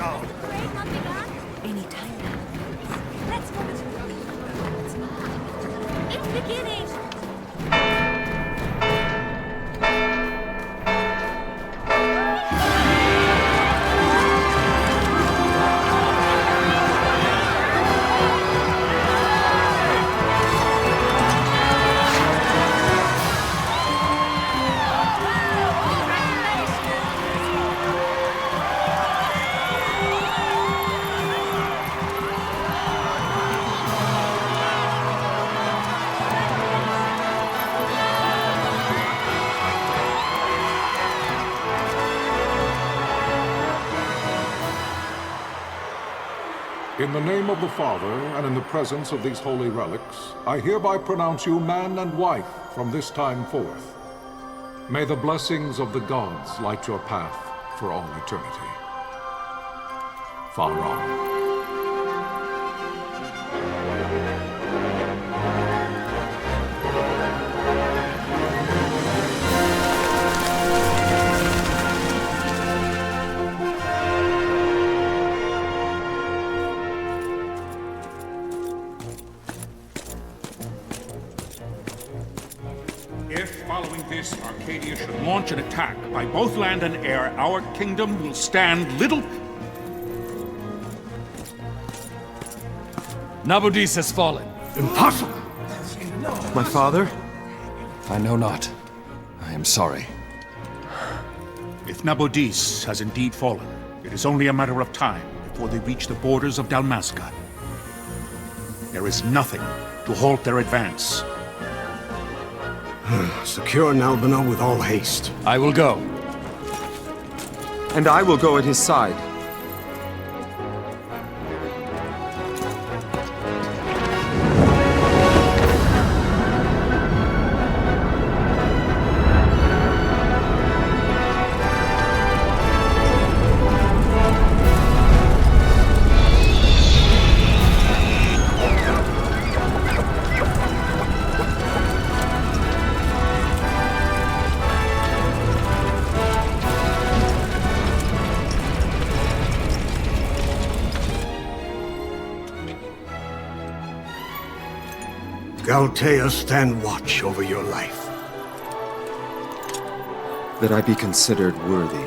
Any time now. Let's go. It's beginning. In the name of the Father, and in the presence of these holy relics, I hereby pronounce you man and wife from this time forth. May the blessings of the gods light your path for all eternity. Far on. If, following this, Arcadia should launch an attack by both land and air, our kingdom will stand little... Nabudis has fallen. Impossible! My father? I know not. I am sorry. If Nabudis has indeed fallen, it is only a matter of time before they reach the borders of Dalmasca. There is nothing to halt their advance. Secure Nalbina with all haste. I will go. And I will go at his side. Galtea, stand watch over your life. That I be considered worthy.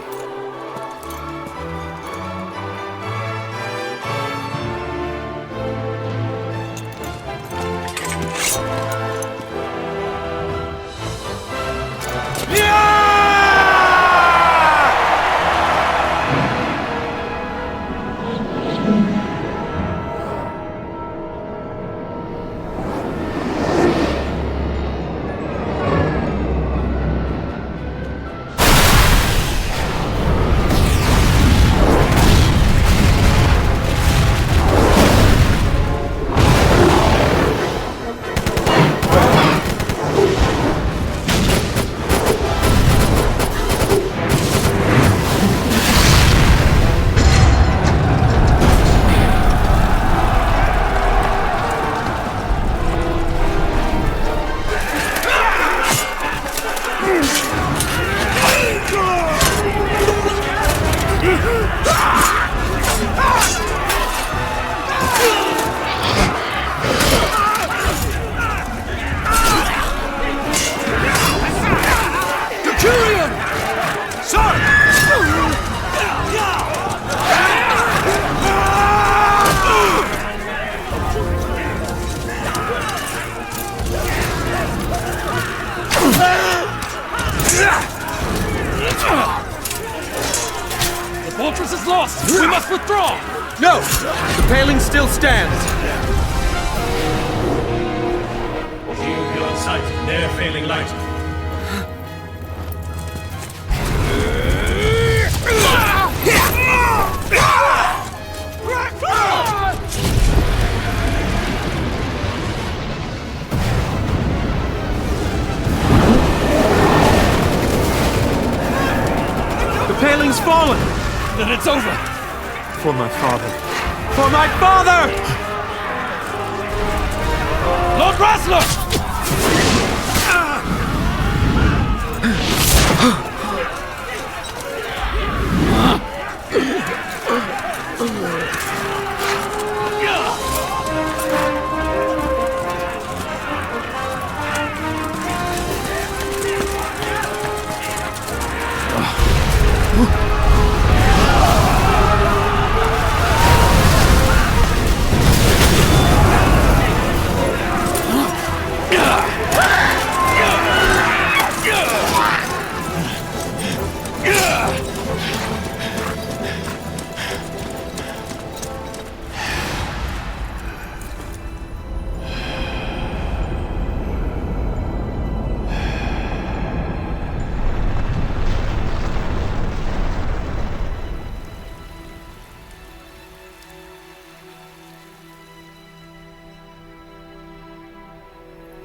The fortress is lost! We must withdraw! No! The paling still stands! Shield beyond sight, ne'er failing light. The paling's fallen! Then it's over! For my father. For my father! Lord Rasler!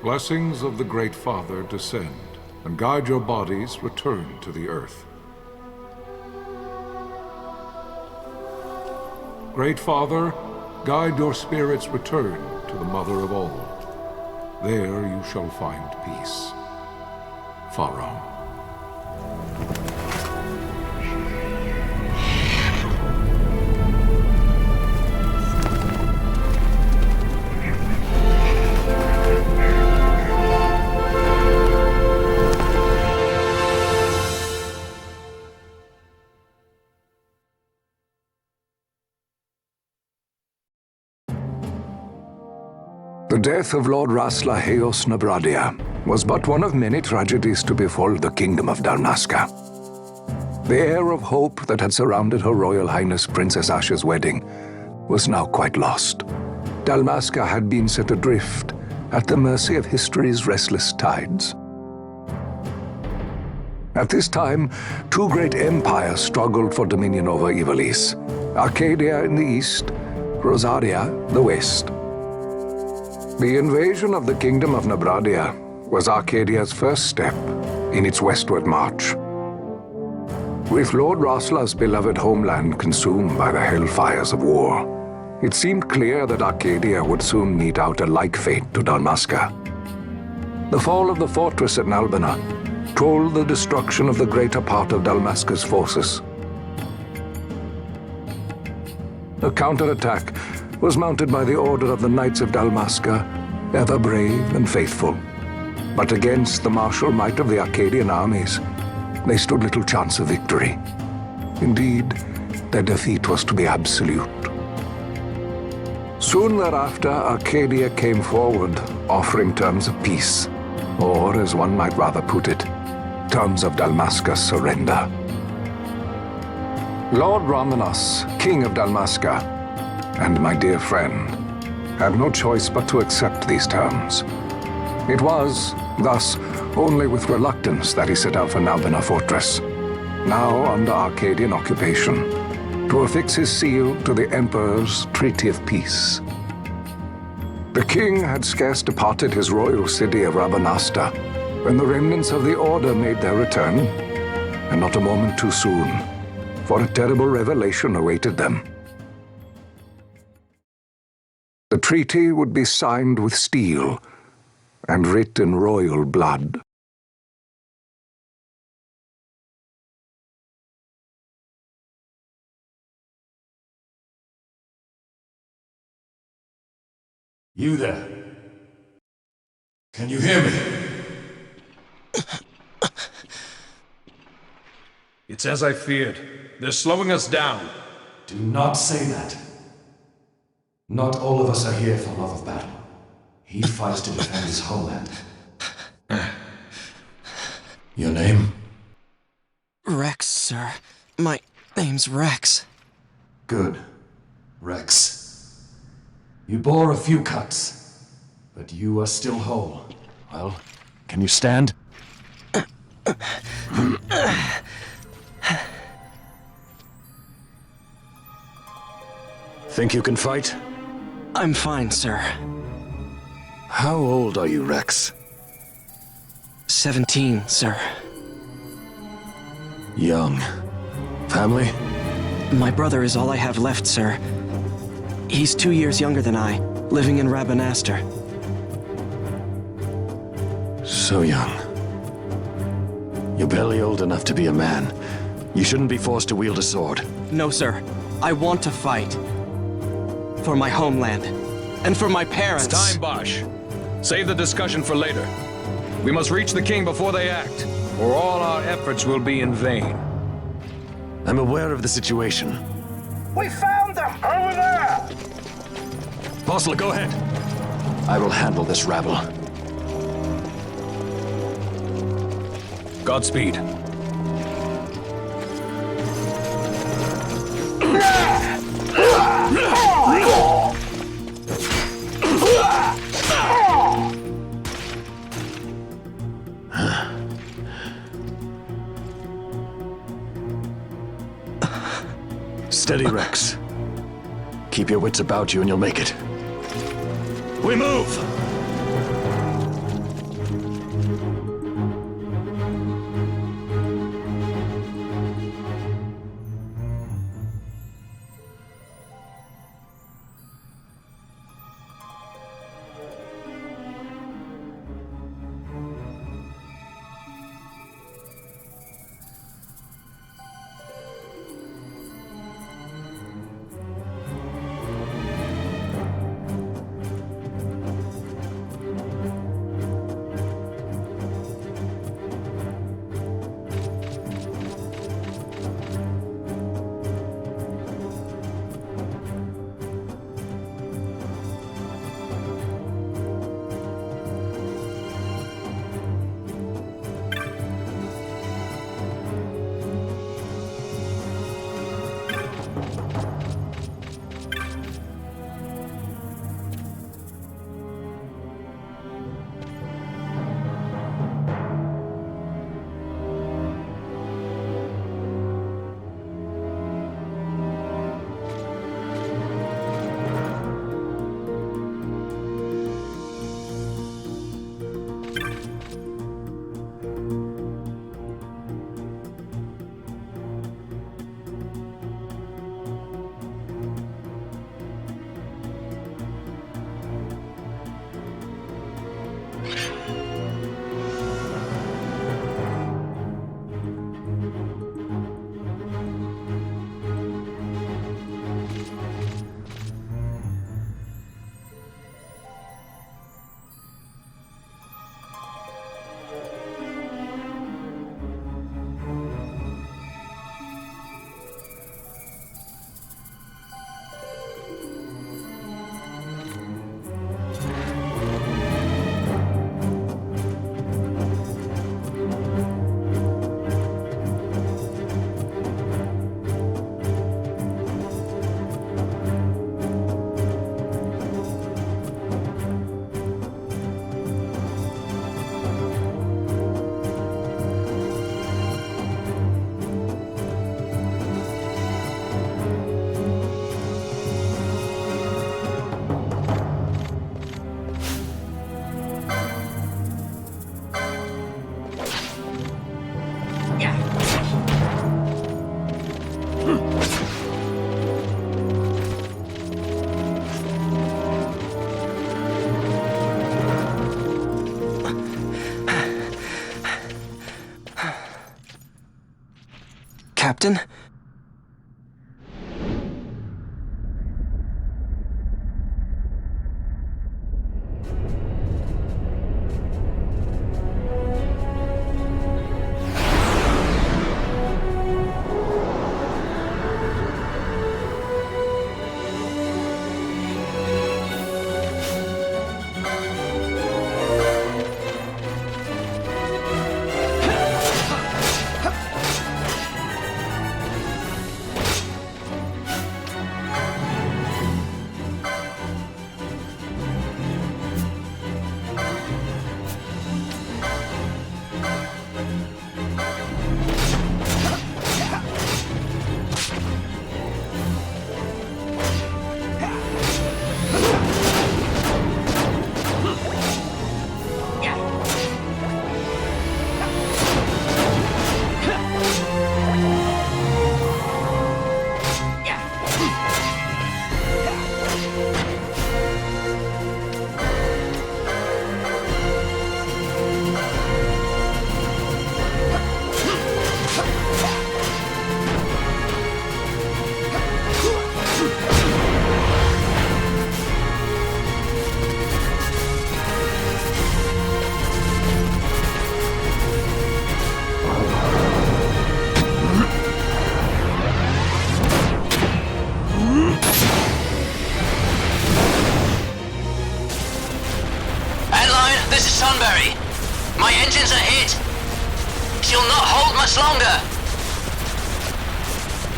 Blessings of the Great Father descend, and guide your bodies return to the earth. Great Father, guide your spirits return to the Mother of all. There you shall find peace. Pharaoh. The death of Lord Rasla Heos Nabradia was but one of many tragedies to befall the Kingdom of Dalmasca. The air of hope that had surrounded Her Royal Highness Princess Asha's wedding was now quite lost. Dalmasca had been set adrift at the mercy of history's restless tides. At this time, two great empires struggled for dominion over Ivalice: Arcadia in the east, Rosaria the west. The invasion of the Kingdom of Nabradia was Arcadia's first step in its westward march. With Lord Rasla's beloved homeland consumed by the hellfires of war, it seemed clear that Arcadia would soon mete out a like fate to Dalmasca. The fall of the fortress at Nalbina told the destruction of the greater part of Dalmasca's forces. A counterattack was mounted by the order of the Knights of Dalmasca, ever brave and faithful. But against the martial might of the Arcadian armies, they stood little chance of victory. Indeed, their defeat was to be absolute. Soon thereafter, Arcadia came forward, offering terms of peace, or, as one might rather put it, terms of Dalmasca's surrender. Lord Ramenas, King of Dalmasca, and my dear friend, had no choice but to accept these terms. It was, thus, only with reluctance that he set out for Nalbina Fortress, now under Arcadian occupation, to affix his seal to the Emperor's Treaty of Peace. The king had scarce departed his royal city of Rabanasta when the remnants of the Order made their return, and not a moment too soon, for a terrible revelation awaited them. The treaty would be signed with steel and writ in royal blood. You there? Can you hear me? It's as I feared. They're slowing us down. Do not say that. Not all of us are here for love of battle. He fights to defend his homeland. Your name? Rex, sir. My name's Rex. Good. Rex. You bore a few cuts, but you are still whole. Well, can you stand? Think you can fight? I'm fine, sir. How old are you, Rex? 17, sir. Young. Family? My brother is all I have left, sir. He's 2 years younger than I, living in Rabanaster. So young. You're barely old enough to be a man. You shouldn't be forced to wield a sword. No, sir. I want to fight. For my homeland. And for my parents. It's time, Bosch. Save the discussion for later. We must reach the king before they act, or all our efforts will be in vain. I'm aware of the situation. We found them! Over there! Bossler, go ahead. I will handle this rabble. Godspeed. Steady, Rex. Keep your wits about you and you'll make it. We move! Captain? Sunbury! My engines are hit! She'll not hold much longer!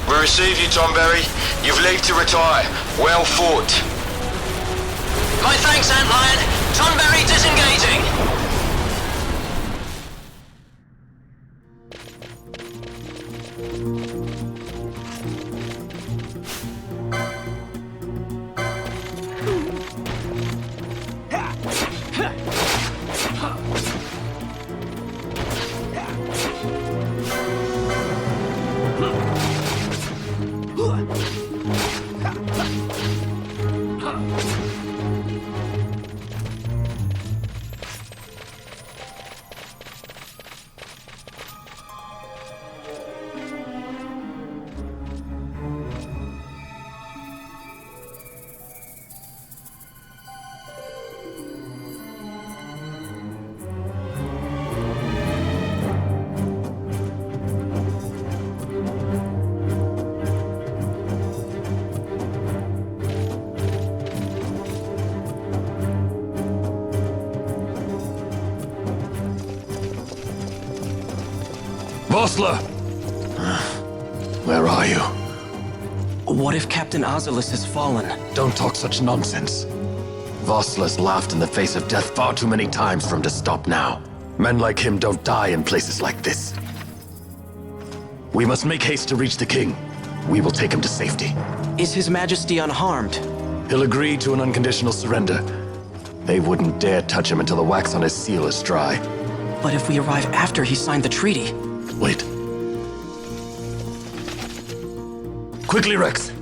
We receive you, Tonberry. You've leave to retire. Well fought. My thanks, Antlion. Tonberry disengaging! Vossler! Where are you? What if Captain Oculus has fallen? Don't talk such nonsense. Vossler's laughed in the face of death far too many times for him to stop now. Men like him don't die in places like this. We must make haste to reach the king. We will take him to safety. Is His Majesty unharmed? He'll agree to an unconditional surrender. They wouldn't dare touch him until the wax on his seal is dry. But if we arrive after he signed the treaty... Wait. Quickly, Rex!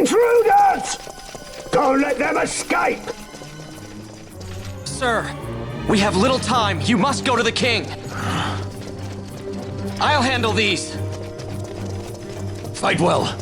Intruders! Don't let them escape! Sir, we have little time. You must go to the king. I'll handle these. Fight well.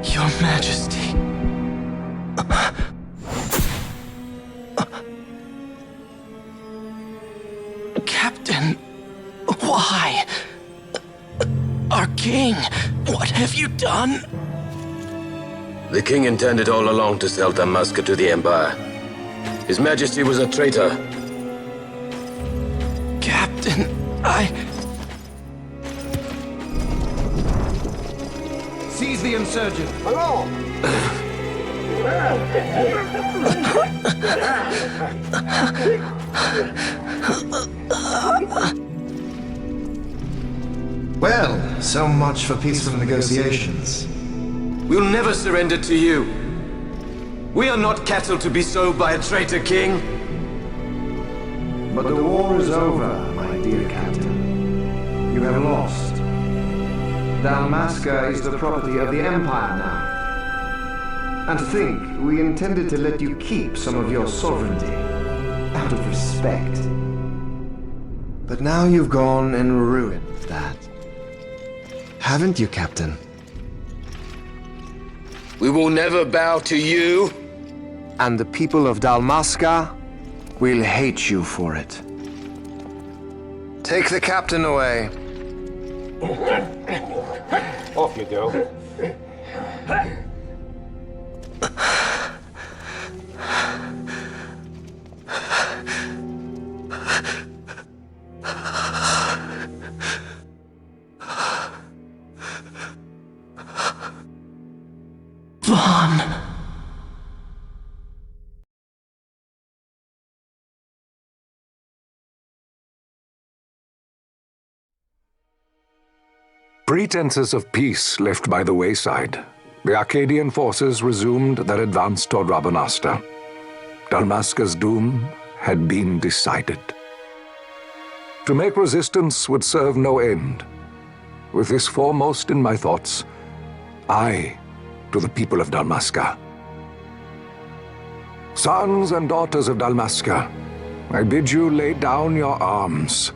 Your Majesty. Captain, why? Our king, what have you done? The king intended all along to sell Dalmasca to the Empire. His Majesty was a traitor. Captain, Seize the insurgent. Hello! Well, so much for peaceful negotiations. We'll never surrender to you. We are not cattle to be sold by a traitor king. But the war is over, my dear Captain. You have lost. Dalmasca is the property of the Empire now. And to think, we intended to let you keep some of your sovereignty, out of respect. But now you've gone and ruined that. Haven't you, Captain? We will never bow to you. And the people of Dalmasca will hate you for it. Take the captain away. Off you go. Vaughn. Pretenses of peace left by the wayside, the Arcadian forces resumed their advance toward Rabanasta. Dalmasca's doom had been decided. To make resistance would serve no end. With this foremost in my thoughts, I, to the people of Dalmasca. Sons and daughters of Dalmasca, I bid you lay down your arms.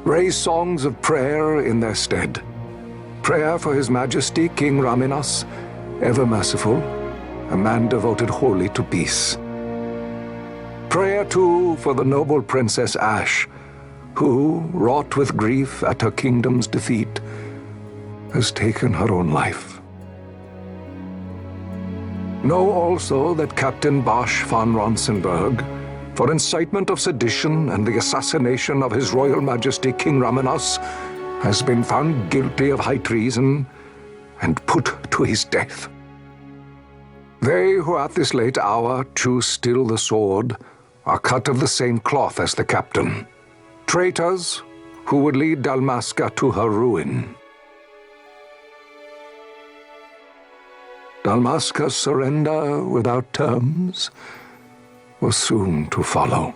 Raise songs of prayer in their stead. Prayer for His Majesty King Raminas, ever merciful, a man devoted wholly to peace. Prayer, too, for the noble Princess Ash, who, wrought with grief at her kingdom's defeat, has taken her own life. Know also that Captain Bosch von Ronsenberg, for incitement of sedition and the assassination of His Royal Majesty King Raminas, has been found guilty of high treason and put to his death. They who at this late hour choose still the sword are cut of the same cloth as the captain, traitors who would lead Dalmasca to her ruin. Dalmasca's surrender without terms was soon to follow.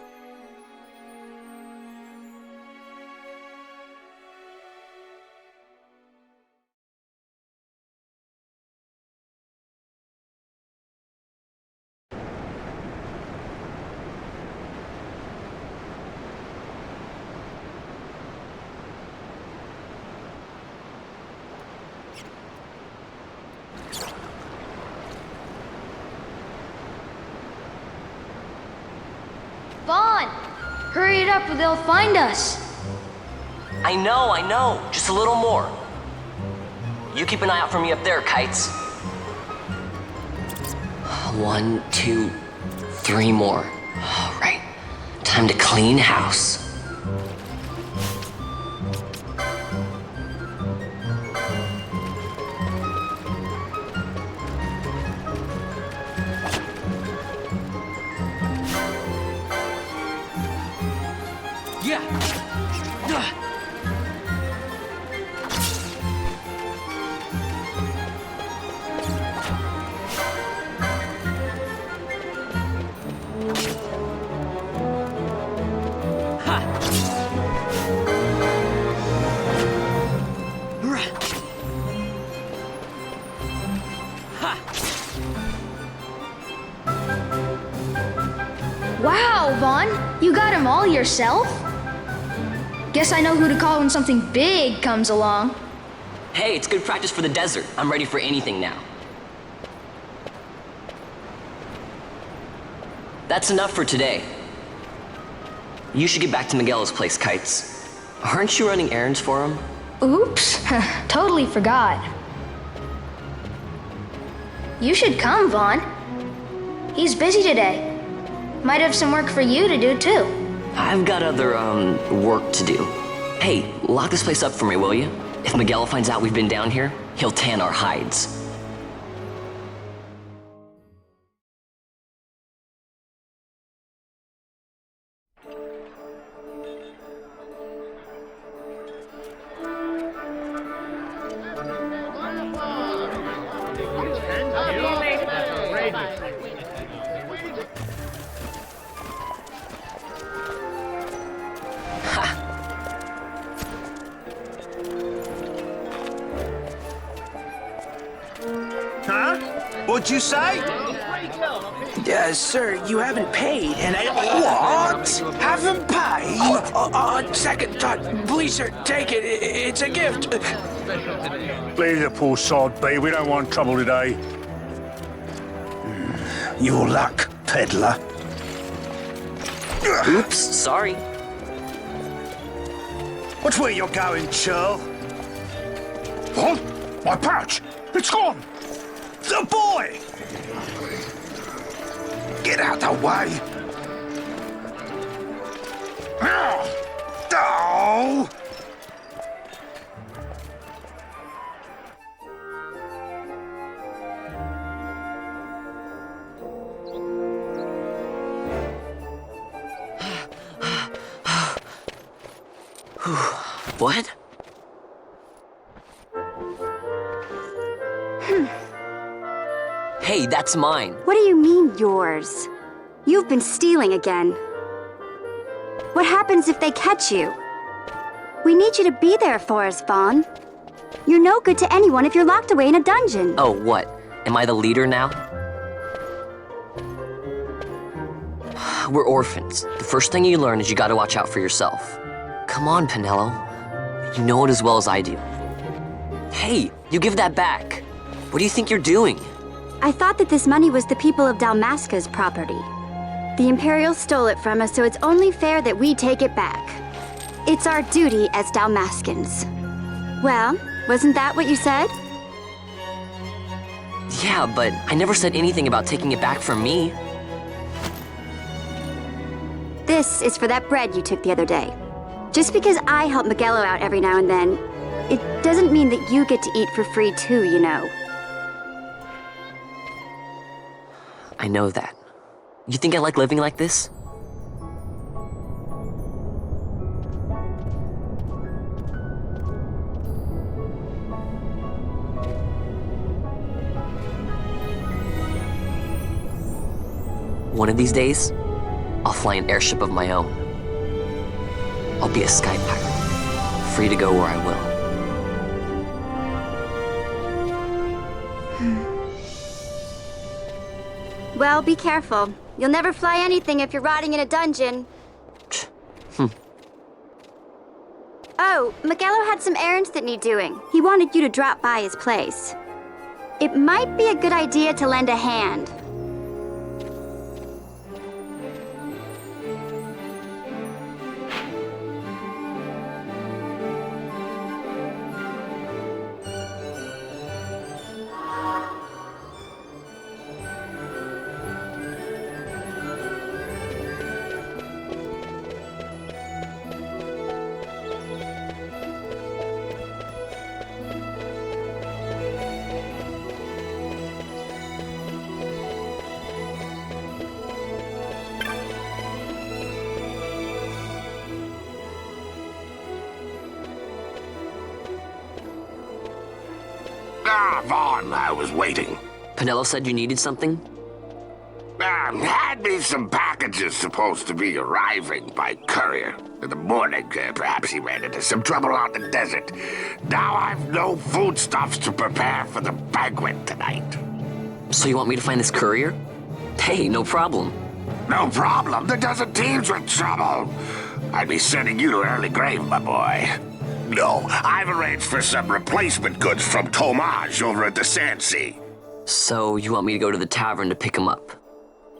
Vaughn! Hurry it up or they'll find us! I know. Just a little more. You keep an eye out for me up there, Kites. 1, 2, 3 more. All right. Time to clean house. all yourself? Guess I know who to call when something big comes along. Hey, it's good practice for the desert. I'm ready for anything now. That's enough for today. You should get back to Miguel's place, Kites. Aren't you running errands for him? Oops, totally forgot. You should come, Vaughn. He's busy today. Might have some work for you to do, too. I've got other, work to do. Hey, lock this place up for me, will you? If Miguel finds out we've been down here, he'll tan our hides. What'd you say? Sir, you haven't paid, and I... What? Haven't paid? Second thought. Please, sir, take it. It's a gift. Leave the poor sod be. We don't want trouble today. Your luck, peddler. Oops, sorry. Watch where you're going, churl. What? My pouch! It's gone! The boy! Get out the way! Oh! What? Hey, that's mine. What do you mean, yours? You've been stealing again. What happens if they catch you? We need you to be there for us, Vaughn. You're no good to anyone if you're locked away in a dungeon. Oh, what? Am I the leader now? We're orphans. The first thing you learn is you gotta watch out for yourself. Come on, Pinello. You know it as well as I do. Hey, you give that back. What do you think you're doing? I thought that this money was the people of Dalmasca's property. The Imperials stole it from us, so it's only fair that we take it back. It's our duty as Dalmascans. Well, wasn't that what you said? Yeah, but I never said anything about taking it back from me. This is for that bread you took the other day. Just because I help Miguelo out every now and then, it doesn't mean that you get to eat for free too, you know. I know that. You think I like living like this? One of these days, I'll fly an airship of my own. I'll be a sky pirate, free to go where I will. Well, be careful. You'll never fly anything if you're rotting in a dungeon. Oh, Miguelo had some errands that need doing. He wanted you to drop by his place. It might be a good idea to lend a hand. Vaughn, I was waiting. Pinello said you needed something? Had me some packages supposed to be arriving by courier. In the morning, perhaps he ran into some trouble out in the desert. Now I've no foodstuffs to prepare for the banquet tonight. So you want me to find this courier? Hey, no problem. No problem. The desert teems with trouble. I'd be sending you to an early grave, my boy. No, I've arranged for some replacement goods from Tomage over at the Sandsea. So, you want me to go to the tavern to pick him up?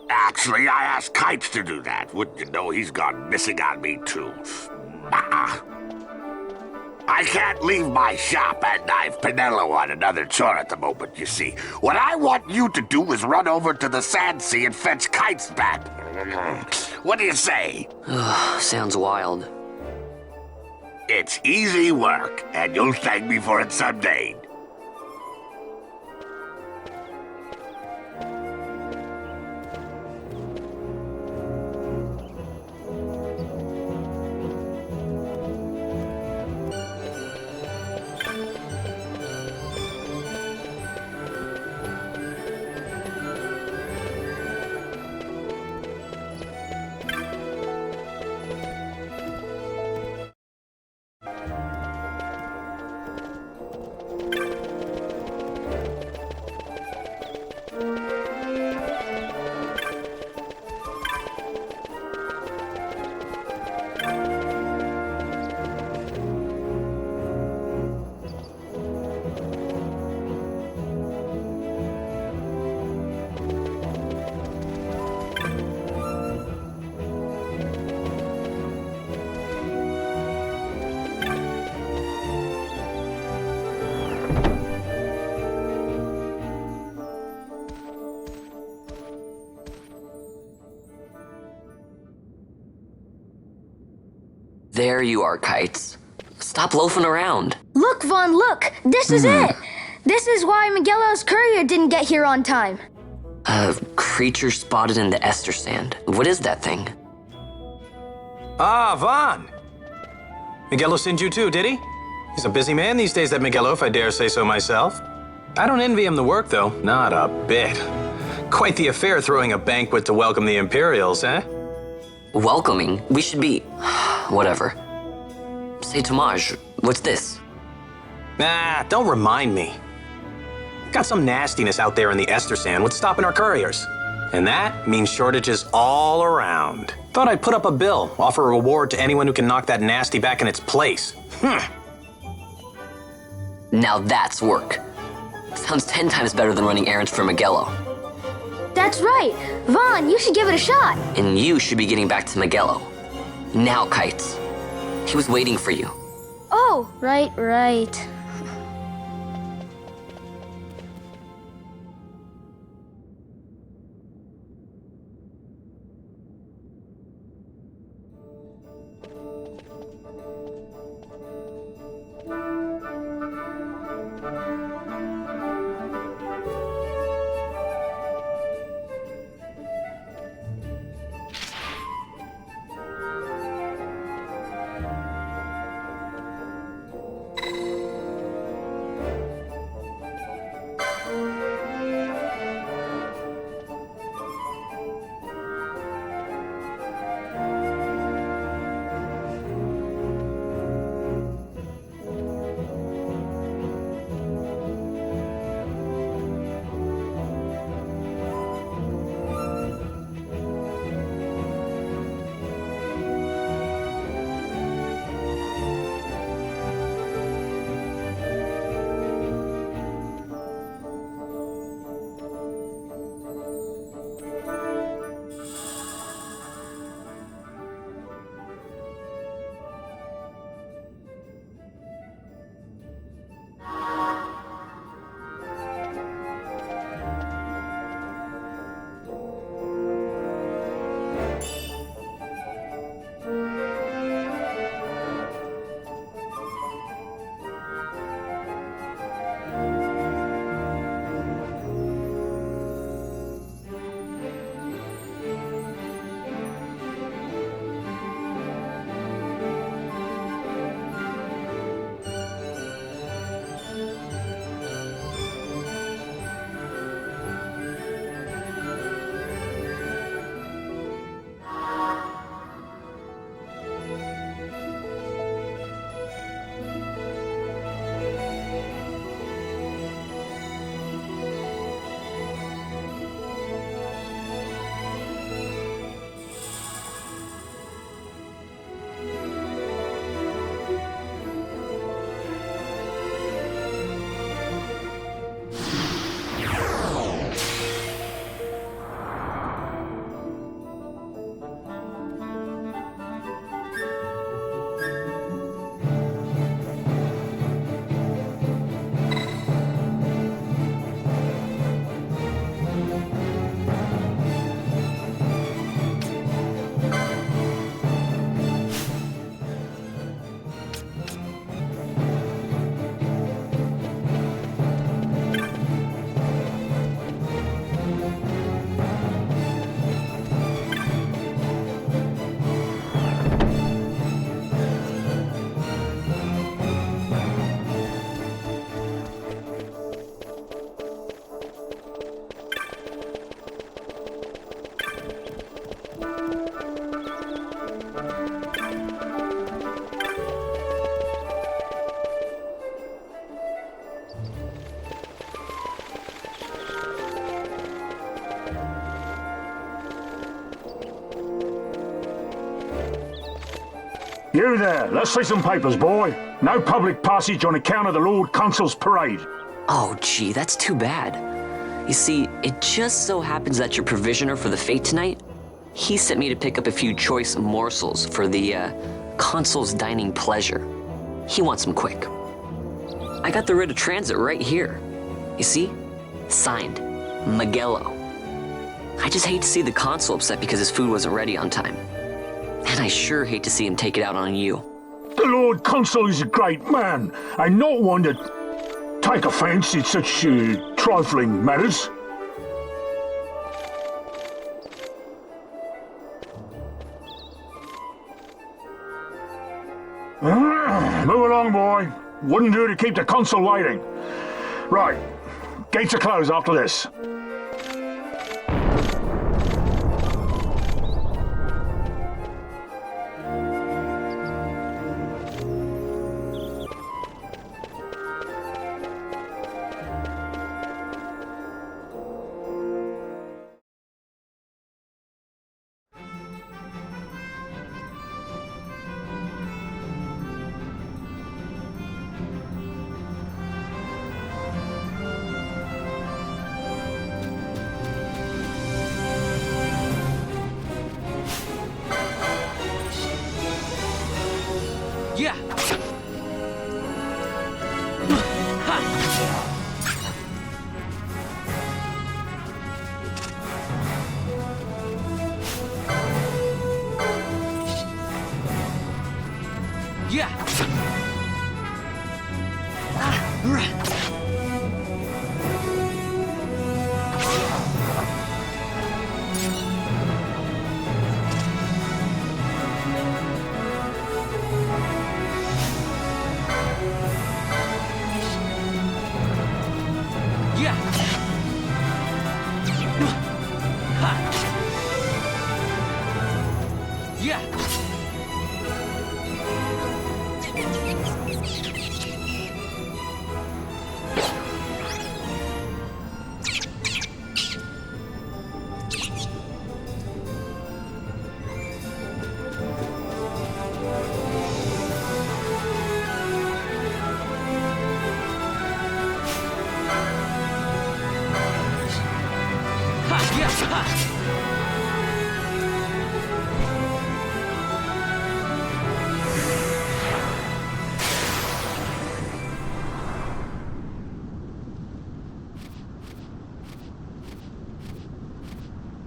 Actually, I asked Kites to do that. Wouldn't you know he's gone missing on me, too. I can't leave my shop, and I've Pinello on another chore at the moment, you see. What I want you to do is run over to the Sandsea and fetch Kites back. What do you say? Sounds wild. It's easy work, and you'll thank me for it someday. There you are, Kites. Stop loafing around. Look, Vaughn, look! This is it! This is why Miguelo's courier didn't get here on time. A creature spotted in the Ester Sand. What is that thing? Ah, Vaughn! Miguelo sent you too, did he? He's a busy man these days, that Miguelo, if I dare say so myself. I don't envy him the work, though. Not a bit. Quite the affair throwing a banquet to welcome the Imperials, eh? Welcoming? We should be... whatever. Say, Tomage, what's this? Nah, don't remind me. Got some nastiness out there in the Ester Sand. What's stopping our couriers? And that means shortages all around. Thought I'd put up a bill, offer a reward to anyone who can knock that nasty back in its place. Now that's work. Sounds 10 times better than running errands for Miguelo. That's right! Vaughn, you should give it a shot! And you should be getting back to Miguelo. Now, Kites. He was waiting for you. Oh, right. You there, let's see some papers, boy. No public passage on account of the Lord Consul's parade. Oh, gee, that's too bad. You see, it just so happens that your provisioner for the fete tonight, he sent me to pick up a few choice morsels for the, Consul's dining pleasure. He wants them quick. I got the writ of transit right here. You see? Signed, Magello. I just hate to see the Consul upset because his food wasn't ready on time. And I sure hate to see him take it out on you. The Lord Consul is a great man, and not one to take offence in such trifling matters. Move along, boy. Wouldn't do to keep the Consul waiting. Right, gates are closed after this. Yeah. Yeah.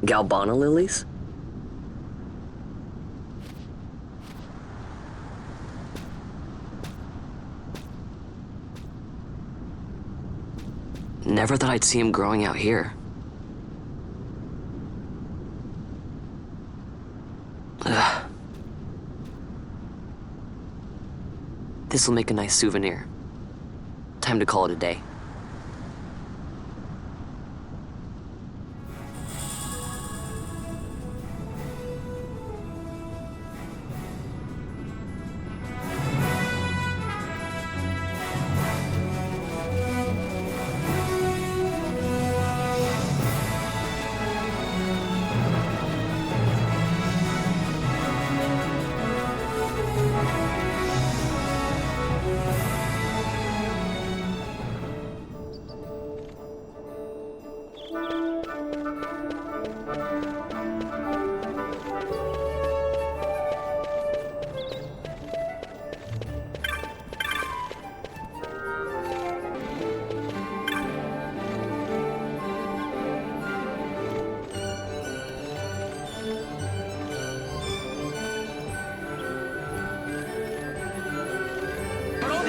Galbana lilies? Never thought I'd see him growing out here. Ugh. This'll make a nice souvenir. Time to call it a day.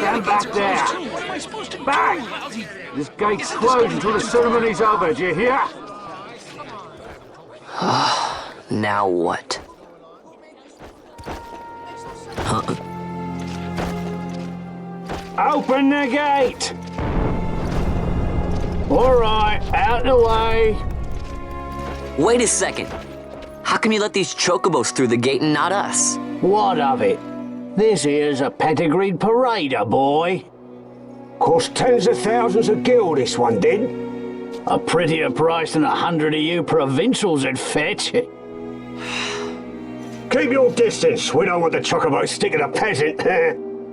Stand back there! Back! This gate's closed until the ceremony's over, do you hear? Now what? Open the gate! Alright, out the way! Wait a second! How come you let these chocobos through the gate and not us? What of it? This here's a pedigreed parader, boy. Cost tens of thousands of gil, this one did. A prettier price than 100 of you provincials would fetch. Keep your distance. We don't want the chocobo sticking a peasant.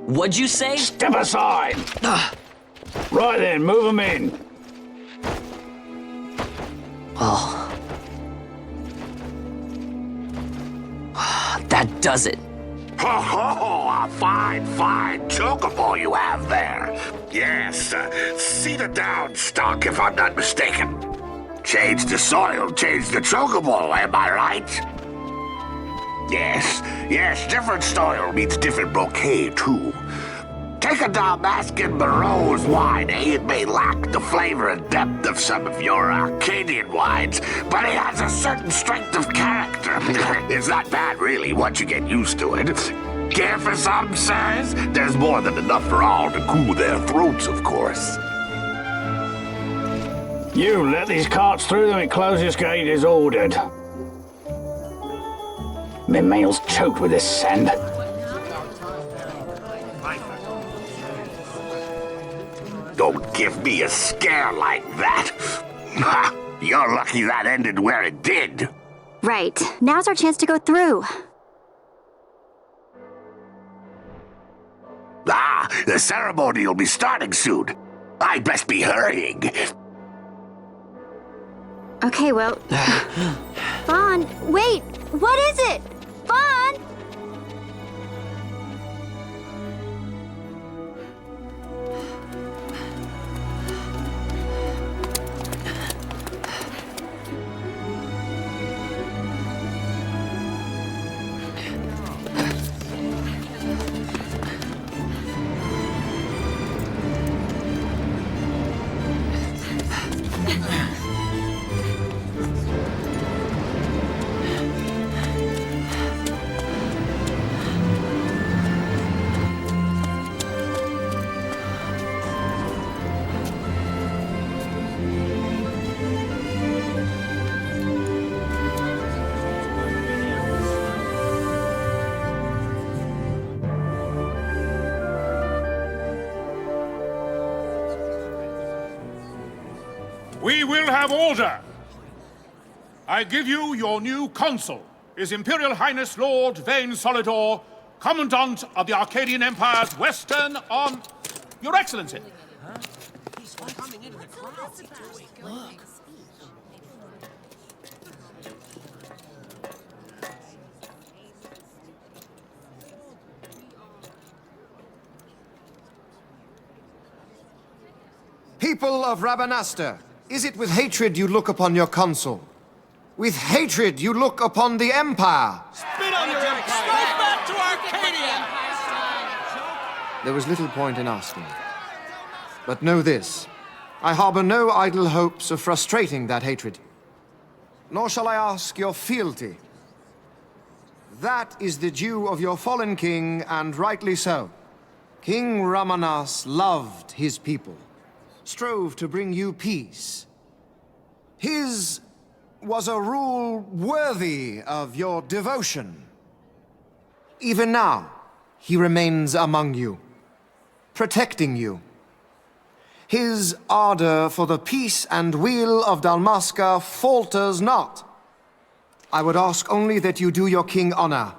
What'd you say? Step aside. Right then, move them in. Well... that does it. Ho ho! A fine chocobo you have there. Yes, cedar down stock if I'm not mistaken. Change the soil, change the chocobo, am I right? Yes, different soil means different bouquet too. Take a Dalmascan Barrow's wine, It may lack the flavor and depth of some of your Arcadian wines, but it has a certain strength of character. It's not bad, really, once you get used to it. Care for some, sirs? There's more than enough for all to cool their throats, of course. You let these carts through, the closest gate is ordered. My mail's choked with this sand. Don't give me a scare like that. You're lucky that ended where it did. Right. Now's our chance to go through. The ceremony will be starting soon. I'd best be hurrying. Okay, well... Vaughn, wait! What is it? Vaughn! We will have order. I give you your new consul, His Imperial Highness Lord Vane Solidor, Commandant of the Arcadian Empire's Western on... Your Excellency. He's coming into the crowd. Look. People of Rabanastre, is it with hatred you look upon your consul? With hatred you look upon the Empire? Spit on your empire! Straight back to Arcadia! There was little point in asking. But know this, I harbor no idle hopes of frustrating that hatred. Nor shall I ask your fealty. That is the due of your fallen king, and rightly so. King Ramanas loved his people, strove to bring you peace. His was a rule worthy of your devotion. Even now, he remains among you, protecting you. His ardor for the peace and weal of Dalmasca falters not. I would ask only that you do your king honor.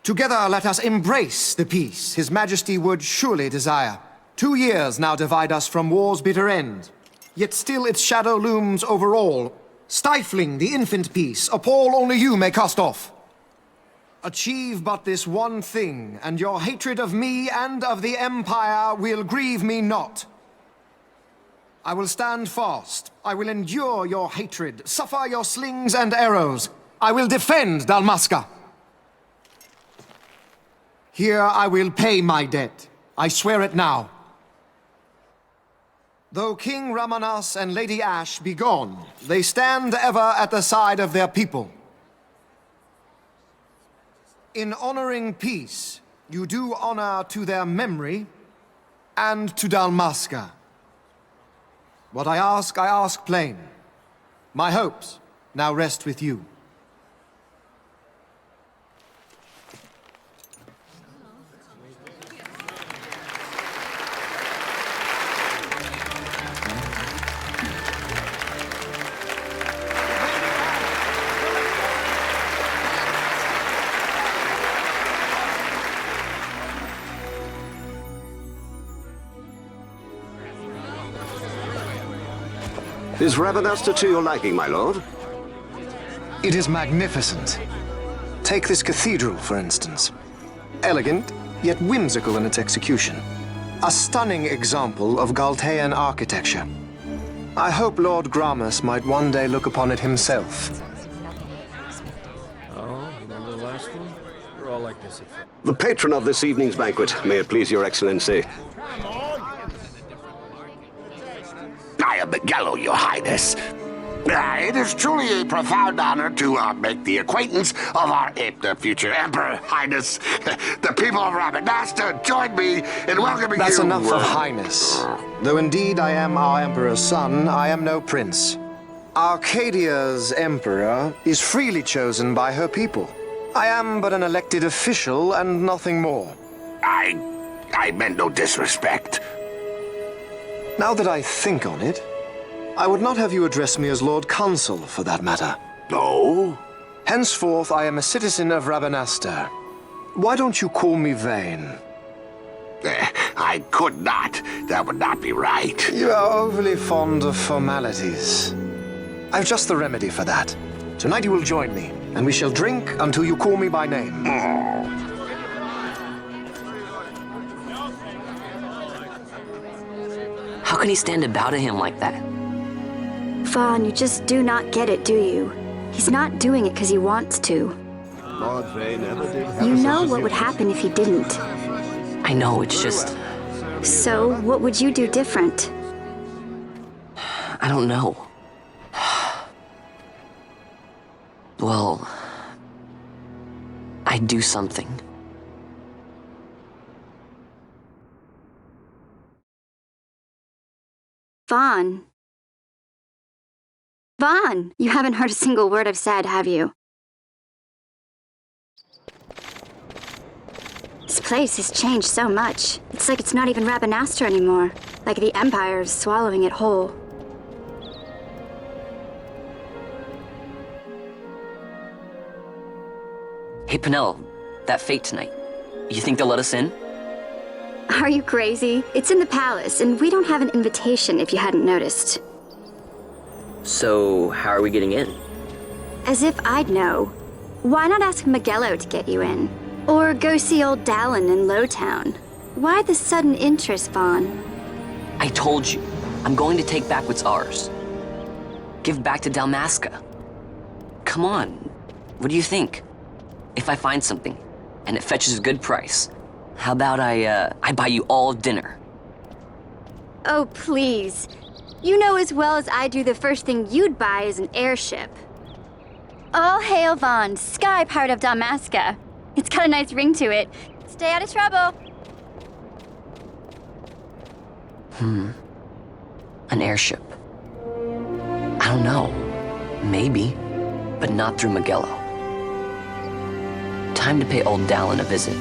Together let us embrace the peace His Majesty would surely desire. 2 years now divide us from war's bitter end, yet still its shadow looms over all, stifling the infant peace a pall only you may cast off. Achieve but this one thing, and your hatred of me and of the Empire will grieve me not. I will stand fast. I will endure your hatred, suffer your slings and arrows. I will defend Dalmasca. Here I will pay my debt. I swear it now. Though King Ramanas and Lady Ash be gone, they stand ever at the side of their people. In honoring peace, you do honor to their memory and to Dalmasca. What I ask plain. My hopes now rest with you. Is Rabanasta to your liking, my lord? It is magnificent. Take this cathedral, for instance. Elegant, yet whimsical in its execution. A stunning example of Galtean architecture. I hope Lord Gramus might one day look upon it himself. Oh, remember the last one? We're all like this. The patron of this evening's banquet, may it please your excellency. I am Miguelo, your highness. It is truly a profound honor to make the acquaintance of our future emperor, highness. The people of Rabanasta join me in welcoming That's you. enough of highness. Though indeed I am our emperor's son, I am no prince. Arcadia's emperor is freely chosen by her people. I am but an elected official and nothing more. I meant no disrespect. Now that I think on it, I would not have you address me as Lord Consul, for that matter. No? Henceforth, I am a citizen of Rabanasta. Why don't you call me Vane? I could not. That would not be right. You are overly fond of formalities. I've just the remedy for that. Tonight you will join me, and we shall drink until you call me by name. How can he stand about to him like that? Vaughn, you just do not get it, do you? He's not doing it because he wants to. Lord Vane never did have You a know sense what of would humor. happen if he didn't. I know, it's just... So, what would you do different? I don't know. Well... I'd do something. Vaughn. Vaughn! You haven't heard a single word I've said, have you? This place has changed so much. It's like it's not even Rabanasta anymore. Like the Empire is swallowing it whole. Hey, Penel, that fete tonight. You think they'll let us in? Are you crazy? It's in the palace, and we don't have an invitation if you hadn't noticed. So, how are we getting in? As if I'd know. Why not ask Miguelo to get you in? Or go see old Dallin in Lowtown? Why the sudden interest, Vaughn? I told you, I'm going to take back what's ours. Give back to Dalmasca. Come on, what do you think? If I find something, and it fetches a good price, how about I buy you all dinner? Oh, please. You know as well as I do the first thing you'd buy is an airship. All hail Vaughn, Sky Pirate of Dalmasca. It's got a nice ring to it. Stay out of trouble. An airship. I don't know. Maybe, but not through Miguelo. Time to pay old Dallin a visit.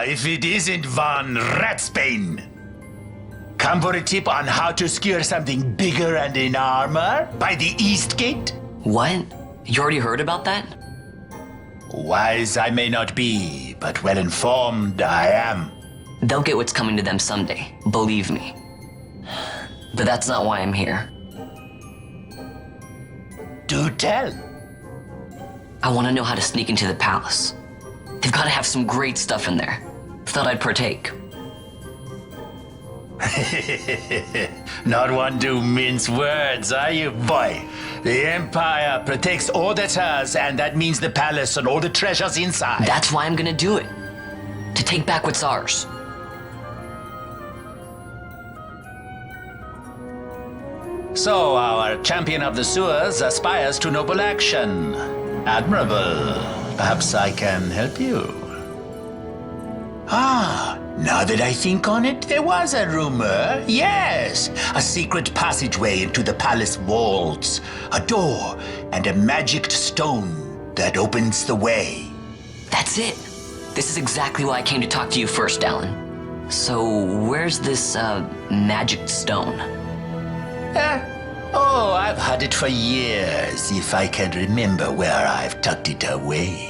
if it isn't Von Ratsbane. Come for a tip on how to secure something bigger and in armor by the East Gate? What? You already heard about that? Wise I may not be, but well informed I am. They'll get what's coming to them someday, believe me. But that's not why I'm here. Do tell. I want to know how to sneak into the palace. They've got to have some great stuff in there. Thought I'd partake. Not one to mince words, are you, boy? The Empire protects all that's hers, and that means the palace and all the treasures inside. That's why I'm gonna do it. To take back what's ours. So, our champion of the sewers aspires to noble action. Admirable. Perhaps I can help you. Now that I think on it, there was a rumor. Yes, a secret passageway into the palace vaults, a door, and a magic stone that opens the way. That's it. This is exactly why I came to talk to you first, Alan. So, where's this, magic stone? I've had it for years, if I can remember where I've tucked it away.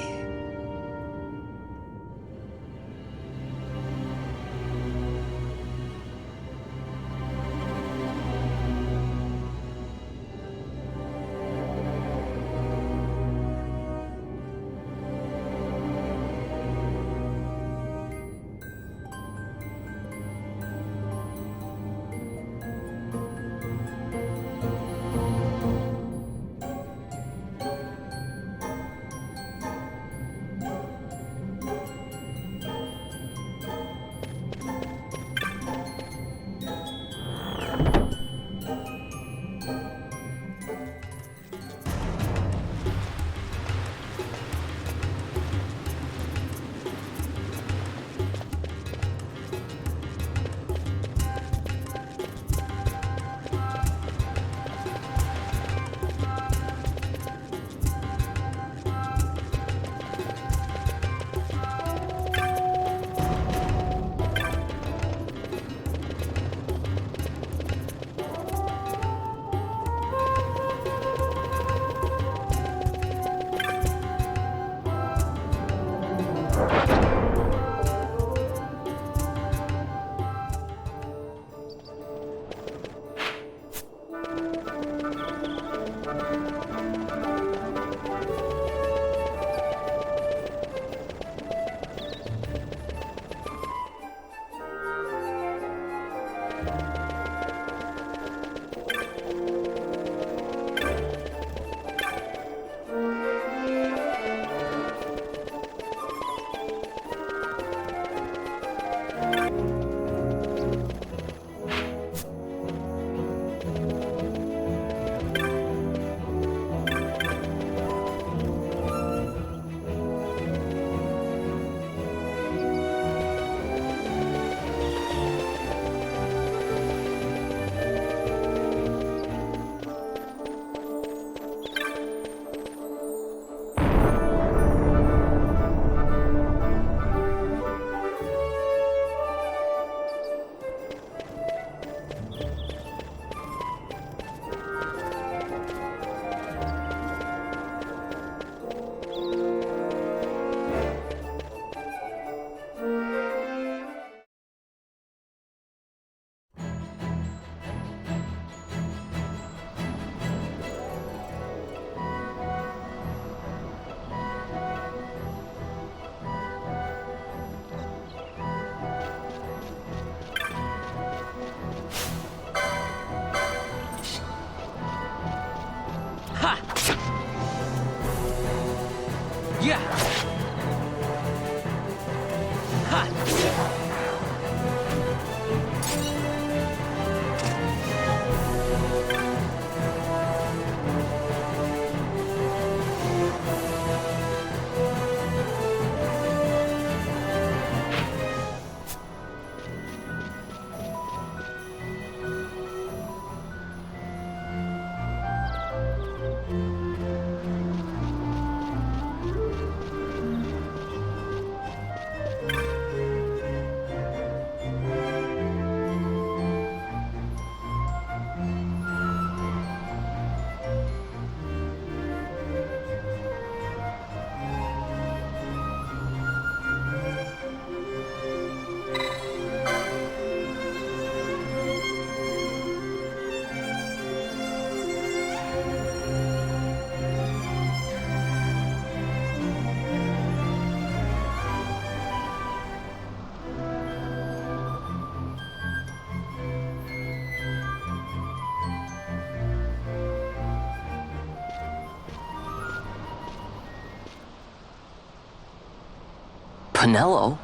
Penelo,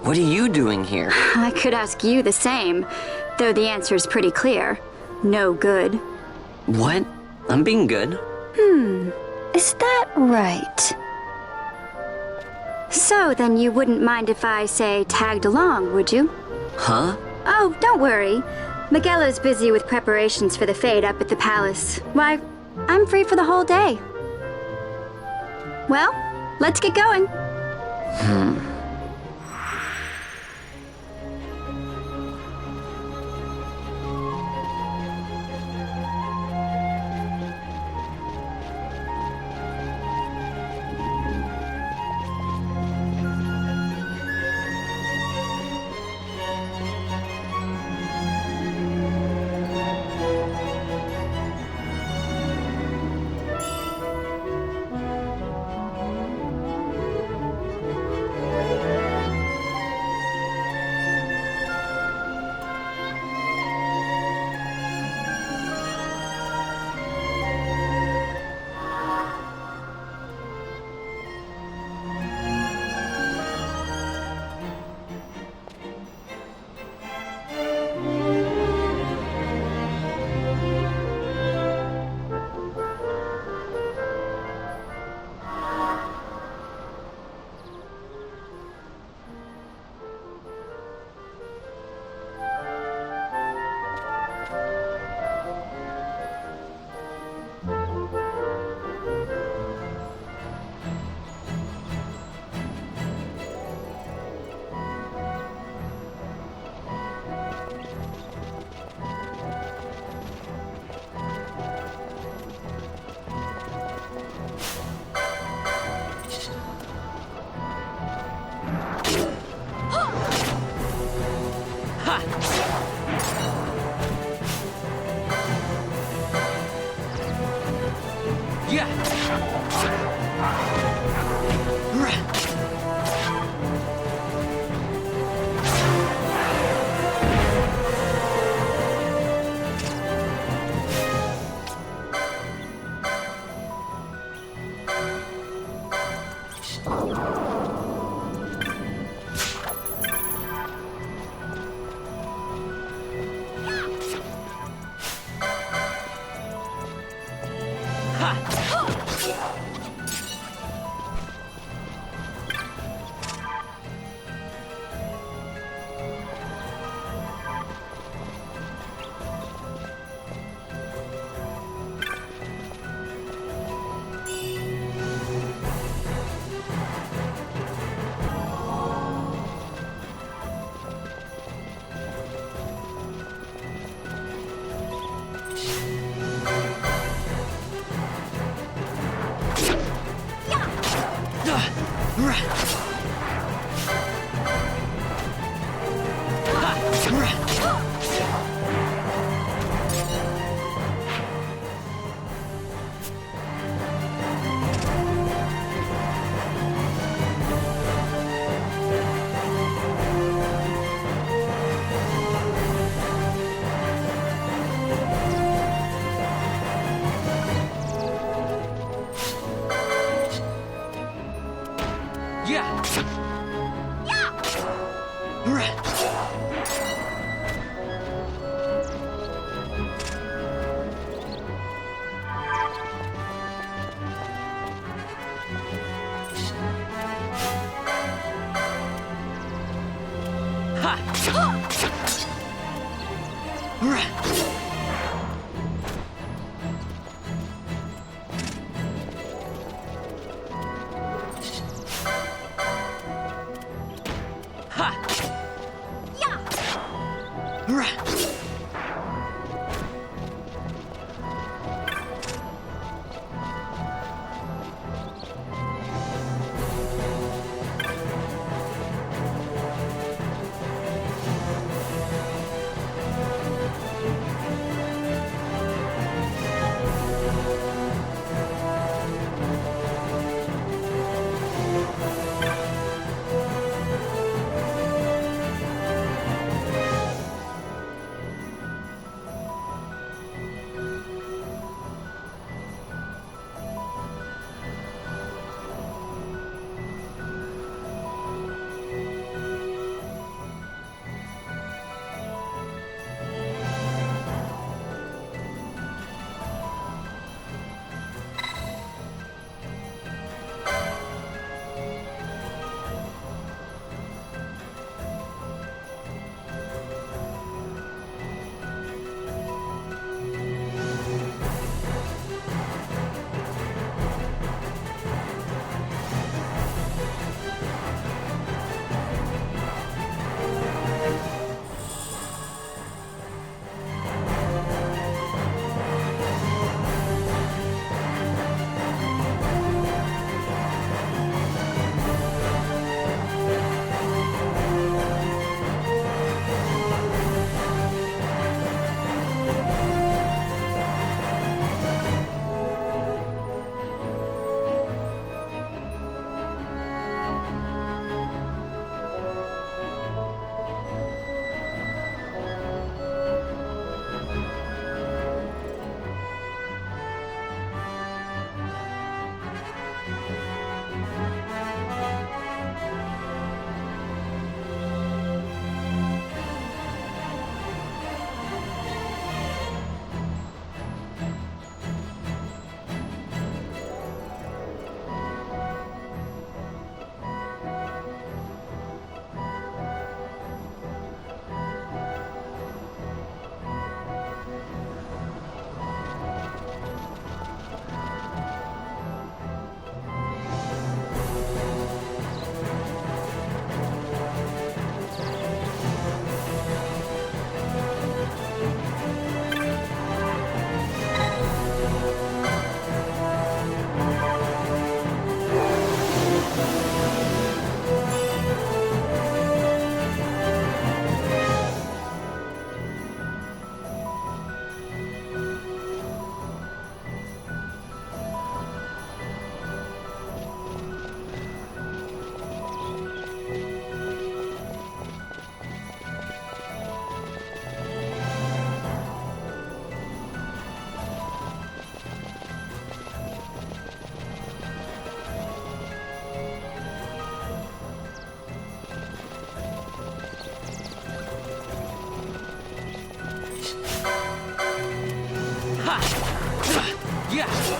what are you doing here? I could ask you the same, though the answer's pretty clear. No good. What? I'm being good. Is that right? So then you wouldn't mind if I, say, tagged along, would you? Huh? Oh, don't worry. Miguelo's busy with preparations for the fete up at the palace. Why, I'm free for the whole day. Well, let's get going. Yeah.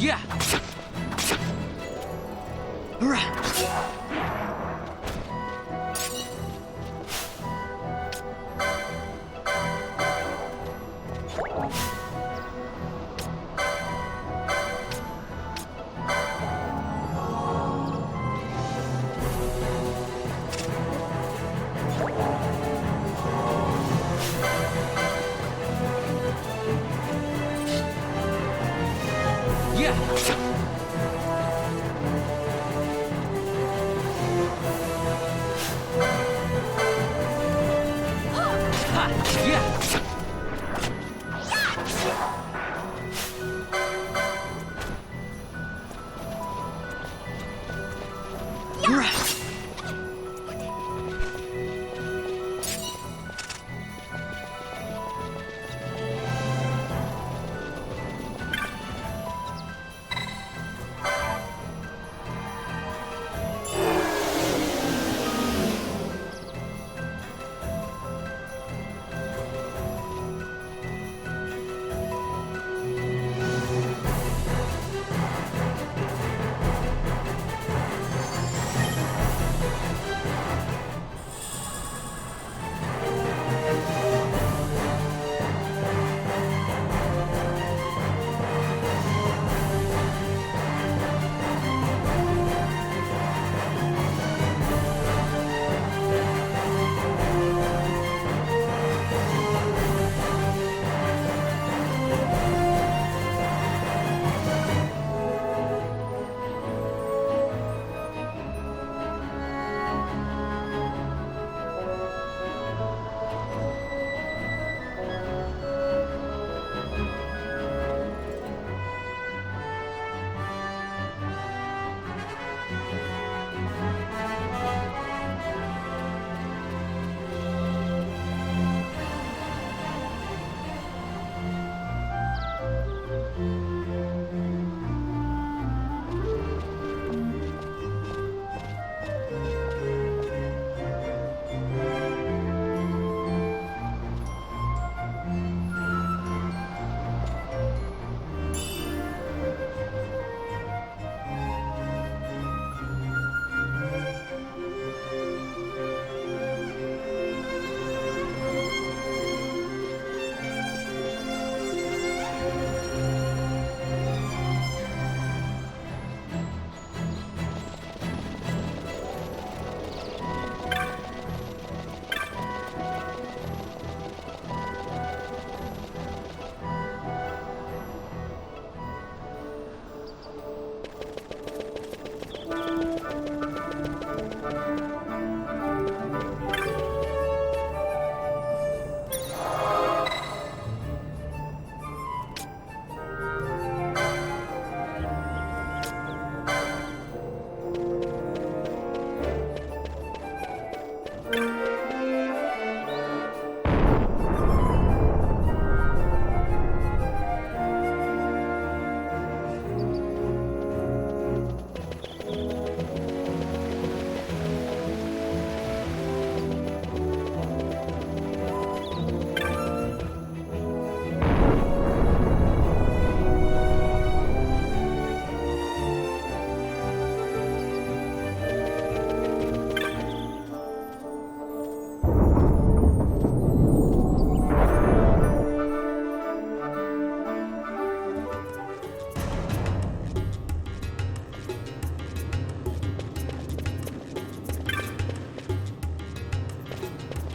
Yeah.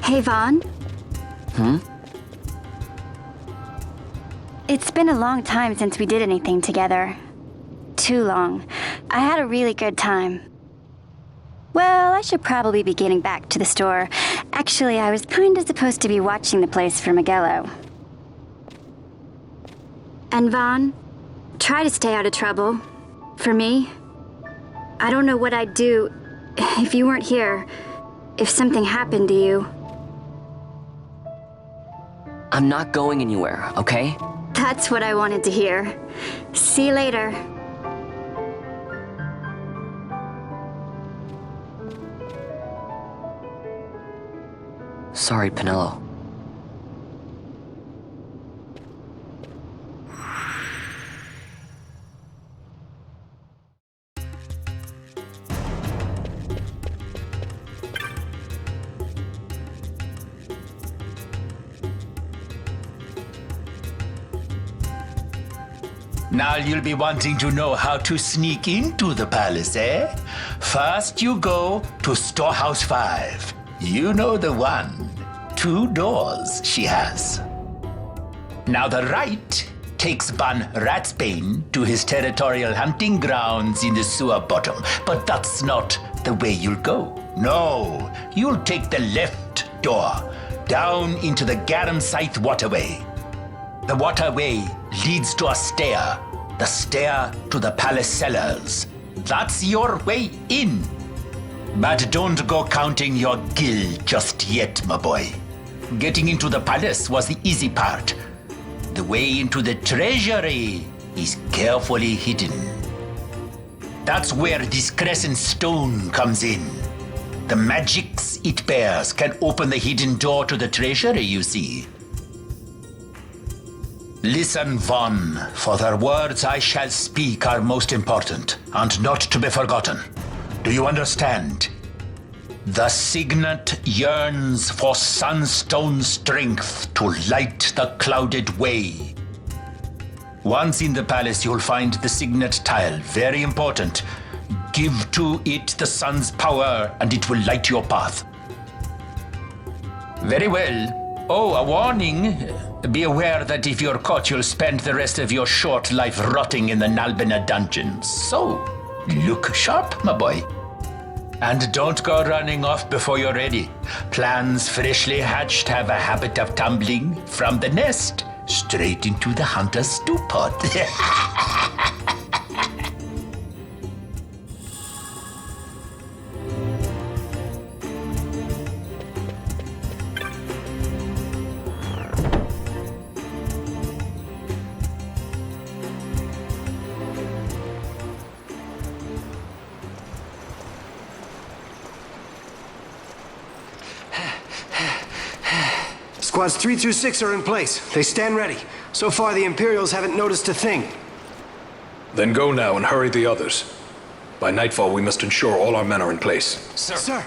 Hey, Vaughn. It's been a long time since we did anything together. Too long. I had a really good time. Well, I should probably be getting back to the store. Actually, I was kinda supposed to be watching the place for Miguelo. And Vaughn, try to stay out of trouble. For me. I don't know what I'd do if you weren't here. If something happened to you. I'm not going anywhere, okay? That's what I wanted to hear. See you later. Sorry, Penelo. Now you'll be wanting to know how to sneak into the palace, eh? First you go to Storehouse 5. You know the one. 2 doors she has. Now the right takes Ban Ratsbane to his territorial hunting grounds in the sewer bottom. But that's not the way you'll go. No, you'll take the left door, down into the Garum Scythe waterway. The waterway leads to a stair. The stair to the palace cellars. That's your way in. But don't go counting your gil just yet, my boy. Getting into the palace was the easy part. The way into the treasury is carefully hidden. That's where this crescent stone comes in. The magics it bears can open the hidden door to the treasury, you see. Listen, Vaughn, for the words I shall speak are most important, and not to be forgotten. Do you understand? The signet yearns for sunstone strength to light the clouded way. Once in the palace, you'll find the signet tile, very important. Give to it the sun's power, and it will light your path. Very well. Oh, a warning. Be aware that if you're caught, you'll spend the rest of your short life rotting in the Nalbina dungeons. So, look sharp, my boy. And don't go running off before you're ready. Plans freshly hatched have a habit of tumbling from the nest straight into the hunter's stew pot. Squads 3 through 6 are in place. They stand ready. So far, the Imperials haven't noticed a thing. Then go now and hurry the others. By nightfall, we must ensure all our men are in place. Sir. Sir.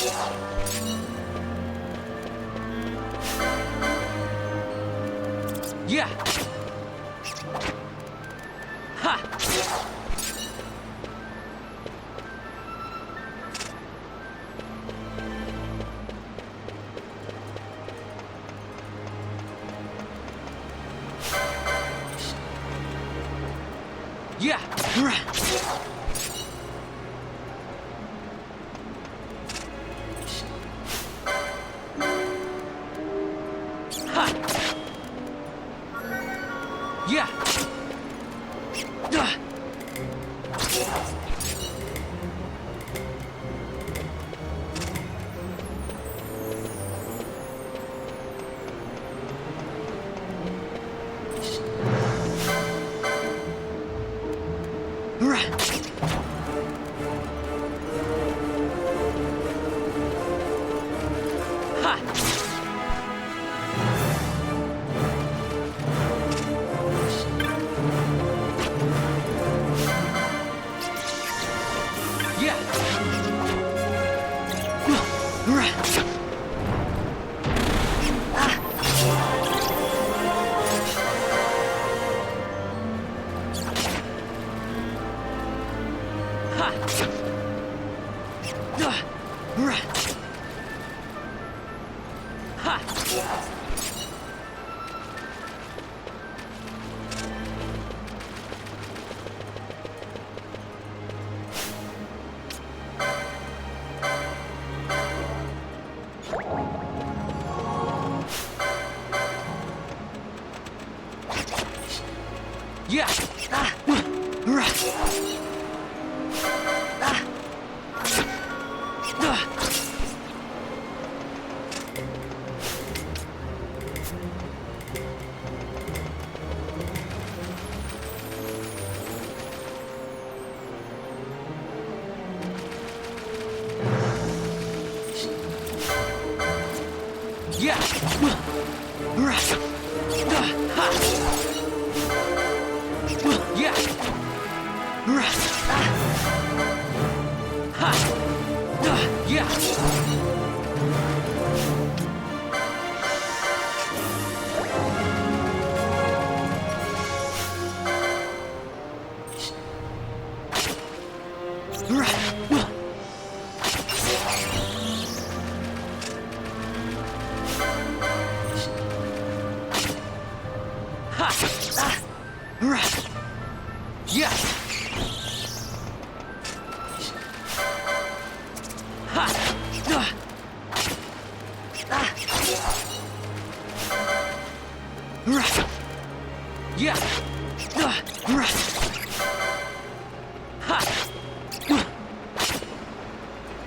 Yeah. Ha. Yeah. Ha. Yeah.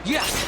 Yeah.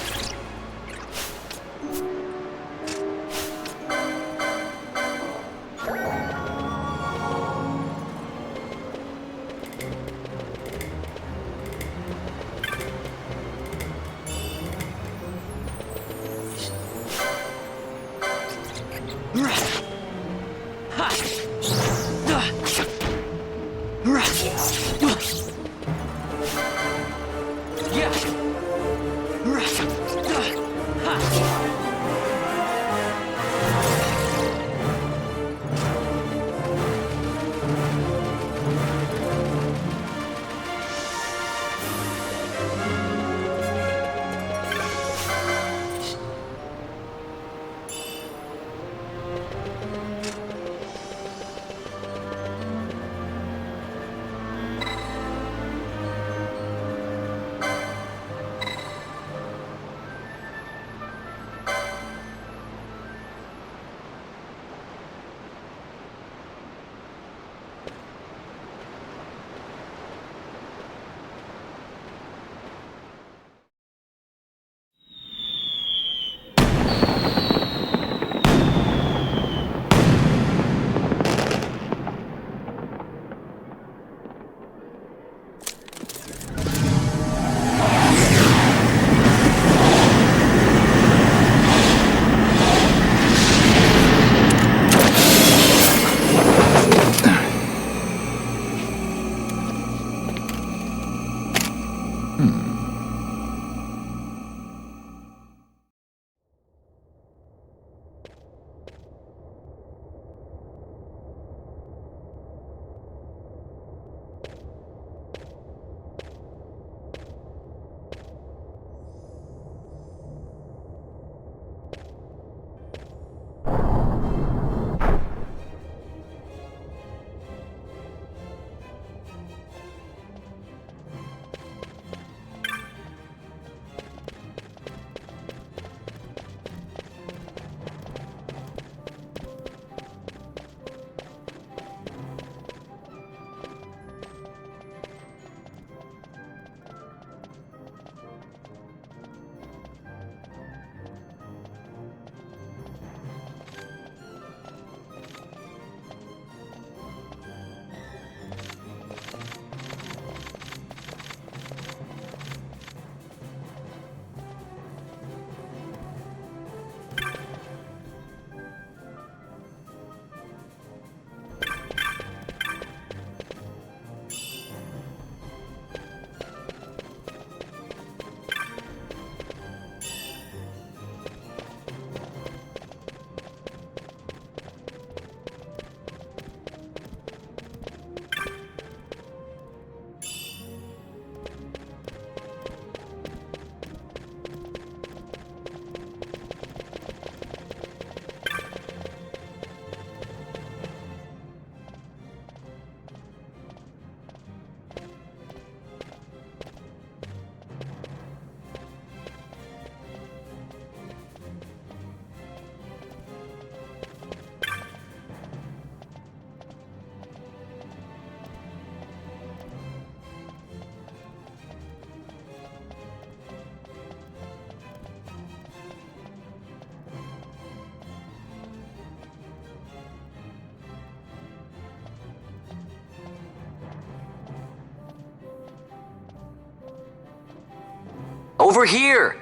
Over here!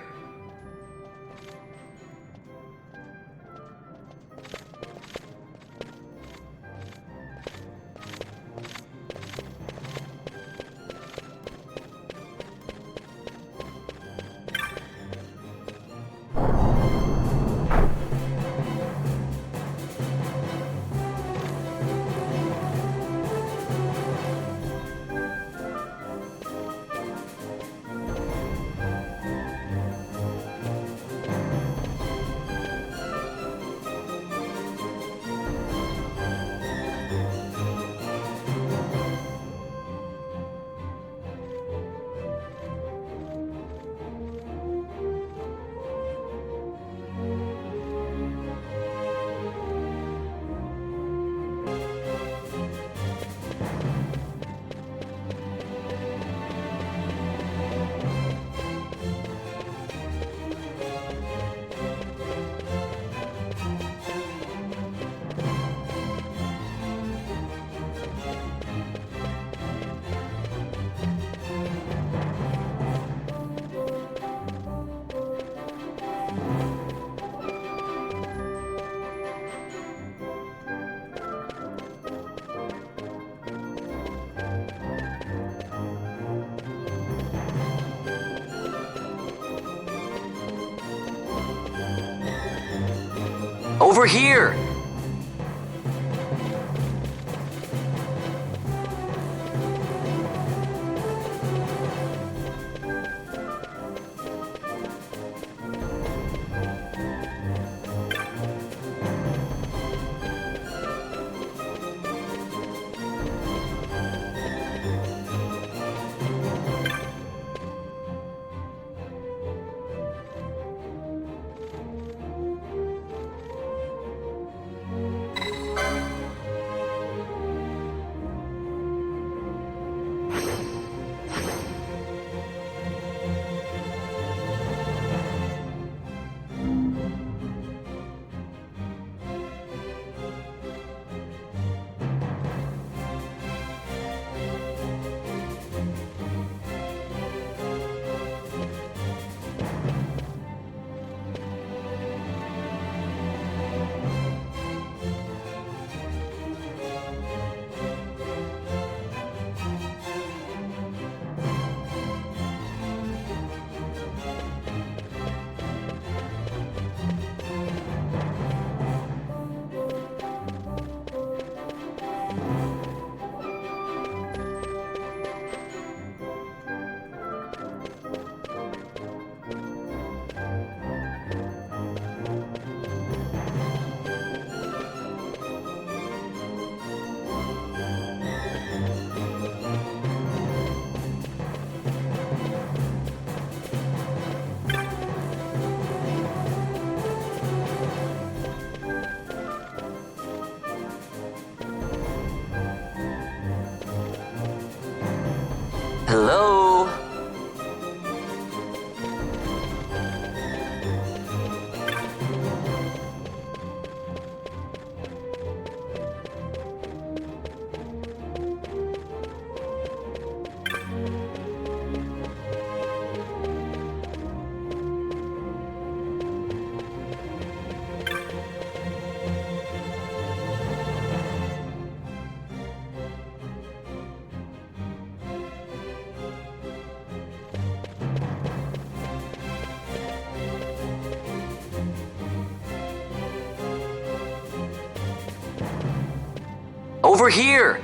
Over here! Hello? Over here!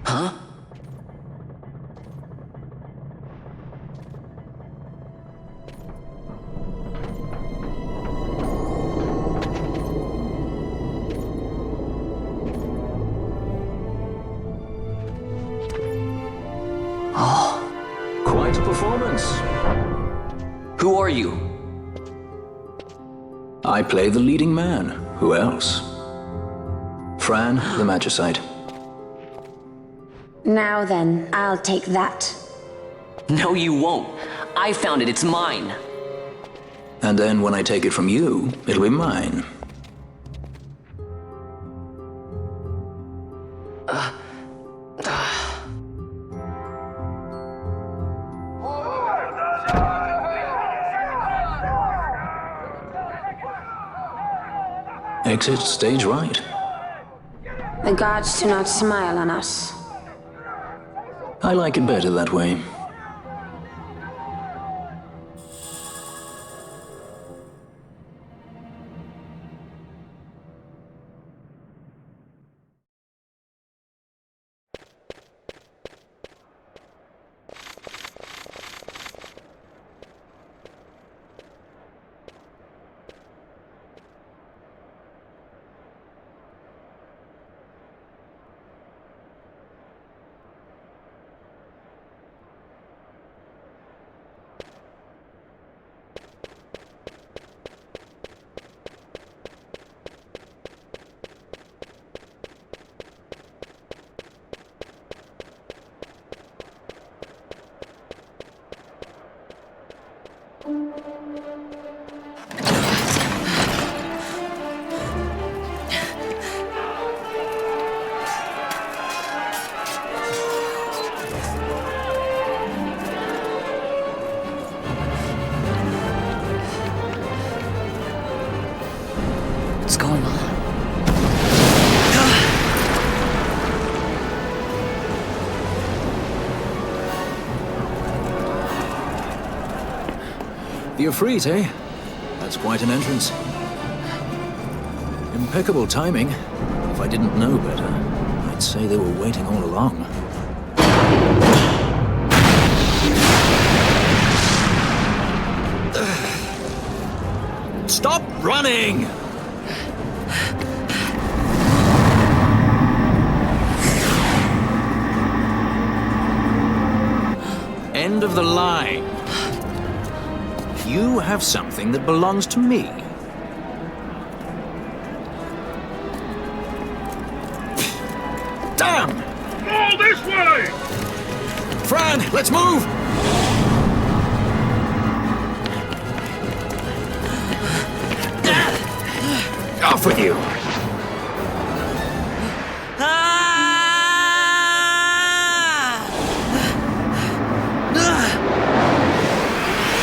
Huh? Oh. Quite a performance. Who are you? I play the leading man. Who else? Fran, the Magicite. Now then, I'll take that. No, you won't. I found it. It's mine. And then when I take it from you, it'll be mine. Exit stage right. The gods do not smile on us. I like it better that way. What's going on? The Ifrit, eh? That's quite an entrance. Impeccable timing. If I didn't know better, I'd say they were waiting all along. Stop running! End of the line. You have something that belongs to me. Damn! All this way! Fran, let's move! Off with you!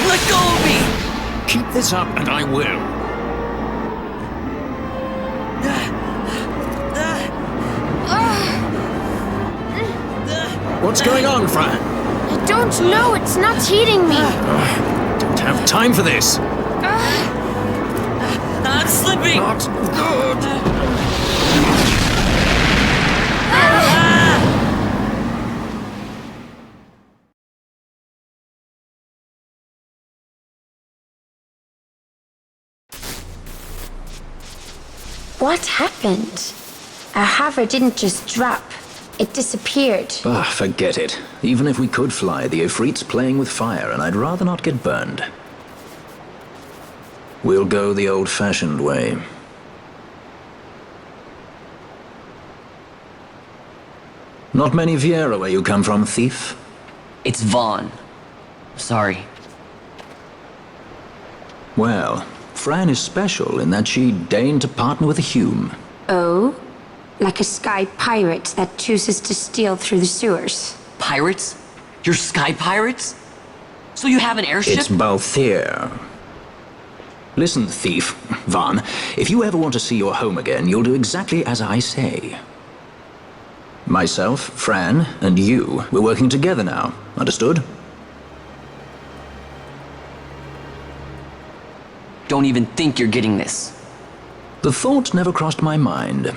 Let go of me! Keep this up and I will. What's going on, Fran? I don't know. It's not heating me. Don't have time for this. I'm slipping! Not good. What happened? Our hover didn't just drop. It disappeared. Ah, forget it. Even if we could fly, the Ifrit's playing with fire, and I'd rather not get burned. We'll go the old-fashioned way. Not many Viera where you come from, thief? It's Vaughn. Sorry. Well, Fran is special in that she deigned to partner with a Hume. Oh? Like a sky pirate that chooses to steal through the sewers. Pirates? You're sky pirates? So you have an airship? It's Balthier. Listen, thief, Vaughn, if you ever want to see your home again, you'll do exactly as I say. Myself, Fran, and you, we're working together now. Understood? Don't even think you're getting this. The thought never crossed my mind.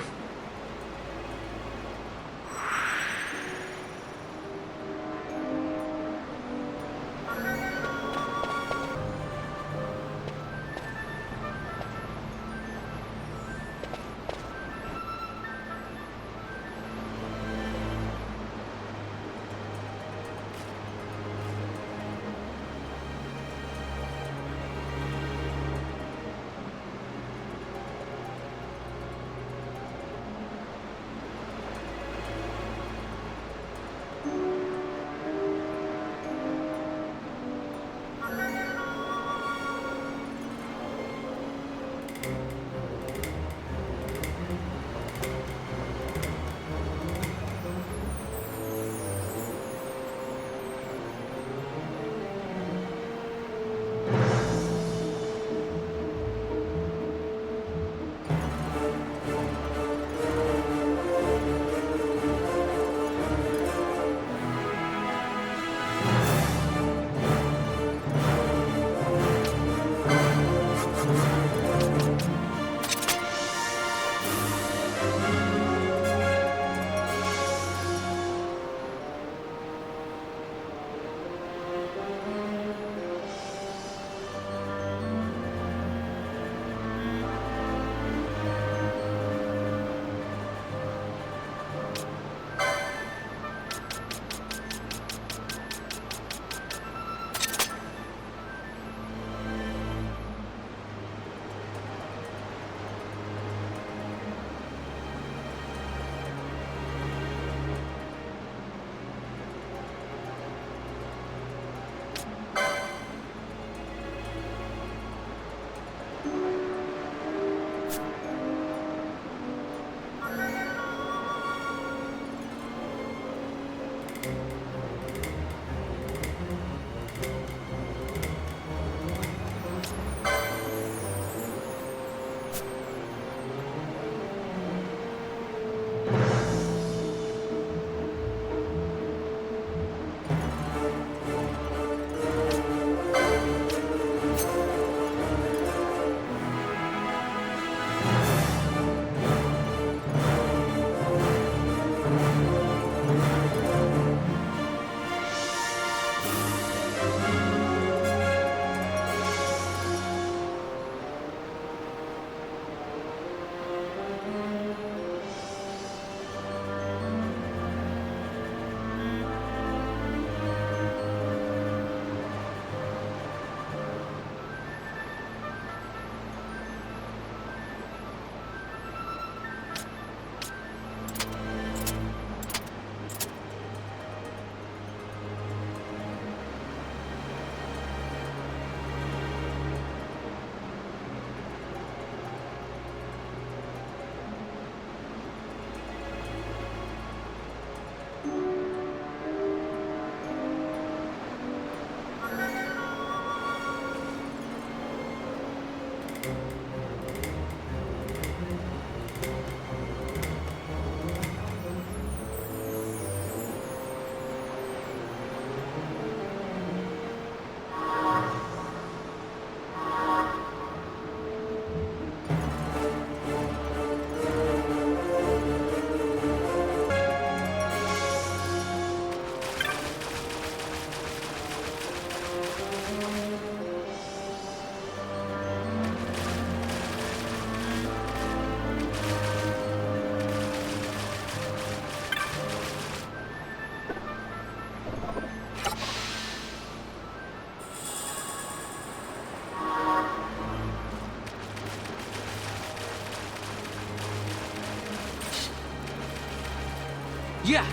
Yeah.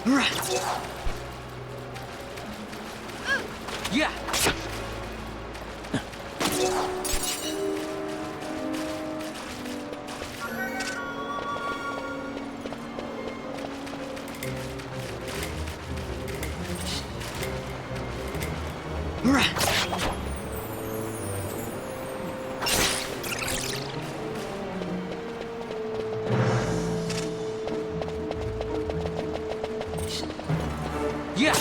Right. Yeah. Right. Yeah.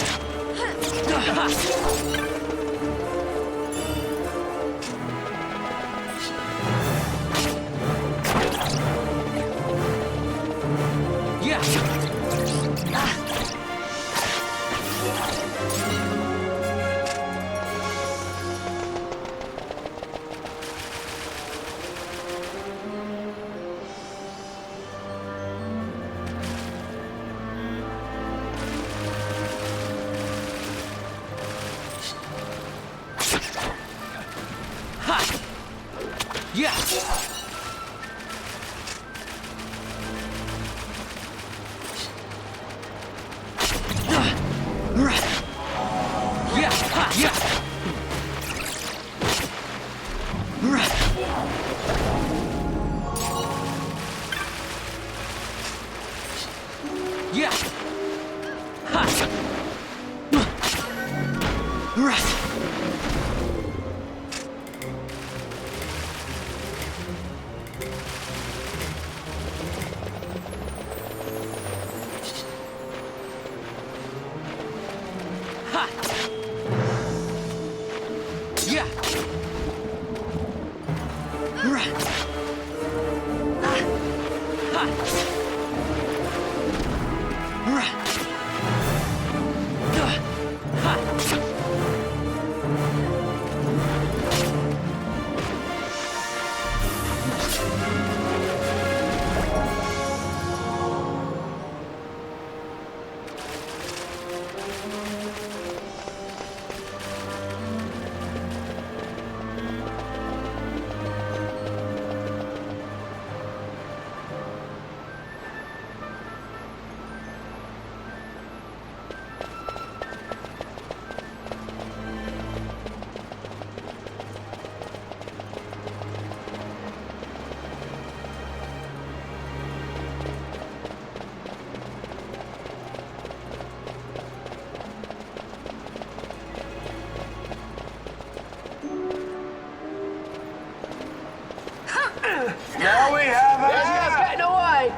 Now we have There's getting away!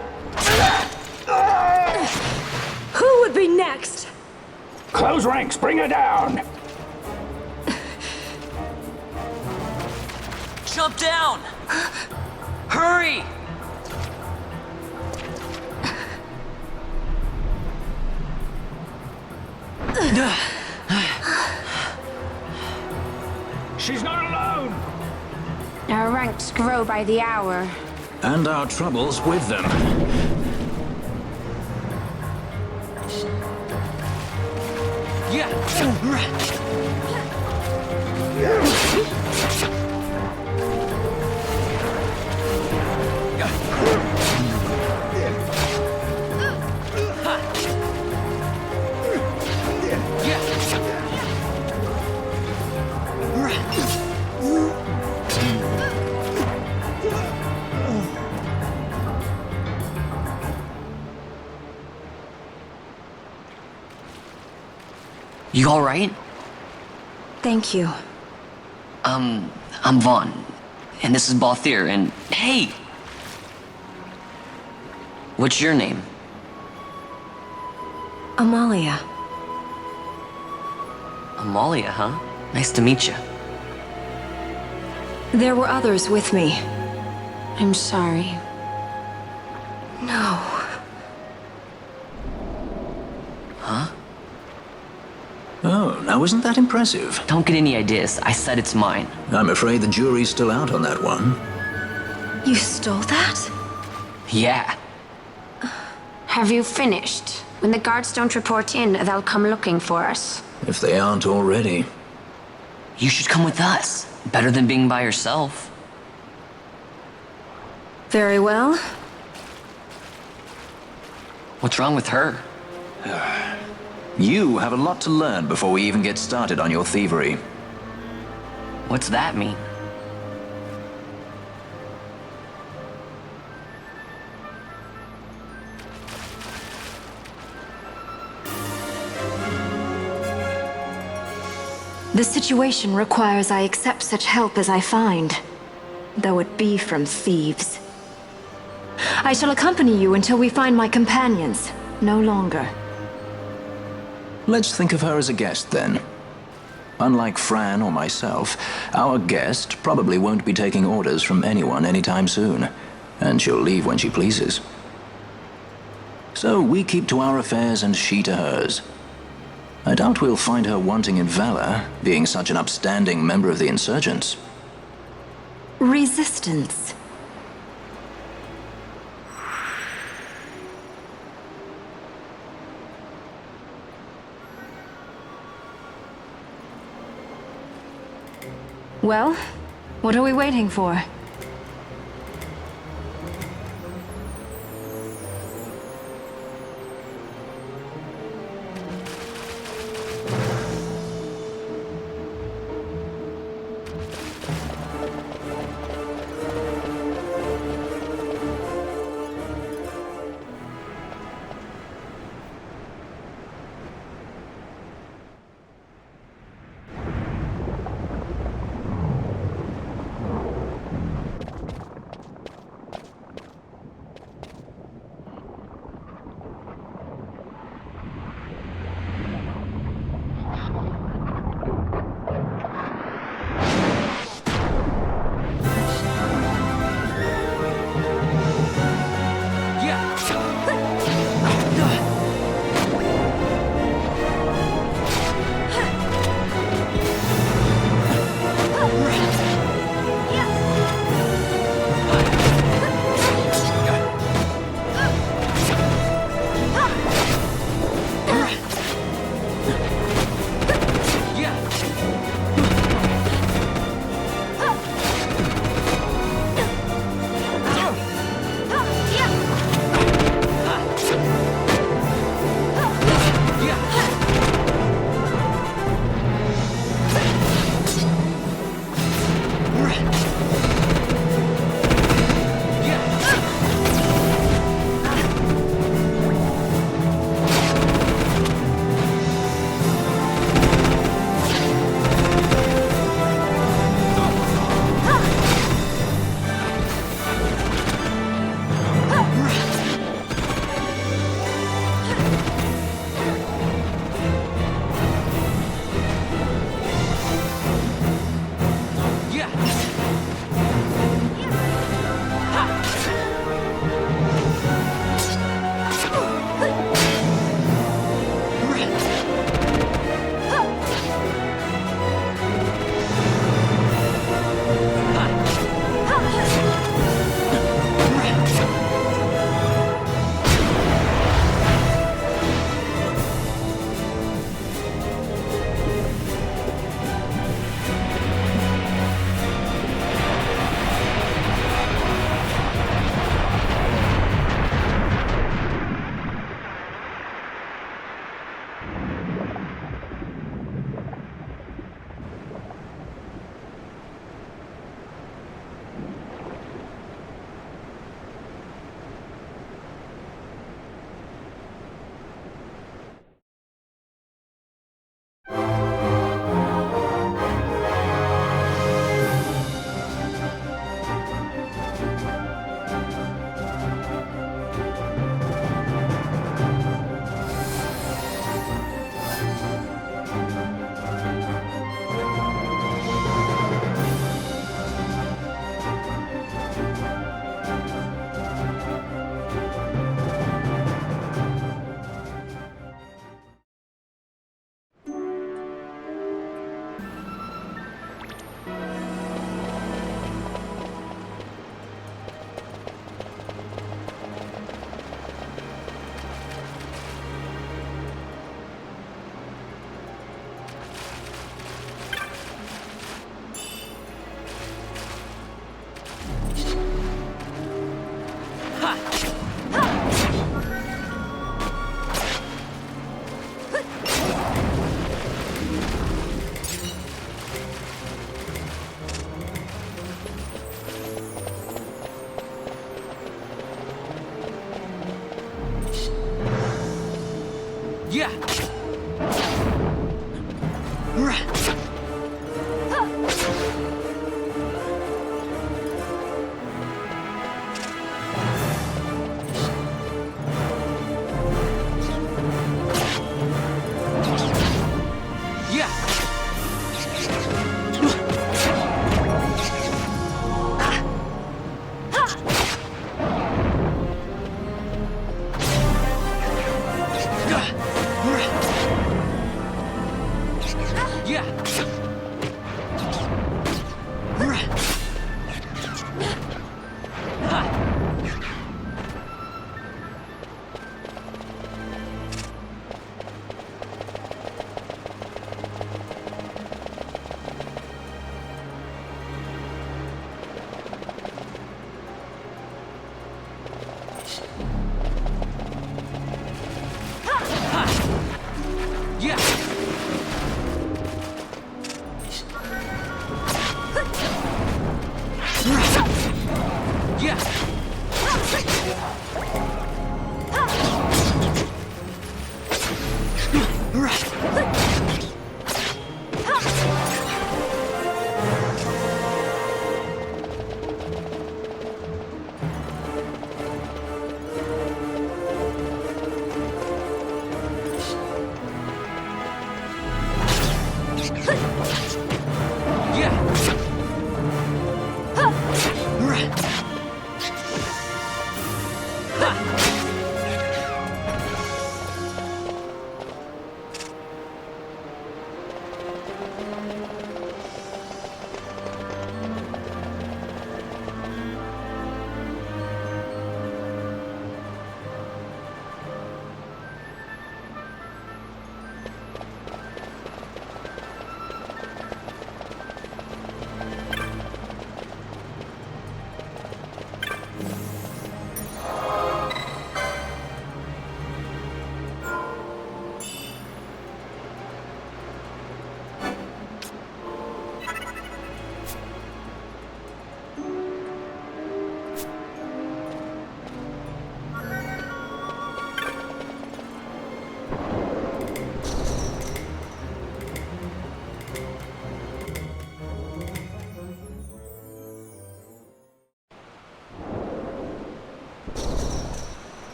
Who would be next? Close ranks, bring her down! Jump down! Hurry! She's not alone! Our ranks grow by the hour. And our troubles with them. You alright? Thank you. I'm Vaughn. And this is Balthier, and hey! What's your name? Amalia. Amalia, huh? Nice to meet you. There were others with me. I'm sorry. No. Huh? Oh, now isn't that impressive? Don't get any ideas. I said it's mine. I'm afraid the jury's still out on that one. You stole that? Yeah. Have you finished? When the guards don't report in, they'll come looking for us. If they aren't already. You should come with us. Better than being by yourself. Very well. What's wrong with her? You have a lot to learn before we even get started on your thievery. What's that mean? The situation requires I accept such help as I find, though it be from thieves. I shall accompany you until we find my companions, no longer. Let's think of her as a guest, then. Unlike Fran or myself, our guest probably won't be taking orders from anyone anytime soon, and she'll leave when she pleases. So we keep to our affairs and she to hers. I doubt we'll find her wanting in valor, being such an upstanding member of the insurgents. Resistance. Well, what are we waiting for?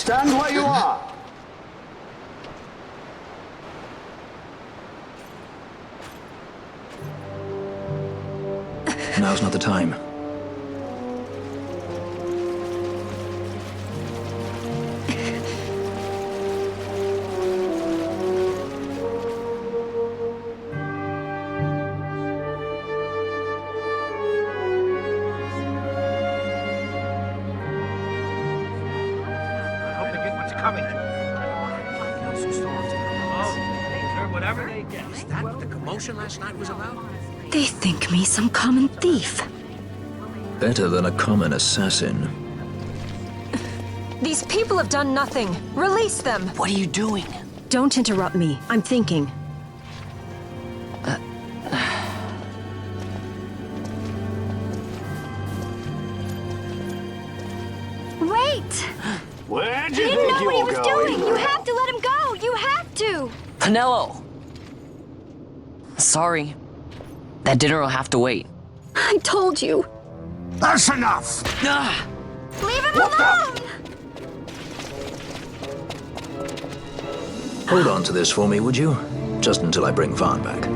Stand where you are. Now's not the time. Last night was about? They think me some common thief. Better than a common assassin. These people have done nothing. Release them. What are you doing? Don't interrupt me. I'm thinking. Wait! Where'd He you didn't think know you what he were was going? doing! You have to let him go! You have to! Penelo! Sorry. That dinner will have to wait. I told you. That's enough! Ah! Leave him alone! Hold on to this for me, would you? Just until I bring Vaughn back.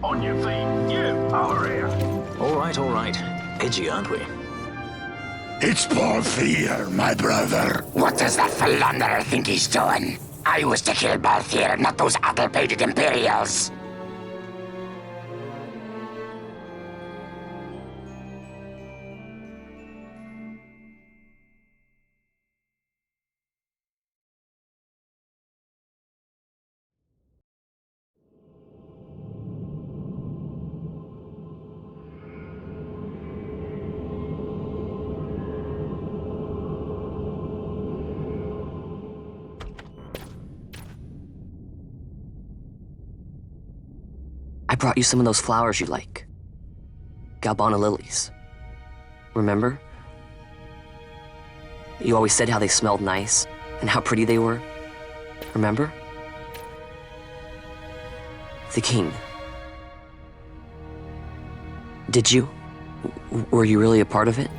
On your feet, you over here. All right. Edgy, aren't we? It's Balthier, my brother. What does that philanderer think he's doing? I was to kill Balthier, not those addle-pated Imperials. I brought you some of those flowers you like. Galbana lilies. Remember? You always said how they smelled nice and how pretty they were. Remember? The king. Did you? Were you really a part of it?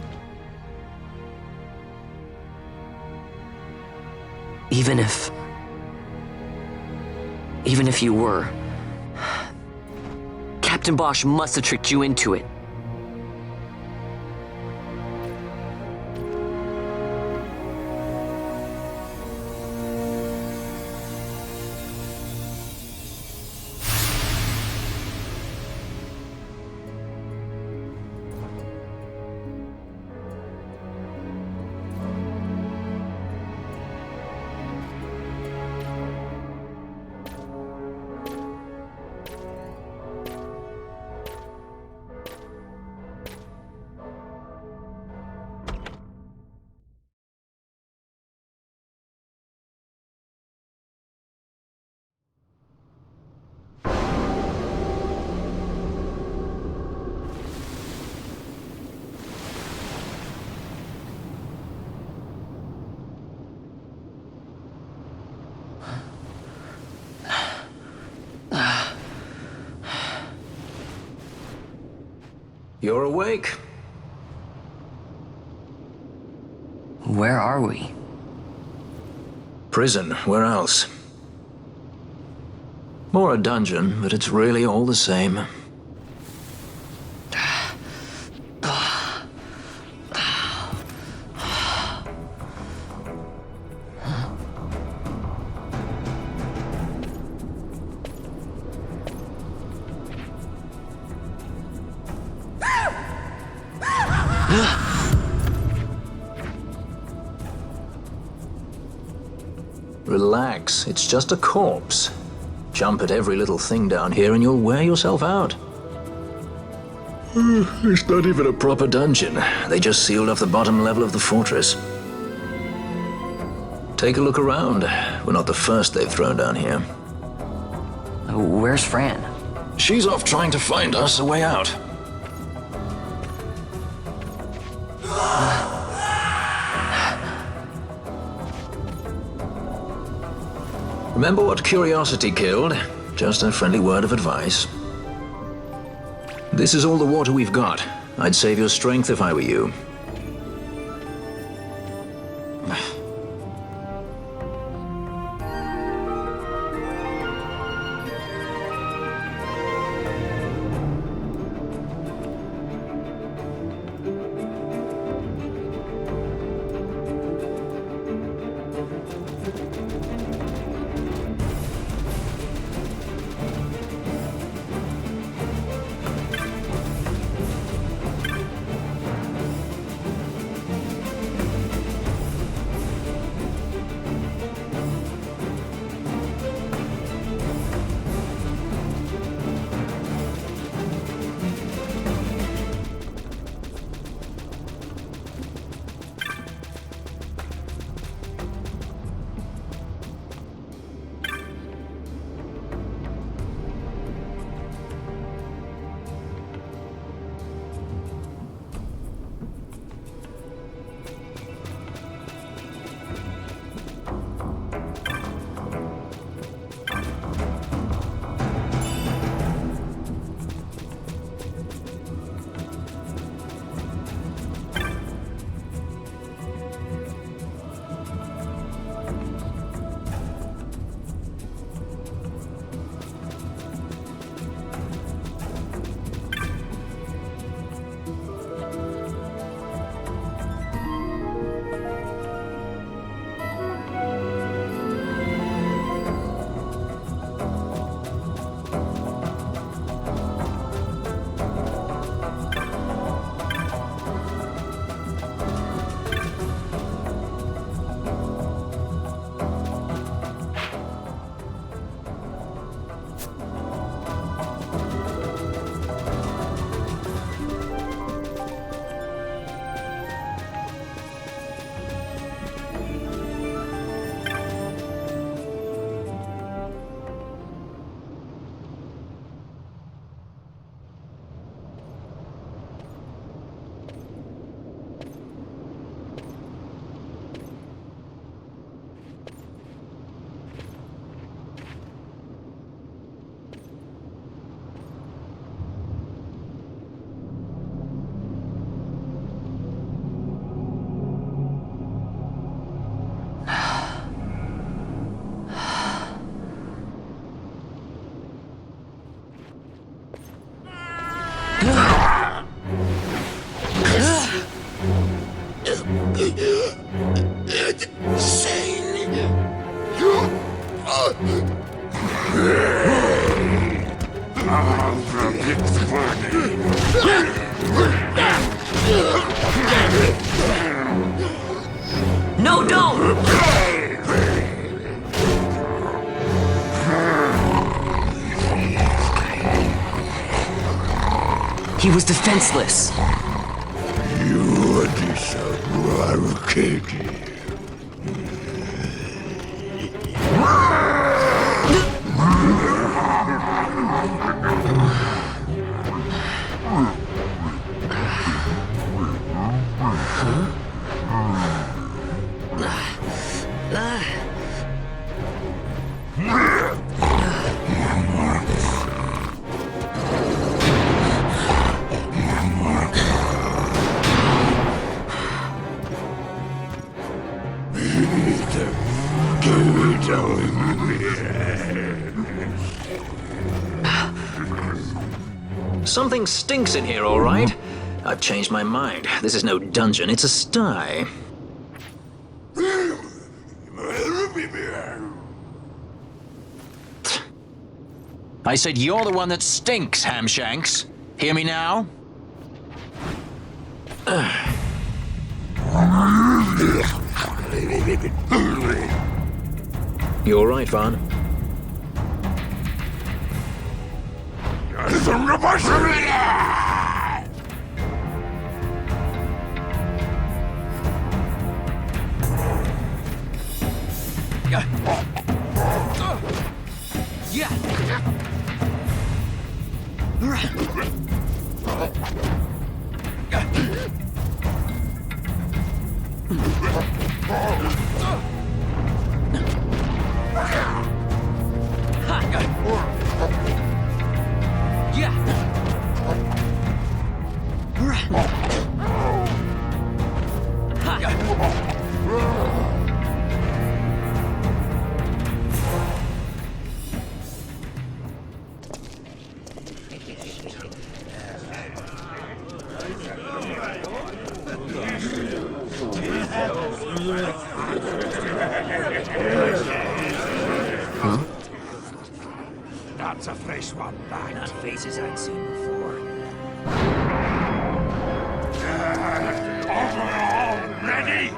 Even if you were, Captain Bosch must have tricked you into it. You're awake. Where are we? Prison, where else? More a dungeon, but it's really all the same. Relax, it's just a corpse. Jump at every little thing down here and you'll wear yourself out. It's not even a proper dungeon. They just sealed off the bottom level of the fortress. Take a look around. We're not the first they've thrown down here. Where's Fran? She's off trying to find us a way out. Remember what curiosity killed? Just a friendly word of advice. This is all the water we've got. I'd save your strength if I were you. No, don't! He was defenseless. You disadvantage. Something stinks in here, all right. I've changed my mind. This is no dungeon, it's a sty. I said you're the one that stinks, Hamshanks. Hear me now? You all right, Vaughn? That's a fresh one, lad. Not faces I'd seen before. Ready?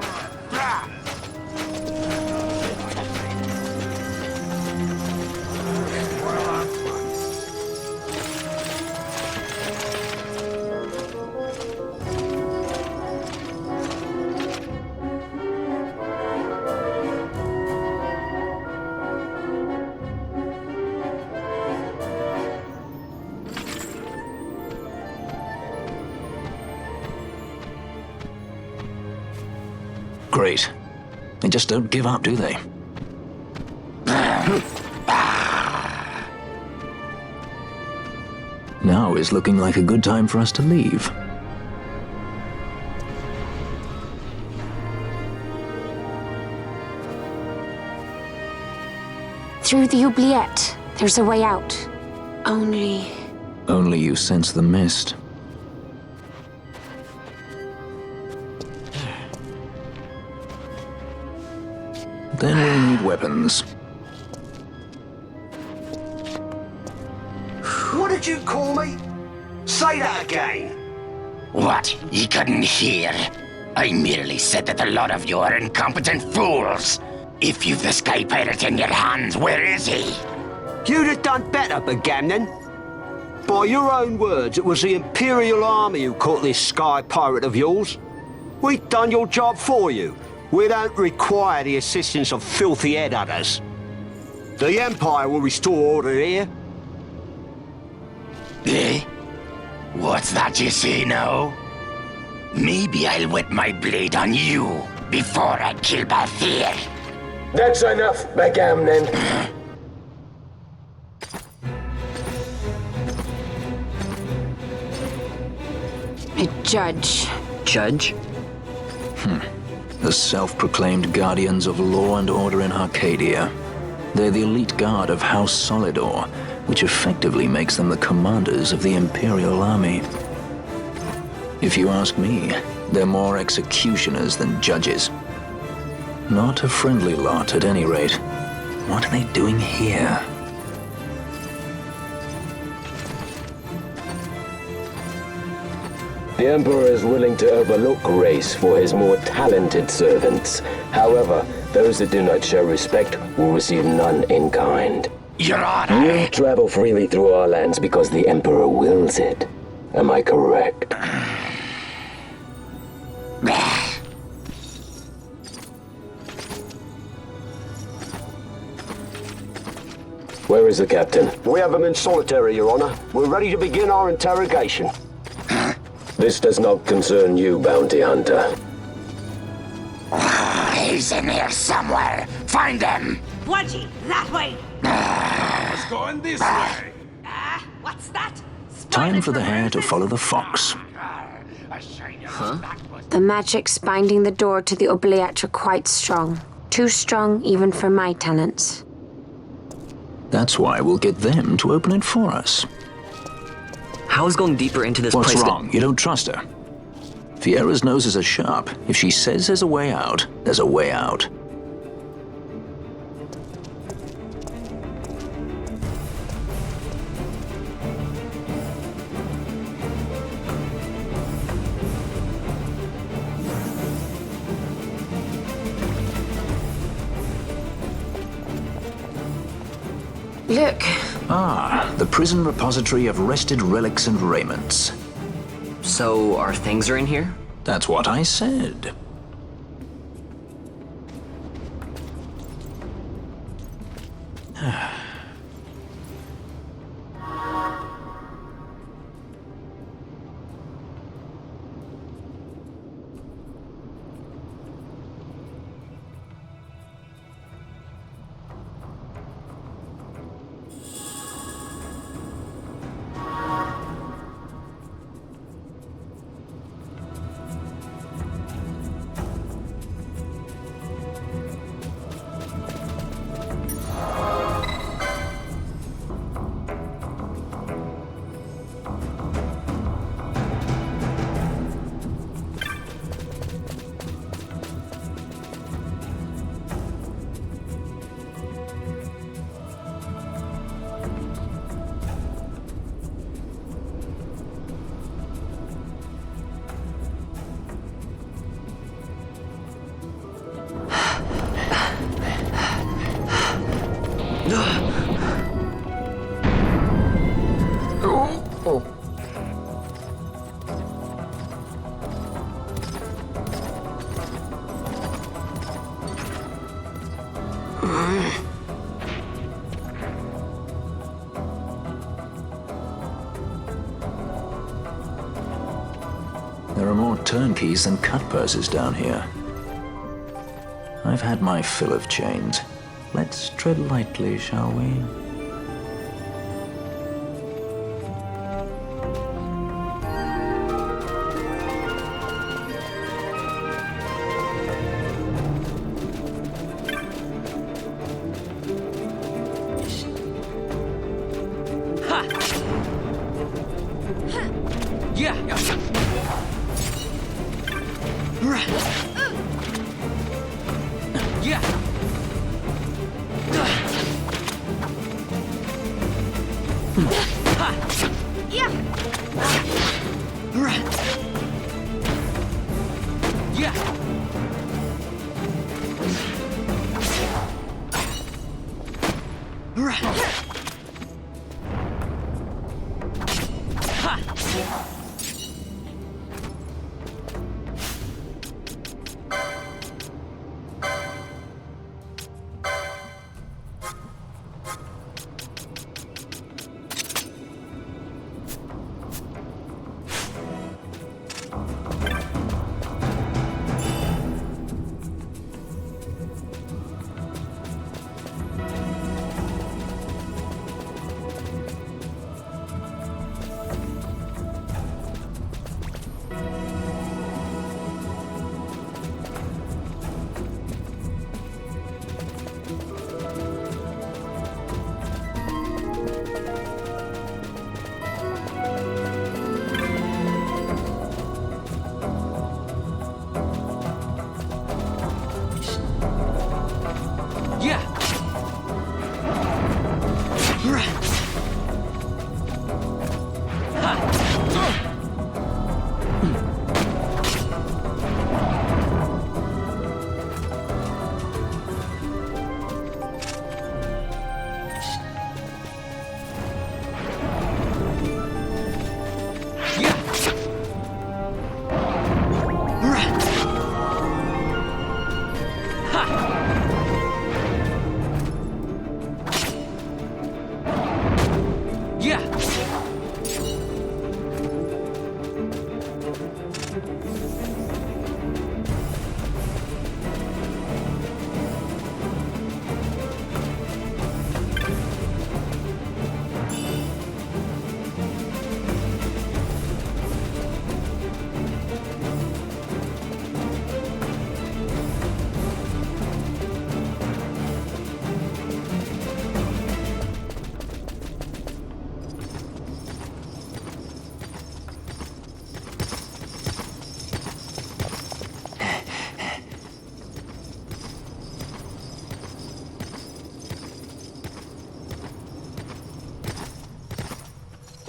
Great. They just don't give up, do they? Now is looking like a good time for us to leave. Through the oubliette, there's a way out. Only you sense the mist. Then we'll need weapons. What did you call me? Say that again. What? You couldn't hear? I merely said that a lot of you are incompetent fools. If you've the Sky Pirate in your hands, where is he? You'd have done better, Bagamnon. By your own words, it was the Imperial Army who caught this Sky Pirate of yours. We've done your job for you. We don't require the assistance of filthy headhunters. The Empire will restore order here. Eh? What's that you say now? Maybe I'll wet my blade on you before I kill Bathir. That's enough, Bagamnon. a judge. Judge? The self-proclaimed guardians of law and order in Arcadia. They're the elite guard of House Solidor, which effectively makes them the commanders of the Imperial Army. If you ask me, they're more executioners than judges. Not a friendly lot, at any rate. What are they doing here? The Emperor is willing to overlook race for his more talented servants. However, those that do not show respect will receive none in kind. Your Honor! You travel freely through our lands because the Emperor wills it. Am I correct? Where is the captain? We have him in solitary, Your Honor. We're ready to begin our interrogation. This does not concern you, bounty hunter. He's in here somewhere. Find him! Bludgy, that way! It's going this way. What's that? Time for the hare to follow the fox. Huh? The magics binding the door to the oubliette are quite strong. Too strong even for my talents. That's why we'll get them to open it for us. How is going deeper into this What's place? wrong? You don't trust her? Fiera's noses are sharp. If she says there's a way out, there's a way out. Look. Ah, the prison repository of wrested relics and raiments. So, our things are in here? That's what I said. There are more turnkeys than cut purses down here. I've had my fill of chains. Let's tread lightly, shall we?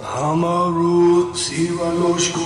Amaru Siranoshku.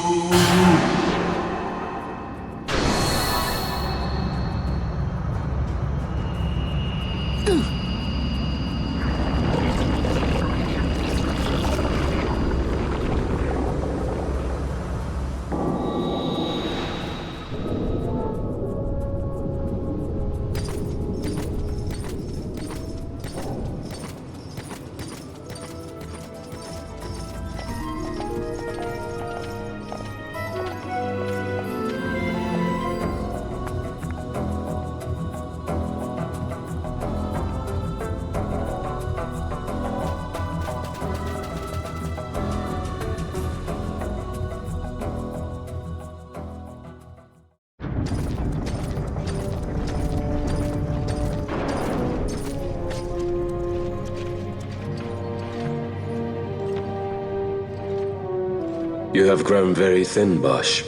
You have grown very thin, Bosch.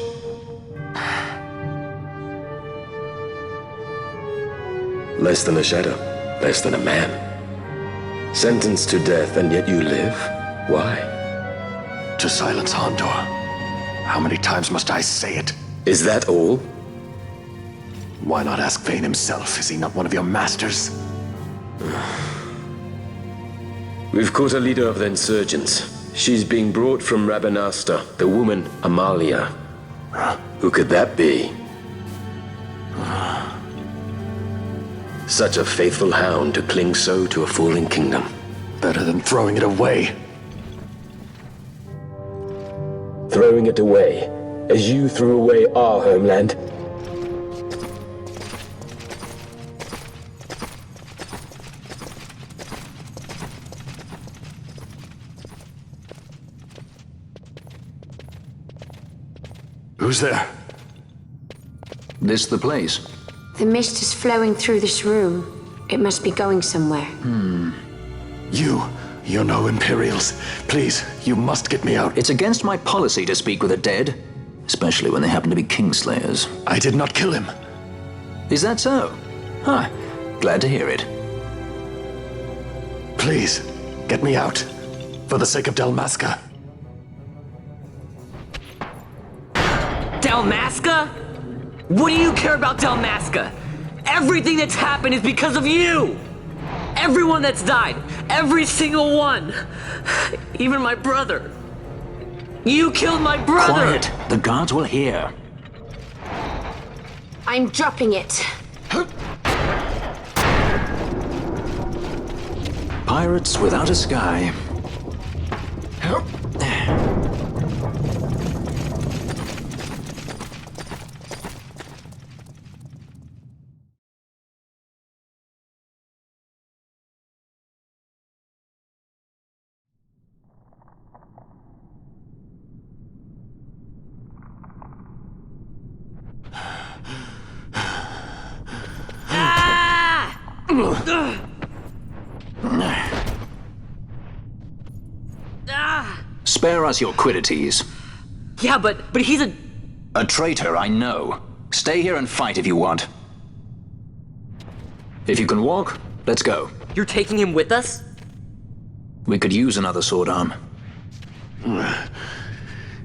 Less than a shadow, less than a man. Sentenced to death, and yet you live? Why? To silence Hondor. How many times must I say it? Is that all? Why not ask Vane himself? Is he not one of your masters? We've caught a leader of the insurgents. She's being brought from Rabanasta, the woman Amalia. Who could that be? Such a faithful hound to cling so to a falling kingdom. Better than throwing it away. Throwing it away, as you threw away our homeland. Who's there? This the place? The mist is flowing through this room. It must be going somewhere. You're no Imperials. Please, you must get me out. It's against my policy to speak with the dead, especially when they happen to be Kingslayers. I did not kill him. Is that so? Huh. Glad to hear it. Please, get me out. For the sake of Dalmasca. Dalmasca? What do you care about Dalmasca? Everything that's happened is because of you! Everyone that's died, every single one! Even my brother. You killed my brother! Quiet! The guards will hear. I'm dropping it. Pirates without a sky. Spare us your quiddities. Yeah, but he's a traitor, I know. Stay here and fight if you want. If you can walk, let's go. You're taking him with us? We could use another sword arm.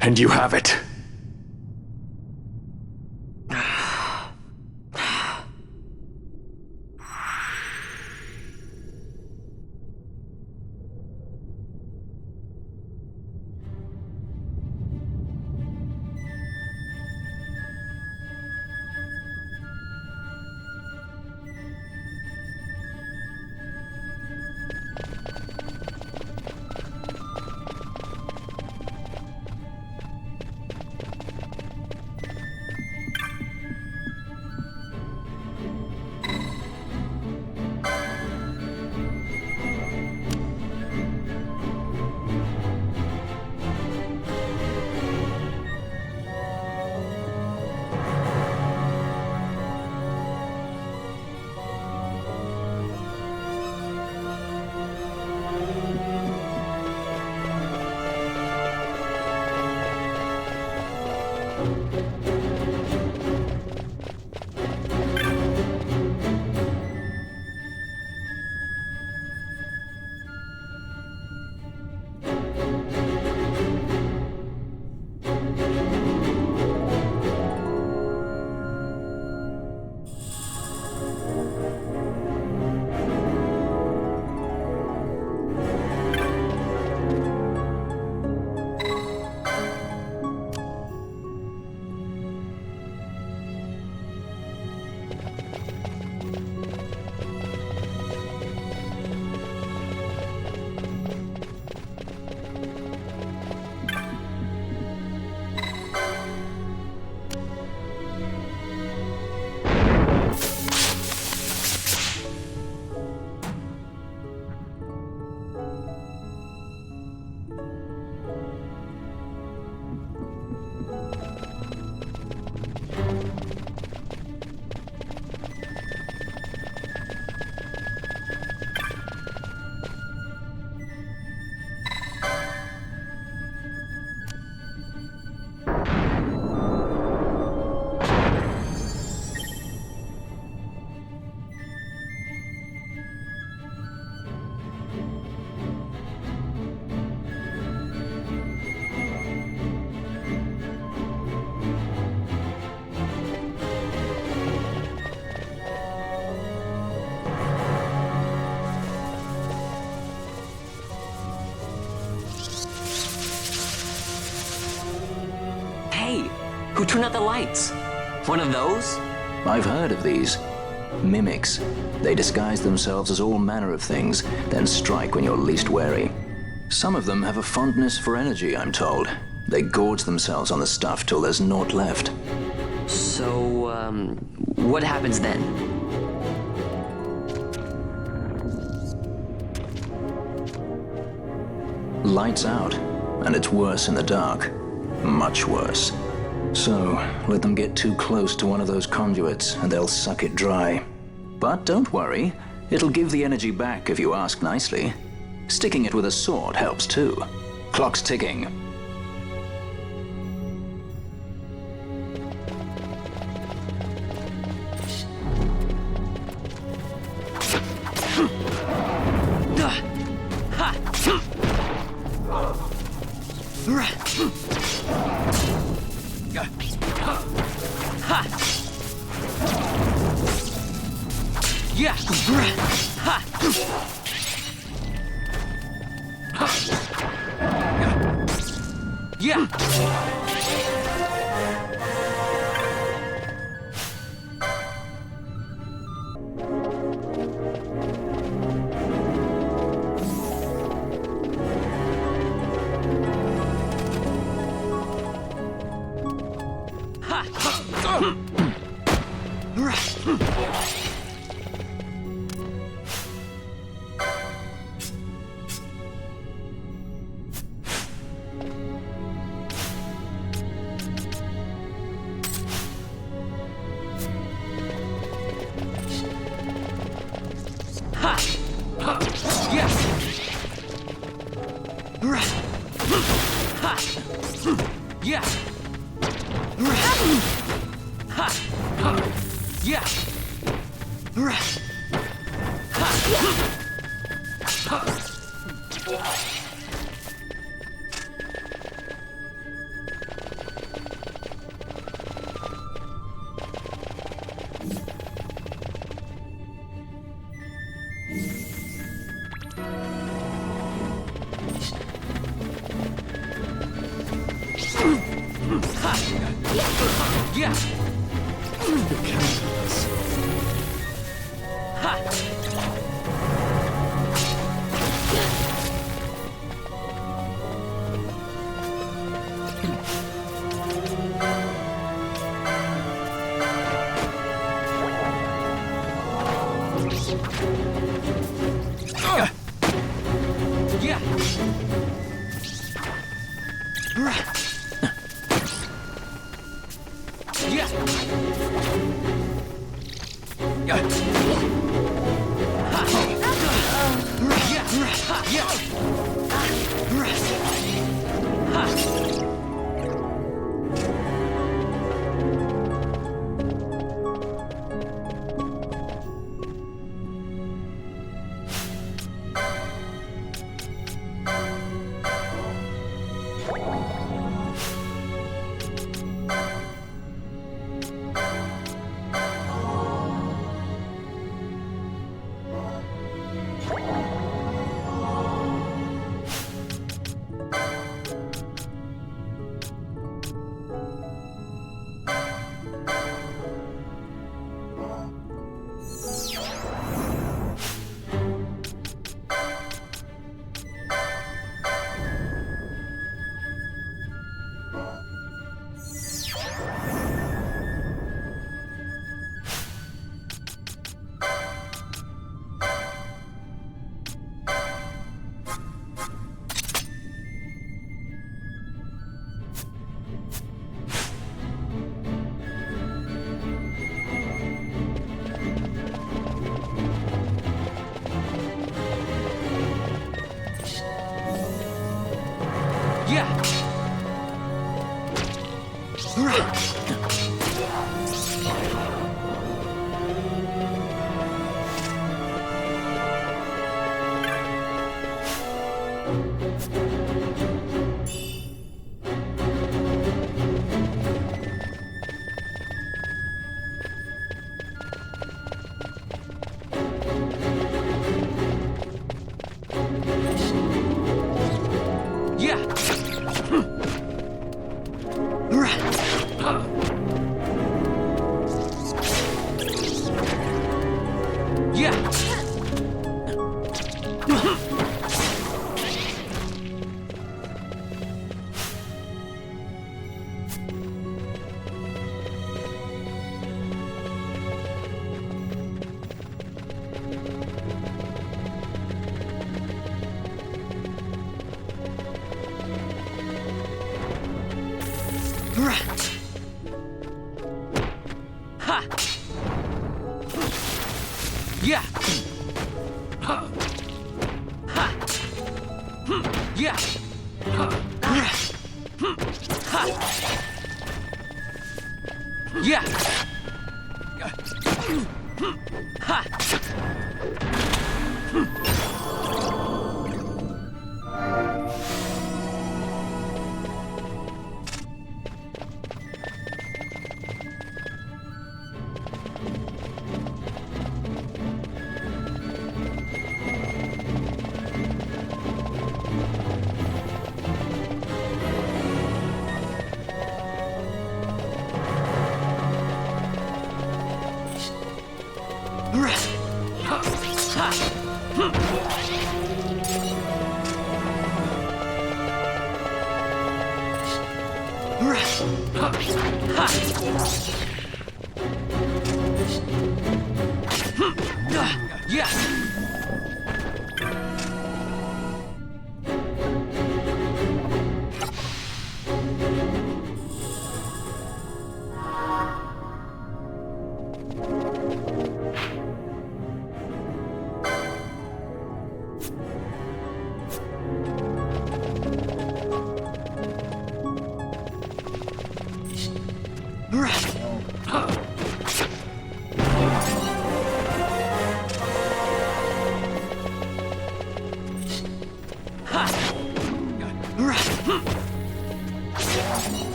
And you have it. Who turned out the lights? One of those? I've heard of these. Mimics. They disguise themselves as all manner of things, then strike when you're least wary. Some of them have a fondness for energy, I'm told. They gorge themselves on the stuff till there's naught left. So, what happens then? Lights out, and it's worse in the dark. Much worse. So, let them get too close to one of those conduits, and they'll suck it dry. But don't worry, it'll give the energy back if you ask nicely. Sticking it with a sword helps too. Clock's ticking. Ha! Yeah! Ha! Yeah! Ha! Yeah!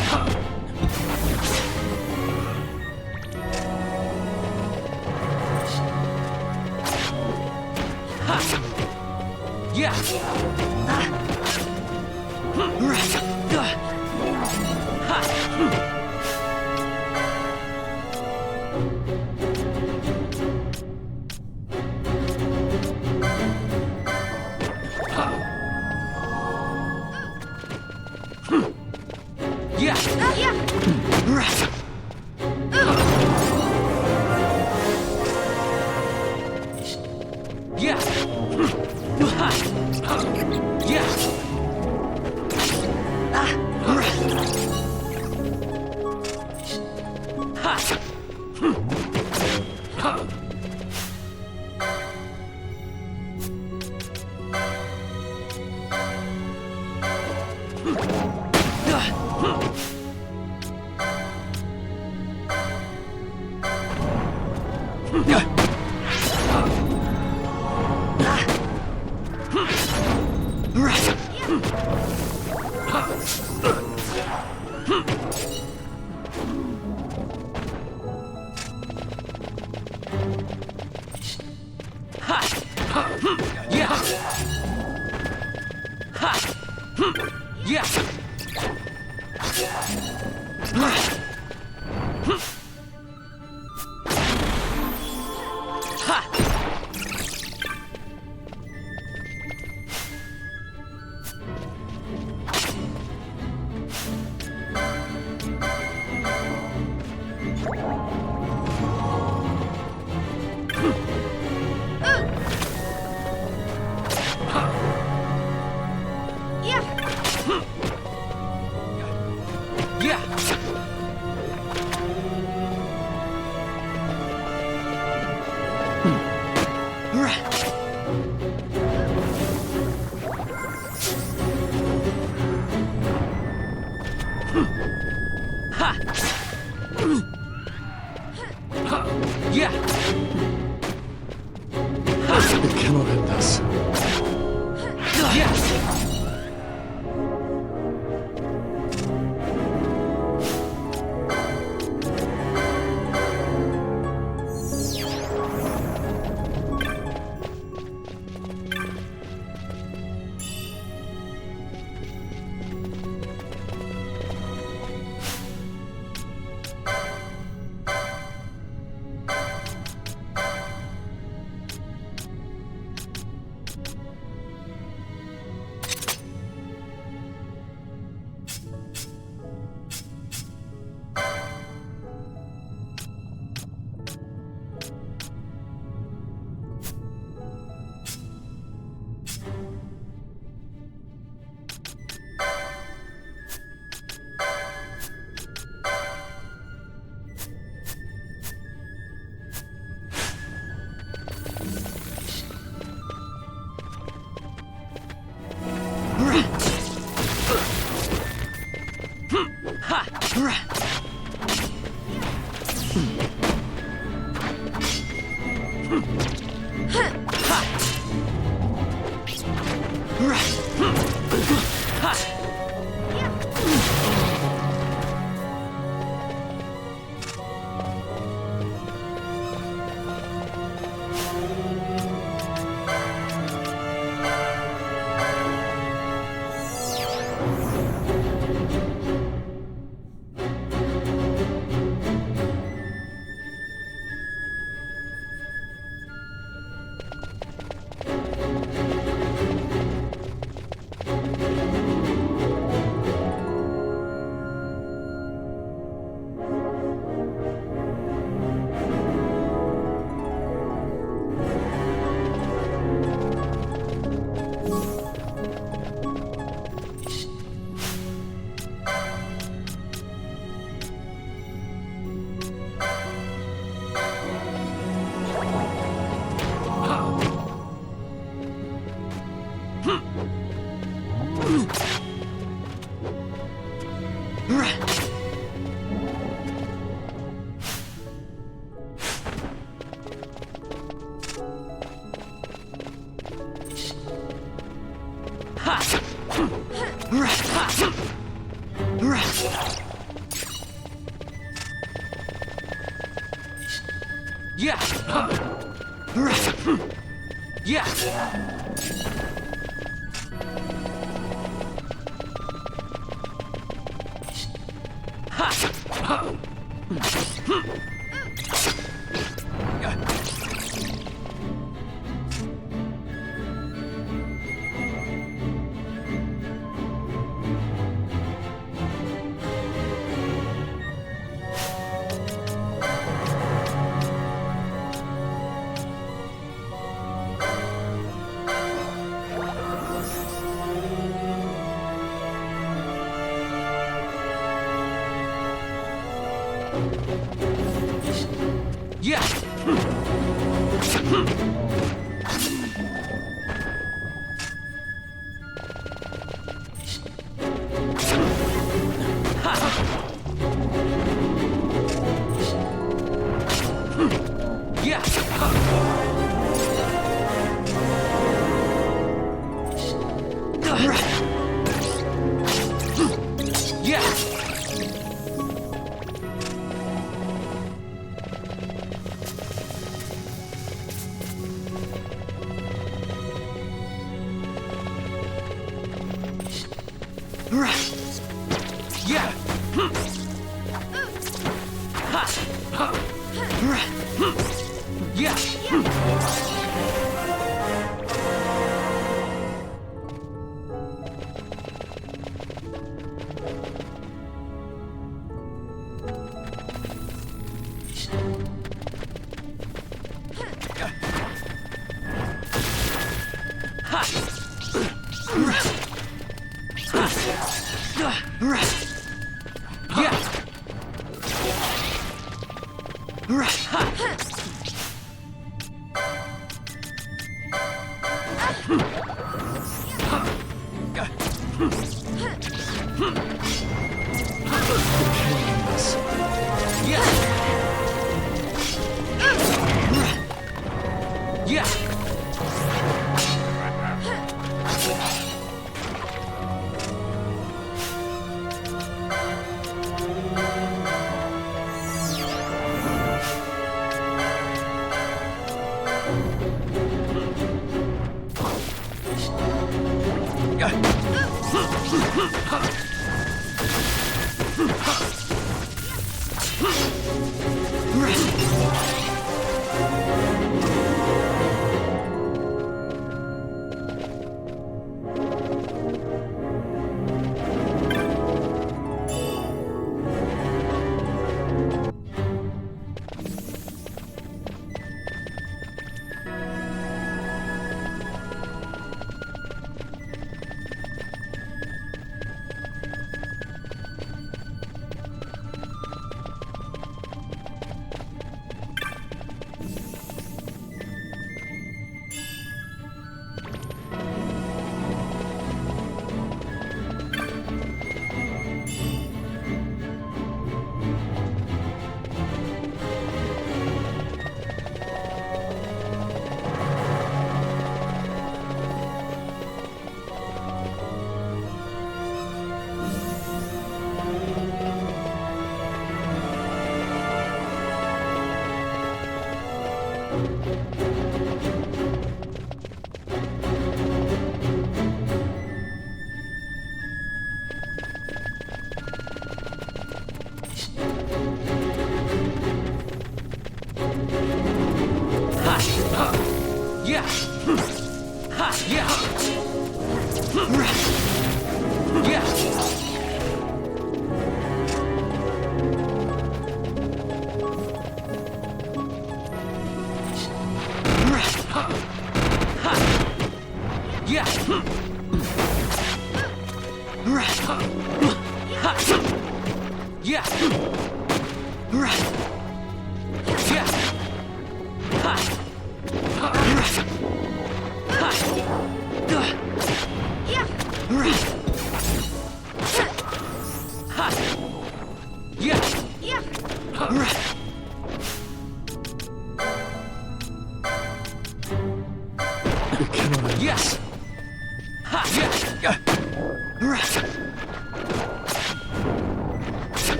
Ha!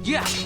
Yes!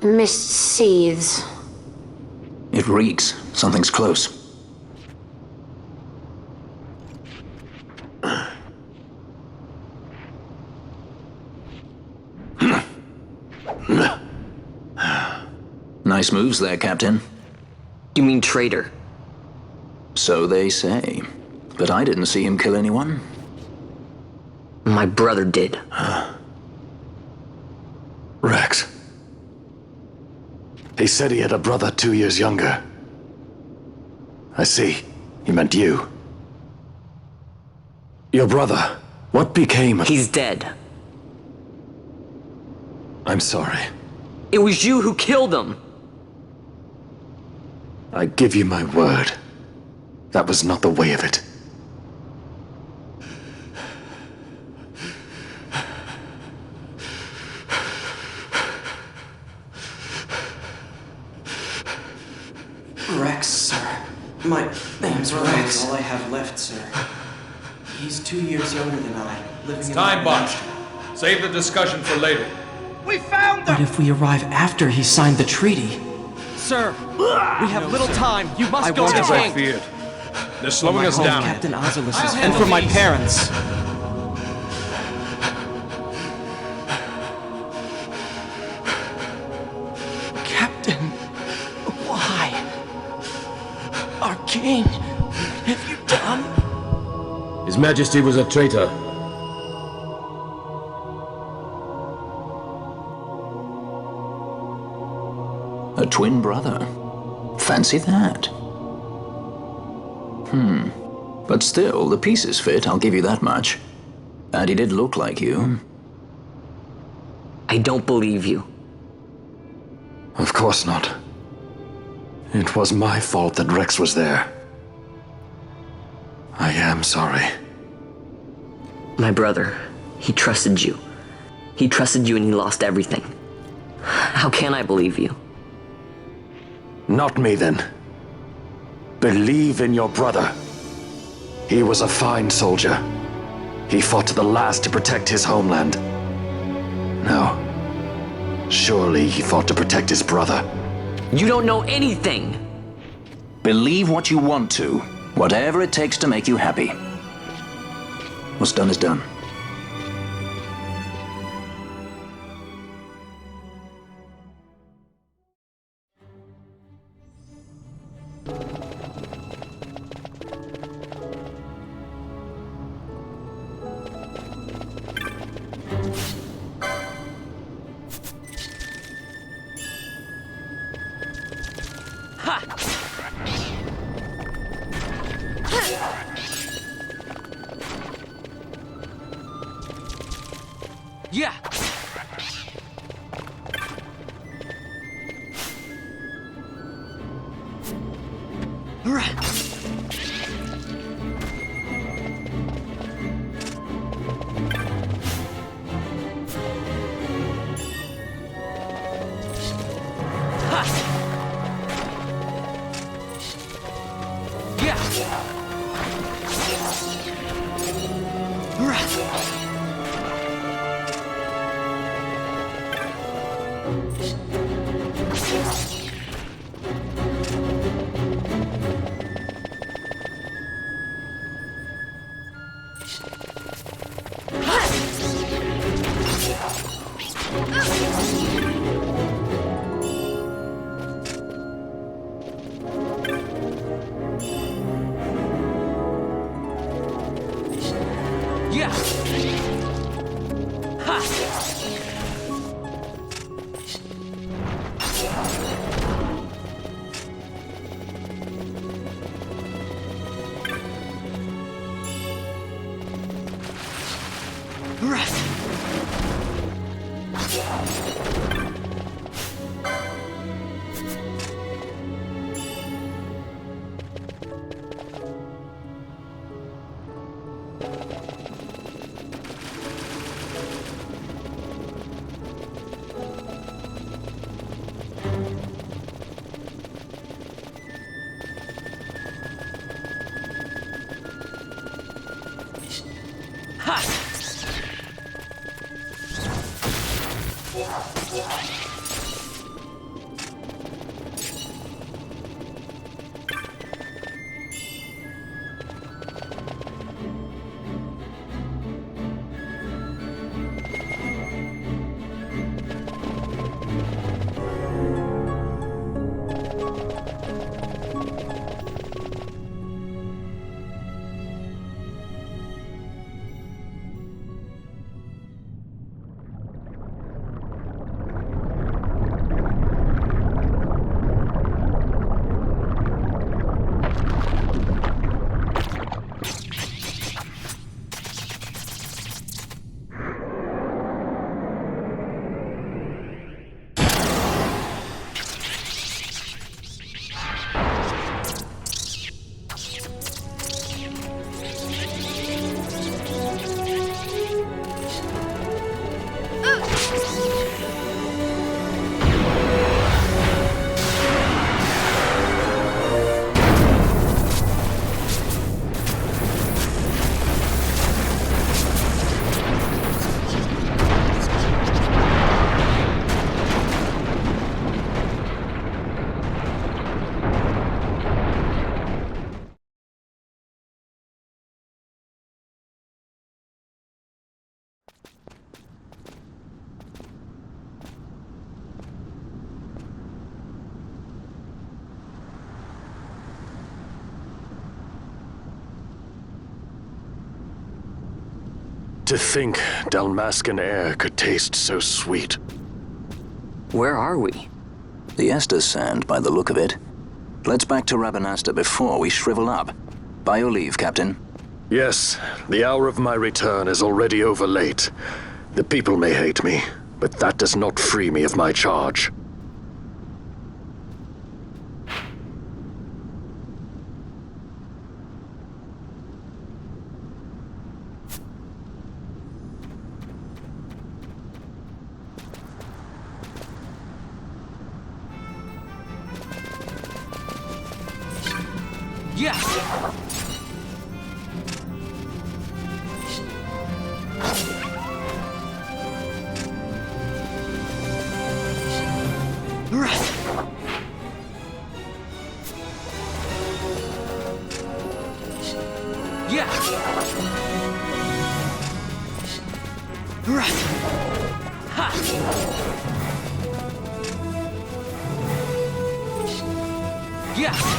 Mist seethes. It reeks. Something's close. Nice moves there, Captain. You mean traitor? So they say. But I didn't see him kill anyone. My brother did. Rex. He said he had a brother 2 years younger. I see. He meant you. Your brother. What became of... He's dead. I'm sorry. It was you who killed him! I give you my word. That was not the way of it. Rex, sir. My name's Rex. All I have left, sir. He's 2 years younger than I, living in Time, Bunch. Save the discussion for later. We found them! But if we arrive after he signed the treaty... Sir, we have little time. You must go to the I king. feared. They're slowing us down. Captain Ozilus's and for my parents. Captain, why? Our king, what have you done? His Majesty was a traitor. A twin brother. Fancy that. But still, the pieces fit, I'll give you that much. And he did look like you. I don't believe you. Of course not. It was my fault that Rex was there. I am sorry. My brother, he trusted you. He trusted you and he lost everything. How can I believe you? Not me, then. Believe in your brother. He was a fine soldier. He fought to the last to protect his homeland. No. Surely he fought to protect his brother. You don't know anything! Believe what you want to. Whatever it takes to make you happy. What's done is done. Yeah. To think Dalmascan air could taste so sweet. Where are we? The Estes Sand, by the look of it. Let's back to Rabanasta before we shrivel up. By your leave, Captain. Yes, the hour of my return is already over late. The people may hate me, but that does not free me of my charge. Yes! Right. Yeah. Right. Ha. Yeah.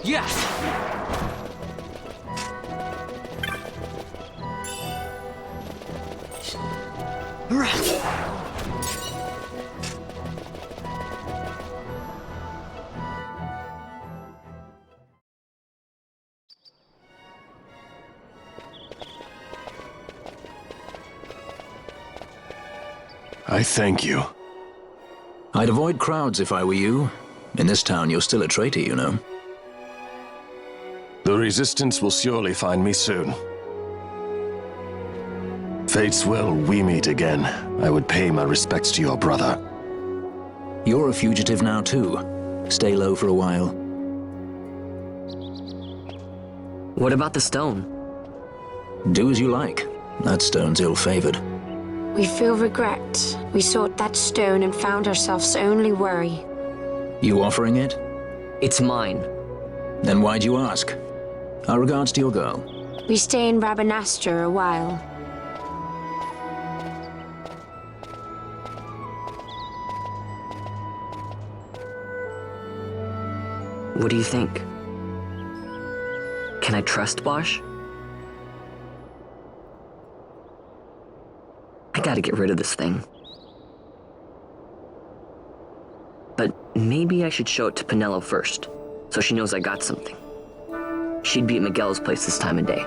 Yes! Right. I thank you. I'd avoid crowds if I were you. In this town, you're still a traitor, you know. The Resistance will surely find me soon. Fate's will, we meet again. I would pay my respects to your brother. You're a fugitive now, too. Stay low for a while. What about the stone? Do as you like. That stone's ill-favored. We feel regret. We sought that stone and found ourselves only worry. You offering it? It's mine. Then why'd you ask? Our regards to your girl. We stay in Rabanasta a while. What do you think? Can I trust Bosch? I gotta get rid of this thing. maybe I should show it to Penelo first, so she knows I got something. She'd be at Miguel's place this time of day.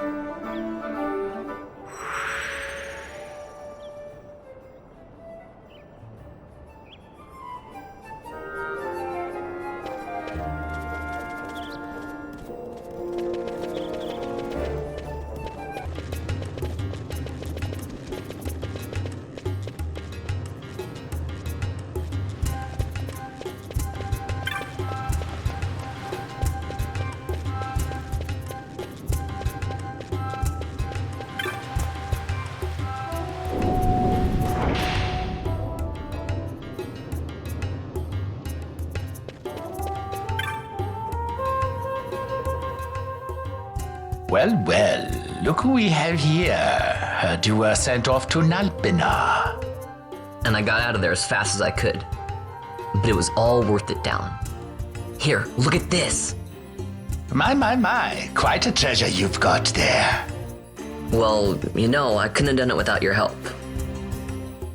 Well, well, look who we have here. Heard you were sent off to Nalpina. And I got out of there as fast as I could. But it was all worth it, Dallin. Here, look at this. My. Quite a treasure you've got there. Well, you know, I couldn't have done it without your help.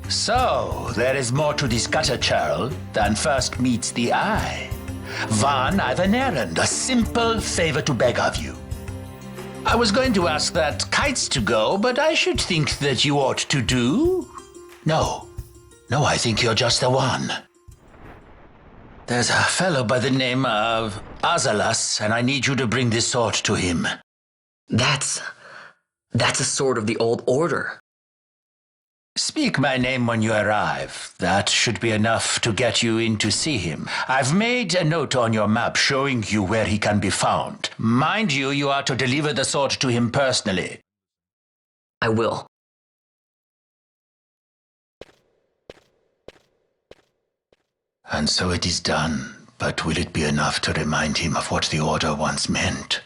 So, there is more to this gutter churl than first meets the eye. Van, I've an errand, a simple favor to beg of you. I was going to ask that kites to go, but I should think that you ought to do. No, I think you're just the one. There's a fellow by the name of Azalas, and I need you to bring this sword to him. That's a sword of the old order. Speak my name when you arrive. That should be enough to get you in to see him. I've made a note on your map showing you where he can be found. Mind you, you are to deliver the sword to him personally. I will. And so it is done, but will it be enough to remind him of what the Order once meant?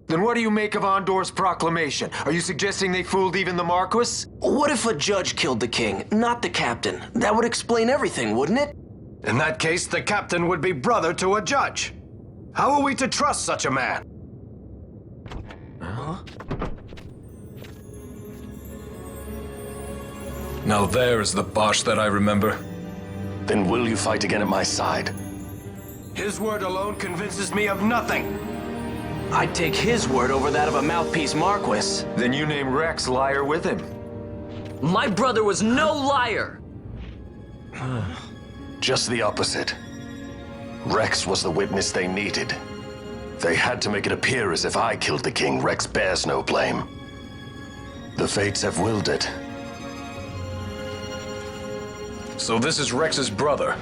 Then what do you make of Andor's proclamation? Are you suggesting they fooled even the Marquis? What if a judge killed the king, not the captain? That would explain everything, wouldn't it? In that case, the captain would be brother to a judge. How are we to trust such a man? Huh? Now there is the Bosch that I remember. Then will you fight again at my side? His word alone convinces me of nothing. I'd take his word over that of a mouthpiece Marquis. Then you name Rex liar with him. My brother was no liar! Just the opposite. Rex was the witness they needed. They had to make it appear as if I killed the king. Rex bears no blame. The fates have willed it. So this is Rex's brother.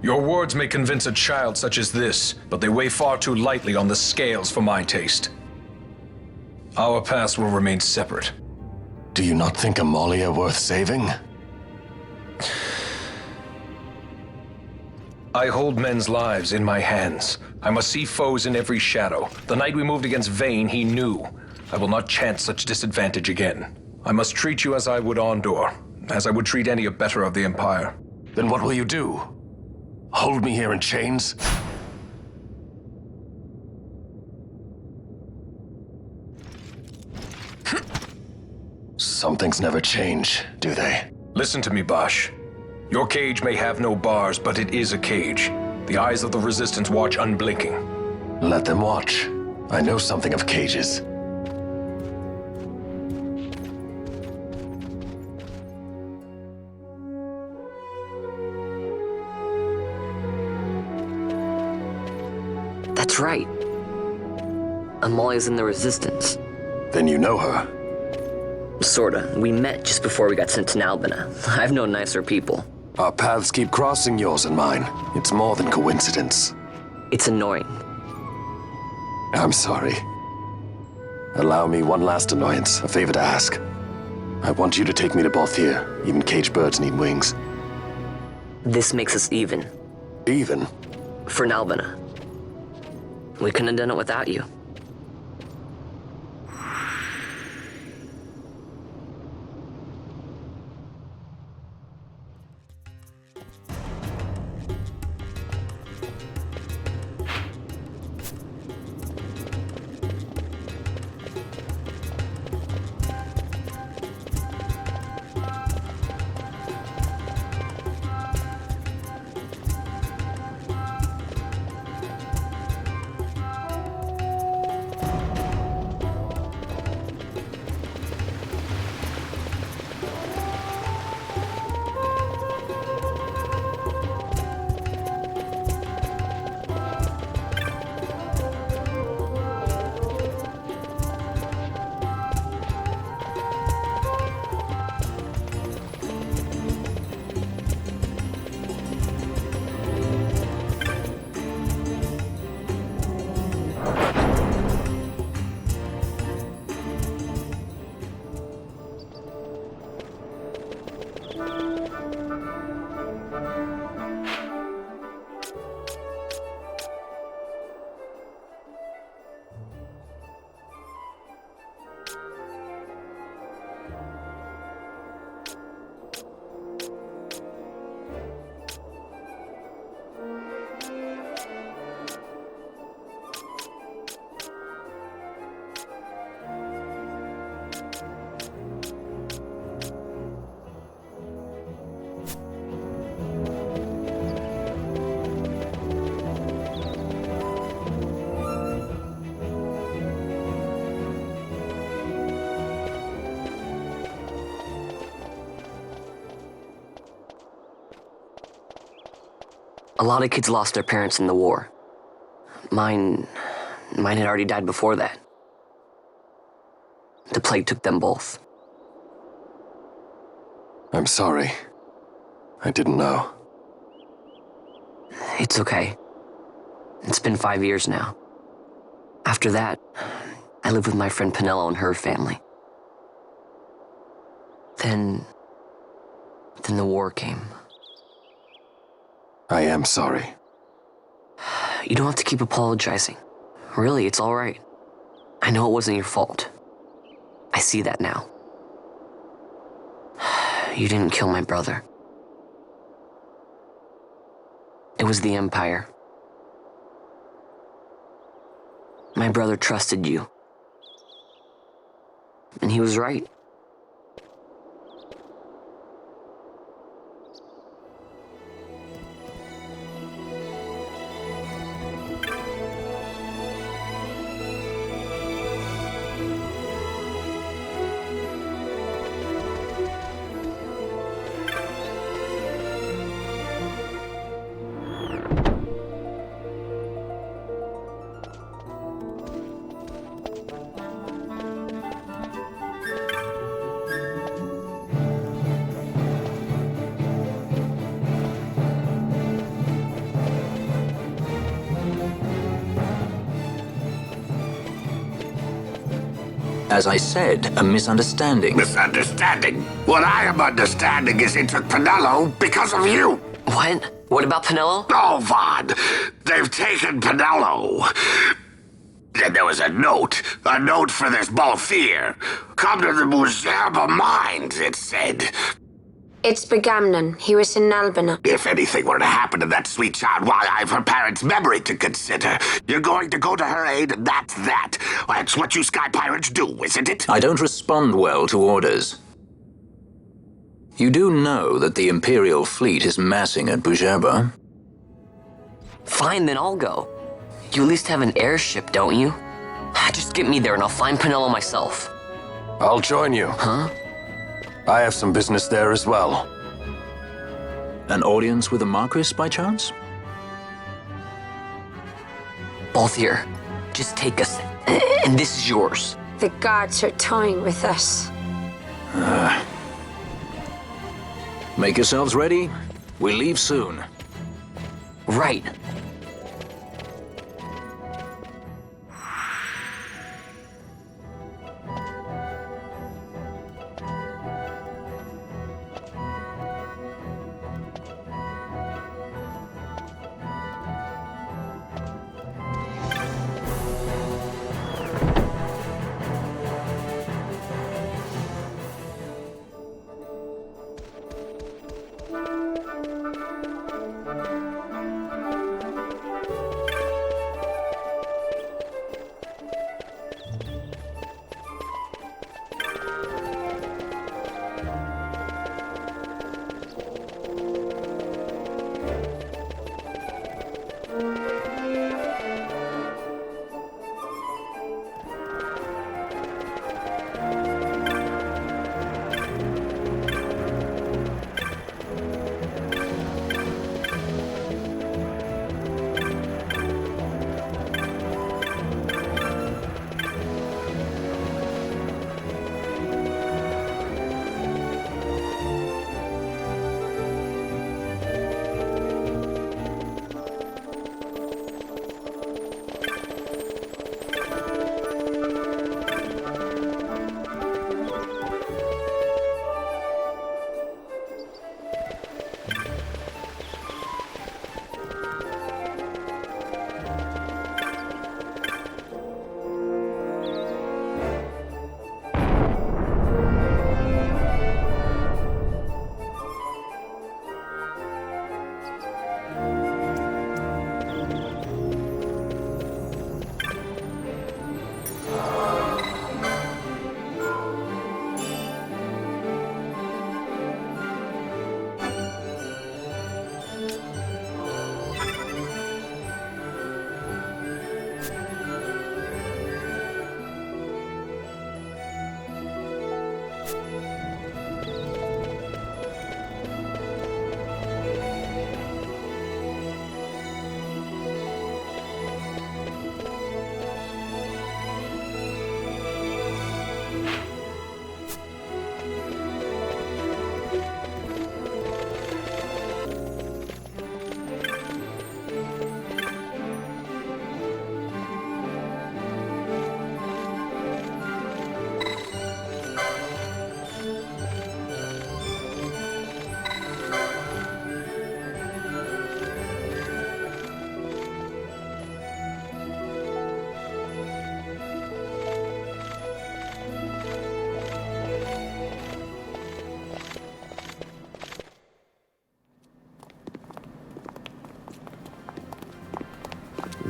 Your words may convince a child such as this, but they weigh far too lightly on the scales for my taste. Our past will remain separate. Do you not think Amalia worth saving? I hold men's lives in my hands. I must see foes in every shadow. The night we moved against Vayne, he knew. I will not chance such disadvantage again. I must treat you as I would Andor, as I would treat any abettor of the Empire. Then what will you do? Hold me here in chains? Some things never change, do they? Listen to me, Bosch. Your cage may have no bars, but it is a cage. The eyes of the Resistance watch unblinking. Let them watch. I know something of cages. That's right. Amalia's in the Resistance. Then you know her. Sorta. We met just before we got sent to Nalbina. I've known nicer people. Our paths keep crossing, yours and mine. It's more than coincidence. It's annoying. I'm sorry. Allow me one last annoyance, a favor to ask. I want you to take me to Balthier. Even caged birds need wings. This makes us even. Even? For Nalbina. We couldn't have done it without you. A lot of kids lost their parents in the war. Mine had already died before that. The plague took them both. I'm sorry. I didn't know. It's okay. It's been 5 years now. After that, I lived with my friend Pinello and her family. Then the war came. I am sorry. You don't have to keep apologizing. Really, it's all right. I know it wasn't your fault. I see that now. You didn't kill my brother. It was the Empire. My brother trusted you. And he was right. As I said, a misunderstanding. Misunderstanding? What I am understanding is it took Pinello because of you. What? What about Pinello? Oh, Vaughn. They've taken Pinello. And there was a note for this Balthier. Come to the Muserba Mines, it said. It's Begamnon. He was in Nalbina. If anything were to happen to that sweet child while I've her parents' memory to consider, you're going to go to her aid, and that's that. That's what you Sky Pirates do, isn't it? I don't respond well to orders. You do know that the Imperial fleet is massing at Bujerba? Fine, then I'll go. You at least have an airship, don't you? Just get me there and I'll find Pinello myself. I'll join you. Huh? I have some business there as well. An audience with the Marquis, by chance? Both here. Just take us, and this is yours. The gods are toying with us. Make yourselves ready. We leave soon. Right.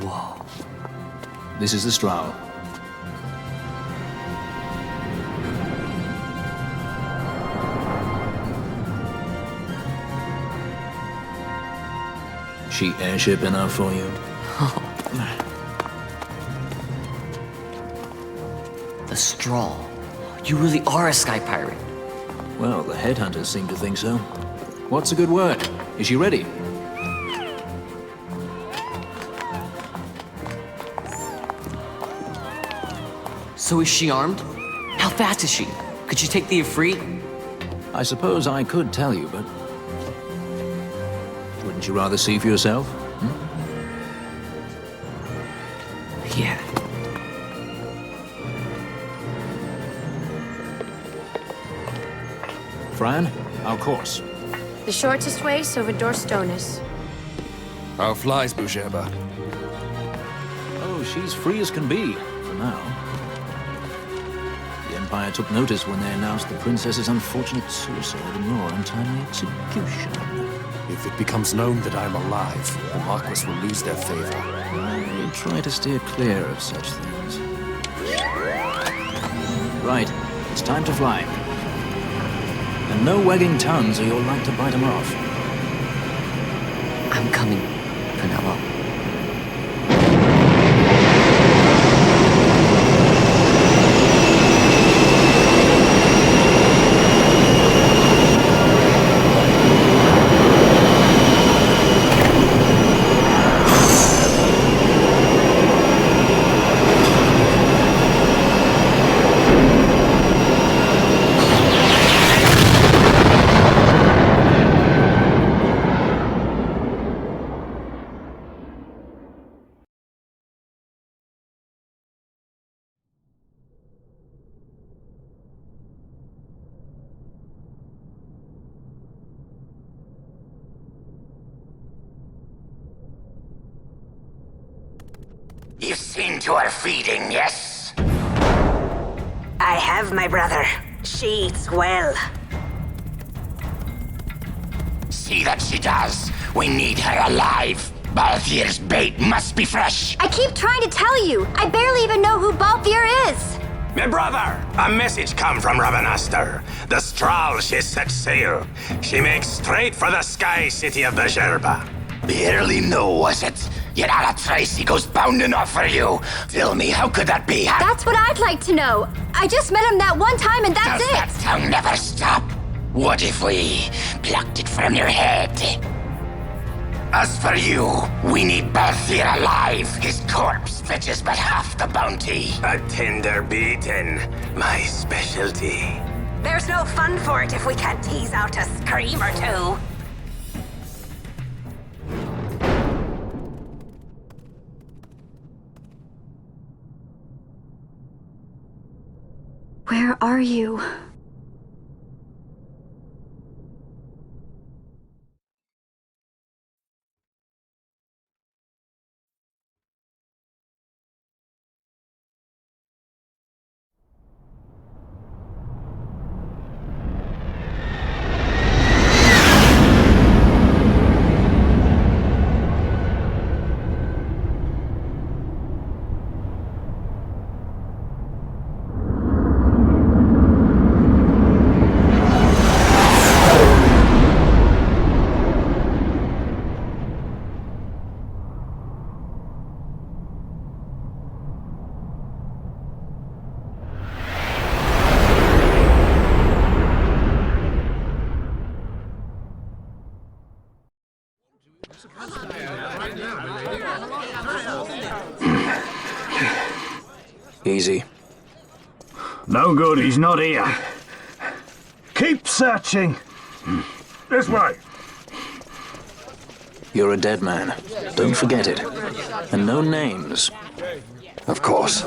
Whoa. This is the Strowl. She airship enough for you? The Straw. You really are a sky pirate. Well, the headhunters seem to think so. What's a good word? Is she ready? So is she armed? How fast is she? Could she take the Ifrit? I suppose I could tell you, but... wouldn't you rather see for yourself? Yeah. Fran, our course. The shortest way, so Vidor Stonus. How flies Bujeba? Oh, she's free as can be, for now. The Empire took notice when they announced the princess's unfortunate suicide and your untimely execution. If it becomes known that I'm alive, the Marquis will lose their favor. I try to steer clear of such things. Right, it's time to fly. And no wagging tongues or you'll like to bite them off. I'm coming, Penelope. You've seen to her feeding, yes? I have, my brother. She eats well. See that she does. We need her alive. Balthier's bait must be fresh. I keep trying to tell you. I barely even know who Balthier is. Me brother, a message come from Ravenaster. The Strahl she set sail. She makes straight for the sky city of the Gerba. Barely know, was it? Yet a Tracy goes bounding off for you. Tell me, how could that be? That's what I'd like to know. I just met him that one time and that's Does it. that tongue never stop? What if we plucked it from your head? As for you, we need Balthier alive. His corpse fetches but half the bounty. A tender beating, my specialty. There's no fun for it if we can't tease out a scream or two. Where are you? Easy. No good, he's not here. Keep searching. This way. You're a dead man. Don't forget it. And no names. Of course.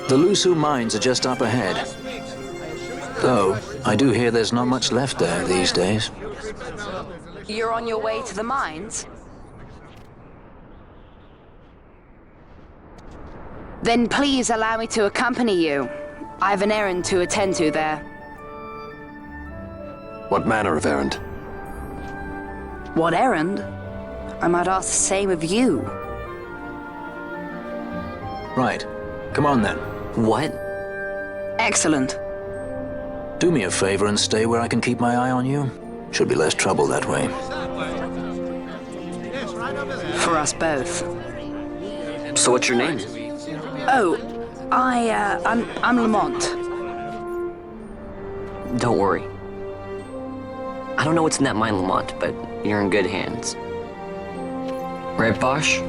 The Lusu mines are just up ahead. Though, I do hear there's not much left there these days. You're on your way to the mines? Then please allow me to accompany you. I have an errand to attend to there. What manner of errand? What errand? I might ask the same of you. Right. Come on then. What? Excellent. Do me a favor and stay where I can keep my eye on you. Should be less trouble that way. For us both. So what's your name? Oh, I'm Lamont. Don't worry. I don't know what's in that mine, Lamont, but you're in good hands. Right, Bosch?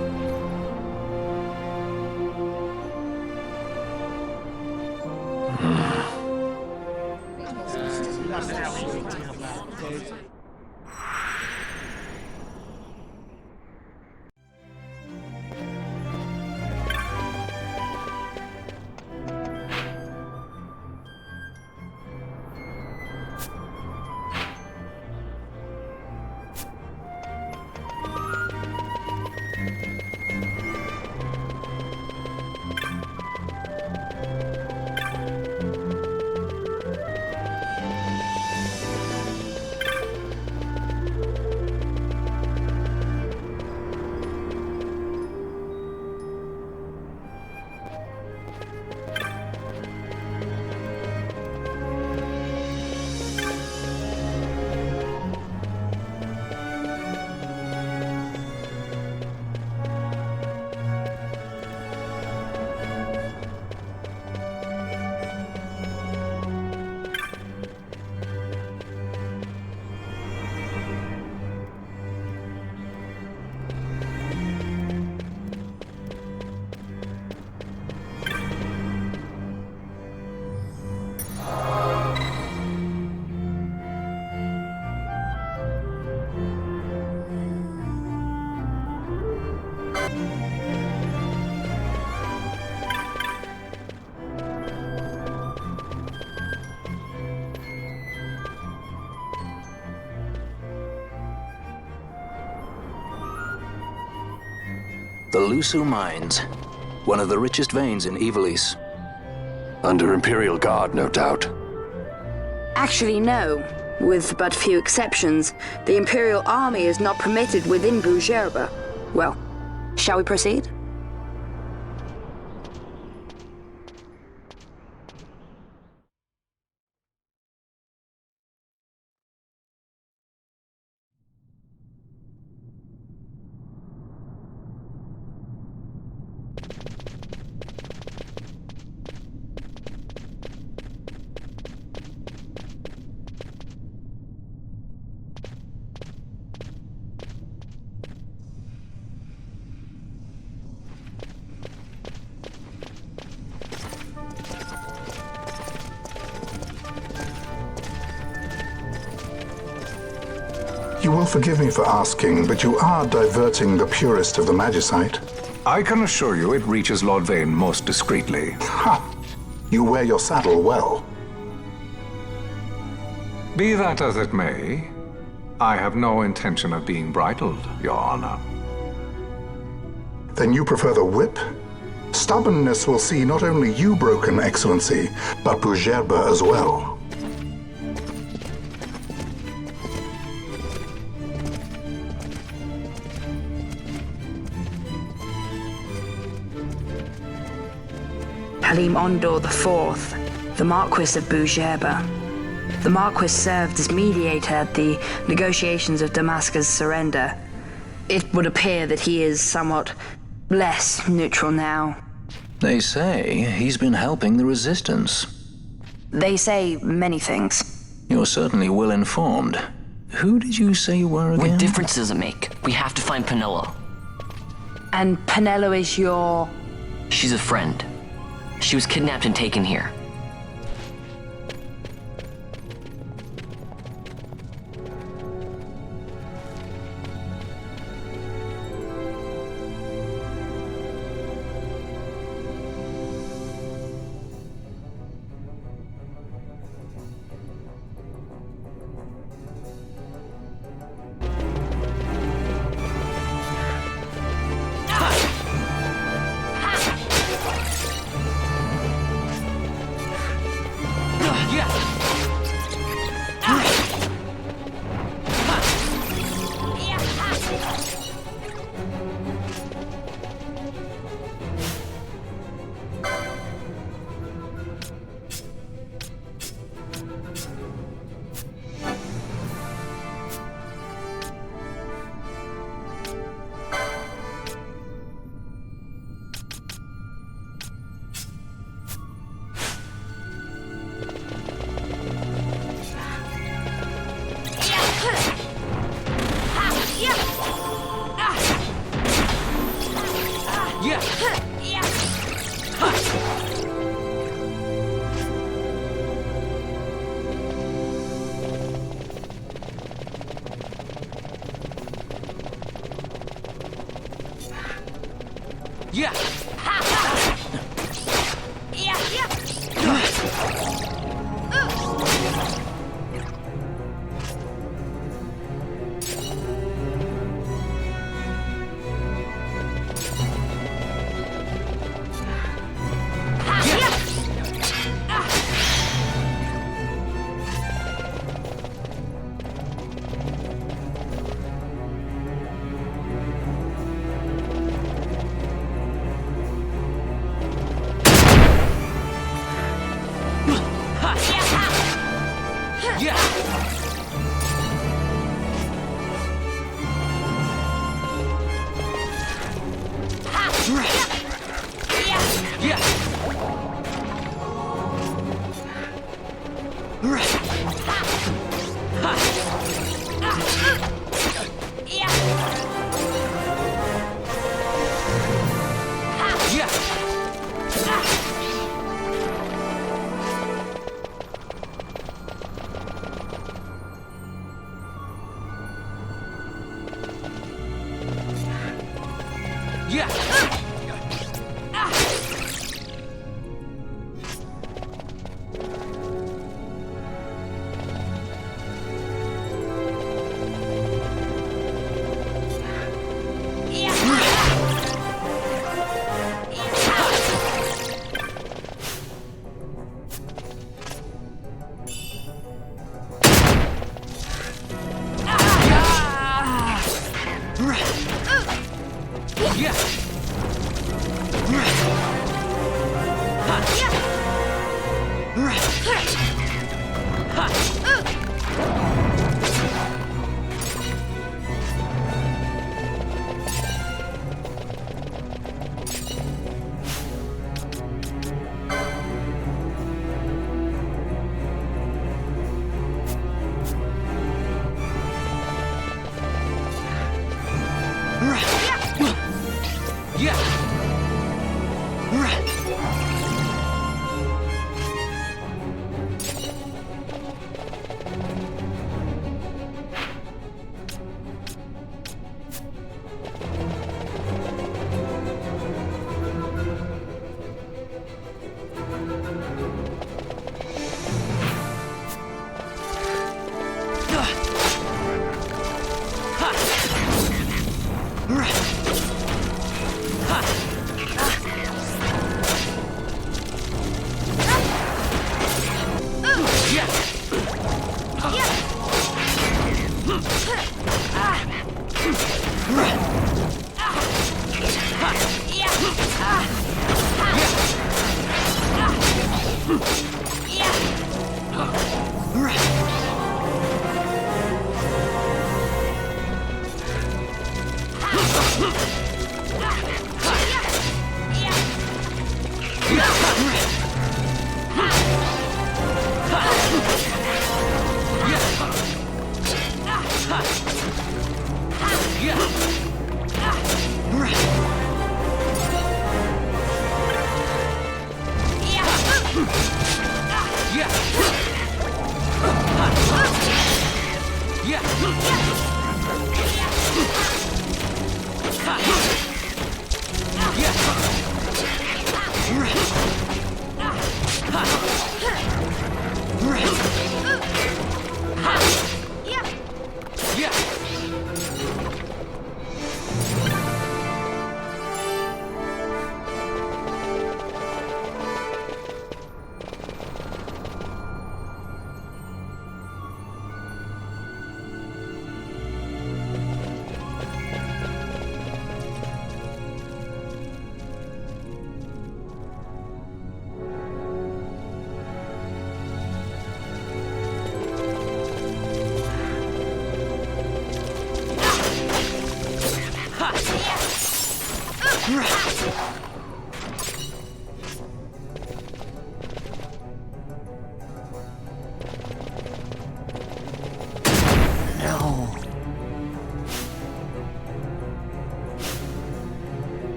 The Lusu Mines. One of the richest veins in Ivalice. Under Imperial Guard, no doubt. Actually, no. With but few exceptions, the Imperial Army is not permitted within Bujerba. Well, shall we proceed? You will forgive me for asking, but you are diverting the purest of the Magicite. I can assure you it reaches Lord Vane most discreetly. Ha! You wear your saddle well. Be that as it may, I have no intention of being bridled, Your Honor. Then you prefer the whip? Stubbornness will see not only you broken, Excellency, but Bujerba as well. Halim Ondor IV, the Marquis of Bujerba. The Marquis served as mediator at the negotiations of Damascus' surrender. It would appear that he is somewhat less neutral now. They say he's been helping the Resistance. They say many things. You're certainly well informed. Who did you say you were again? What difference does it make? We have to find Penelo. And Penelo is your... She's a friend. She was kidnapped and taken here.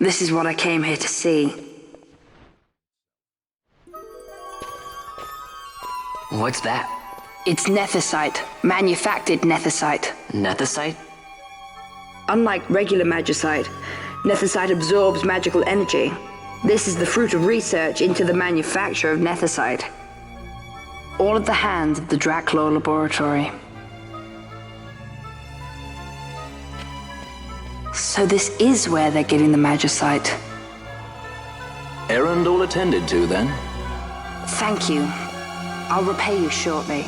This is what I came here to see. What's that? It's nethicite, manufactured nethicite. Nethicite? Unlike regular magicite, nethicite absorbs magical energy. This is the fruit of research into the manufacture of nethicite. All at the hands of the Draclaw Laboratory. So this is where they're getting the magicite. Errand all attended to, then? Thank you. I'll repay you shortly.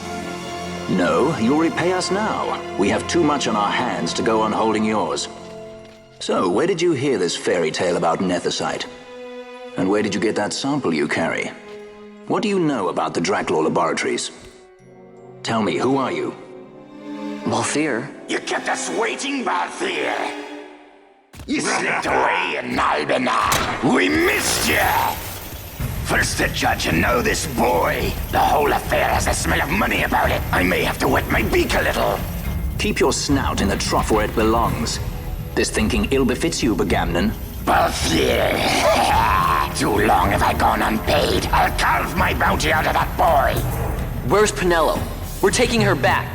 No, you'll repay us now. We have too much on our hands to go on holding yours. So, where did you hear this fairy tale about nethicite? And where did you get that sample you carry? What do you know about the Draclaw Laboratories? Tell me, who are you? Balthier. You kept us waiting, Balthier. You slipped away in Albina. We missed you. First the judge and now this boy. The whole affair has a smell of money about it. I may have to wet my beak a little. Keep your snout in the trough where it belongs. This thinking ill befits you, Begamnon. Balthier. Too long have I gone unpaid. I'll carve my bounty out of that boy. Where's Penelo? We're taking her back.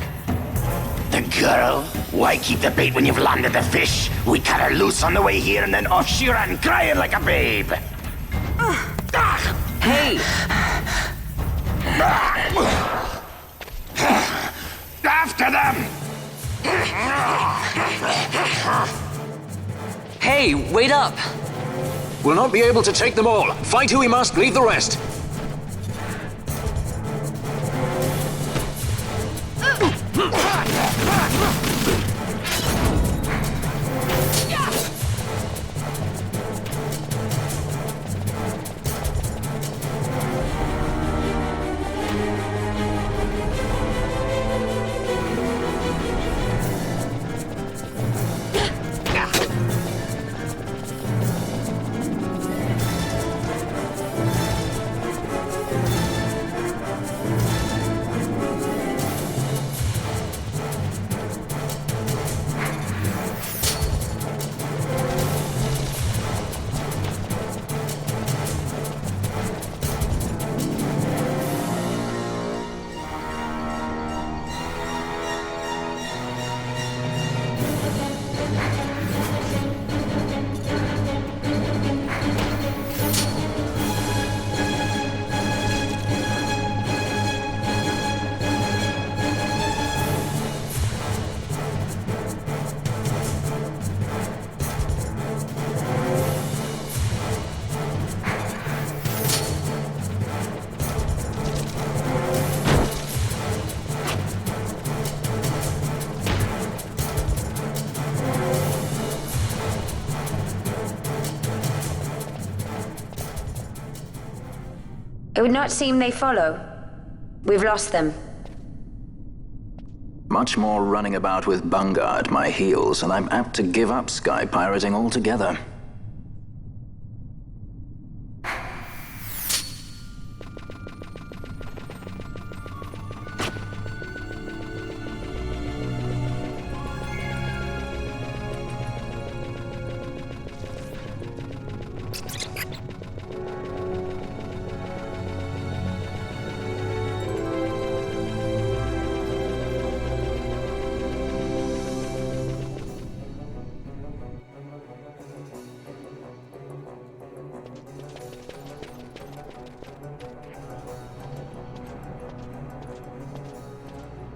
The girl? Why keep the bait when you've landed the fish? We cut her loose on the way here and then off she ran crying like a babe. Hey! After them! Hey, wait up! We'll not be able to take them all. Fight who we must, leave the rest. It would not seem they follow. We've lost them. Much more running about with Bunga at my heels, and I'm apt to give up sky pirating altogether.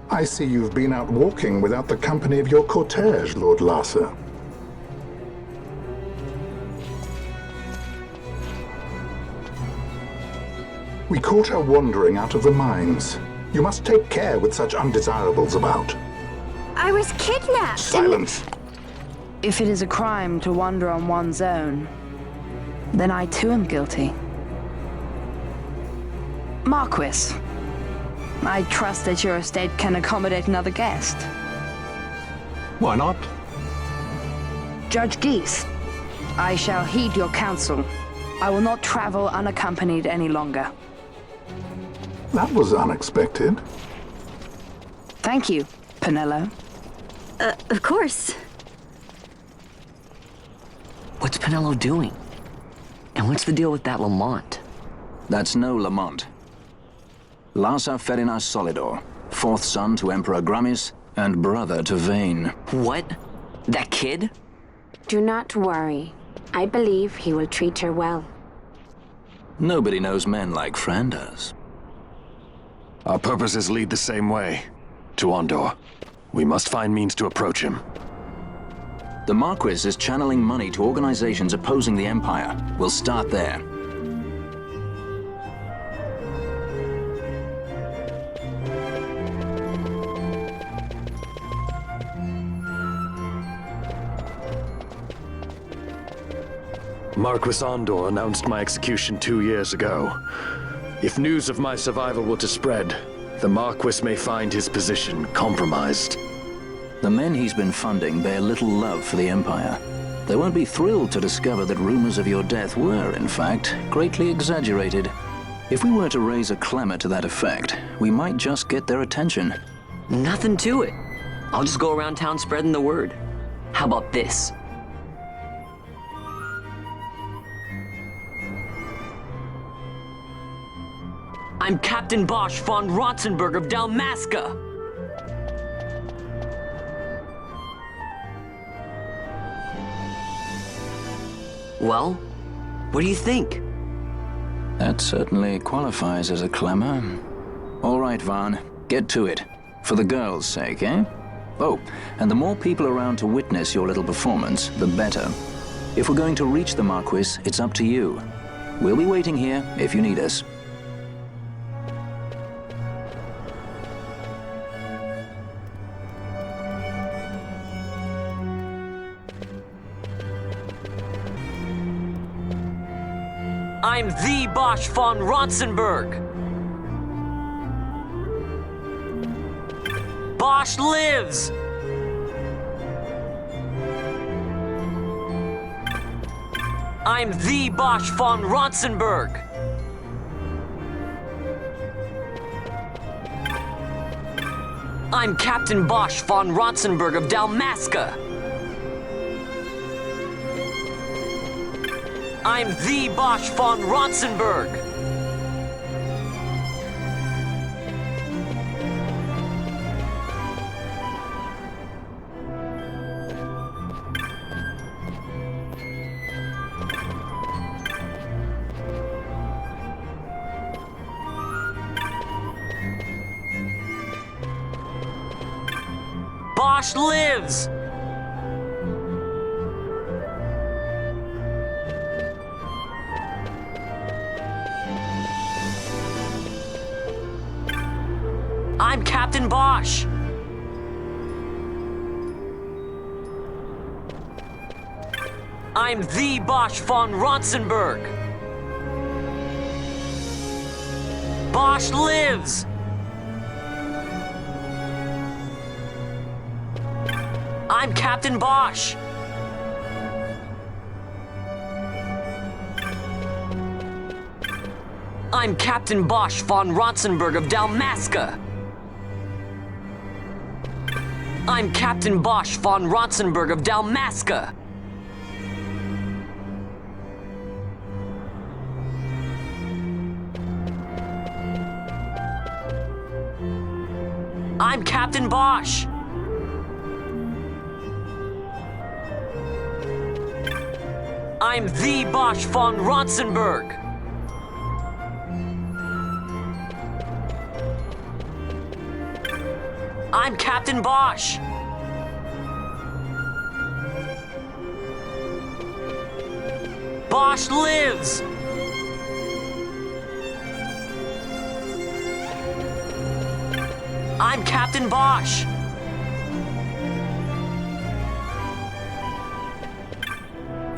I see you've been out walking without the company of your cortege, Lord Larsa. We caught her wandering out of the mines. You must take care with such undesirables about. I was kidnapped. Silence! If it is a crime to wander on one's own, then I too am guilty. Marquis, I trust that your estate can accommodate another guest. Why not? Judge Geese, I shall heed your counsel. I will not travel unaccompanied any longer. That was unexpected. Thank you, Penelo. Of course. What's Penelo doing? And what's the deal with that Lamont? That's no Lamont. Larsa Ferina Solidor, fourth son to Emperor Gramis, and brother to Vane. What? That kid? Do not worry. I believe he will treat her well. Nobody knows men like Fran does. Our purposes lead the same way. To Ondor. We must find means to approach him. The Marquis is channeling money to organizations opposing the Empire. We'll start there. Marquis Ondor announced my execution 2 years ago. If news of my survival were to spread, the Marquis may find his position compromised. The men he's been funding bear little love for the Empire. They won't be thrilled to discover that rumors of your death were, in fact, greatly exaggerated. If we were to raise a clamor to that effect, we might just get their attention. Nothing to it. I'll just go around town spreading the word. How about this? I'm Captain Bosch von Rotzenburg of Dalmasca. Well, what do you think? That certainly qualifies as a clamor. All right, Vaughn, get to it. For the girls' sake, eh? Oh, and the more people around to witness your little performance, the better. If we're going to reach the Marquis, it's up to you. We'll be waiting here if you need us. I'm the Bosch von Rotzenburg. Bosch lives! I'm the Bosch von Rotzenburg. I'm Captain Bosch von Rotzenburg of Dalmasca. I'm the Bosch von Rotzenburg. Bosch lives! I'm Captain Bosch. I'm the Bosch von Rotzenburg. Bosch lives! I'm Captain Bosch. I'm Captain Bosch von Rotzenburg of Dalmasca. I'm Captain Bosch von Rotzenburg of Dalmasca. I'm Captain Bosch. I'm the Bosch von Rotzenburg. I'm Captain Bosch. Bosch lives. I'm Captain Bosch.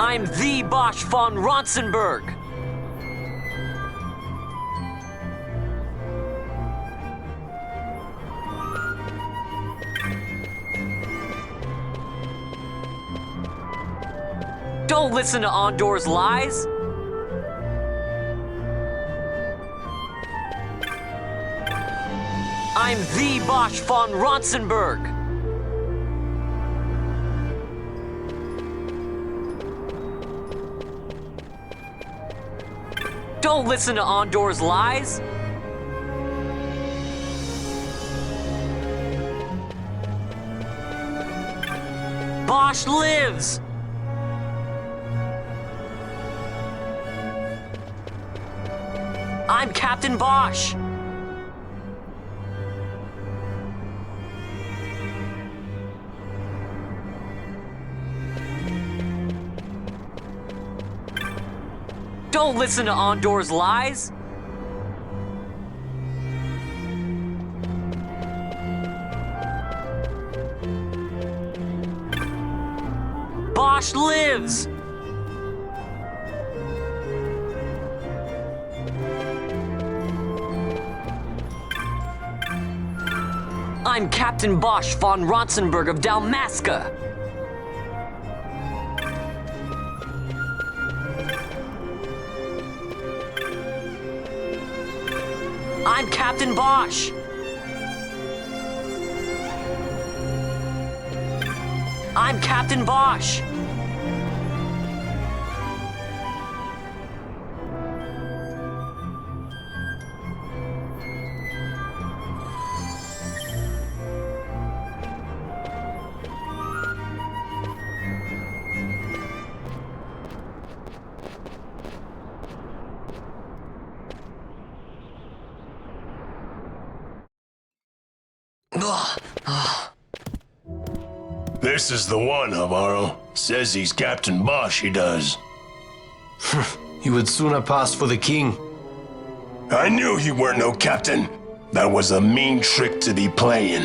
I'm the Bosch von Rotzenburg. Don't listen to Ondor's lies. I'm the Bosch von Rotzenburg. Don't listen to Ondor's lies. Bosch lives! I'm Captain Bosch! Don't listen to Ondor's lies! Bosch lives! I'm Captain Bosch von Ronsenberg of Dalmasca! I'm Captain Bosch! I'm Captain Bosch! This is the one, Amaro. Says he's Captain Bosch, he does. He would sooner pass for the king. I knew he weren't no captain. That was a mean trick to be playing.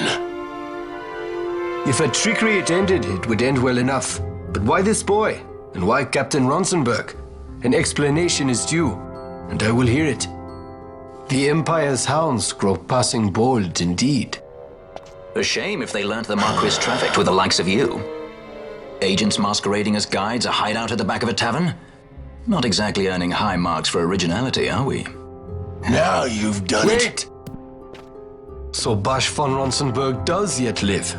If a trickery it ended, it would end well enough. But why this boy? And why Captain Ronsenberg? An explanation is due, and I will hear it. The Empire's hounds grow passing bold indeed. A shame if they learnt the Marquis trafficked with the likes of you. Agents masquerading as guides, a hideout at the back of a tavern? Not exactly earning high marks for originality, are we? Now you've done it. So Bosch von Ronsenberg does yet live.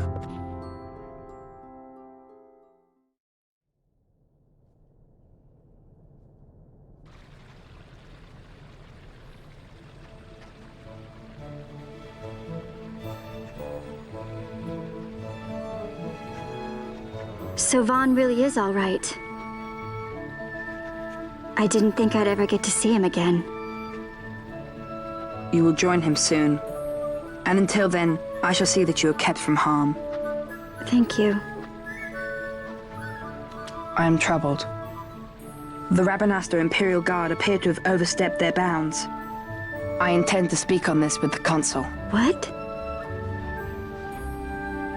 So Vaughn really is all right. I didn't think I'd ever get to see him again. You will join him soon. And until then, I shall see that you are kept from harm. Thank you. I am troubled. The Rabanastre Imperial Guard appear to have overstepped their bounds. I intend to speak on this with the Consul. What?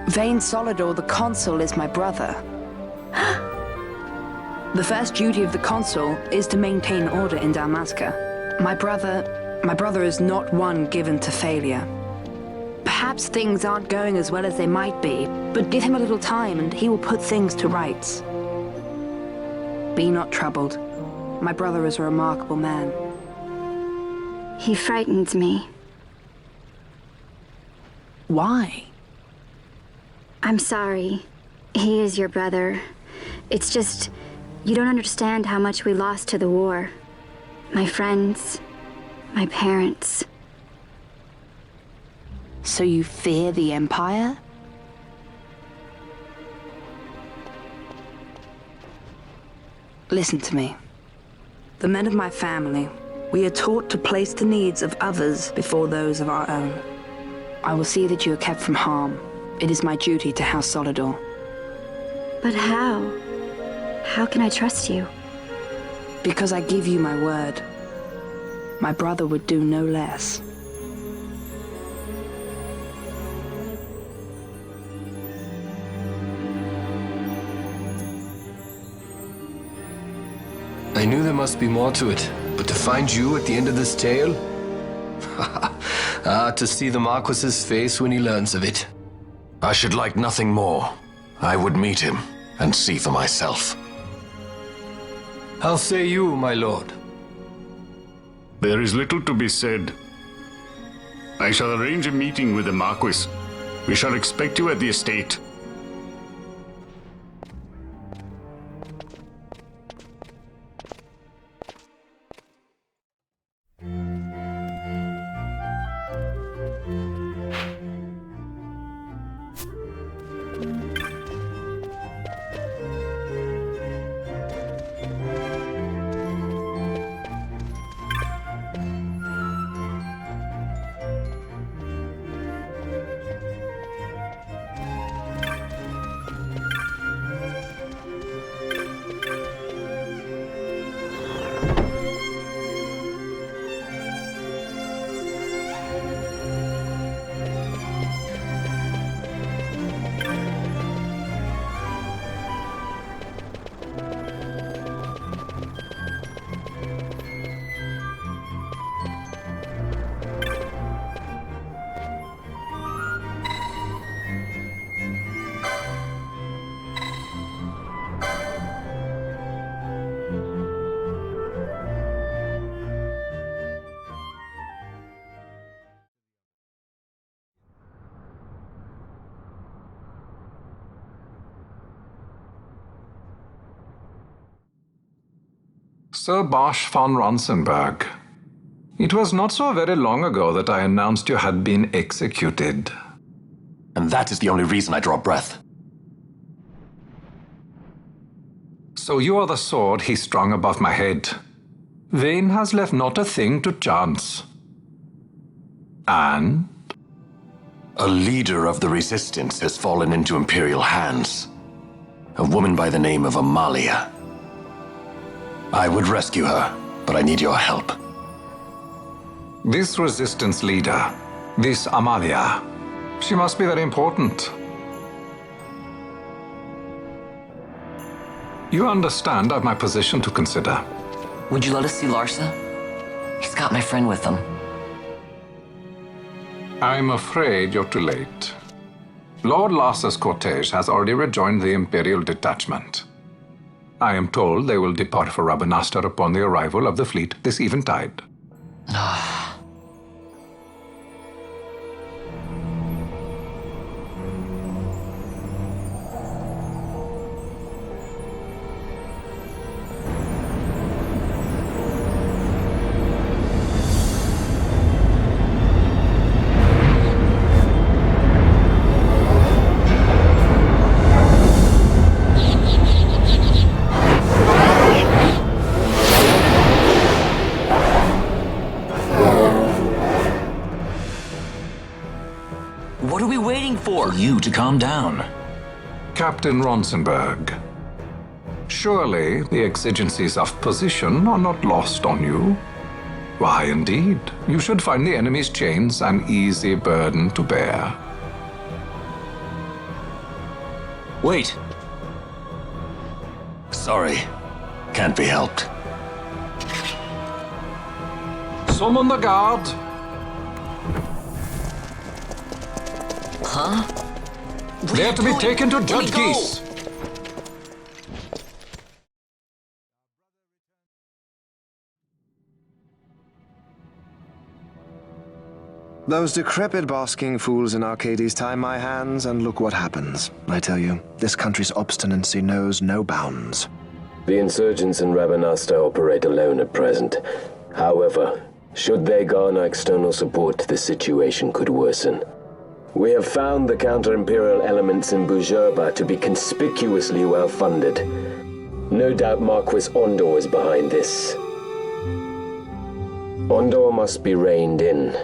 Vane Solidor, the Consul, is my brother. The first duty of the Consul is to maintain order in Dalmasca. My brother is not one given to failure. Perhaps things aren't going as well as they might be, but give him a little time and he will put things to rights. Be not troubled. My brother is a remarkable man. He frightens me. Why? I'm sorry. He is your brother. It's just, you don't understand how much we lost to the war. My friends, my parents. So you fear the Empire? Listen to me. The men of my family, we are taught to place the needs of others before those of our own. I will see that you are kept from harm. It is my duty to House Solidor. But how? How can I trust you? Because I give you my word. My brother would do no less. I knew there must be more to it, but to find you at the end of this tale? To see the Marquis's face when he learns of it. I should like nothing more. I would meet him and see for myself. How say you, my lord? There is little to be said. I shall arrange a meeting with the Marquis. We shall expect you at the estate. Sir Bosch von Ronsenberg. It was not so very long ago that I announced you had been executed. And that is the only reason I draw breath. So you are the sword he strung above my head. Vane has left not a thing to chance. And? A leader of the Resistance has fallen into Imperial hands. A woman by the name of Amalia. I would rescue her, but I need your help. This Resistance leader, this Amalia, she must be very important. You understand I've my position to consider. Would you let us see Larsa? He's got my friend with him. I'm afraid you're too late. Lord Larsa's cortege has already rejoined the Imperial detachment. I am told they will depart for Rabanastre upon the arrival of the fleet this eventide. What are we waiting for? For you to calm down. Captain Ronsenberg, surely the exigencies of position are not lost on you. Why, indeed, you should find the enemy's chains an easy burden to bear. Wait. Sorry. Can't be helped. Summon the guard. Huh? They're to be taken to Judge Geese. Those decrepit basking fools in Arcades tie my hands, and look what happens. I tell you, this country's obstinacy knows no bounds. The insurgents in Rabanastre operate alone at present. However, should they garner external support, the situation could worsen. We have found the counter-imperial elements in Bujerba to be conspicuously well-funded. No doubt Marquis Ondor is behind this. Ondor must be reined in.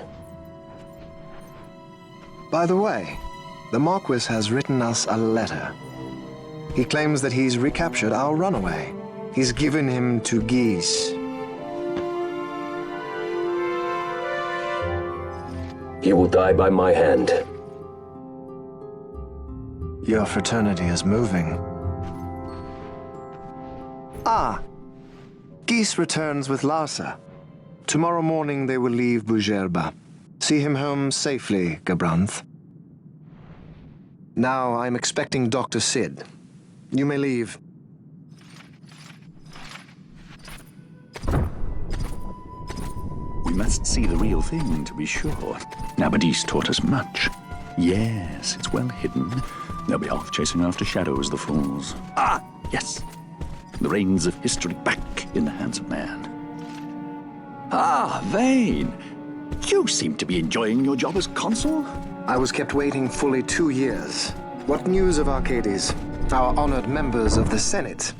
By the way, the Marquis has written us a letter. He claims that he's recaptured our runaway. He's given him to Geese. He will die by my hand. Your fraternity is moving. Ah! Geese returns with Larsa. Tomorrow morning they will leave Bujerba. See him home safely, Gabranth. Now I'm expecting Dr. Sid. You may leave. We must see the real thing, to be sure. Nabadis taught us much. Yes, it's well hidden. They'll be off chasing after shadows, the fools. Ah, yes. The reins of history back in the hands of man. Ah, Vane. You seem to be enjoying your job as consul. I was kept waiting fully 2 years. What news of Arcades? Our honored members of the Senate?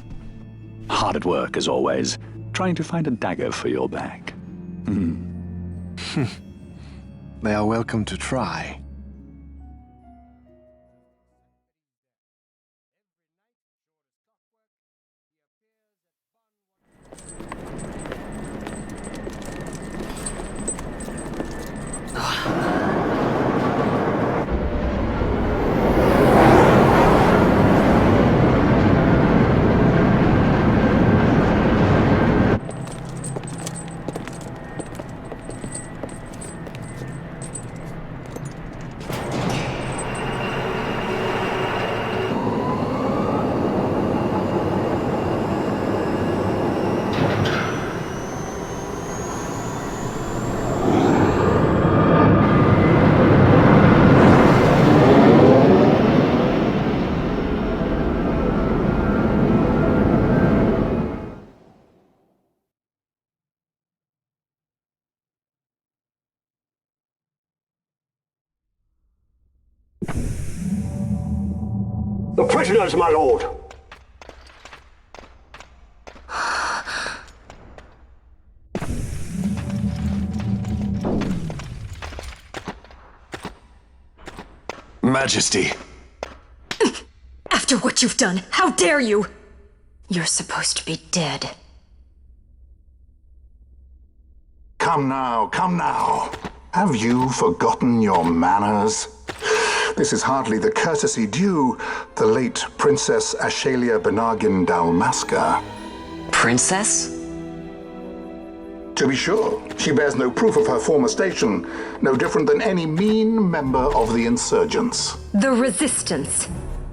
Hard at work, as always, trying to find a dagger for your back. They are welcome to try. The prisoners, my lord. Majesty. After what you've done, how dare you? You're supposed to be dead. Come now, come now. Have you forgotten your manners? This is hardly the courtesy due the late Princess Ashalia Benargin Dalmasca. Princess? To be sure, she bears no proof of her former station, no different than any mean member of the insurgents. The Resistance.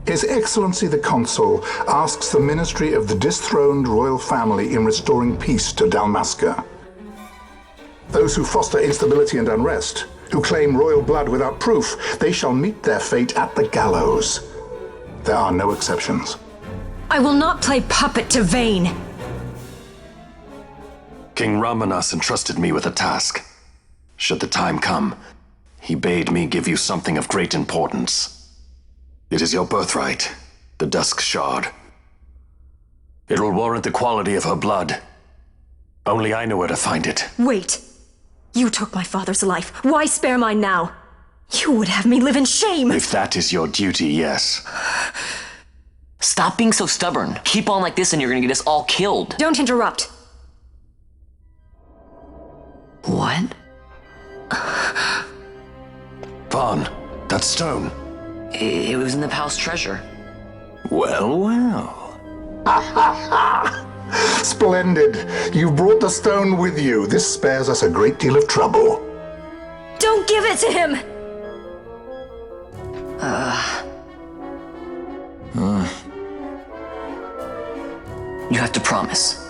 His Excellency the Consul asks the ministry of the dethroned royal family in restoring peace to Dalmasca. Those who foster instability and unrest, who claim royal blood without proof, they shall meet their fate at the gallows. There are no exceptions. I will not play puppet to Vayne. King Ramanas entrusted me with a task. Should the time come, he bade me give you something of great importance. It is your birthright, the Dusk Shard. It will warrant the quality of her blood. Only I know where to find it. Wait. You took my father's life. Why spare mine now? You would have me live in shame. If that is your duty, yes. Stop being so stubborn. Keep on like this and you're gonna get us all killed. Don't interrupt. What? Vaughn, that stone. It was in the palace treasure. Well, well. Splendid. You've brought the stone with you. This spares us a great deal of trouble. Don't give it to him! You have to promise.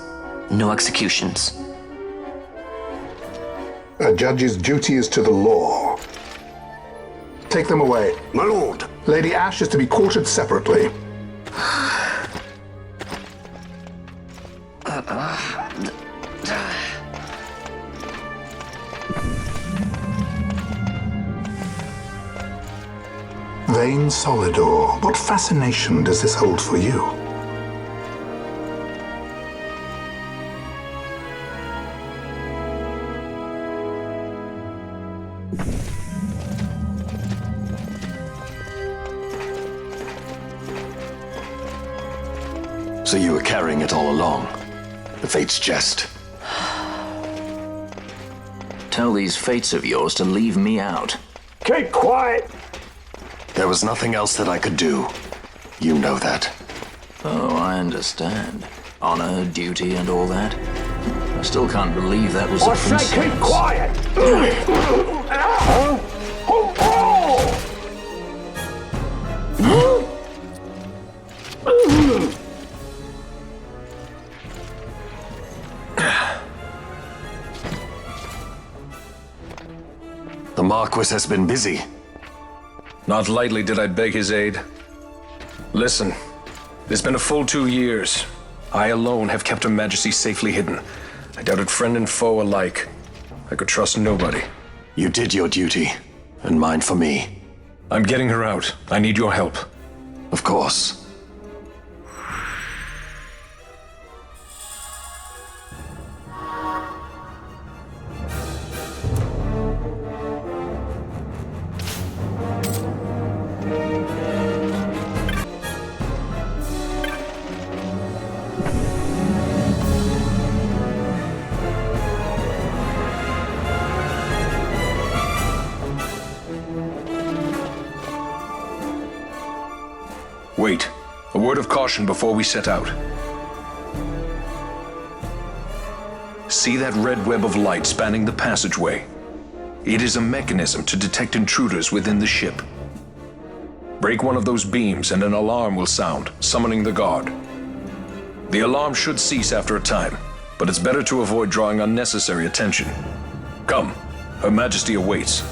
No executions. A judge's duty is to the law. Take them away. My lord. Lady Ash is to be quartered separately. Vayne Solidor, what fascination does this hold for you? So you were carrying it all along. The Fate's jest. Tell these fates of yours to leave me out. Keep quiet! There was nothing else that I could do. You know that. Oh, I understand. Honor, duty, and all that. I still can't believe that was a princess. I say keep quiet! The Marquis has been busy. Not lightly did I beg his aid. Listen, it's been a full 2 years. I alone have kept Her Majesty safely hidden. I doubted friend and foe alike. I could trust nobody. You did your duty, and mine for me. I'm getting her out. I need your help. Of course. Wait. A word of caution before we set out. See that red web of light spanning the passageway? It is a mechanism to detect intruders within the ship. Break one of those beams and an alarm will sound, summoning the guard. The alarm should cease after a time, but it's better to avoid drawing unnecessary attention. Come, Her Majesty awaits.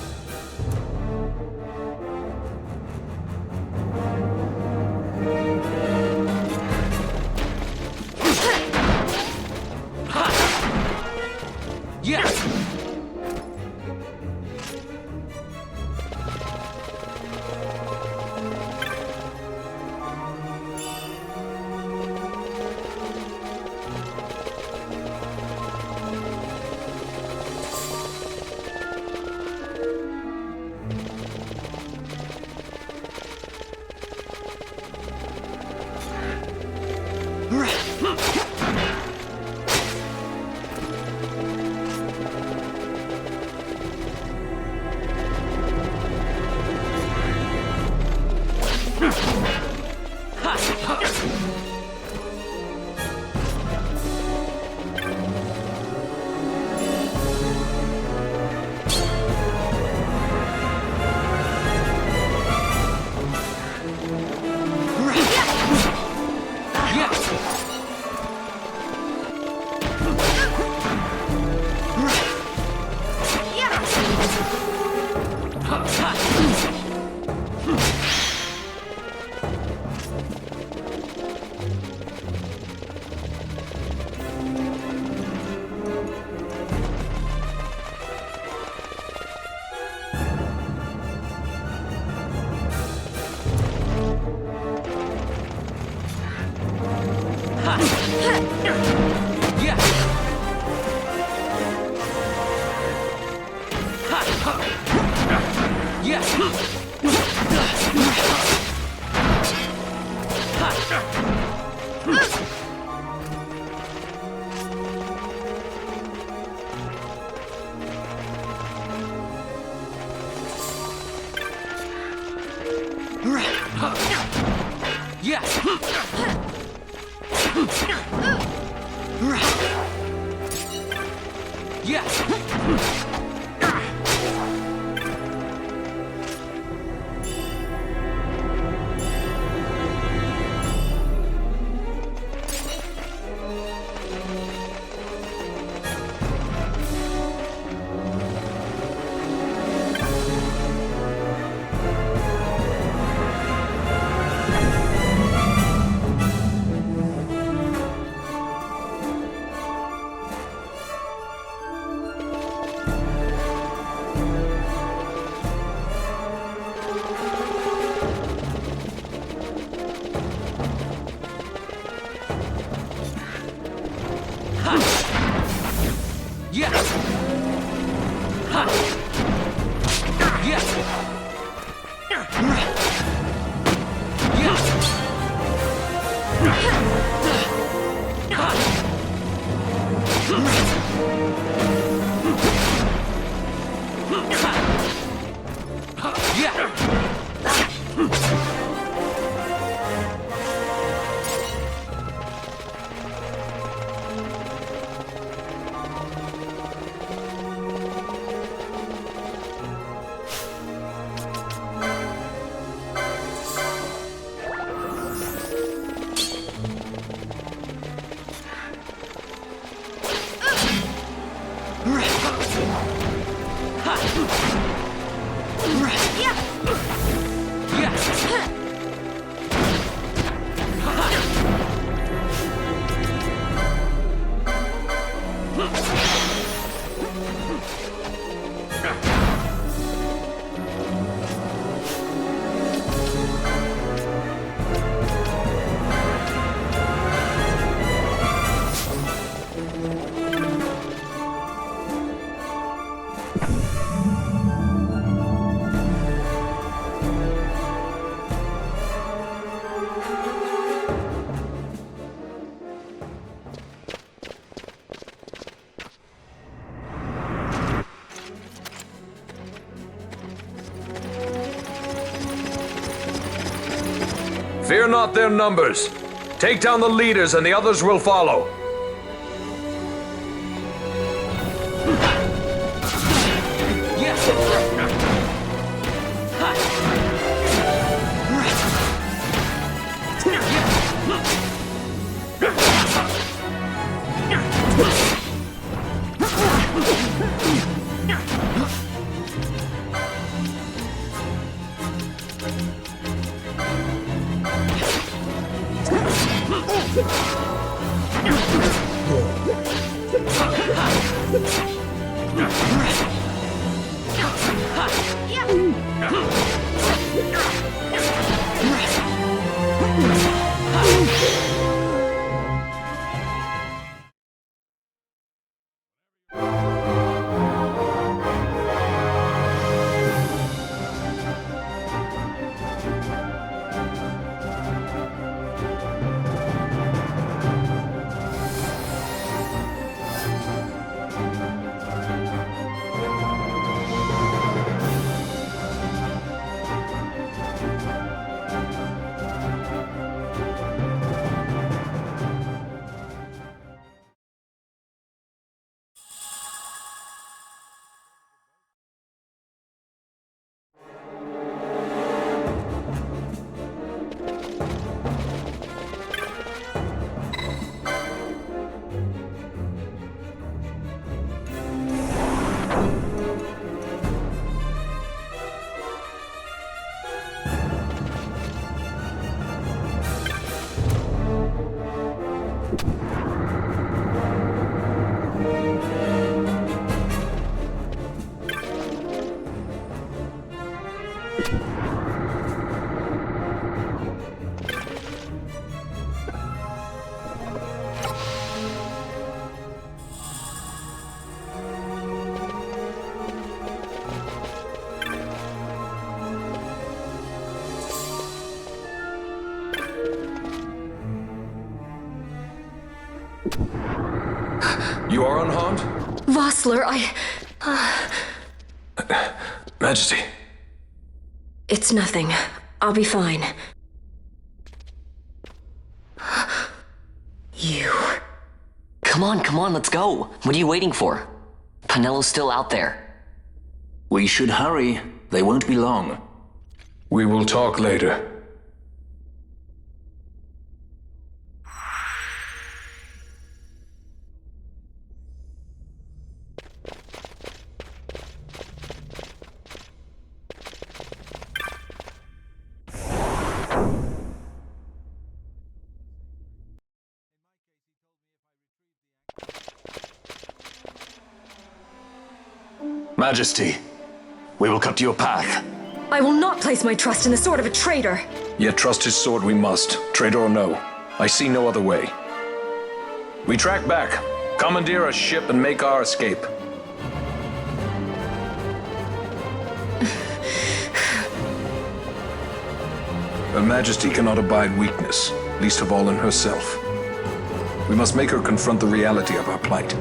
Fear not their numbers. Take down the leaders and the others will follow. You are unharmed? Vossler, Majesty. It's nothing. I'll be fine. You. Come on, let's go. What are you waiting for? Penello's still out there. We should hurry. They won't be long. We will talk later. Majesty, we will cut your path. I will not place my trust in the sword of a traitor. Yet trust his sword we must, traitor or no. I see no other way. We track back, commandeer a ship and make our escape. Her Majesty cannot abide weakness, least of all in herself. We must make her confront the reality of our plight.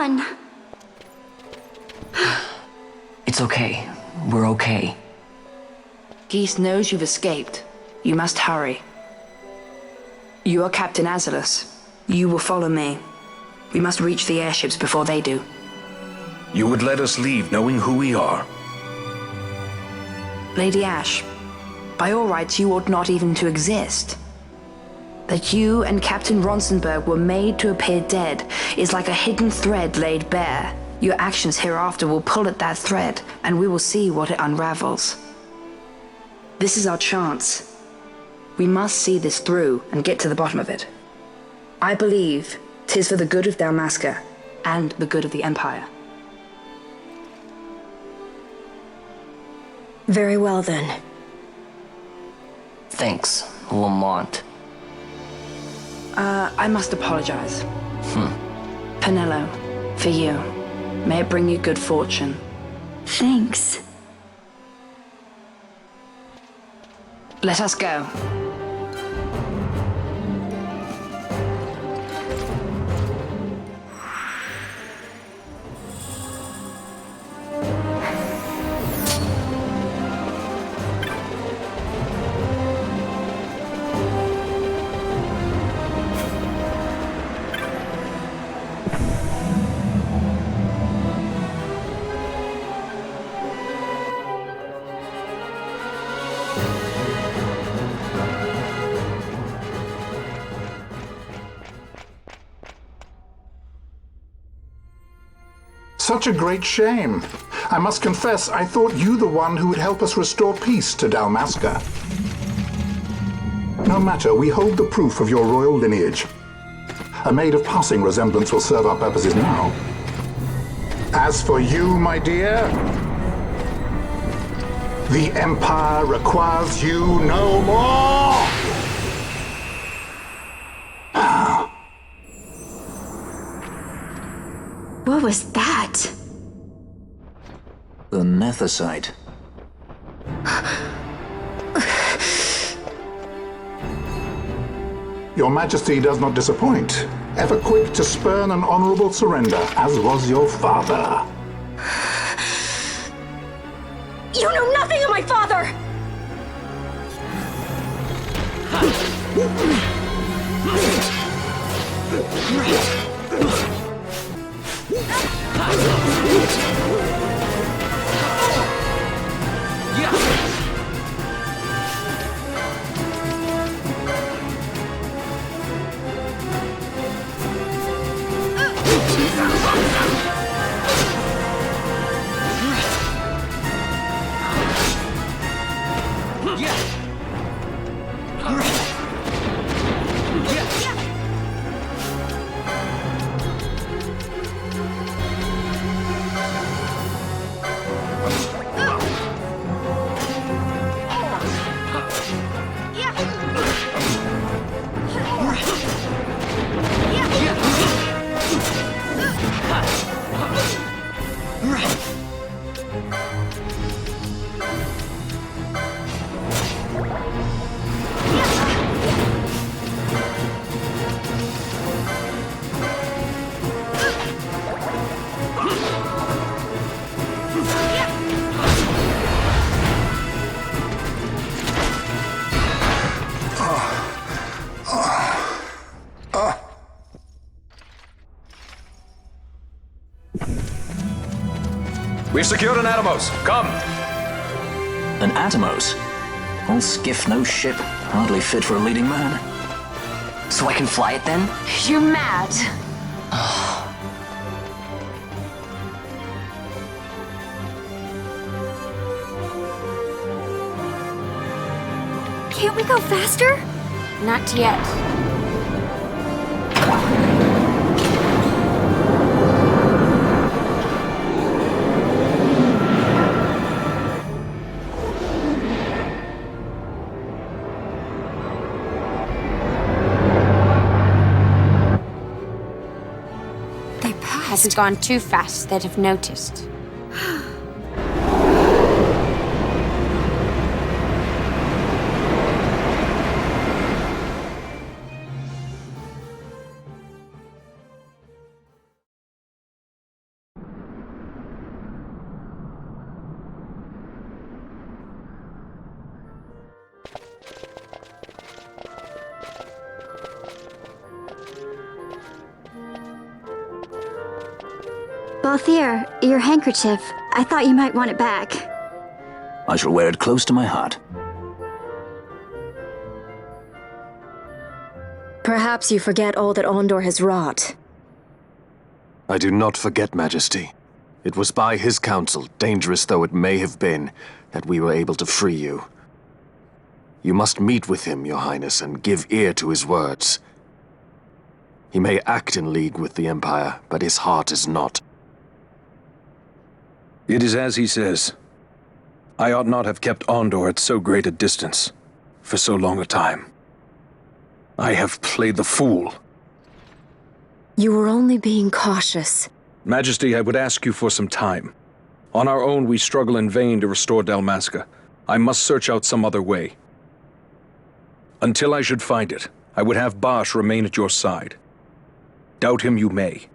Ron. It's okay. We're okay. Geese knows you've escaped. You must hurry. You are Captain Azalus. You will follow me. We must reach the airships before they do. You would let us leave knowing who we are? Lady Ash, by all rights you ought not even to exist. That you and Captain Ronsenberg were made to appear dead is like a hidden thread laid bare. Your actions hereafter will pull at that thread, and we will see what it unravels. This is our chance. We must see this through and get to the bottom of it. I believe 'tis for the good of Dalmasca and the good of the Empire. Very well, then. Thanks, Lamont. I must apologize. Penelo, for you. May it bring you good fortune. Thanks. Let us go. Such a great shame. I must confess, I thought you the one who would help us restore peace to Dalmasca. No matter, we hold the proof of your royal lineage. A maid of passing resemblance will serve our purposes now. As for you, my dear, the Empire requires you no more! What was that? The Nethicite. Your Majesty does not disappoint. Ever quick to spurn an honorable surrender, as was your father. You know nothing of my father! We've secured an Atomos. Come! An Atomos? All skiff, no ship. Hardly fit for a leading man. So I can fly it then? You're mad. Can't we go faster? Not yet. They passed. Has it gone too fast, they'd have noticed. Balthier, your handkerchief. I thought you might want it back. I shall wear it close to my heart. Perhaps you forget all that Ondor has wrought. I do not forget, Majesty. It was by his counsel, dangerous though it may have been, that we were able to free you. You must meet with him, Your Highness, and give ear to his words. He may act in league with the Empire, but his heart is not. It is as he says. I ought not have kept Ondor at so great a distance for so long a time. I have played the fool. You were only being cautious. Majesty, I would ask you for some time. On our own, we struggle in vain to restore Dalmasca. I must search out some other way. Until I should find it, I would have Bosch remain at your side. Doubt him you may.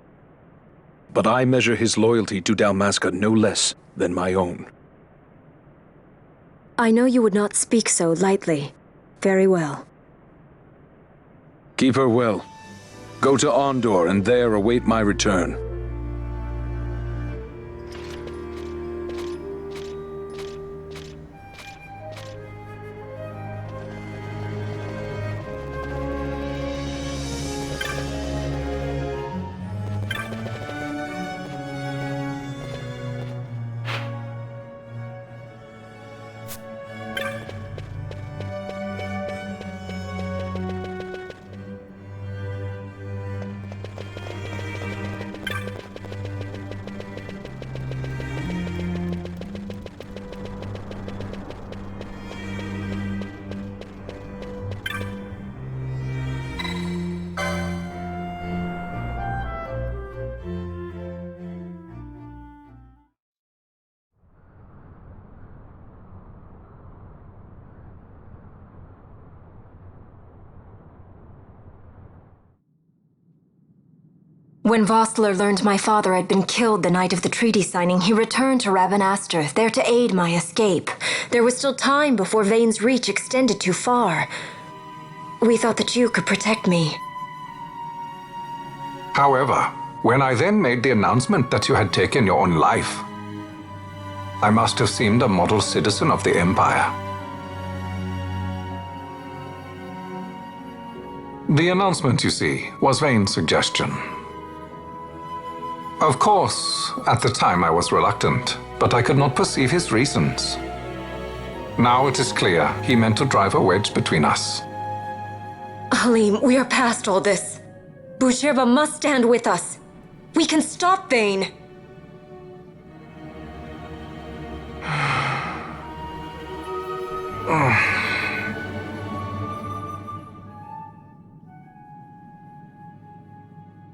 But I measure his loyalty to Dalmasca no less than my own. I know you would not speak so lightly. Very well. Keep her well. Go to Ondor and there await my return. When Vossler learned my father had been killed the night of the treaty signing, he returned to Ravenaster, there to aid my escape. There was still time before Vane's reach extended too far. We thought that you could protect me. However, when I then made the announcement that you had taken your own life, I must have seemed a model citizen of the Empire. The announcement, you see, was Vane's suggestion. Of course, at the time I was reluctant, but I could not perceive his reasons. Now it is clear he meant to drive a wedge between us. Halim, we are past all this. Boucherba must stand with us. We can stop Vane.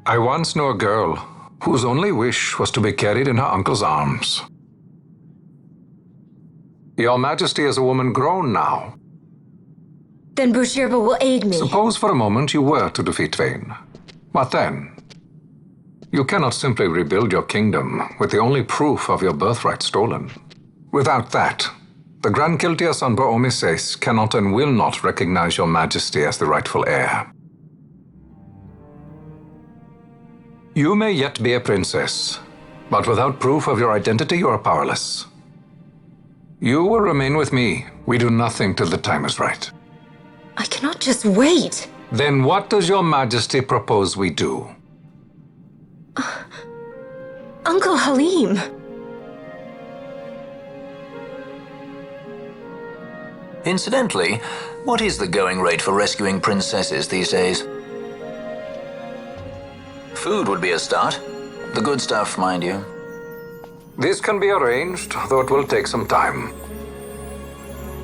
I once knew a girl whose only wish was to be carried in her uncle's arms. Your Majesty is a woman grown now. Then Boucherba will aid me. Suppose for a moment you were to defeat Vane. What then? You cannot simply rebuild your kingdom with the only proof of your birthright stolen. Without that, the Grand Kiltias on Bo-Omises cannot and will not recognize your Majesty as the rightful heir. You may yet be a princess, But without proof of your identity, you are powerless. You will remain with me. We do nothing till the time is right. I cannot just wait. Then what does your majesty propose we do? Uncle Halim. Incidentally, what is the going rate for rescuing princesses these days? Food would be a start. The good stuff, mind you. This can be arranged, though it will take some time.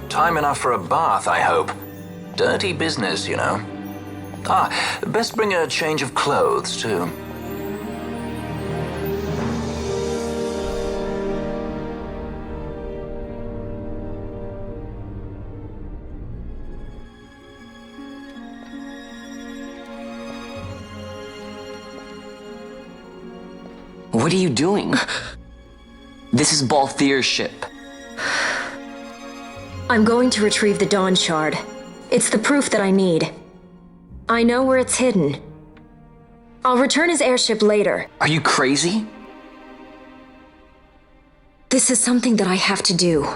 Time enough for a bath, I hope. Dirty business, you know. Best bring a change of clothes, too. What are you doing? This is Balthier's ship. I'm going to retrieve the Dawn Shard. It's the proof that I need. I know where it's hidden. I'll return his airship later. Are you crazy? This is something that I have to do.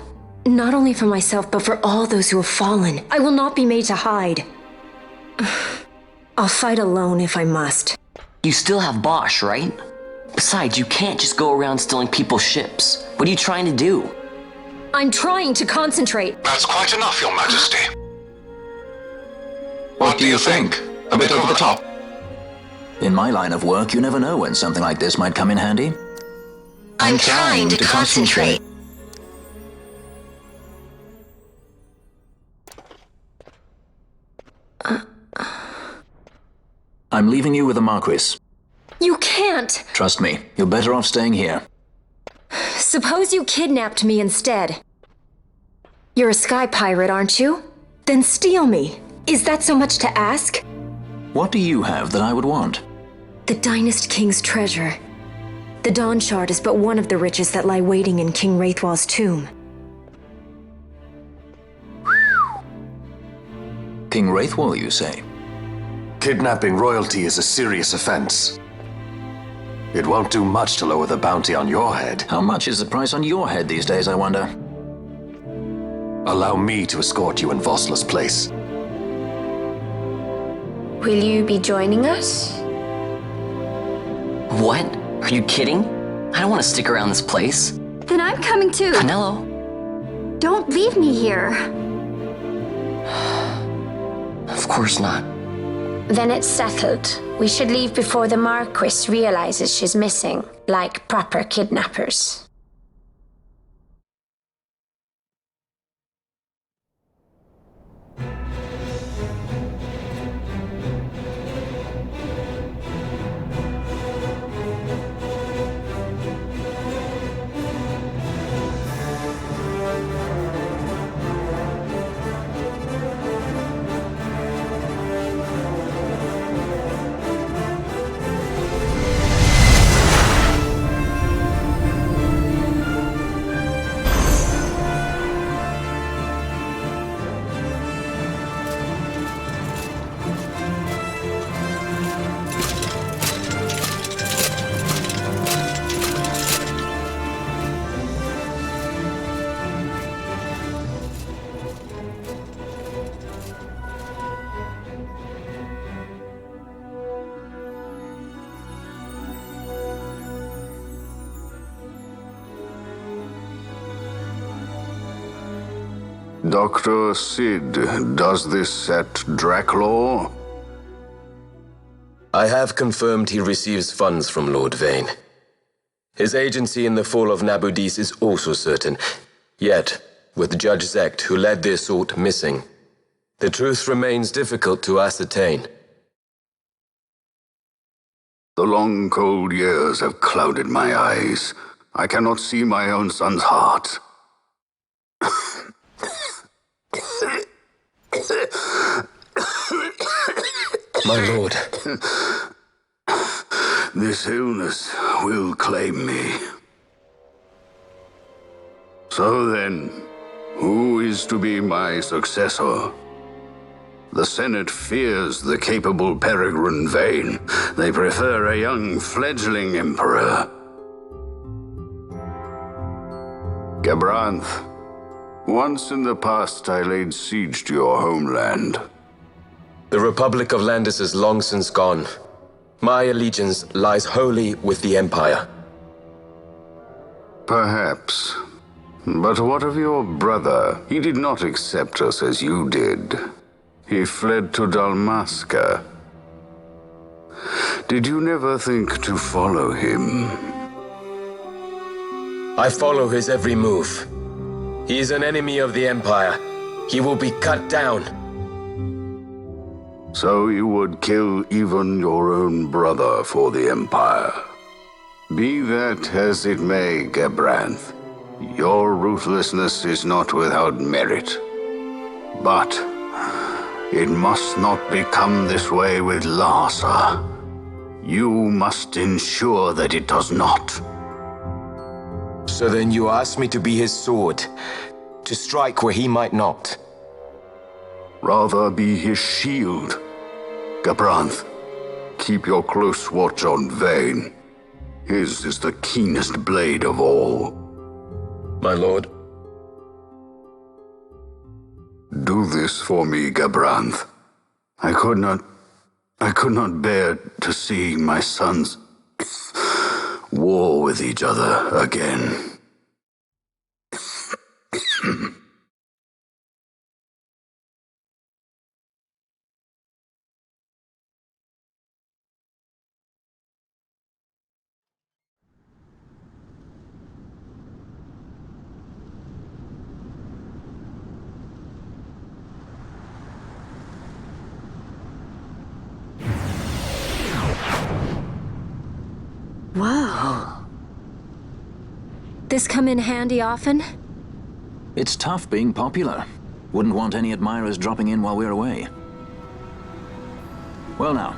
Not only for myself, but for all those who have fallen. I will not be made to hide. I'll fight alone if I must. You still have Bosch, right? Besides, you can't just go around stealing people's ships. What are you trying to do? I'm trying to concentrate. That's quite enough, Your Majesty. What do you think? A bit over the top? In my line of work, you never know when something like this might come in handy. I'm trying to concentrate. I'm leaving you with the Marquis. You can't! Trust me, you're better off staying here. Suppose you kidnapped me instead. You're a sky pirate, aren't you? Then steal me. Is that so much to ask? What do you have that I would want? The Dynast King's treasure. The Dawn Shard is but one of the riches that lie waiting in King Wraithwall's tomb. King Wraithwall, you say? Kidnapping royalty is a serious offense. It won't do much to lower the bounty on your head. How much is the price on your head these days, I wonder? Allow me to escort you in Vosla's place. Will you be joining us? What? Are you kidding? I don't want to stick around this place. Then I'm coming too. Penelo? Don't leave me here. Of course not. Then it's settled. We should leave before the Marquis realizes she's missing, like proper kidnappers. Dr. Sid, does this set Draclaw? I have confirmed he receives funds from Lord Vane. His agency in the fall of Nabudis is also certain. Yet, with Judge Zecht, who led the assault, missing, the truth remains difficult to ascertain. The long, cold years have clouded my eyes. I cannot see my own son's heart. My lord. This illness will claim me. So then, who is to be my successor? The Senate fears the capable Peregrine Vane. They prefer a young fledgling emperor. Gabranth, once in the past I laid siege to your homeland. The Republic of Landis is long since gone. My allegiance lies wholly with the Empire. Perhaps. But what of your brother? He did not accept us as you did. He fled to Dalmasca. Did you never think to follow him? I follow his every move. He is an enemy of the Empire. He will be cut down. So you would kill even your own brother for the Empire. Be that as it may, Gabranth, your ruthlessness is not without merit. But it must not become this way with Larsa. You must ensure that it does not. So then you ask me to be his sword, to strike where he might not. Rather be his shield. Gabranth, keep your close watch on Vayne. His is the keenest blade of all. My lord. Do this for me, Gabranth. I could not bear to see my sons war with each other again. Whoa. This come in handy often? It's tough being popular. Wouldn't want any admirers dropping in while we're away. Well now,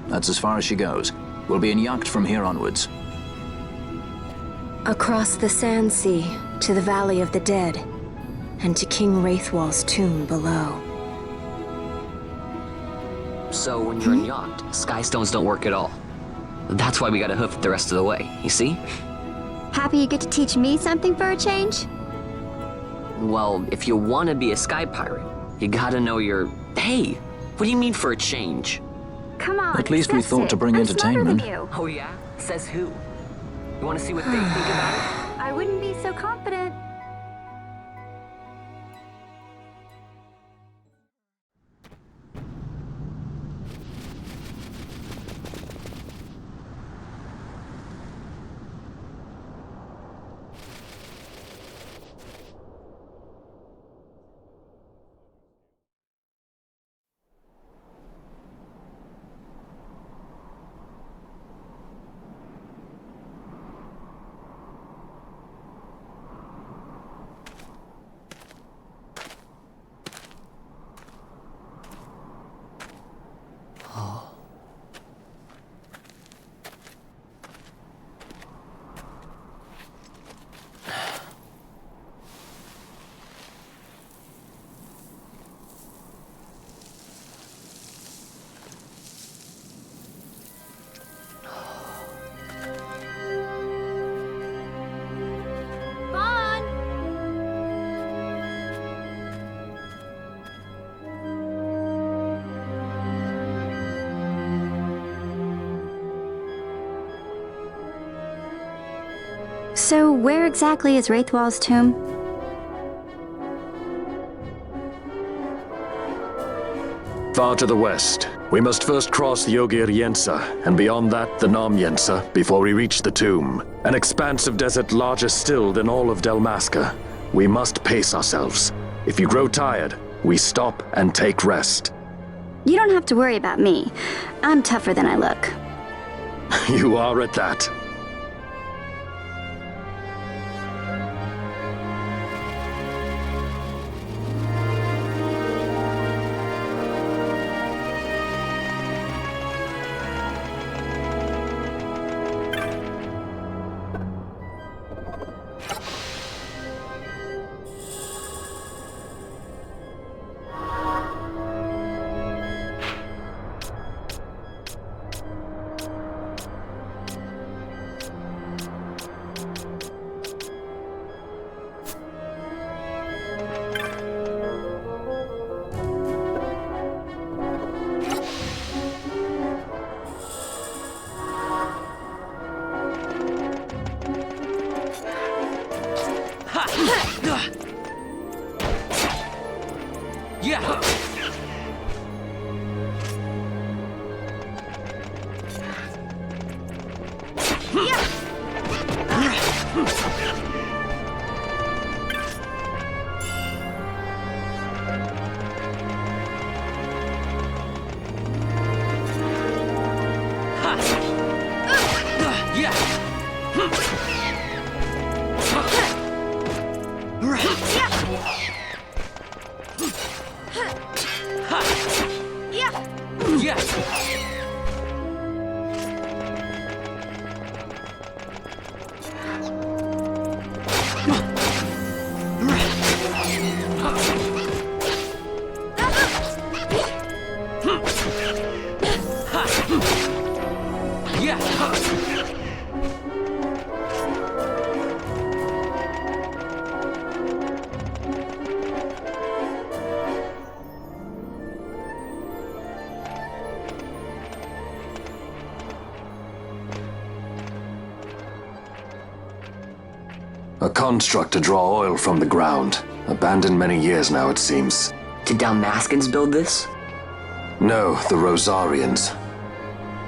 that's as far as she goes. We'll be in yacht from here onwards. Across the Sand Sea, to the Valley of the Dead, and to King Wraithwall's tomb below. So when you're in yacht, skystones don't work at all. That's why we gotta hoof it the rest of the way, you see? Happy you get to teach me something for a change? Well, if you want to be a sky pirate, you gotta know your... Hey, what do you mean for a change? Come on, At least we accept thought it. to bring I'm entertainment. smarter than you. Oh yeah? Says who? You want to see what they think about it? I wouldn't be so confident. So, where exactly is Wraithwall's tomb? Far to the west. We must first cross the Ogir Yensa, and beyond that, the Nam Yensa, before we reach the tomb. An expanse of desert larger still than all of Dalmasca. We must pace ourselves. If you grow tired, we stop and take rest. You don't have to worry about me. I'm tougher than I look. You are at that. A construct to draw oil from the ground. Abandoned many years now, it seems. Did Dalmaskins build this? No, the Rosarians.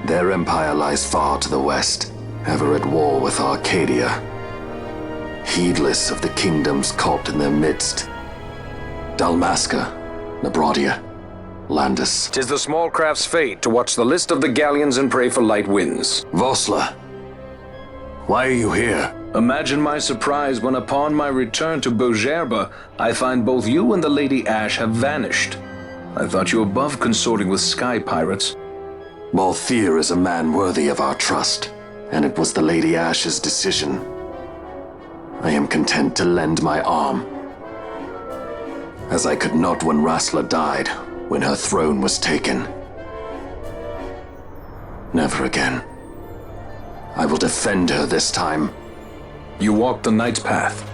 Their empire lies far to the west, ever at war with Arcadia. Heedless of the kingdoms caught in their midst. Dalmasca, Nabrodia, Landis. 'Tis the small craft's fate to watch the list of the galleons and pray for light winds. Vossler, why are you here? Imagine my surprise when upon my return to Beaugerbe, I find both you and the Lady Ash have vanished. I thought you above consorting with sky pirates. Balthier is a man worthy of our trust, and it was the Lady Ash's decision. I am content to lend my arm, as I could not when Rassler died, when her throne was taken. Never again. I will defend her this time. You walked the Knight's path.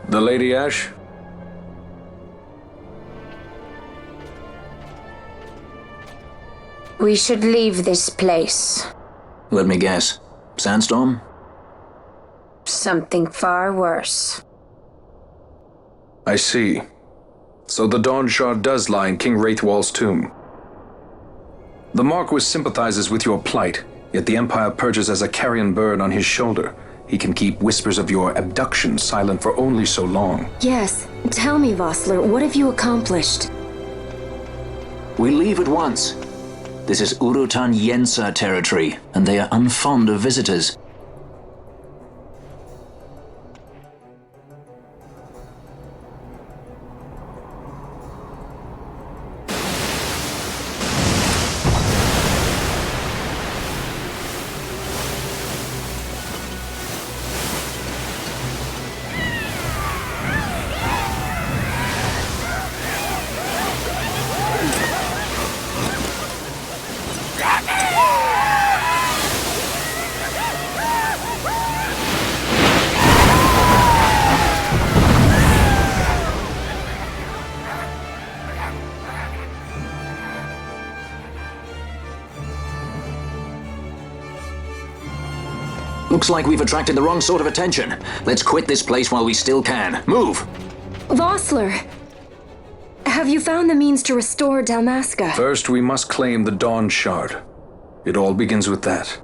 The Lady Ash? We should leave this place. Let me guess. Sandstorm? Something far worse. I see. So the Dawn Shard does lie in King Wraithwall's tomb. The Marquis sympathizes with your plight, yet the Empire purges as a carrion bird on his shoulder. He can keep whispers of your abduction silent for only so long. Yes. Tell me, Vossler, what have you accomplished? We leave at once. This is Urutan Yensa territory, and they are unfond of visitors. Looks like we've attracted the wrong sort of attention. Let's quit this place while we still can. Move! Vossler! Have you found the means to restore Dalmasca? First, we must claim the Dawn Shard. It all begins with that.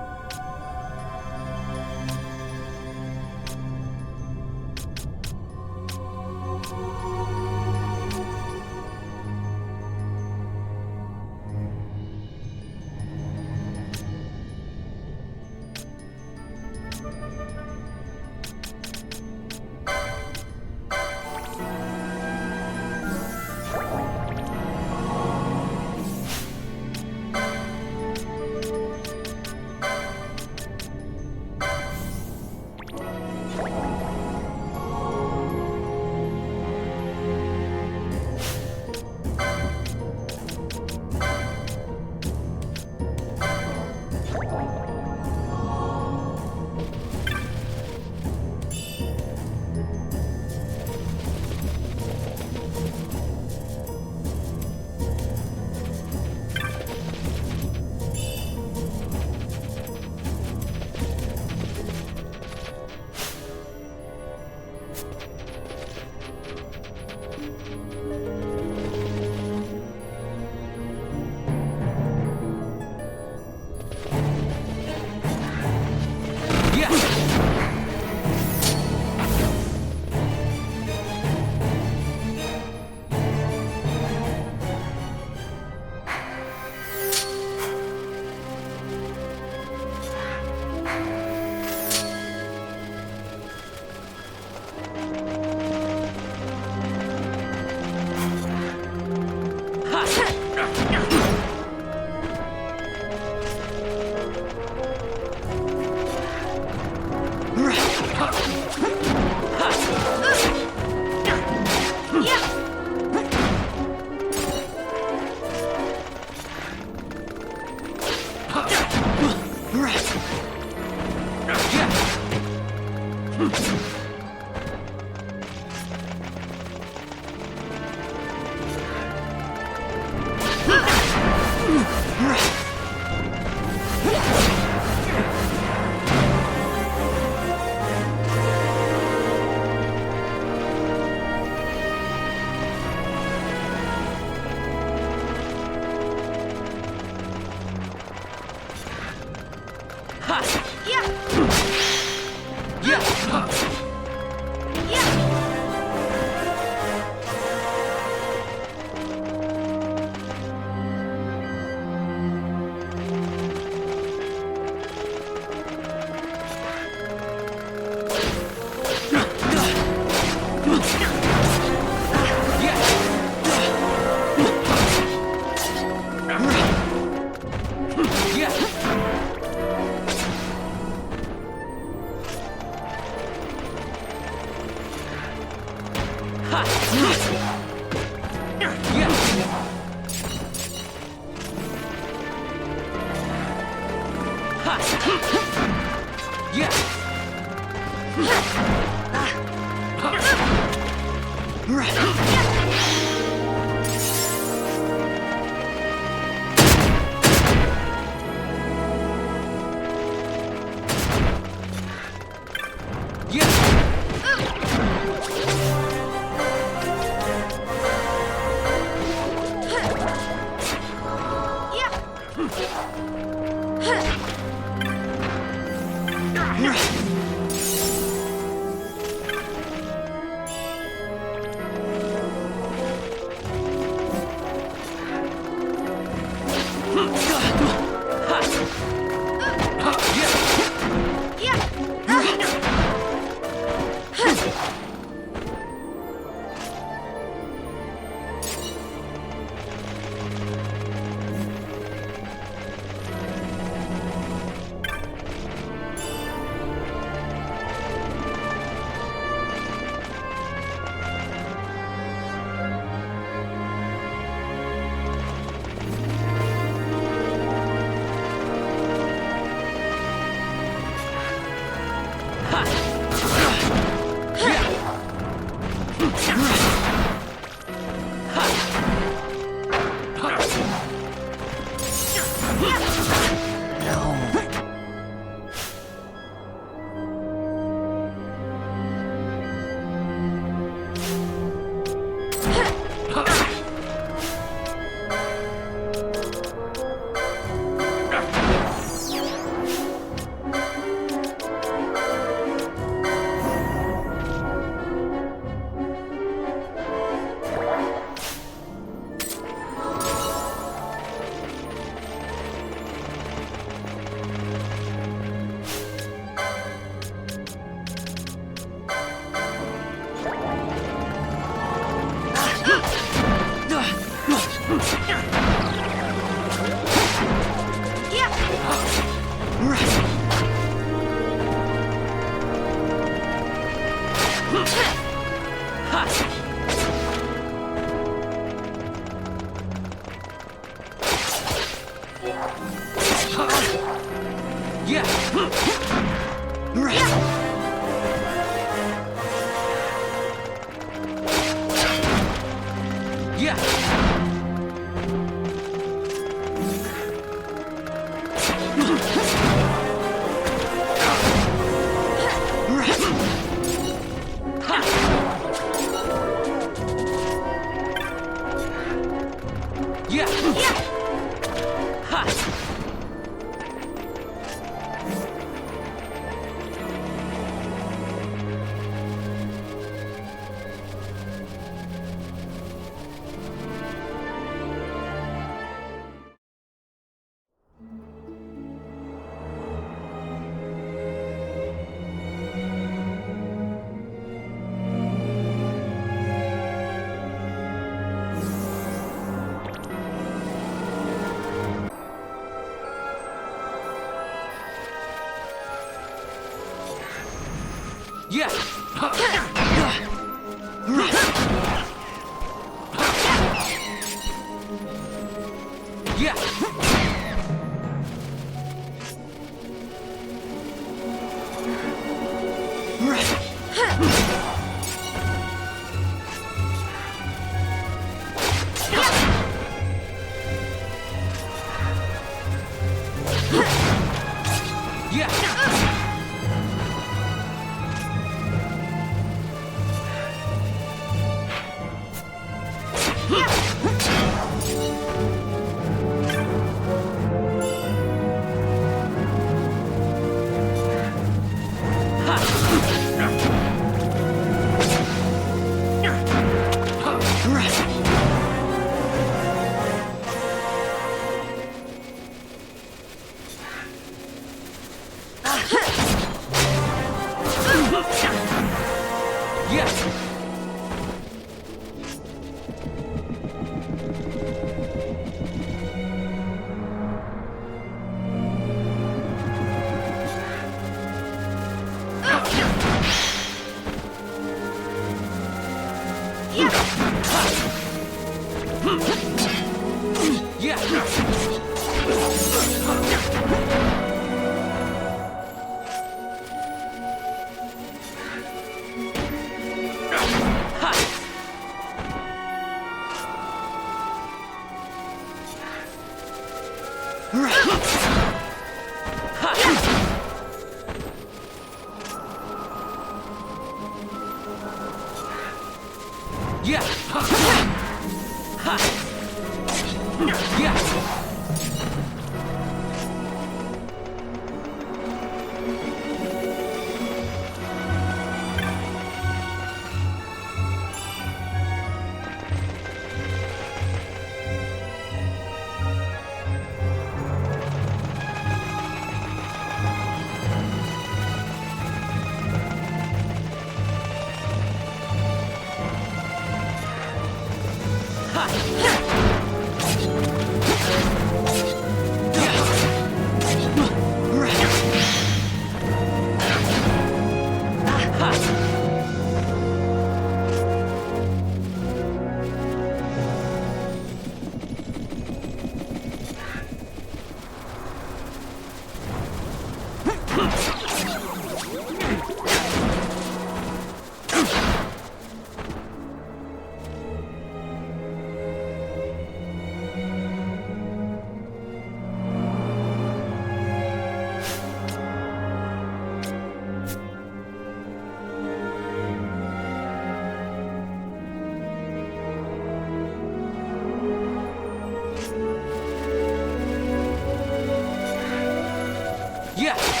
Yeah!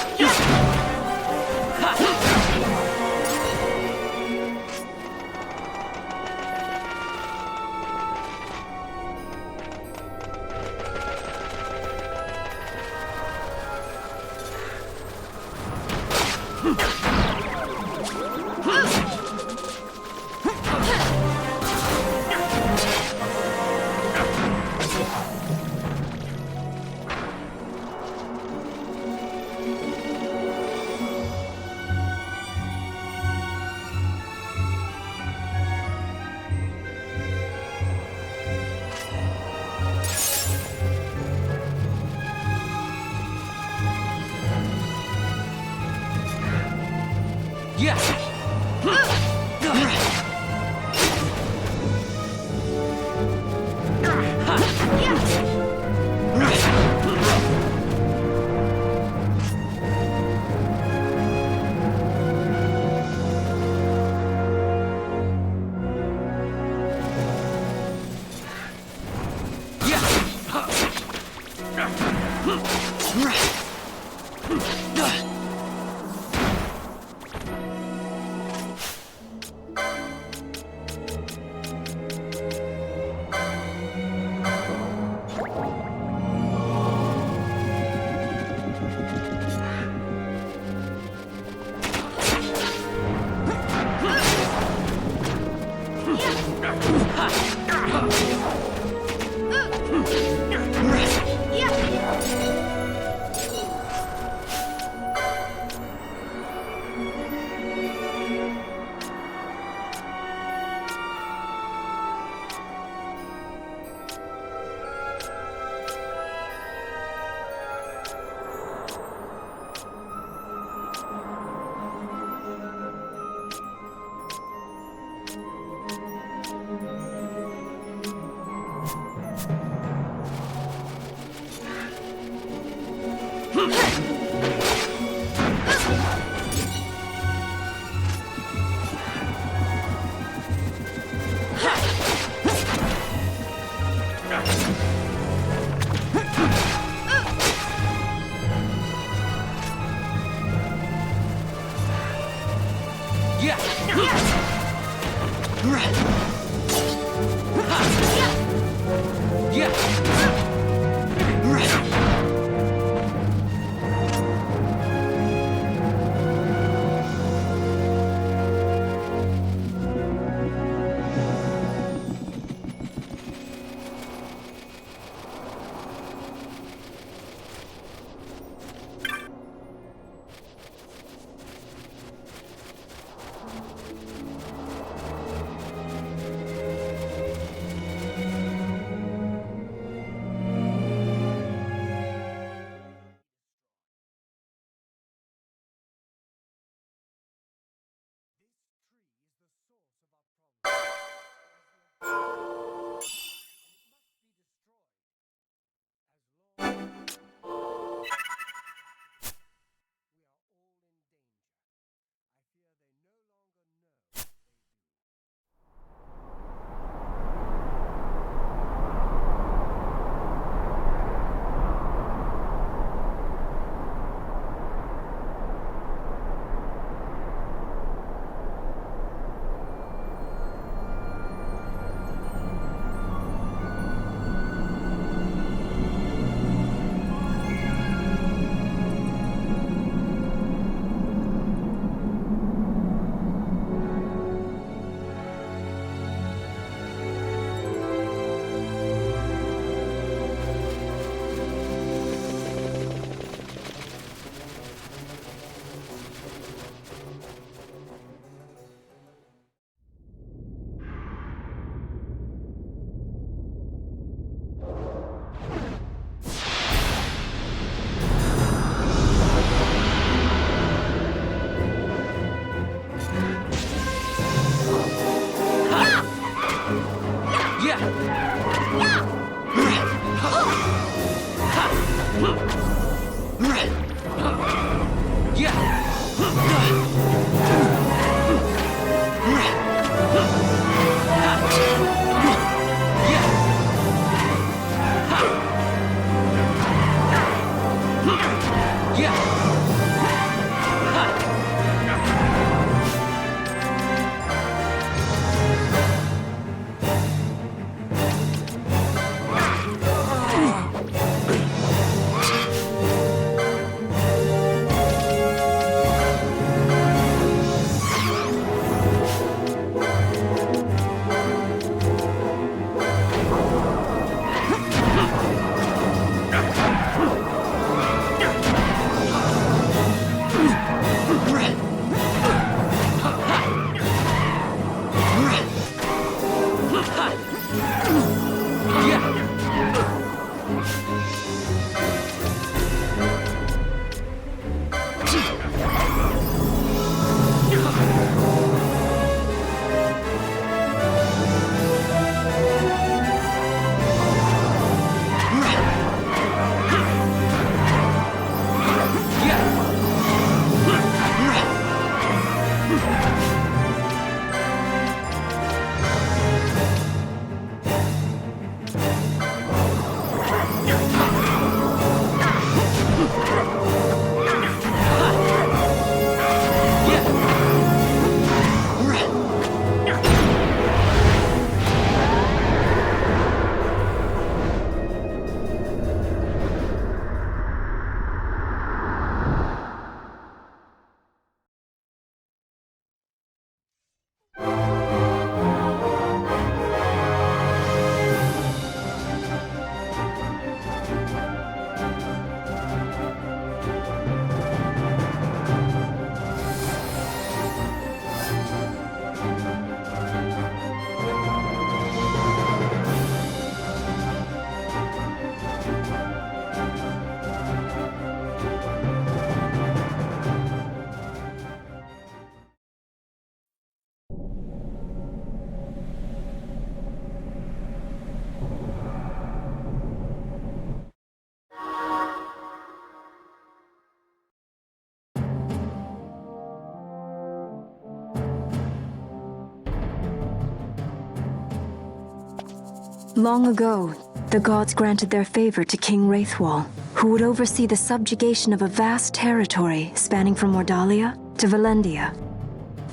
Long ago, the gods granted their favor to King Wraithwall, who would oversee the subjugation of a vast territory spanning from Mordalia to Valendia.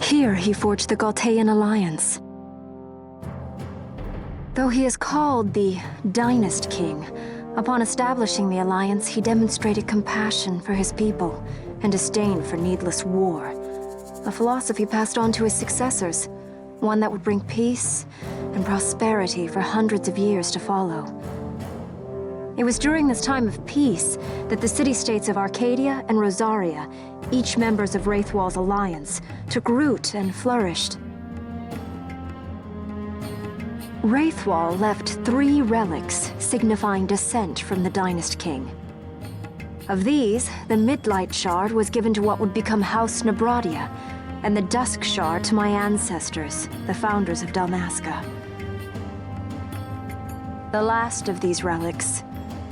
Here he forged the Galtean Alliance. Though he is called the Dynast King, upon establishing the alliance, he demonstrated compassion for his people and disdain for needless war. A philosophy passed on to his successors, one that would bring peace and prosperity for hundreds of years to follow. It was during this time of peace that the city-states of Arcadia and Rosaria, each members of Wraithwall's alliance, took root and flourished. Wraithwall left 3 relics signifying descent from the Dynast King. Of these, the Midlight Shard was given to what would become House Nabradia, and the Dusk Shard to my ancestors, the founders of Dalmasca. The last of these relics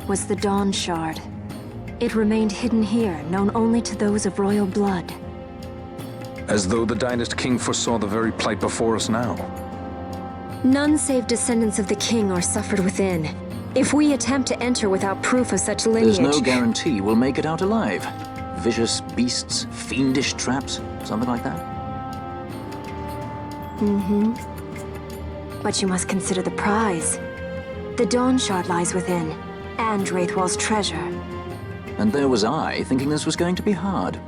was the Dawn Shard. It remained hidden here, known only to those of royal blood. As though the Dynast King foresaw the very plight before us now. None save descendants of the king are suffered within. If we attempt to enter without proof of such lineage... There's no guarantee we'll make it out alive. Vicious beasts, fiendish traps, something like that? Mm-hmm. But you must consider the prize. The Dawn Shard lies within, and Wraithwall's treasure. And there was I, thinking this was going to be hard.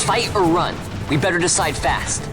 Fight or run? We better decide fast.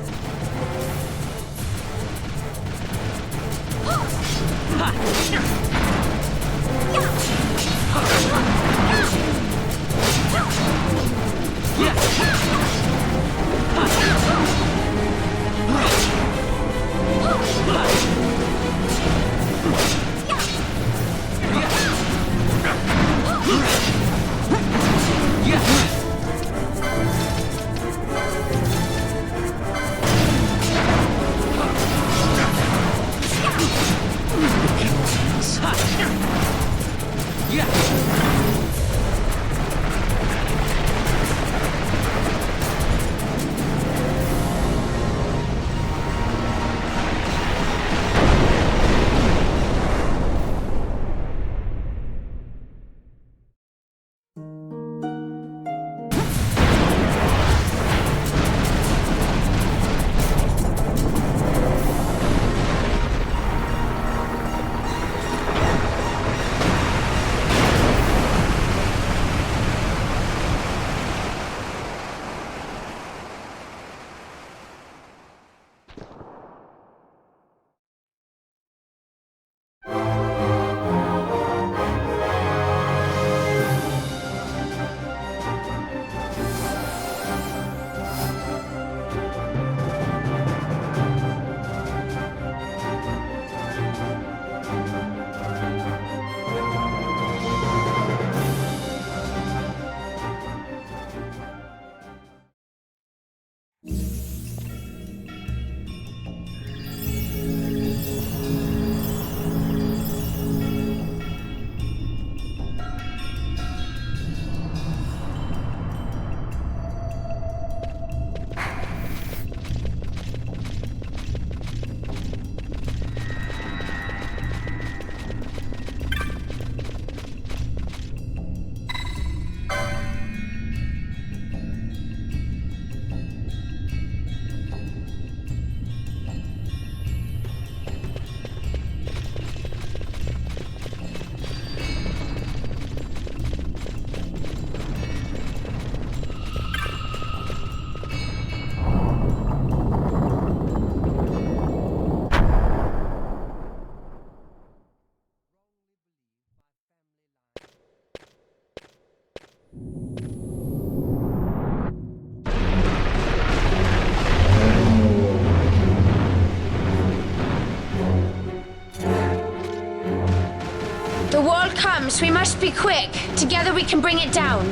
comes. We must be quick. Together we can bring it down.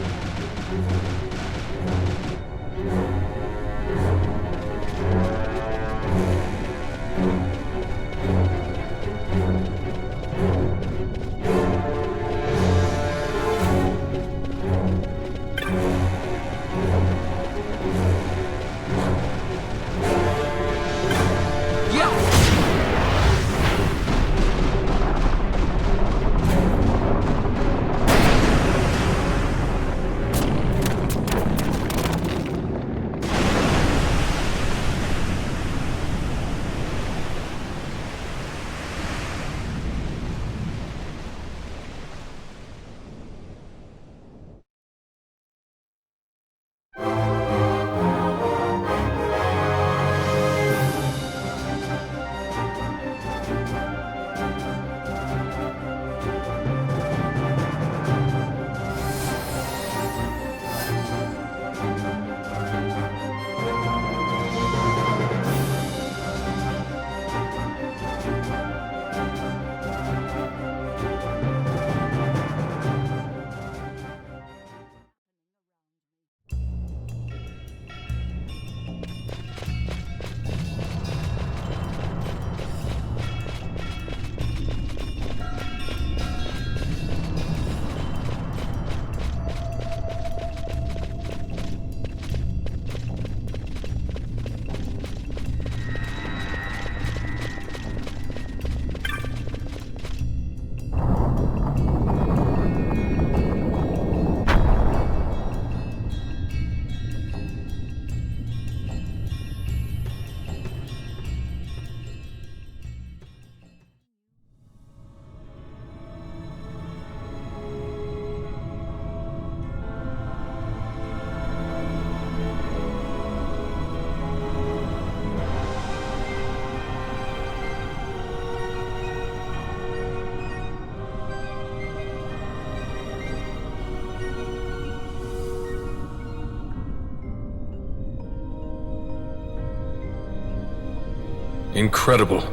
Incredible.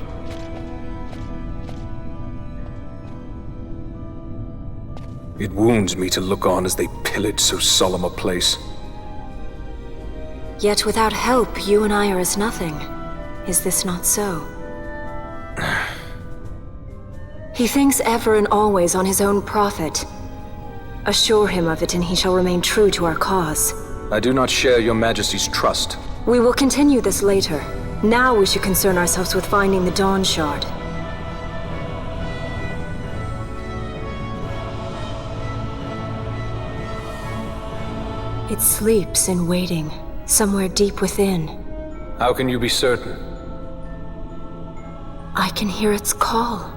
It wounds me to look on as they pillage so solemn a place. Yet without help, you and I are as nothing. Is this not so? He thinks ever and always on his own profit. Assure him of it and he shall remain true to our cause. I do not share your Majesty's trust. We will continue this later. Now we should concern ourselves with finding the Dawn Shard. It sleeps in waiting, somewhere deep within. How can you be certain? I can hear its call.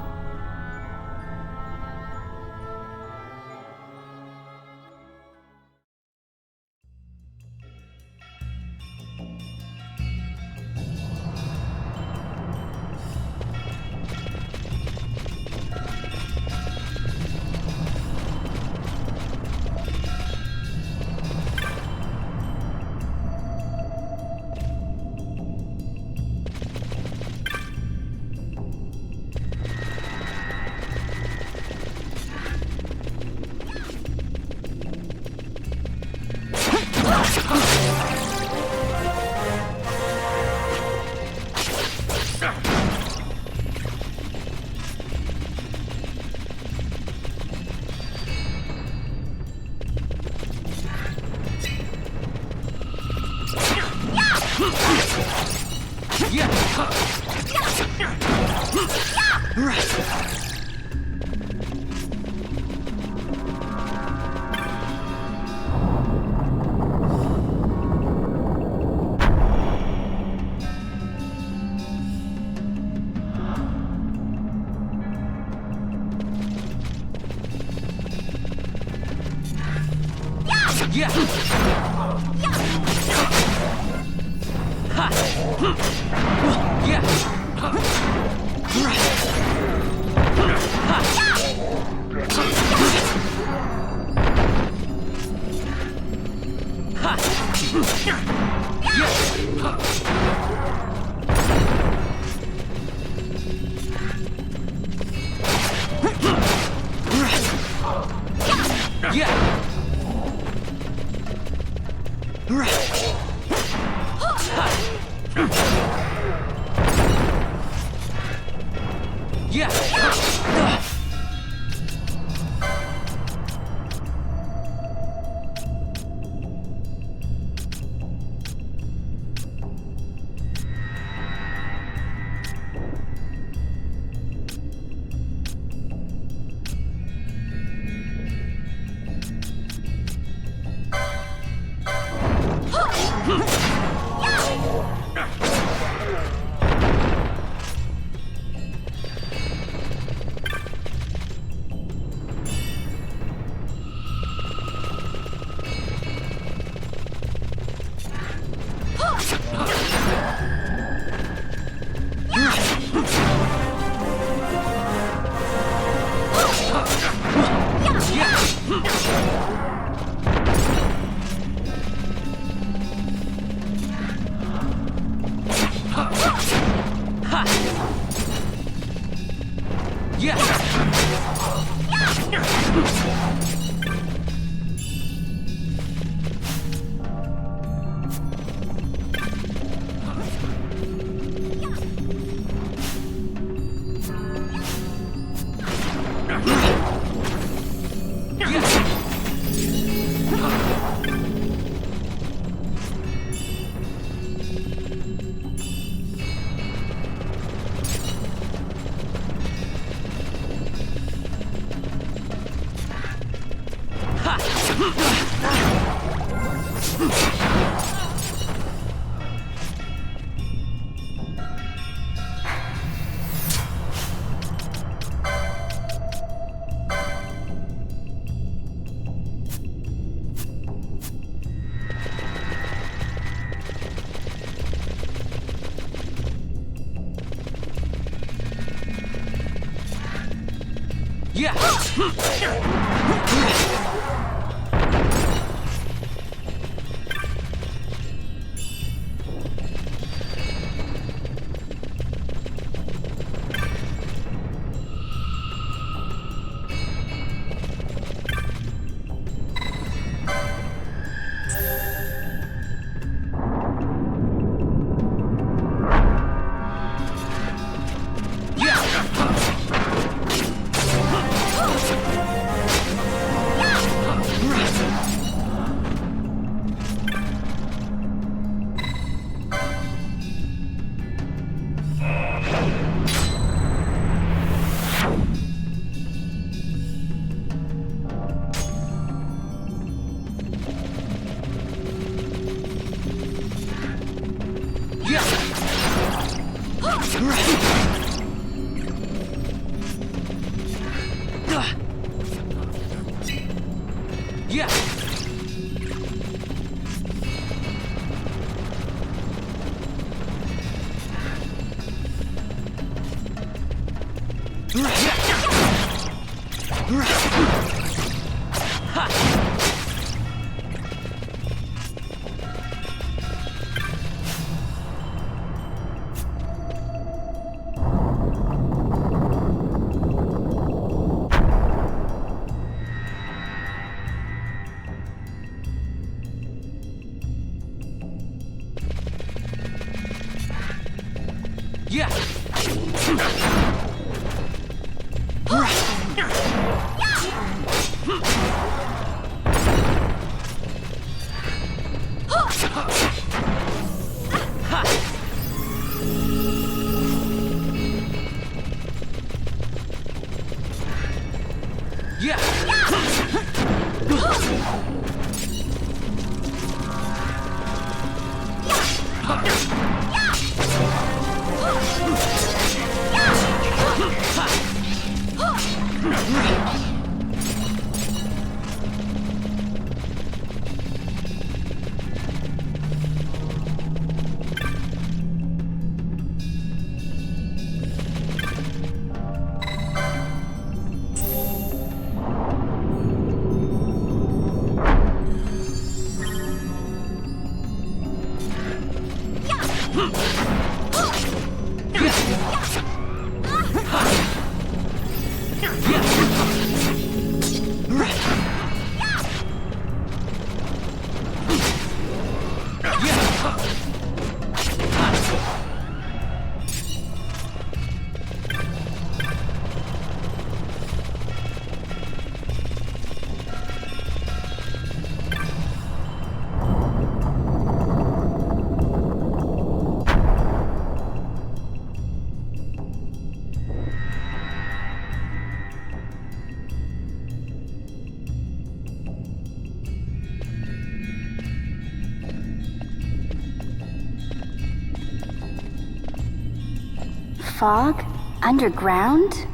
Fog? Underground?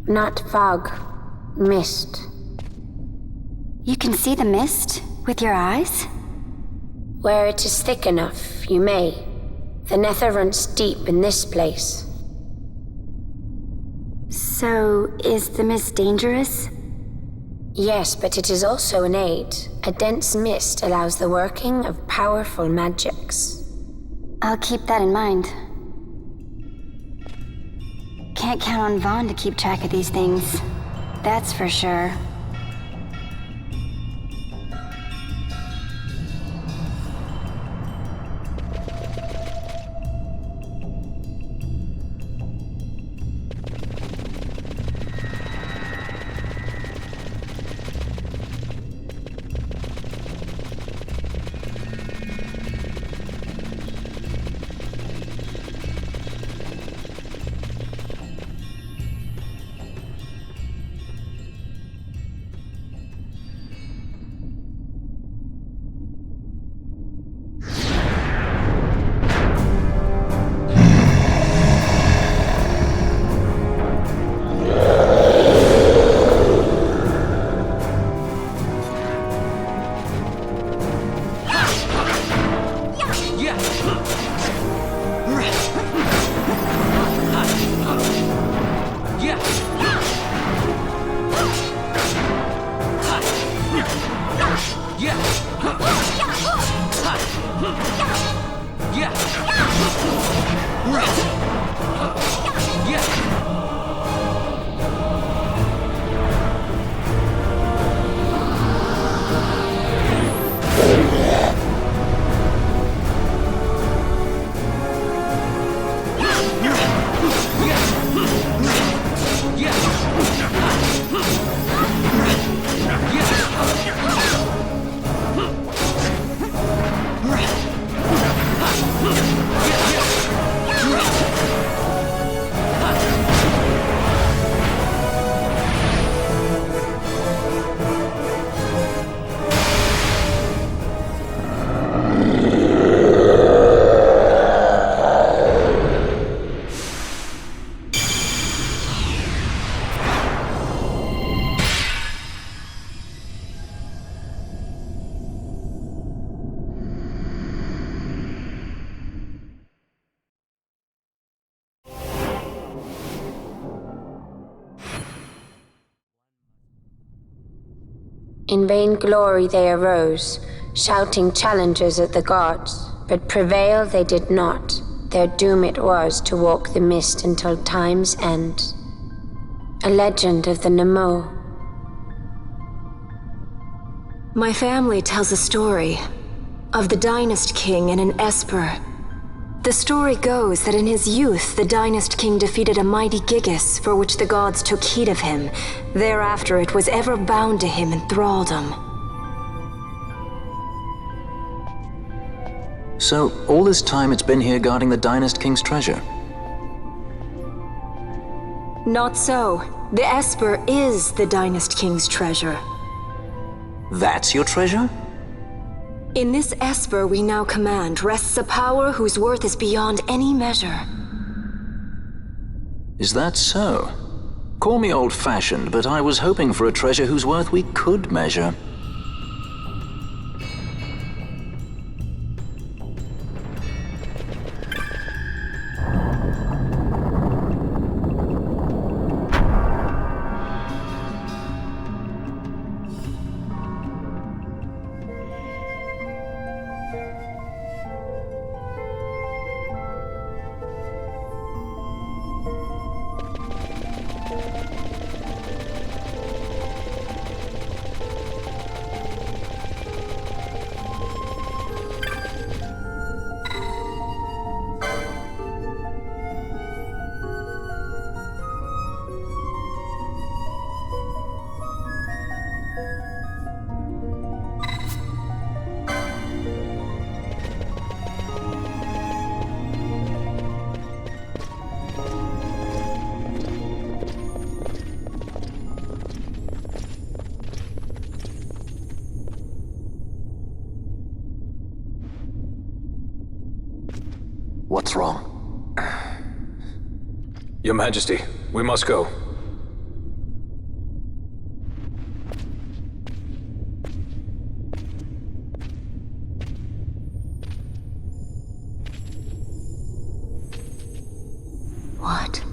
Not fog. Mist. You can see the mist with your eyes? Where it is thick enough, you may. The nether runs deep in this place. So, is the mist dangerous? Yes, but it is also an aid. A dense mist allows the working of powerful magics. I'll keep that in mind. Can't count on Vaughn to keep track of these things. That's for sure. In vain glory they arose, shouting challenges at the gods, but prevail they did not. Their doom it was to walk the mist until time's end. A legend of the Nemo. My family tells a story of the Dynast King and an Esper. The story goes that in his youth, the Dynast King defeated a mighty Gigas, for which the gods took heed of him. Thereafter, it was ever bound to him in thraldom. So, all this time it's been here guarding the Dynast King's treasure? Not so. The Esper is the Dynast King's treasure. That's your treasure? In this Esper we now command rests a power whose worth is beyond any measure. Is that so? Call me old-fashioned, but I was hoping for a treasure whose worth we could measure. What's wrong? Your Majesty, we must go. What?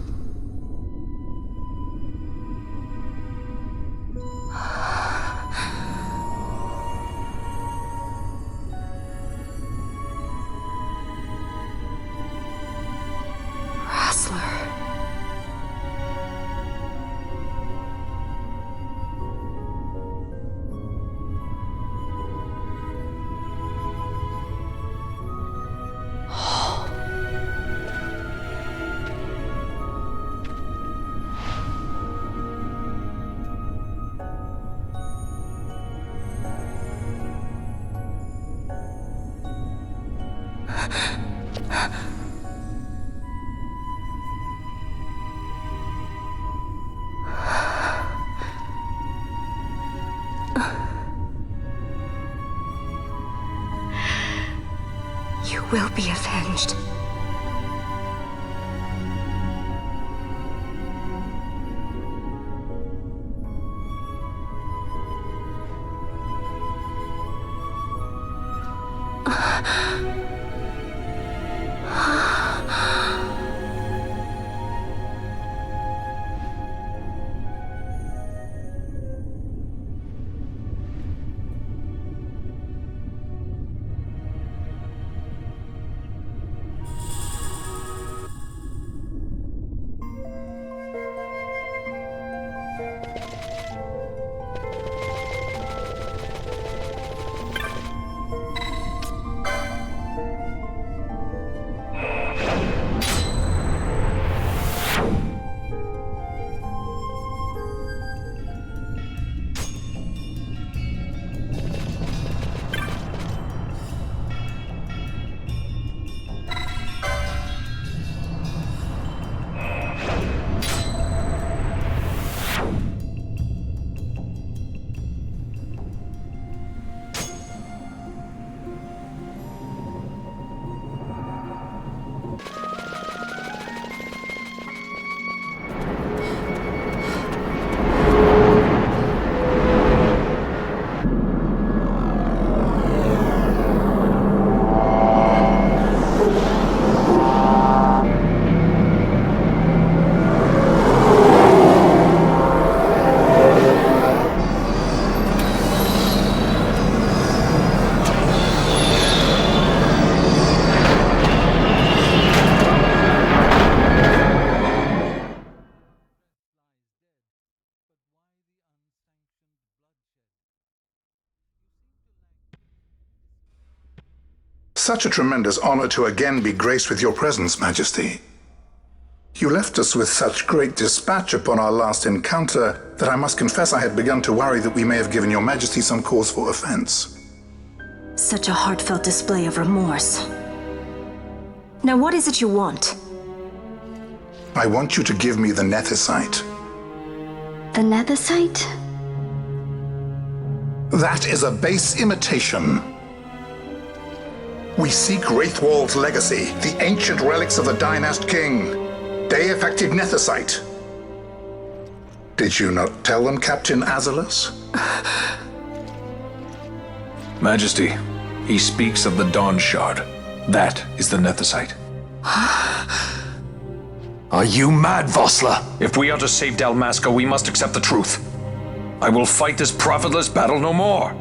You will be avenged. Such a tremendous honor to again be graced with your presence, Majesty. You left us with such great dispatch upon our last encounter that I must confess I had begun to worry that we may have given your Majesty some cause for offense. Such a heartfelt display of remorse. Now what is it you want? I want you to give me the Nethicite. The Nethicite? That is a base imitation. We seek Wraithwald's legacy, the ancient relics of the Dynast King. They affected Nethicite. Did you not tell them, Captain Azalus? Majesty, he speaks of the Dawn Shard. That is the Nethicite. Are you mad, Vossler? If we are to save Dalmasca, we must accept the truth. I will fight this profitless battle no more.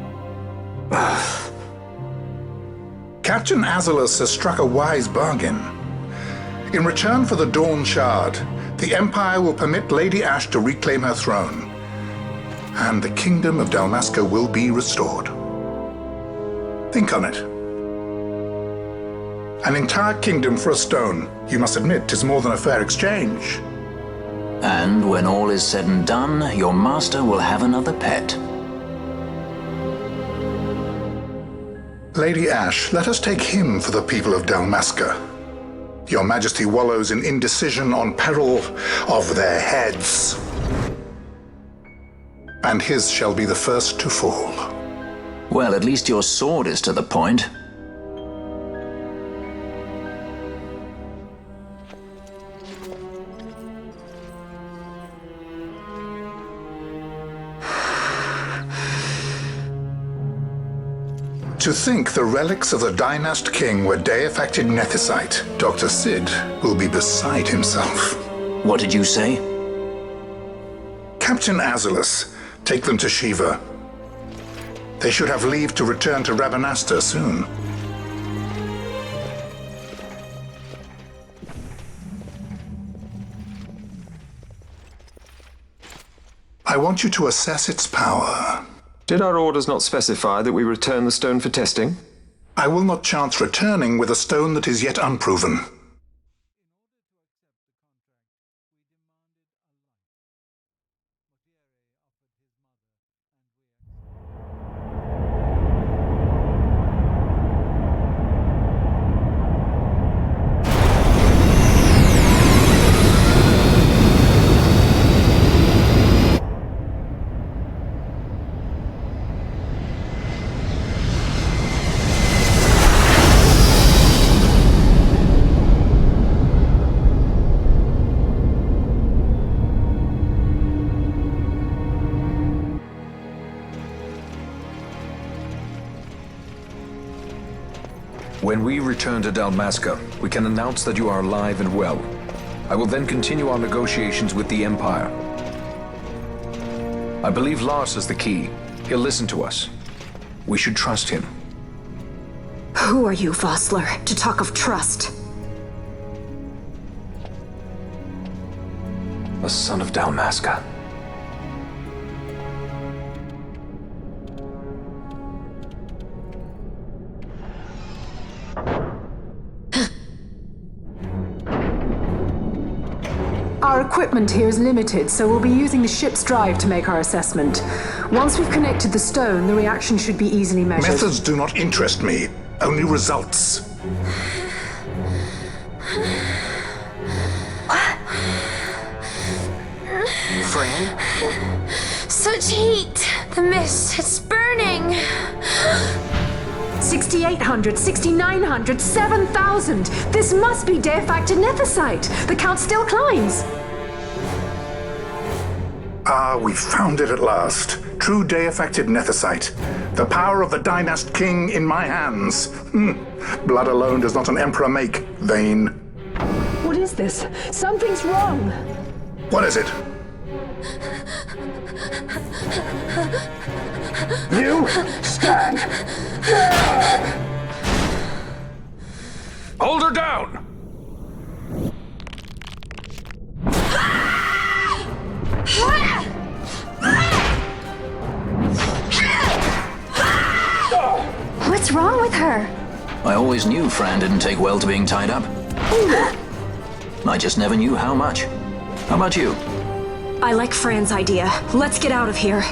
Captain Azalus has struck a wise bargain. In return for the Dawn Shard, the Empire will permit Lady Ash to reclaim her throne, and the Kingdom of Dalmasca will be restored. Think on it. An entire kingdom for a stone, you must admit, is more than a fair exchange. And when all is said and done, your master will have another pet. Lady Ash, let us take him for the people of Dalmasca. Your Majesty wallows in indecision on peril of their heads. And his shall be the first to fall. Well, at least your sword is to the point. To think the relics of the Dynast King were Deifacted Nethicite, Dr. Sid will be beside himself. What did you say? Captain Azulus, take them to Shiva. They should have leave to return to Rabanastre soon. I want you to assess its power. Did our orders not specify that we return the stone for testing? I will not chance returning with a stone that is yet unproven. When we return to Dalmasca, we can announce that you are alive and well. I will then continue our negotiations with the Empire. I believe Lars is the key. He'll listen to us. We should trust him. Who are you, Vossler, to talk of trust? A son of Dalmasca. Our equipment here is limited, so we'll be using the ship's drive to make our assessment. Once we've connected the stone, the reaction should be easily measured. Methods do not interest me, only results. Fran? Such heat! The mist, it's burning! 6,800, 6,900, 7,000! This must be Deifacted Nethicite! The count still climbs! Ah, we found it at last. True Deifacted Nethicite. The power of the Dynast King in my hands. Blood alone does not an emperor make, Vayne. What is this? Something's wrong! What is it? You stand! Hold her down! What's wrong with her? I always knew Fran didn't take well to being tied up. I just never knew how much. How about you? I like Fran's idea. Let's get out of here.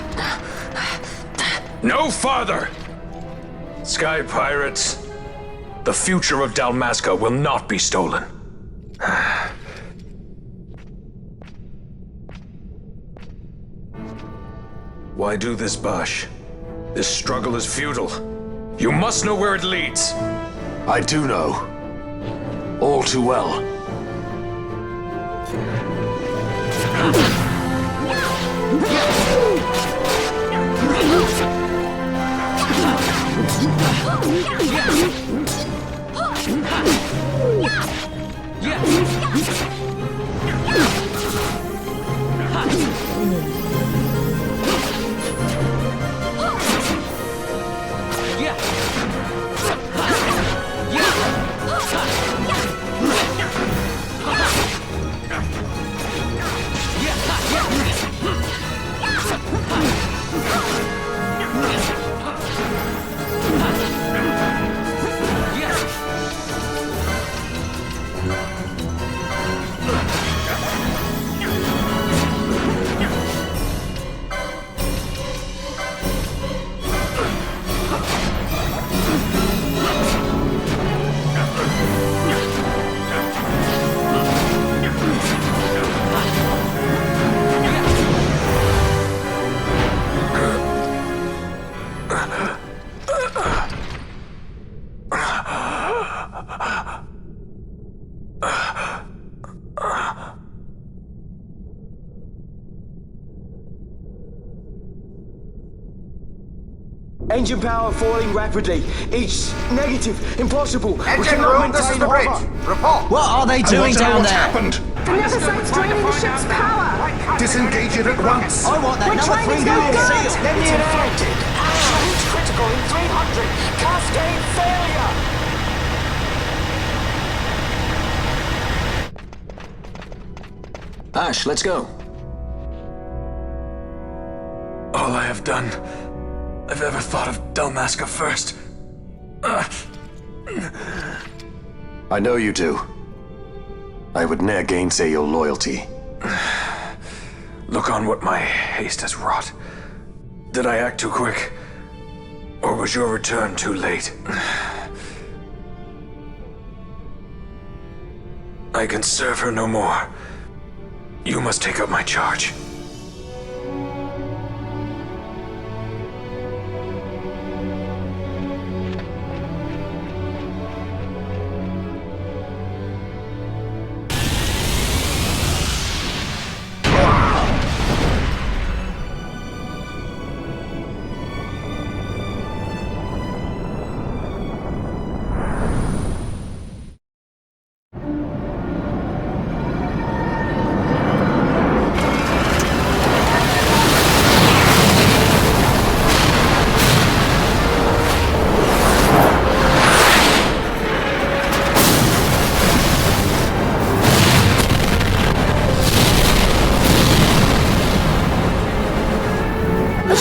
No farther! Sky Pirates, the future of Dalmasca will not be stolen. Why do this, Bash? This struggle is futile. You must know where it leads. I do know. All too well. Engine power falling rapidly. Each negative. Impossible. Engine room, this is the bridge. Report. What are they doing down What's there? happened? The nether site's draining the ship's power! Disengage it at once. I want that We're number trying 3 to go unit good. seal. Let me It's in. infected. Absolute critical in 300. Cascade failure. Ash, let's go. All I have done, I've ever thought of Dalmasca first. I know you do. I would ne'er gainsay your loyalty. Look on what my haste has wrought. Did I act too quick? Or was your return too late? I can serve her no more. You must take up my charge.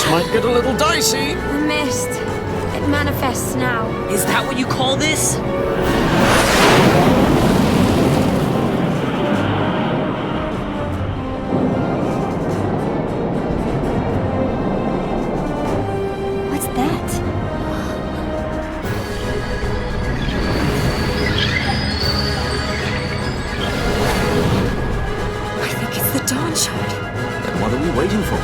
Might get a little dicey. The mist. It manifests now. Is that what you call this? What's that? I think it's the Dawn Shard. Then what are we waiting for?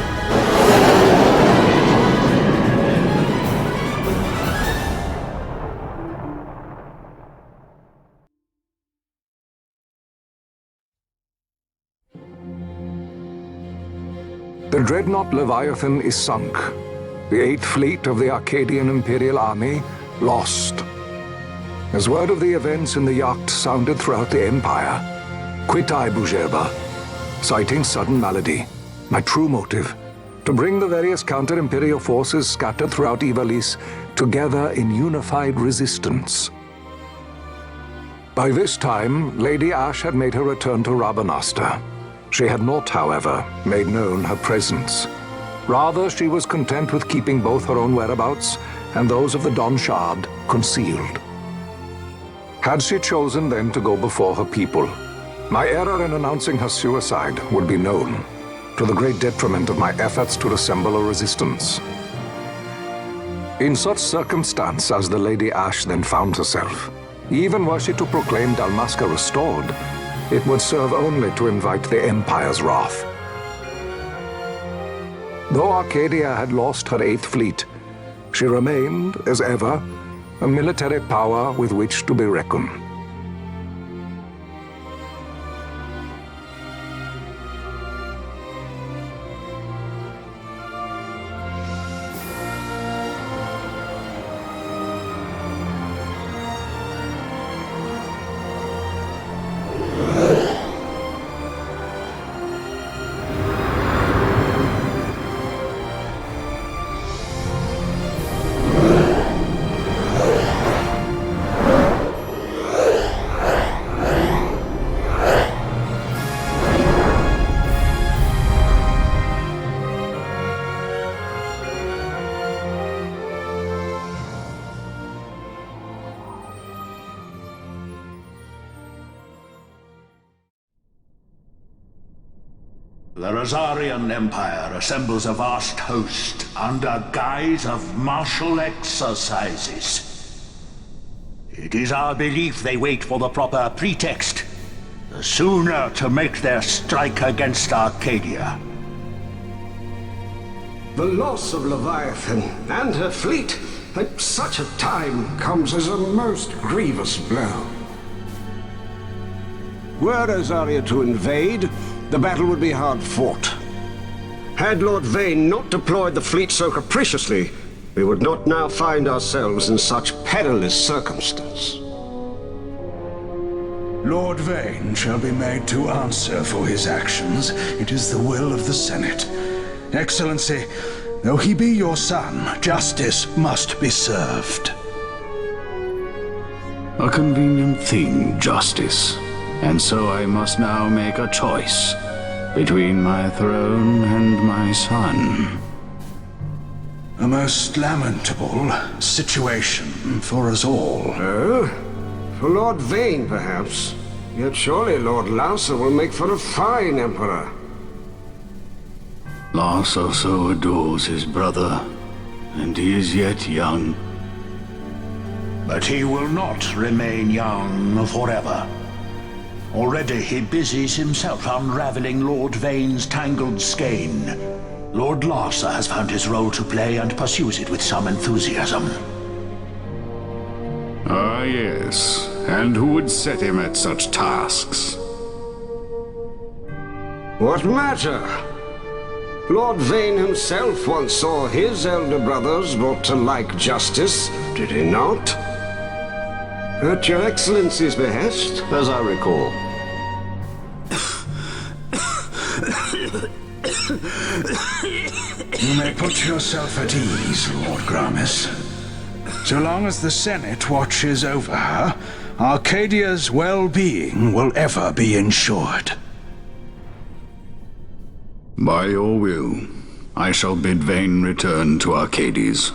The dreadnought Leviathan is sunk. The 8th Fleet of the Arcadian Imperial Army lost. As word of the events in the yacht sounded throughout the Empire, quit I Bujerba, citing sudden malady. My true motive, to bring the various counter-imperial forces scattered throughout Ivalice together in unified resistance. By this time, Lady Ash had made her return to Rabanastre. She had not, however, made known her presence. Rather, she was content with keeping both her own whereabouts and those of the Dawn Shard concealed. Had she chosen then to go before her people, my error in announcing her suicide would be known, to the great detriment of my efforts to assemble a resistance. In such circumstance as the Lady Ash then found herself, even were she to proclaim Dalmasca restored, it would serve only to invite the Empire's wrath. Though Arcadia had lost her 8th Fleet, she remained, as ever, a military power with which to be reckoned. The Rosarian Empire assembles a vast host under guise of martial exercises. It is our belief they wait for the proper pretext, the sooner to make their strike against Arcadia. The loss of Leviathan and her fleet at such a time comes as a most grievous blow. Were Rosaria to invade, the battle would be hard fought. Had Lord Vane not deployed the fleet so capriciously, we would not now find ourselves in such perilous circumstance. Lord Vane shall be made to answer for his actions. It is the will of the Senate. Excellency, though he be your son, justice must be served. A convenient thing, justice. And so I must now make a choice between my throne and my son. A most lamentable situation for us all. Oh? For Lord Vane, perhaps. Yet surely Lord Lauser will make for a fine emperor. Lauser so adores his brother, and he is yet young. But he will not remain young forever. Already he busies himself unraveling Lord Vane's tangled skein. Lord Lauser has found his role to play and pursues it with some enthusiasm. Ah, yes. And who would set him at such tasks? What matter? Lord Vane himself once saw his elder brothers brought to like justice, did he not? At your Excellency's behest, as I recall. You may put yourself at ease, Lord Gramis. So long as the Senate watches over her, Arcadia's well-being will ever be ensured. By your will, I shall bid Vane return to Arcades.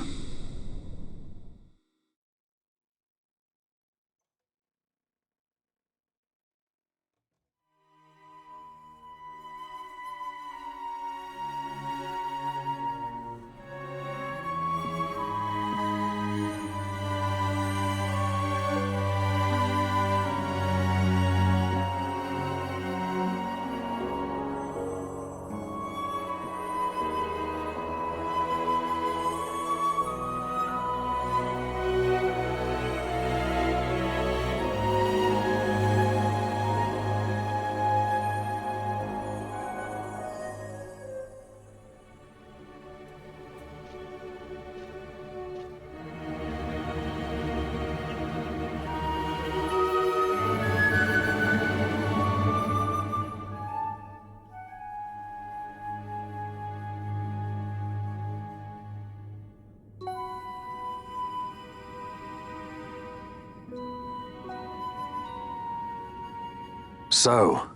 So,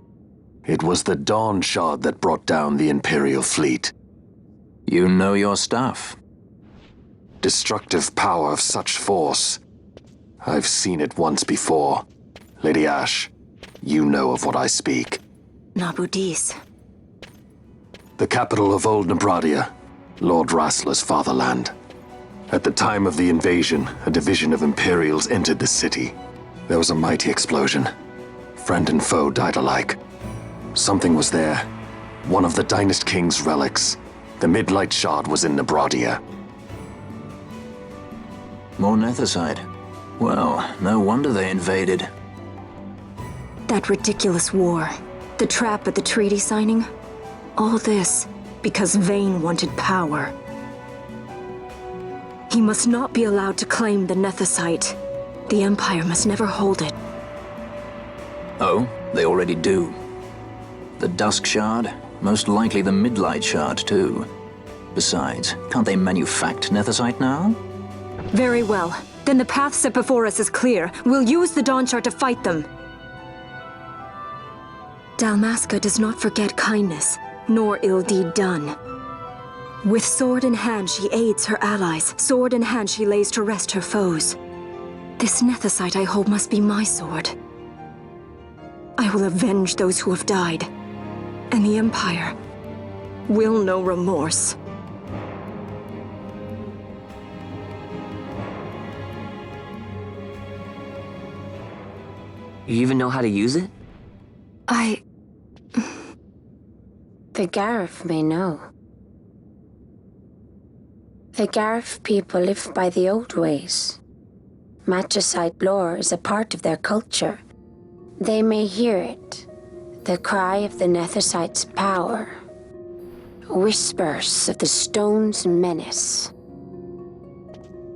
it was the Dawn Shard that brought down the Imperial fleet. You know your stuff. Destructive power of such force. I've seen it once before. Lady Ash, you know of what I speak. Nabudis. The capital of Old Nebradia, Lord Rassler's fatherland. At the time of the invasion, a division of Imperials entered the city. There was a mighty explosion. Friend and foe died alike. Something was there. One of the Dynast King's relics. The Midlight Shard was in Nebradia. More Nethicite. Well, no wonder they invaded. That ridiculous war. The trap at the treaty signing. All this because Vane wanted power. He must not be allowed to claim the Nethicite. The Empire must never hold it. Oh, they already do. The Dusk Shard, most likely the Midlight Shard too. Besides, can't they manufacture Nethicite now? Very well. Then the path set before us is clear. We'll use the Dawn Shard to fight them. Dalmasca does not forget kindness, nor ill deed done. With sword in hand, she aids her allies. Sword in hand, she lays to rest her foes. This Nethicite I hold must be my sword. I will avenge those who have died, and the Empire will know remorse. You even know how to use it? The Garif may know. The Garif people live by the old ways. Magicite lore is a part of their culture. They may hear it, the cry of the Nethicite's power, whispers of the stone's menace.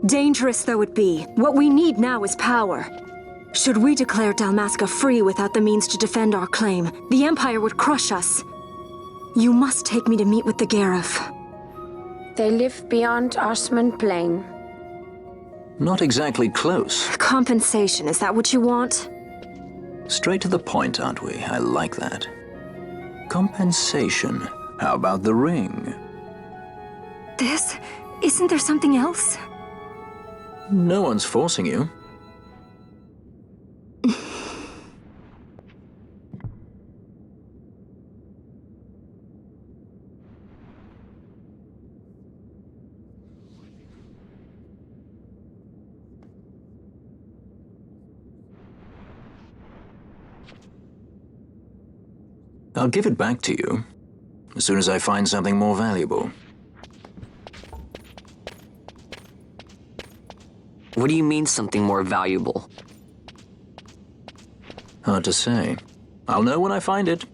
Dangerous though it be, what we need now is power. Should we declare Dalmasca free without the means to defend our claim, the Empire would crush us. You must take me to meet with the Gareth. They live beyond Osman Plain. Not exactly close. Compensation, is that what you want? Straight to the point, aren't we? I like that. Compensation. How about the ring? This? Isn't there something else? No one's forcing you. I'll give it back to you as soon as I find something more valuable. What do you mean something more valuable? Hard to say. I'll know when I find it.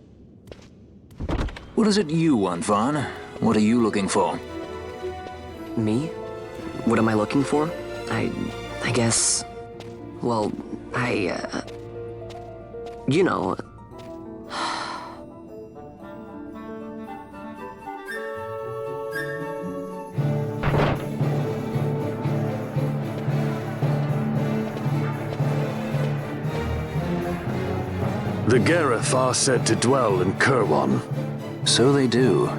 What is it you want, Vaughn? What are you looking for? Me? What am I looking for? I guess... Well, you know... The Gareth are said to dwell in Kirwan. So they do.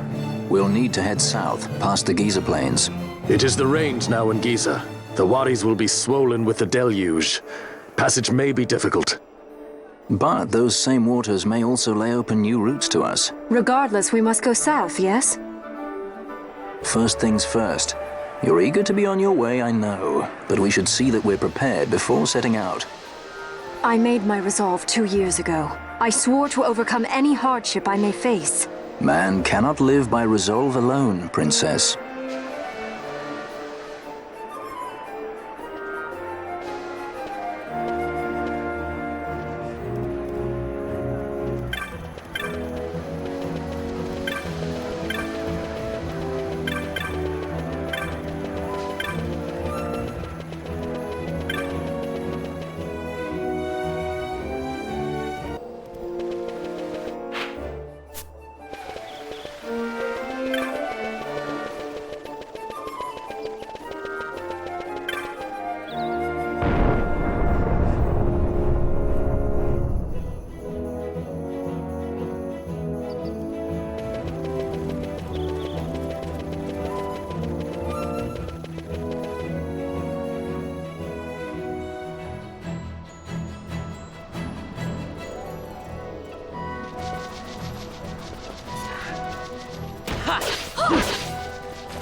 We'll need to head south, past the Giza Plains. It is the rains now in Giza. The wadis will be swollen with the deluge. Passage may be difficult. But those same waters may also lay open new routes to us. Regardless, we must go south, yes? First things first. You're eager to be on your way, I know. But we should see that we're prepared before setting out. I made my resolve 2 years ago. I swore to overcome any hardship I may face. Man cannot live by resolve alone, Princess.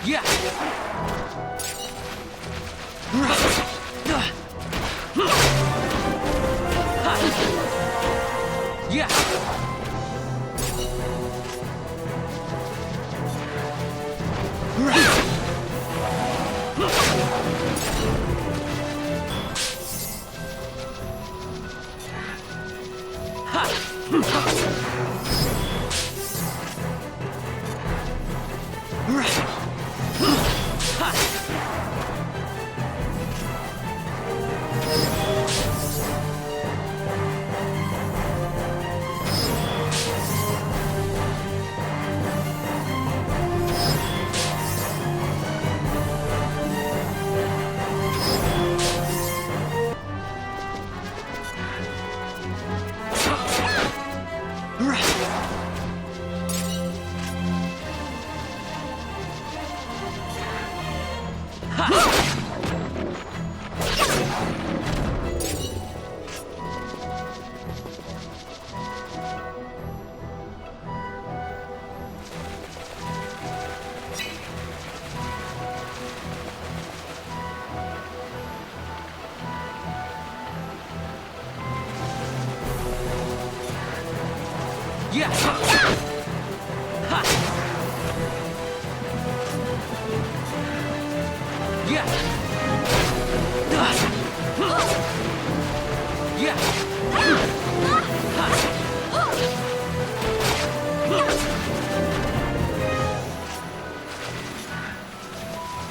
Yeah. Yeah.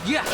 Yeah.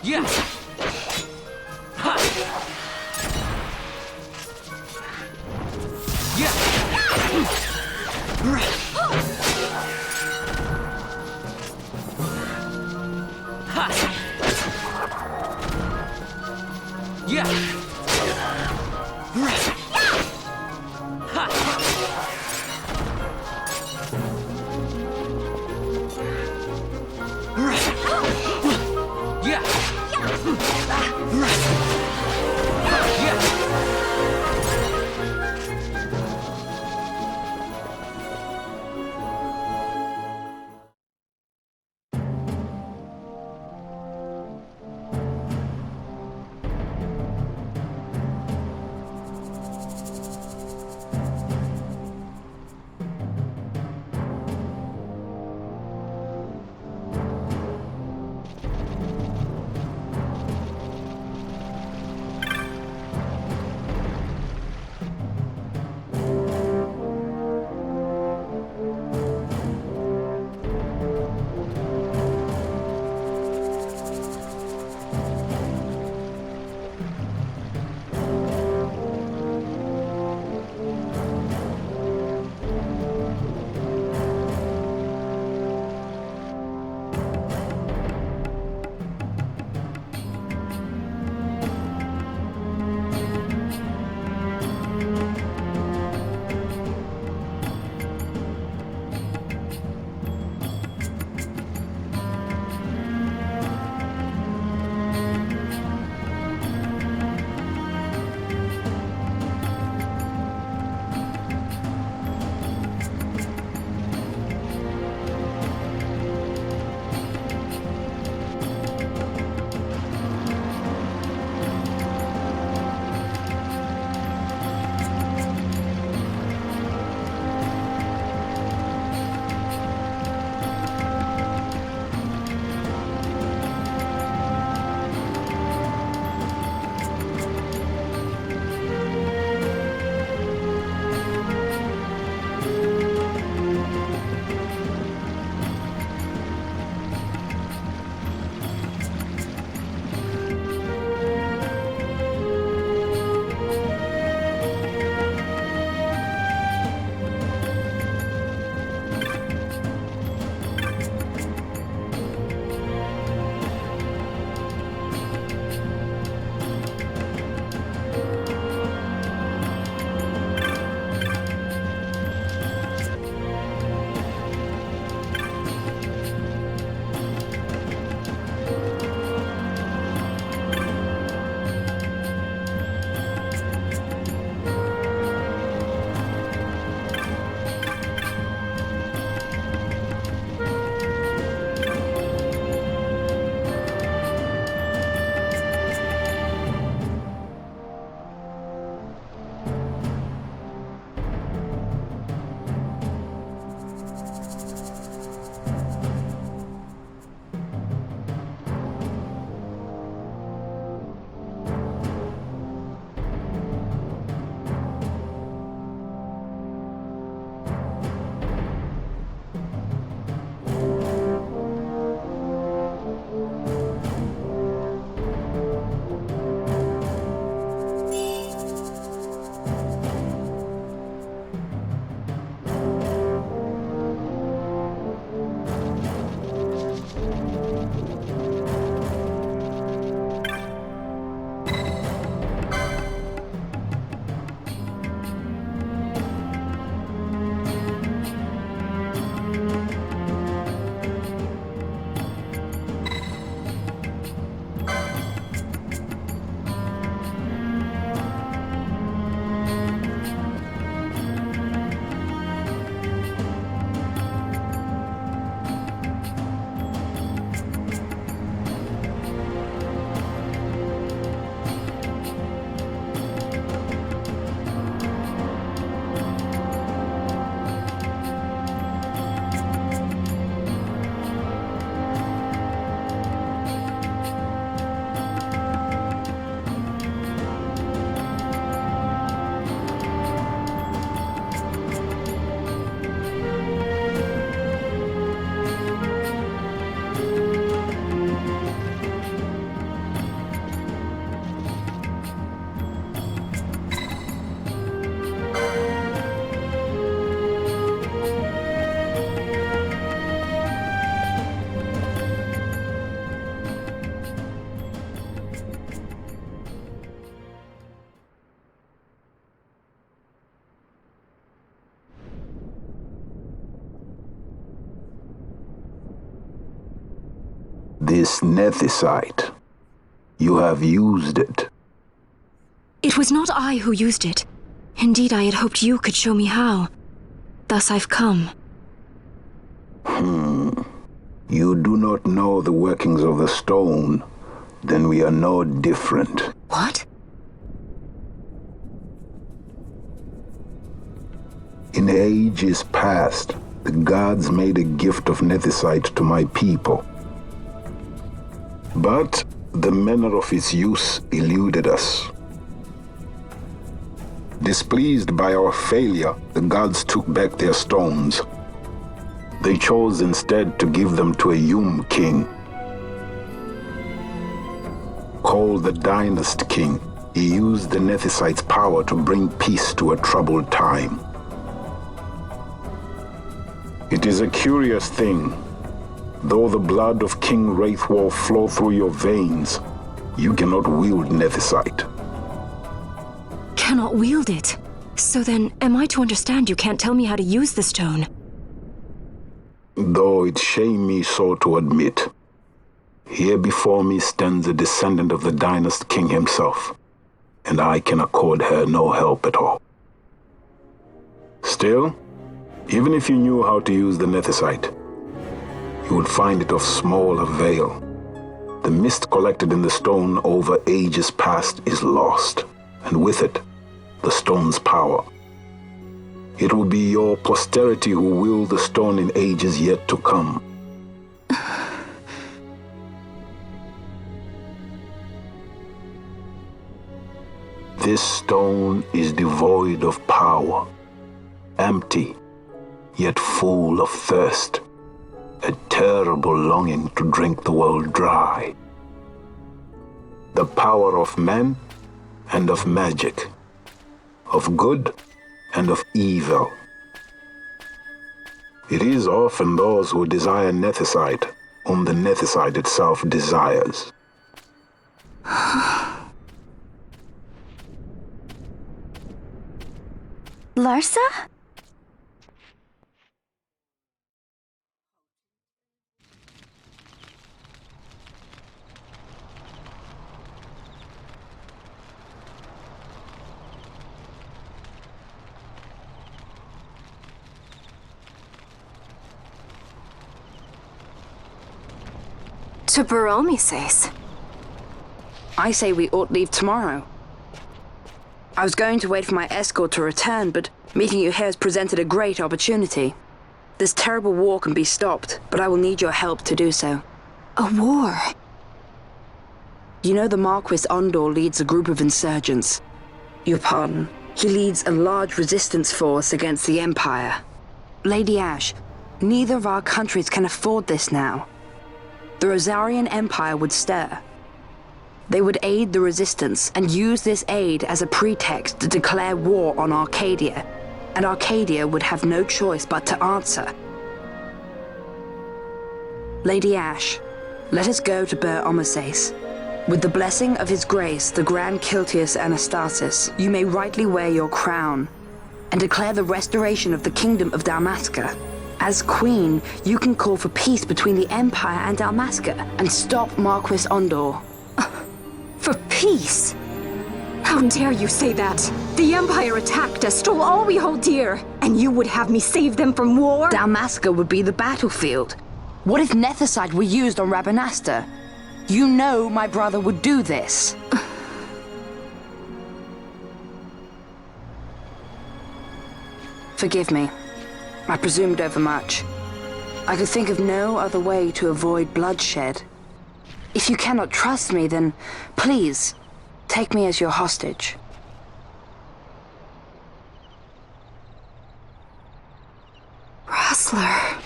Yeah. Ha. Yeah. Ha. Yeah. This nethicite. You have used it. It was not I who used it. Indeed, I had hoped you could show me how. Thus I've come. You do not know the workings of the stone. Then we are no different. What? In ages past, the gods made a gift of nethicite to my people. But the manner of its use eluded us. Displeased by our failure, the gods took back their stones. They chose instead to give them to a Yum king. Called the Dynast King, he used the nethicite's power to bring peace to a troubled time. It is a curious thing. Though the blood of King Wraithwolf flow through your veins, you cannot wield nethicite. Cannot wield it. So then, am I to understand you can't tell me how to use the stone? Though it shame me so to admit, here before me stands a descendant of the Dynast King himself, and I can accord her no help at all. Still, even if you knew how to use the nethicite, you would find it of small avail. The mist collected in the stone over ages past is lost, and with it, the stone's power. It will be your posterity who will the stone in ages yet to come. This stone is devoid of power, empty, yet full of thirst, a terrible longing to drink the world dry. The power of men and of magic, of good and of evil. It is often those who desire nethicite whom the nethicite itself desires. Larsa? To Baromi says. I say we ought leave tomorrow. I was going to wait for my escort to return, but meeting you here has presented a great opportunity. This terrible war can be stopped, but I will need your help to do so. A war? You know the Marquis Ondor leads a group of insurgents. Your pardon. He leads a large resistance force against the Empire. Lady Ash, neither of our countries can afford this now. The Rosarian Empire would stir. They would aid the resistance and use this aid as a pretext to declare war on Arcadia, and Arcadia would have no choice but to answer. Lady Ash, let us go to Bur Omases. With the blessing of His Grace, the Grand Kiltius Anastasis, you may rightly wear your crown and declare the restoration of the Kingdom of Dalmasca. As Queen, you can call for peace between the Empire and Dalmasca and stop Marquis Ondor. For peace? How dare you say that? The Empire attacked us, stole all we hold dear, and you would have me save them from war? Dalmasca would be the battlefield. What if nethicite were used on Rabanastre? You know my brother would do this. Forgive me. I presumed overmuch. I could think of no other way to avoid bloodshed. If you cannot trust me, then please, take me as your hostage. Rustler.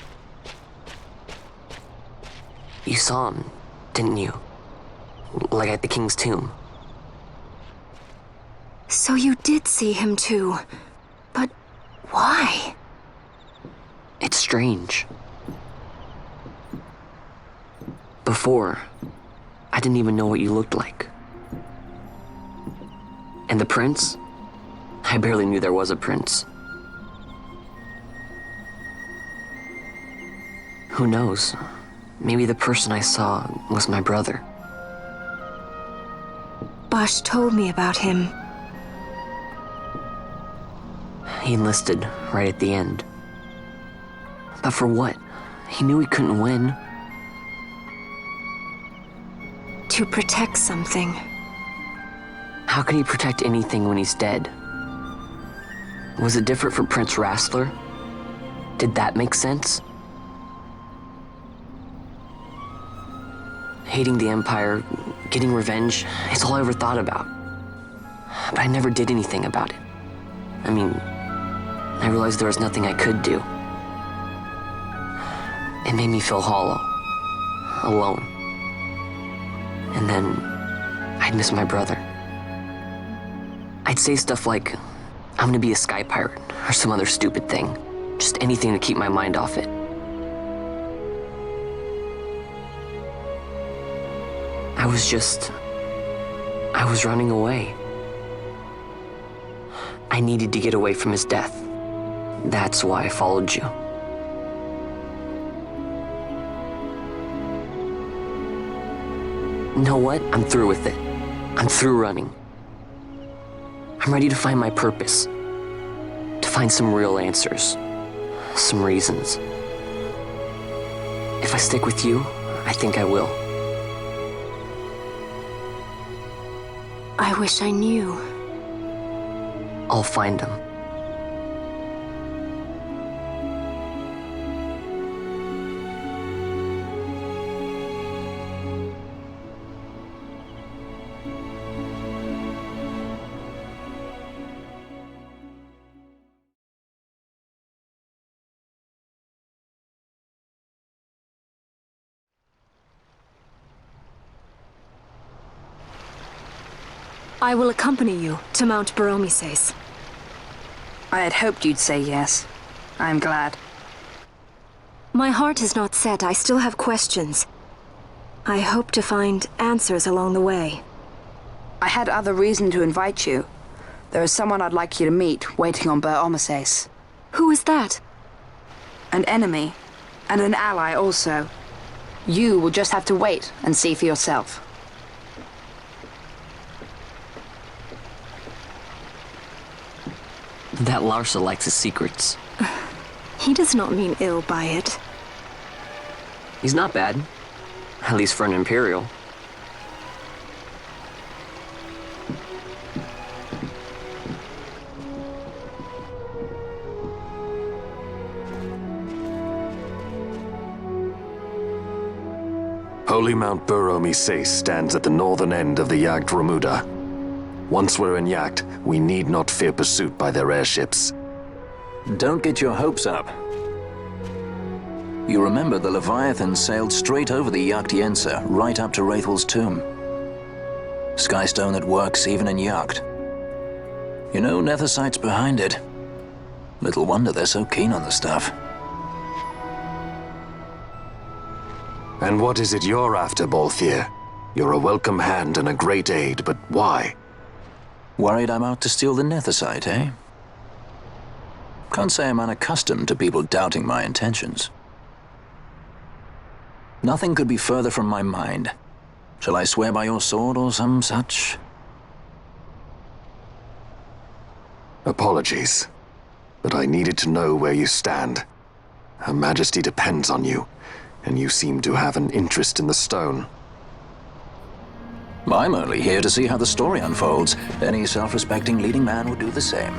You saw him, didn't you? Like at the King's tomb. So you did see him too. But why? It's strange. Before, I didn't even know what you looked like. And the prince? I barely knew there was a prince. Who knows? maybe the person I saw was my brother. Bosch told me about him. He enlisted right at the end. But for what? He knew he couldn't win. To protect something. How can he protect anything when he's dead? Was it different for Prince Rastler? Did that make sense? Hating the Empire, getting revenge, it's all I ever thought about. But I never did anything about it. I mean, I realized there was nothing I could do. It made me feel hollow, alone. And then I'd miss my brother. I'd say stuff like, I'm gonna be a sky pirate, or some other stupid thing. Just anything to keep my mind off it. I was running away. I needed to get away from his death. That's why I followed you. You know what? I'm through with it. I'm through running. I'm ready to find my purpose. To find some real answers. Some reasons. If I stick with you, I think I will. I wish I knew. I'll find them. I will accompany you to Mount Baromises. I had hoped you'd say yes. I'm glad. My heart is not set. I still have questions. I hope to find answers along the way. I had other reason to invite you. There is someone I'd like you to meet waiting on Baromises. Who is that? An enemy, and an ally also. You will just have to wait and see for yourself. That Larsa likes his secrets. He does not mean ill by it. He's not bad. At least for an Imperial. Holy Mount Baromises stands at the northern end of the Yacht Remuda. Once we're in Yacht, we need not fear pursuit by their airships. Don't get your hopes up. You remember the Leviathan sailed straight over the Yacht right up to Wraithel's tomb. Skystone that works even in Yacht. You know, Nethersight's behind it. Little wonder they're so keen on the stuff. And what is it you're after, Balthier? You're a welcome hand and a great aid, but why? Worried I'm out to steal the Nethersight, eh? Can't say I'm unaccustomed to people doubting my intentions. Nothing could be further from my mind. Shall I swear by your sword or some such? Apologies, but I needed to know where you stand. Her Majesty depends on you, and you seem to have an interest in the stone. I'm only here to see how the story unfolds. Any self-respecting leading man would do the same.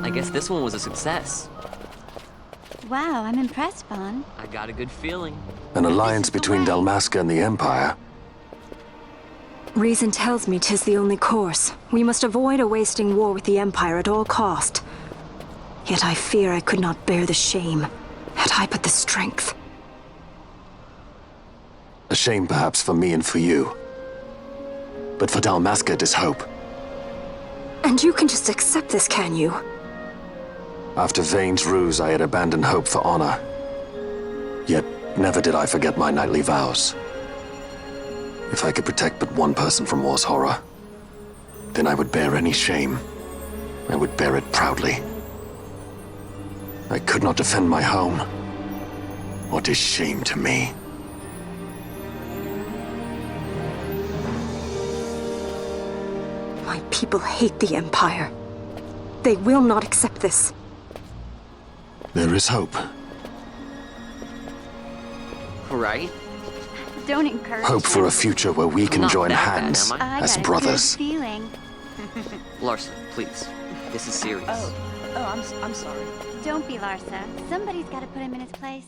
I guess this one was a success. Wow, I'm impressed, Vaughn. I got a good feeling. An alliance between Dalmasca and the Empire. Reason tells me 'tis the only course. We must avoid a wasting war with the Empire at all cost. Yet I fear I could not bear the shame, had I but the strength. A shame perhaps for me and for you. But for Dalmasca it is hope. And you can just accept this, can you? After Vane's ruse, I had abandoned hope for honor. Yet, never did I forget my knightly vows. If I could protect but one person from war's horror, then I would bear any shame. I would bear it proudly. I could not defend my home. What is shame to me? My people hate the Empire. They will not accept this. There is hope. Right? Don't encourage Hope for a future where we can Not join that bad, hands am I? as got brothers. A good feeling. Larsa, please. This is serious. I'm sorry. Don't be Larsa. Somebody's got to put him in his place.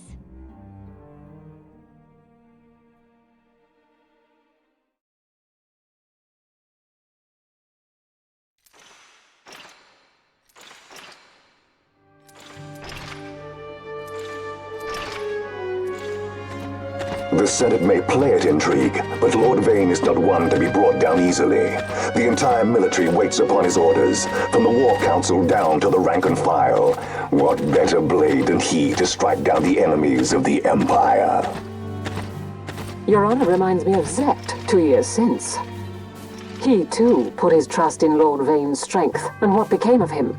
The Senate may play at intrigue, but Lord Vane is not one to be brought down easily. The entire military waits upon his orders, from the War Council down to the rank and file. What better blade than he to strike down the enemies of the Empire? Your Honor reminds me of Zect 2 years since. He, too, put his trust in Lord Vane's strength, and what became of him?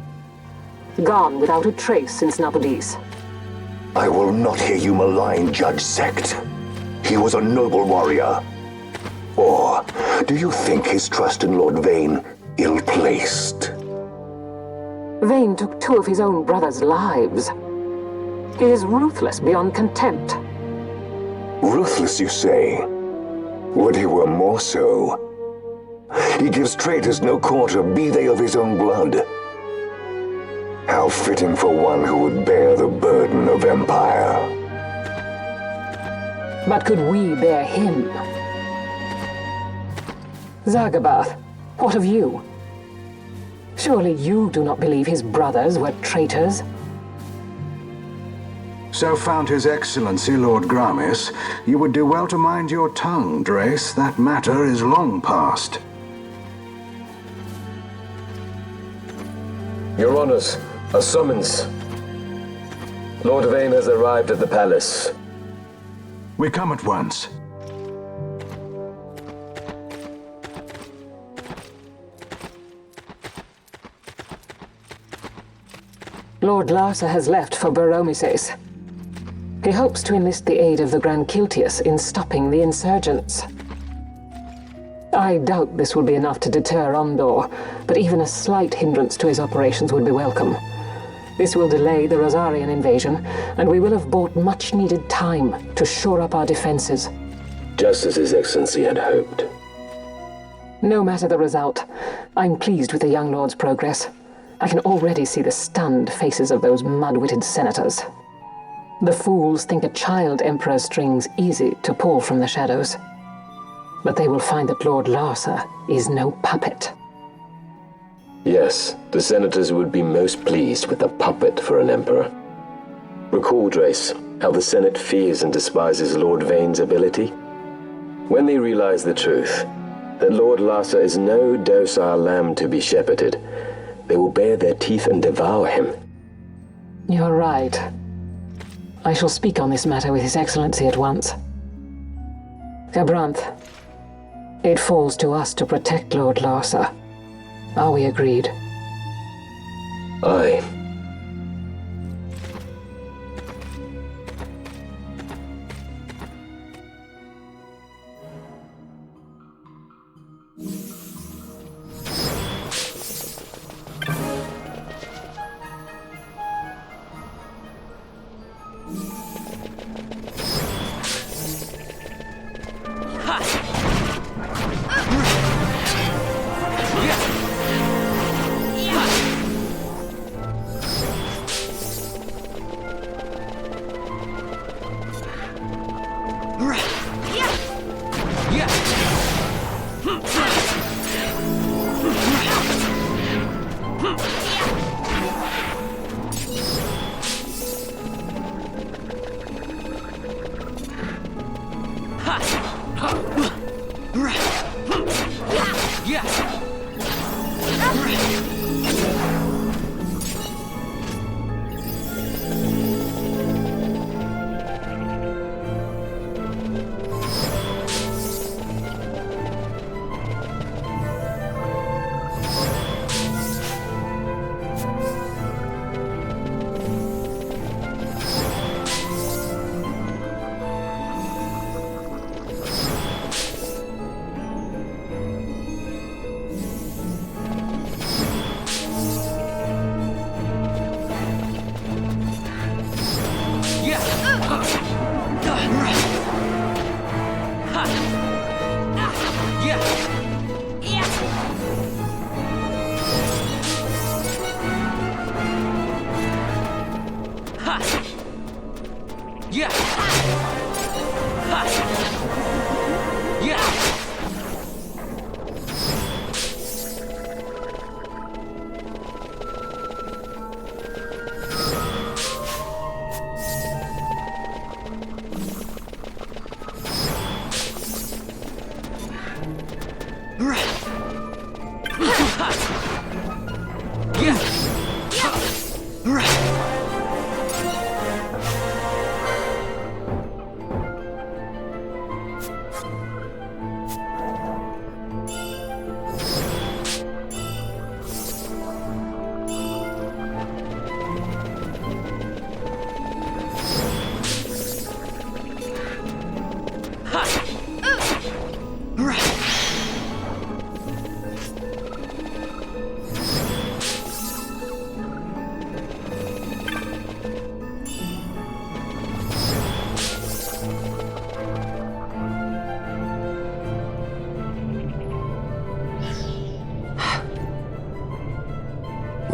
Gone without a trace since Napodis. I will not hear you malign Judge Zect. He was a noble warrior. Or do you think his trust in Lord Vane ill-placed? Vane took 2 of his own brother's lives. He is ruthless beyond contempt. Ruthless, you say? Would he were more so. He gives traitors no quarter, be they of his own blood. How fitting for one who would bear the burden of empire. But could we bear him? Zagabath, what of you? Surely you do not believe his brothers were traitors? So found His Excellency Lord Gramis, you would do well to mind your tongue, Drace. That matter is long past. Your Honors, a summons. Lord Vane has arrived at the palace. We come at once. Lord Larsa has left for Baromises. He hopes to enlist the aid of the Grand Kiltius in stopping the insurgents. I doubt this will be enough to deter Ondor, but even a slight hindrance to his operations would be welcome. This will delay the Rosarian invasion, and we will have bought much-needed time to shore up our defenses. Just as His Excellency had hoped. No matter the result, I'm pleased with the young lord's progress. I can already see the stunned faces of those mud-witted senators. The fools think a child emperor's strings easy to pull from the shadows. But they will find that Lord Larsa is no puppet. Yes, the senators would be most pleased with a puppet for an emperor. Recall, Drace, how the Senate fears and despises Lord Vane's ability. When they realize the truth, that Lord Larsa is no docile lamb to be shepherded, they will bare their teeth and devour him. You're right. I shall speak on this matter with His Excellency at once. Gabranth, it falls to us to protect Lord Larsa. Are we agreed? Aye.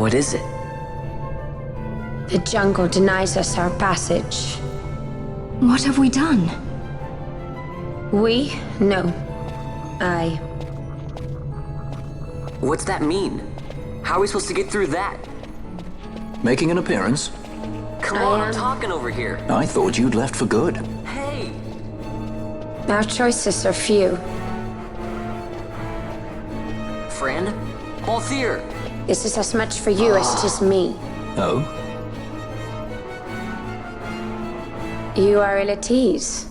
What is it? The jungle denies us our passage. What have we done? We? No. I. What's that mean? How are we supposed to get through that? Making an appearance? Come on, I'm talking over here. I thought you'd left for good. Hey! Our choices are few. Friend? Balthier! This is as much for you as it is me. Oh? You are ill at ease.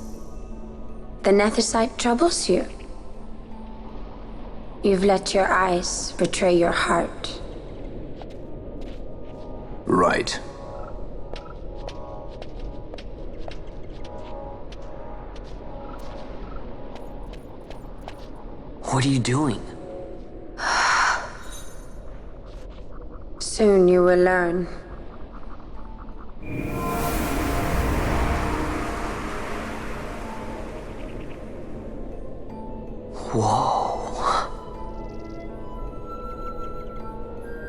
The Nethicite troubles you. You've let your eyes betray your heart. Right. What are you doing? Soon you will learn. Whoa.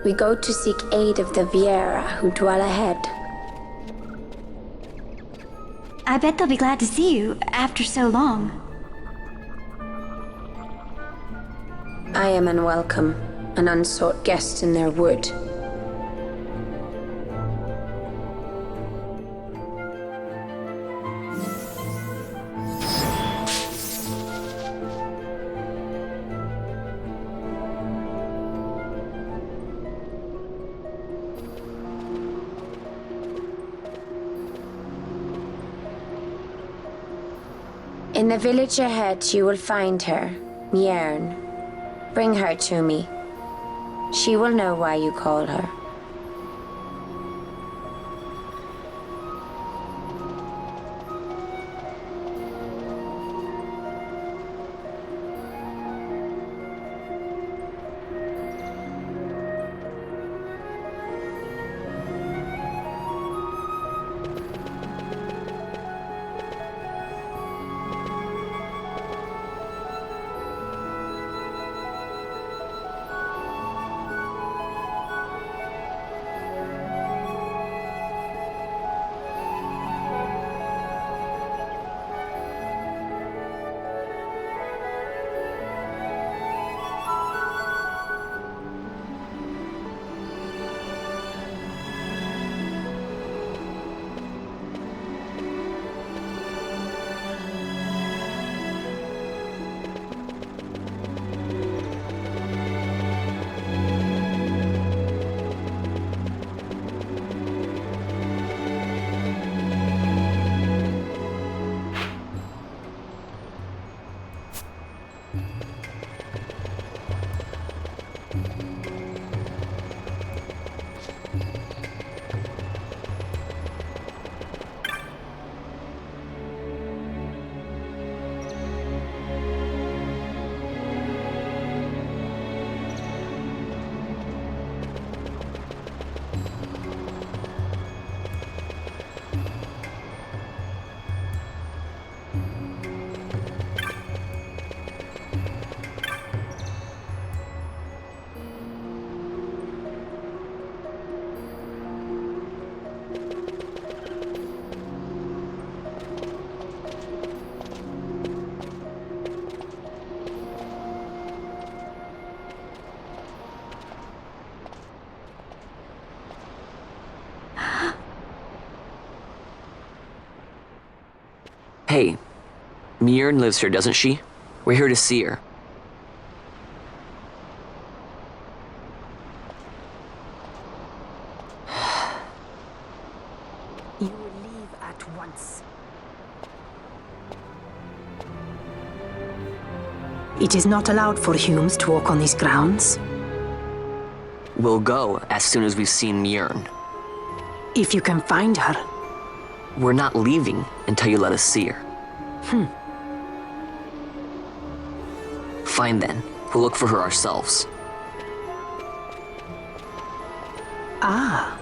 We go to seek aid of the Viera who dwell ahead. I bet they'll be glad to see you after so long. I am unwelcome, an unsought guest in their wood. In the village ahead, you will find her, Mjern. Bring her to me. She will know why you call her. Hey, Mjern lives here, doesn't she? We're here to see her. You will leave at once. It is not allowed for humans to walk on these grounds. We'll go as soon as we've seen Mjern. If you can find her. We're not leaving until you let us see her. Fine then. We'll look for her ourselves. Ah.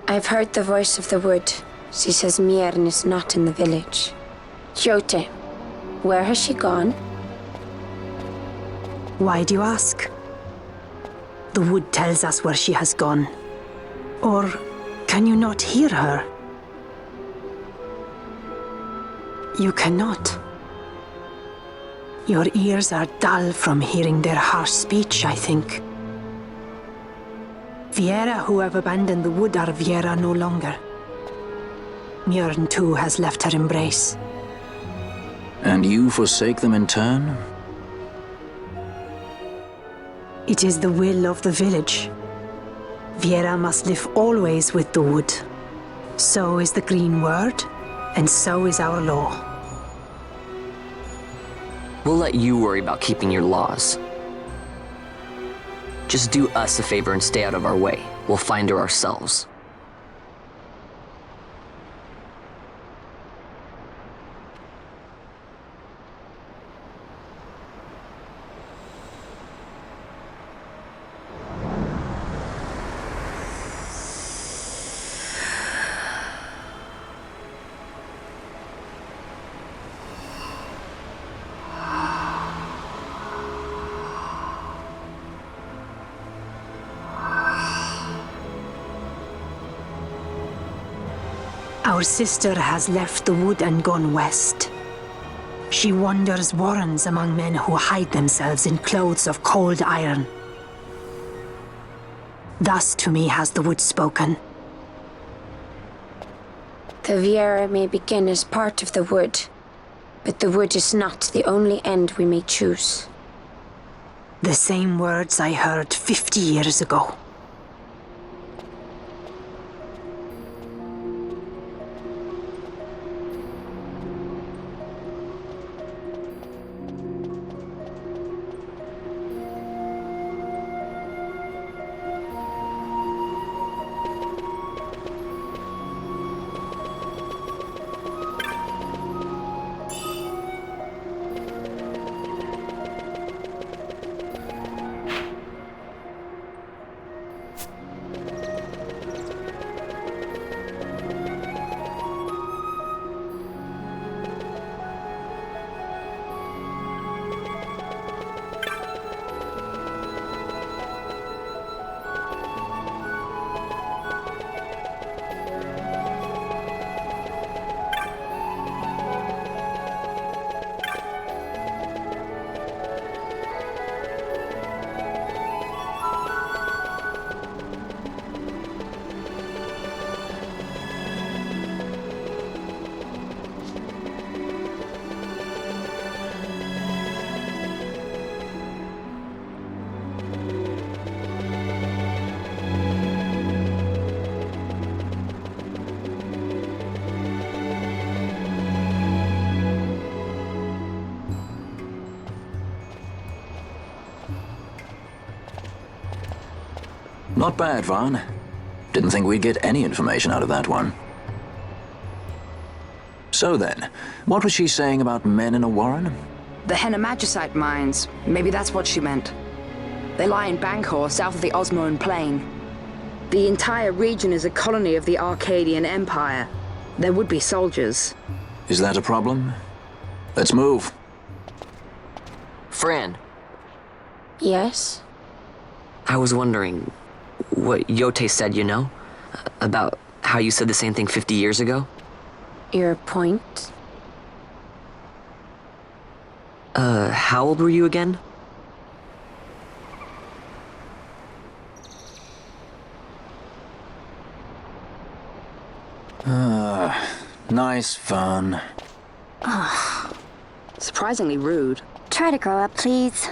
I've heard the voice of the wood. She says Mjern is not in the village. Jote, where has she gone? Why do you ask? The wood tells us where she has gone. Or can you not hear her? You cannot. Your ears are dull from hearing their harsh speech, I think. Viera who have abandoned the wood are Viera no longer. Mjörn too has left her embrace. And you forsake them in turn? It is the will of the village. Viera must live always with the wood. So is the green word, and so is our law. We'll let you worry about keeping your laws. Just do us a favor and stay out of our way. We'll find her ourselves. Our sister has left the wood and gone west. She wanders warrens among men who hide themselves in clothes of cold iron. Thus to me has the wood spoken. The Viera may begin as part of the wood, but the wood is not the only end we may choose. The same words I heard 50 years ago. Not bad, Vaughn. Didn't think we'd get any information out of that one. So then, what was she saying about men in a warren? The Henna Magicite mines. Maybe that's what she meant. They lie in Bangkor, south of the Osmoan Plain. The entire region is a colony of the Arcadian Empire. There would be soldiers. Is that a problem? Let's move. Fran. Yes? I was wondering what Yote said, you know? About how you said the same thing 50 years ago? Your point? How old were you again? Nice fun. Surprisingly rude. Try to grow up, please.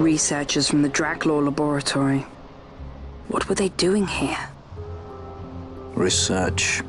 researchers from the Draclaw laboratory. What were they doing here? Research.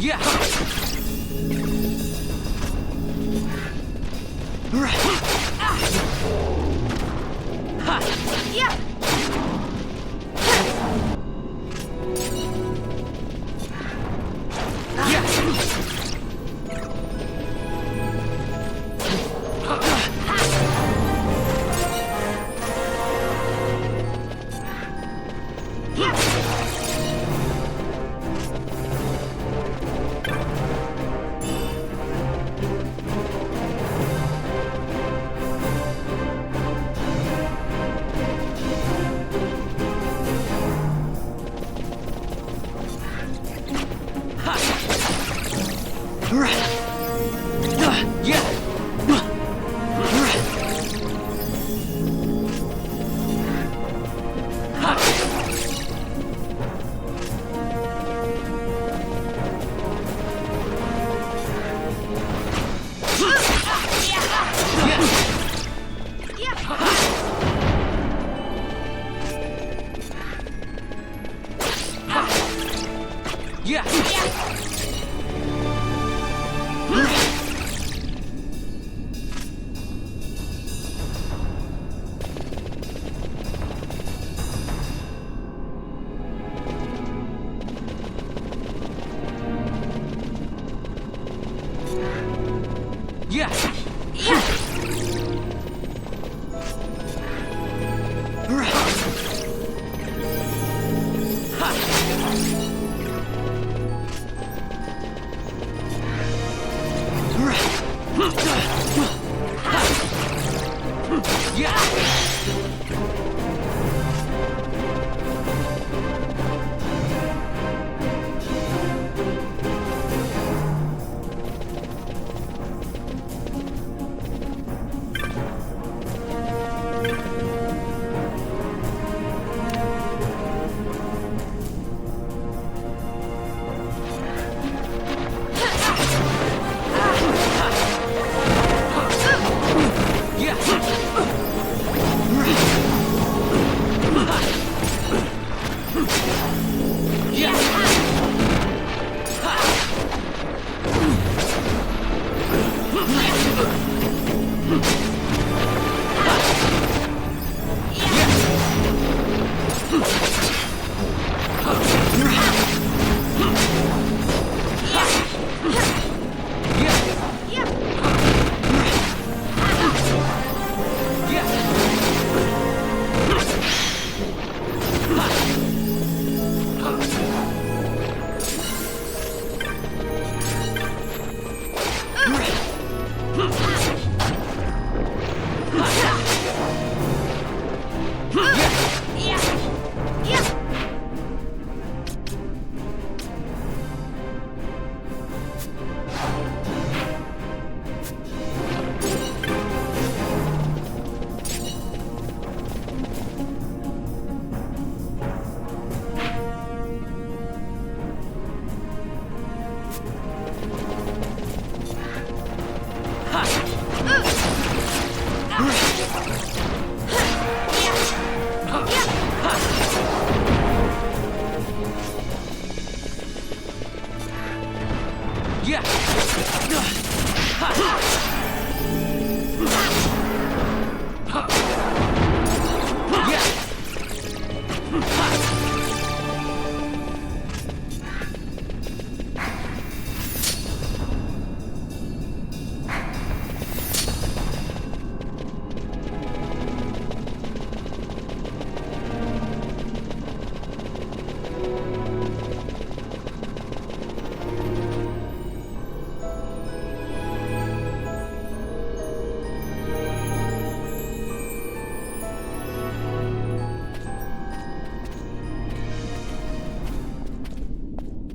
Yeah. Yeah.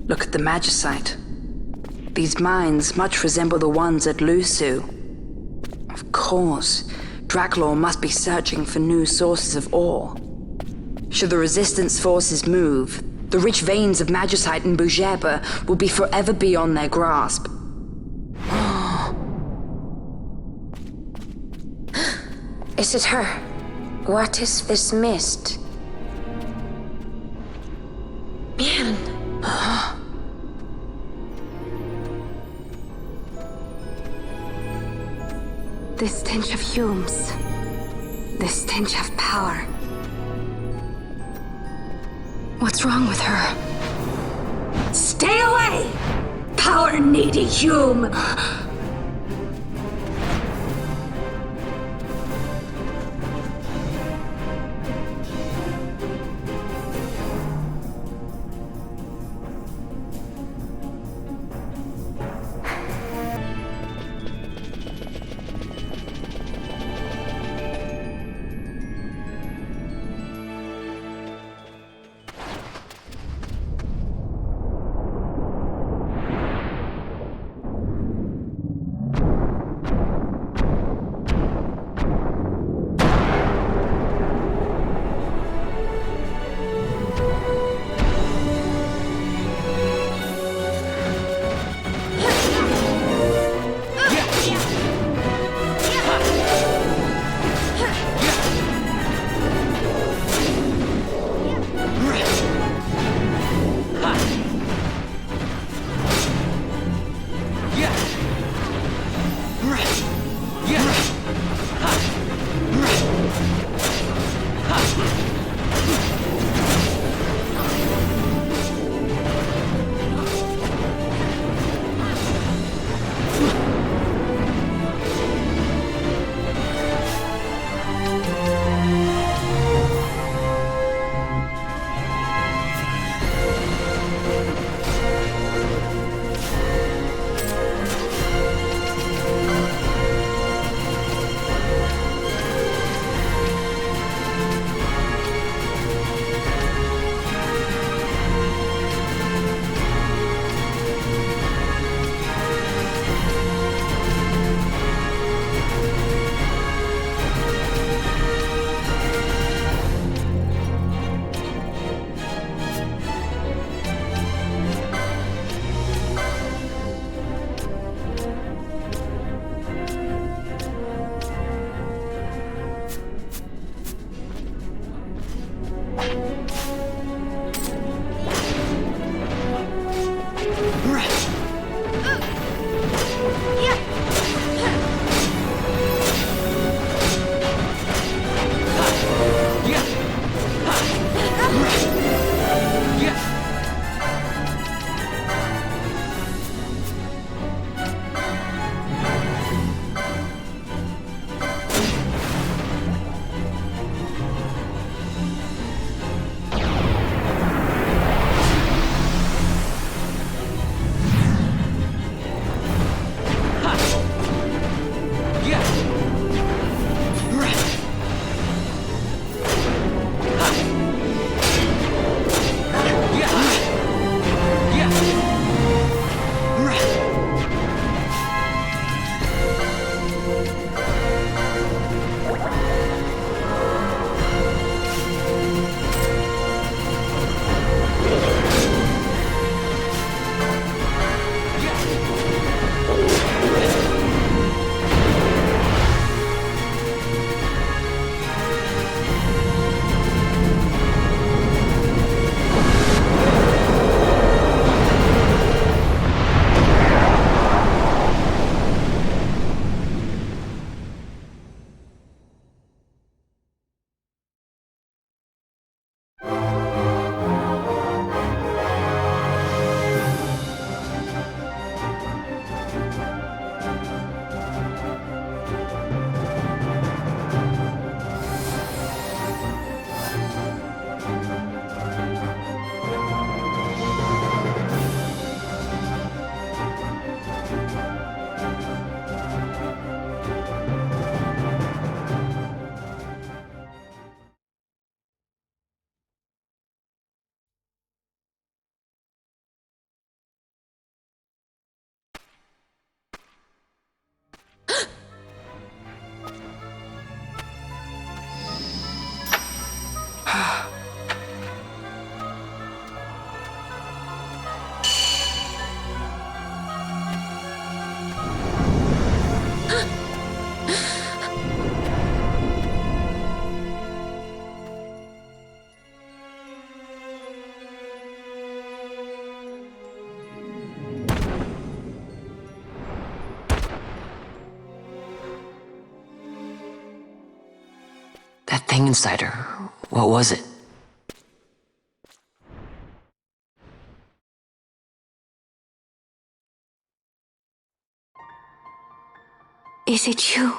Look at the Magicite. These mines much resemble the ones at Lusu. Of course, Draklor must be searching for new sources of ore. Should the Resistance forces move, the rich veins of Magicite and Bujeba will be forever beyond their grasp. Is it her? What is this mist? Man. The stench of fumes. The stench of power. What's wrong with her? Stay away! Power-needy Hume! thing inside her. What was it? Is it you?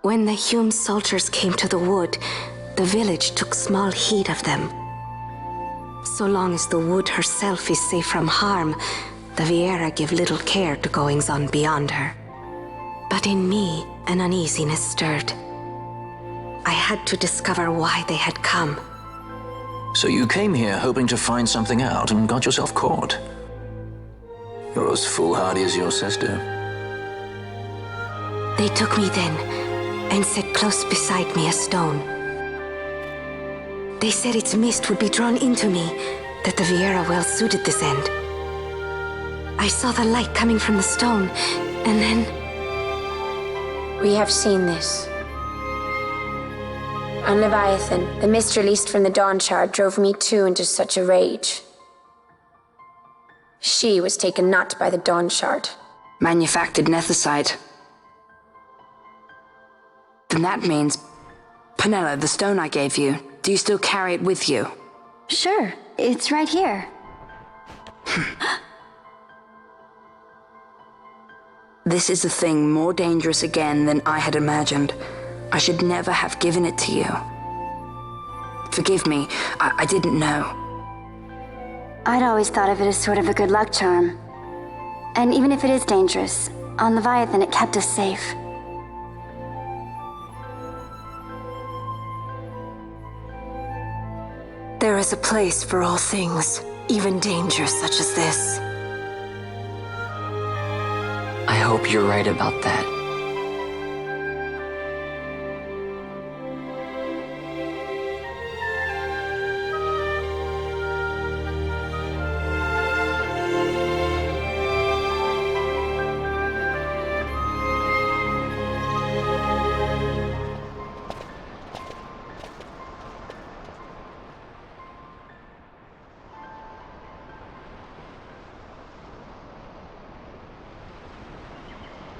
When the Hume soldiers came to the wood, the village took small heed of them. So long as the wood herself is safe from harm, the Viera give little care to goings-on beyond her. But in me, an uneasiness stirred. I had to discover why they had come. So you came here hoping to find something out and got yourself caught. You're as foolhardy as your sister. They took me then and set close beside me a stone. They said its mist would be drawn into me, that the Viera well suited this end. I saw the light coming from the stone, and then... We have seen this. On Leviathan, the mist released from the Dawn Shard drove me too into such a rage. She was taken not by the Dawn Shard. Manufactured nethicite. Then that means... Penella, the stone I gave you, do you still carry it with you? Sure, it's right here. This is a thing more dangerous again than I had imagined. I should never have given it to you. Forgive me, I didn't know. I'd always thought of it as sort of a good luck charm. And even if it is dangerous, on Leviathan it kept us safe. There is a place for all things, even danger such as this. I hope you're right about that.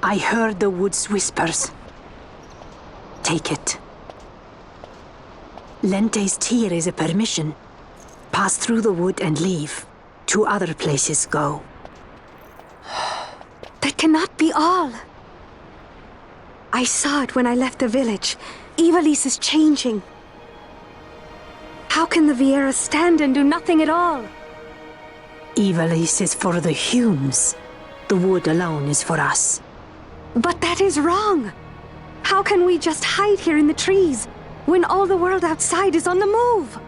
I heard the wood's whispers. Take it. Lente's tear is a permission. Pass through the wood and leave. To other places go. That cannot be all. I saw it when I left the village. Ivalice is changing. How can the Viera stand and do nothing at all? Ivalice is for the Humes. The wood alone is for us. But that is wrong. How can we just hide here in the trees when all the world outside is on the move?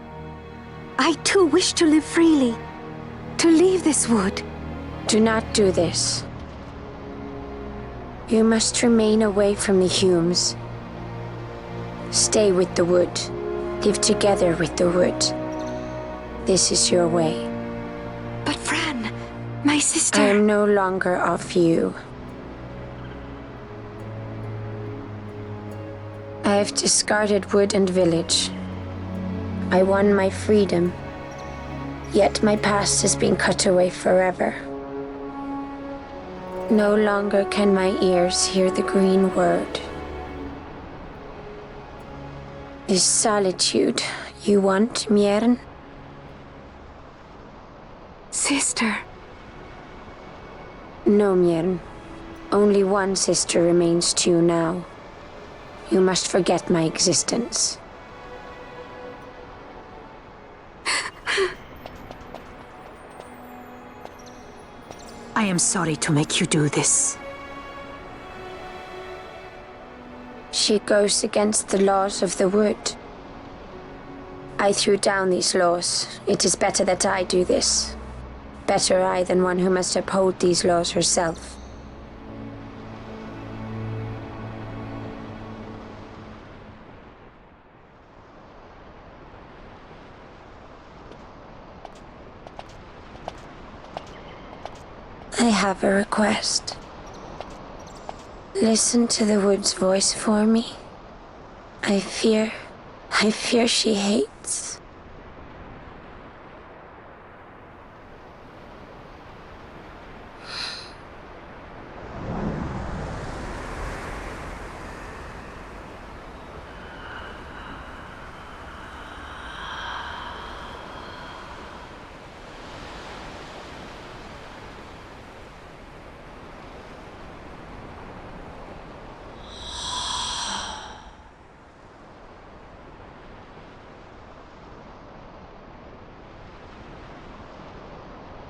I too wish to live freely, to leave this wood. Do not do this. You must remain away from the Humes. Stay with the wood. Live together with the wood. This is your way. But Fran, my sister... I am no longer of you. I have discarded wood and village. I won my freedom, yet my past has been cut away forever. No longer can my ears hear the green word. This solitude you want, Miern? Sister. No, Miern. Only one sister remains to you now. You must forget my existence. I am sorry to make you do this. She goes against the laws of the wood. I threw down these laws. It is better that I do this. Better I than one who must uphold these laws herself. I have a request. Listen to the wood's voice for me. I fear she hates.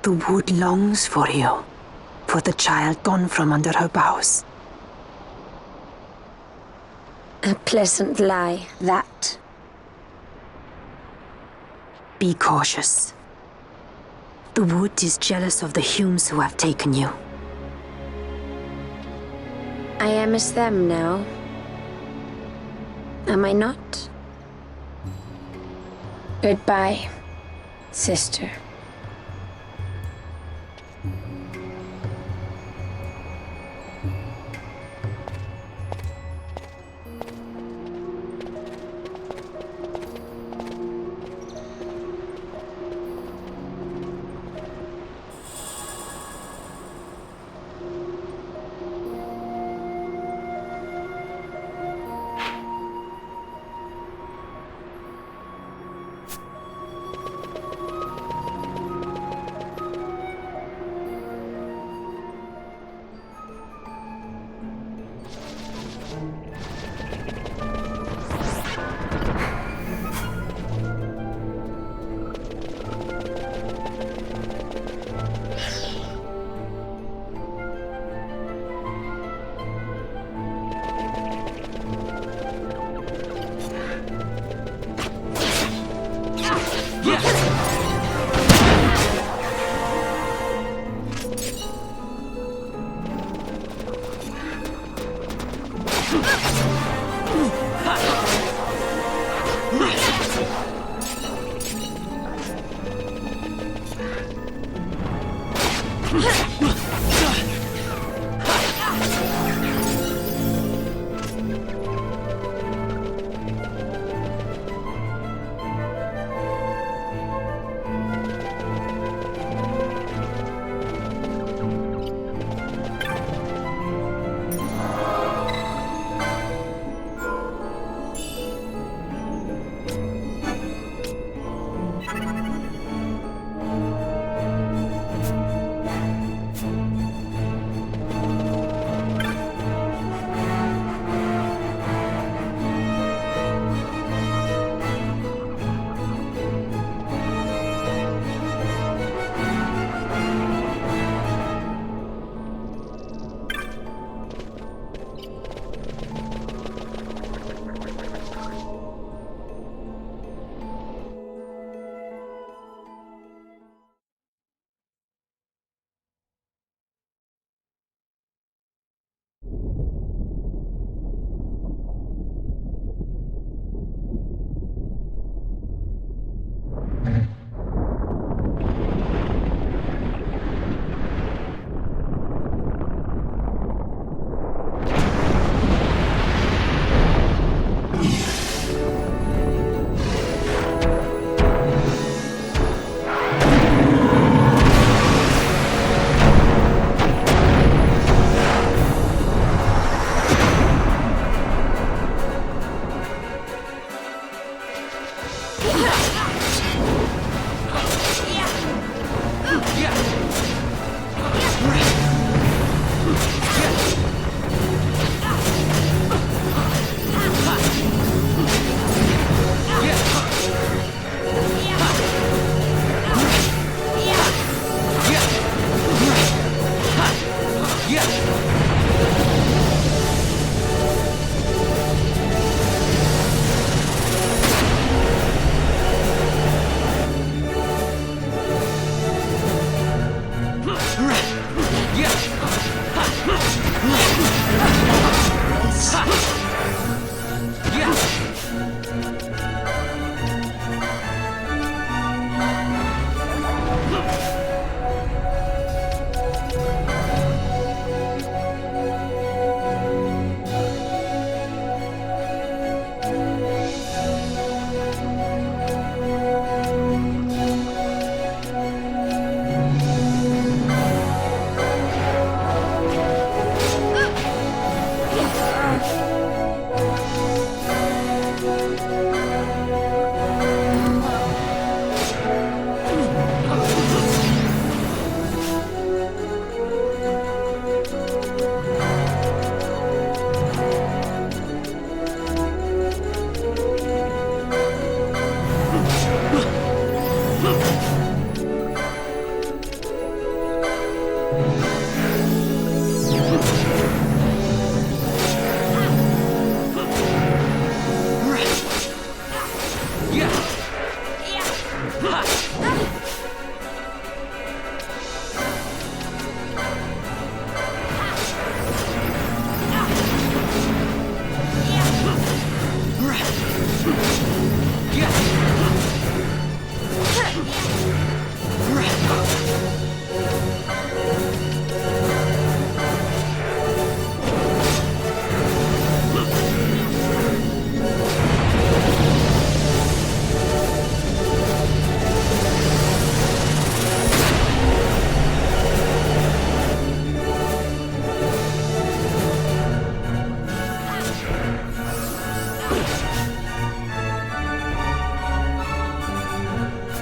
The wood longs for you, for the child gone from under her boughs. A pleasant lie, that. Be cautious. The wood is jealous of the Humes who have taken you. I am as them now. Am I not? Goodbye, sister.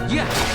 Yeah!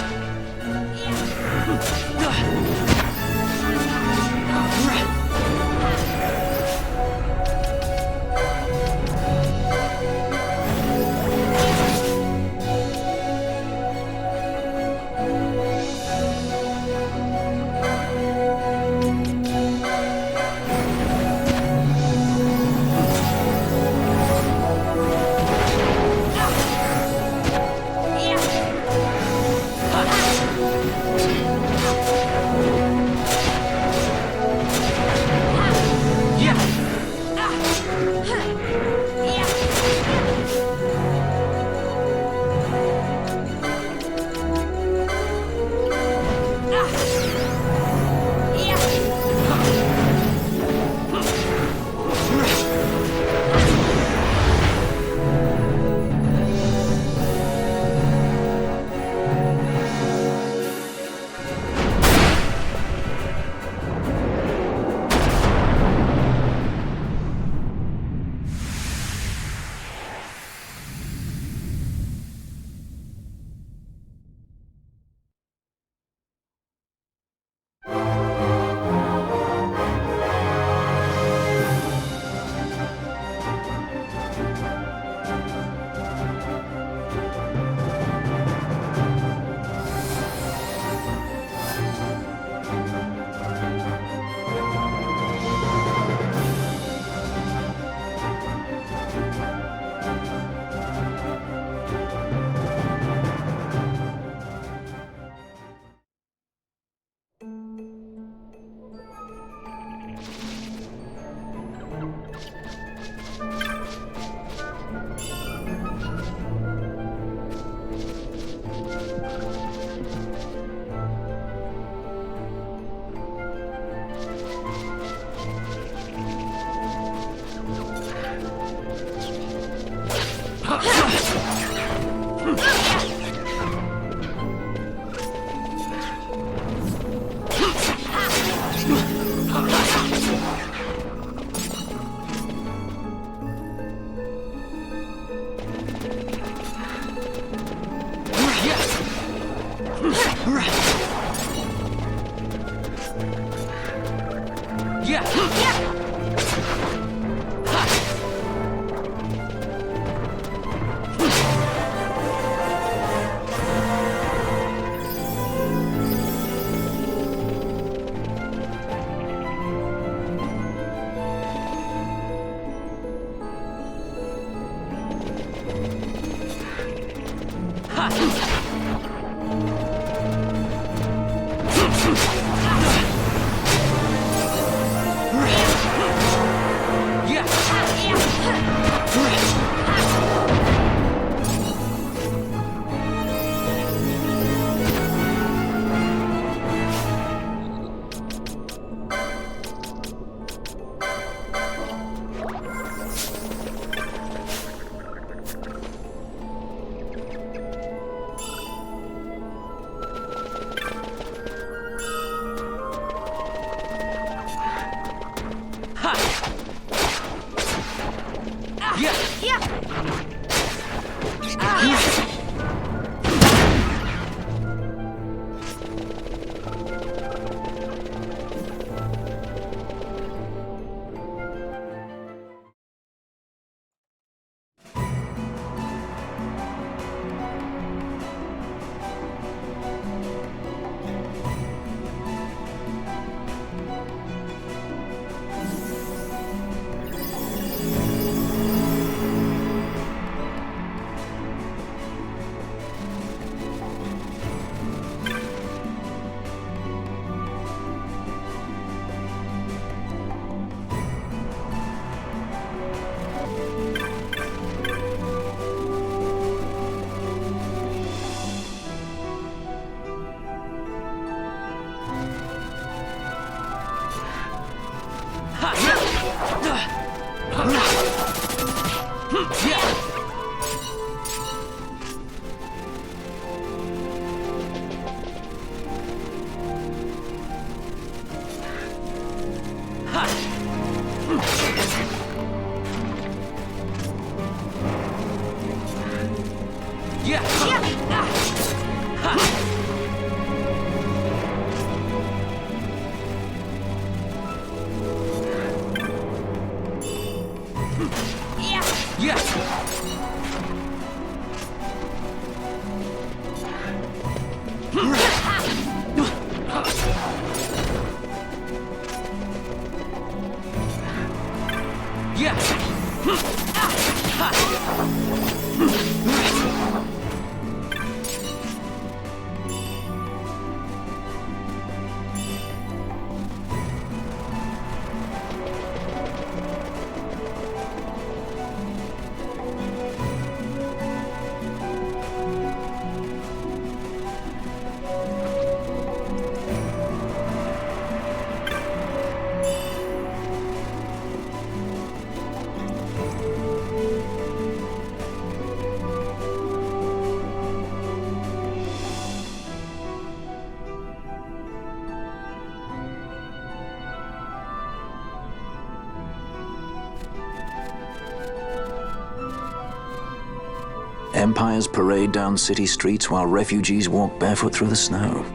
Empires parade down city streets while refugees walk barefoot through the snow.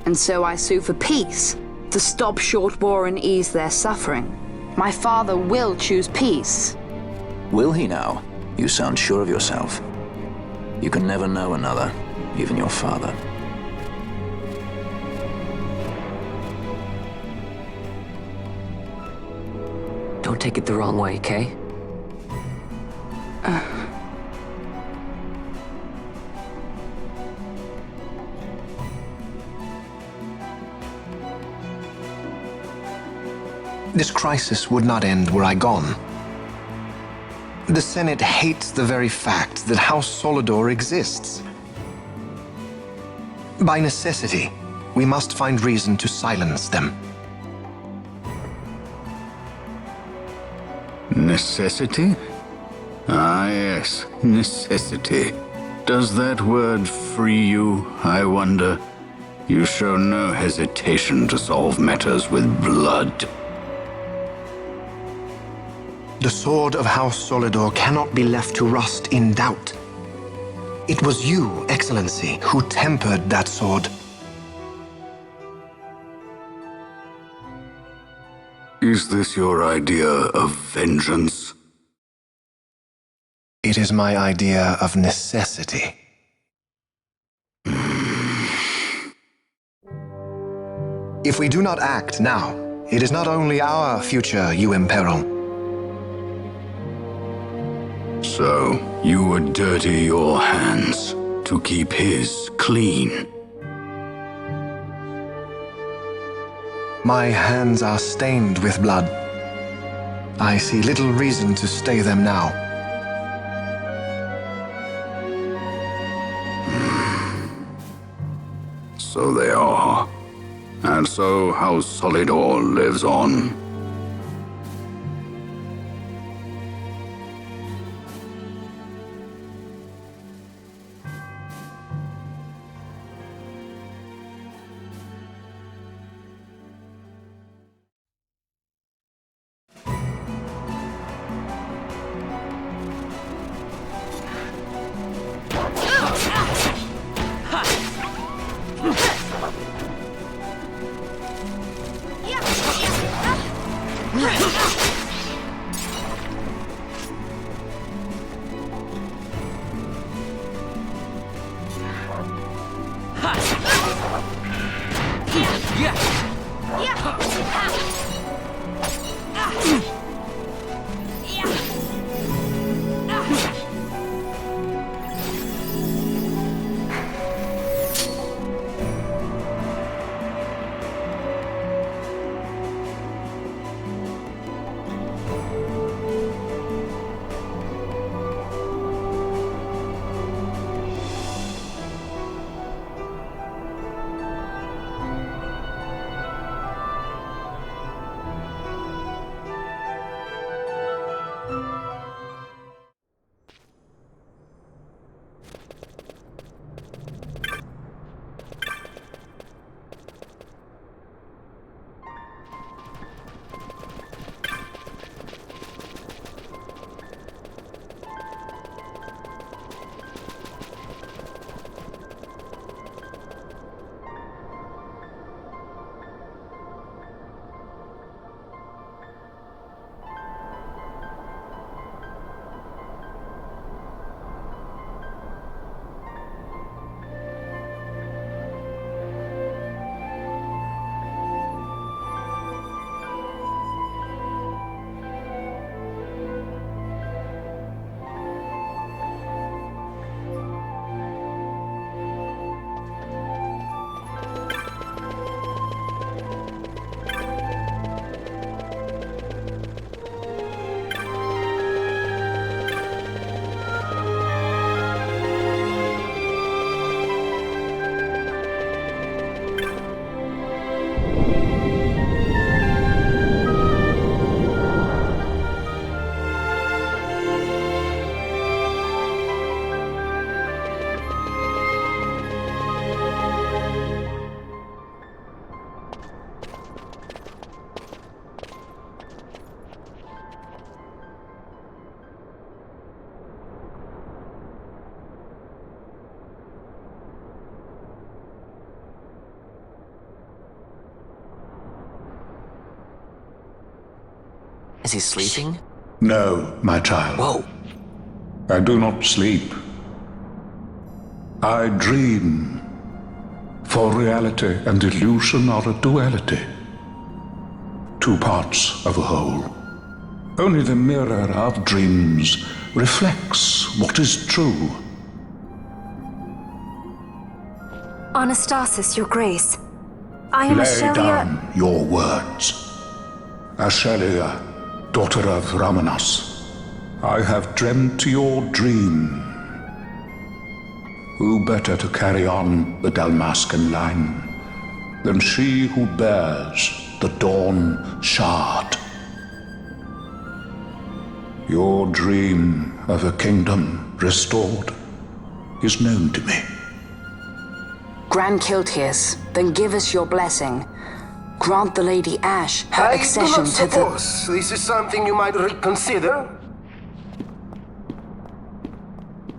And so I sue for peace, to stop short war and ease their suffering. My father will choose peace. Will he now? You sound sure of yourself. You can never know another, even your father. Don't take it the wrong way, Kay? This crisis would not end were I gone. The Senate hates the very fact that House Solidor exists. By necessity, we must find reason to silence them. Necessity? Ah, yes, necessity. Does that word free you, I wonder? You show no hesitation to solve matters with blood. The sword of House Solidor cannot be left to rust in doubt. It was you, Excellency, who tempered that sword. Is this your idea of vengeance? It is my idea of necessity. If we do not act now, it is not only our future you imperil. So, you would dirty your hands to keep his clean. My hands are stained with blood. I see little reason to stay them now. So they are. And so House Solidor lives on. Is he sleeping? No, my child. Whoa. I do not sleep. I dream. For reality and illusion are a duality. Two parts of a whole. Only the mirror of dreams reflects what is true. Anastasis, Your Grace. I am Lay Ashelia. down your words. Ashelia, daughter of Ramanas, I have dreamt your dream. Who better to carry on the Dalmascan line than she who bears the Dawn Shard? Your dream of a kingdom restored is known to me. Grand Kiltius, then give us your blessing. Grant the Lady Ash her accession to the... I do not suppose this is something you might reconsider.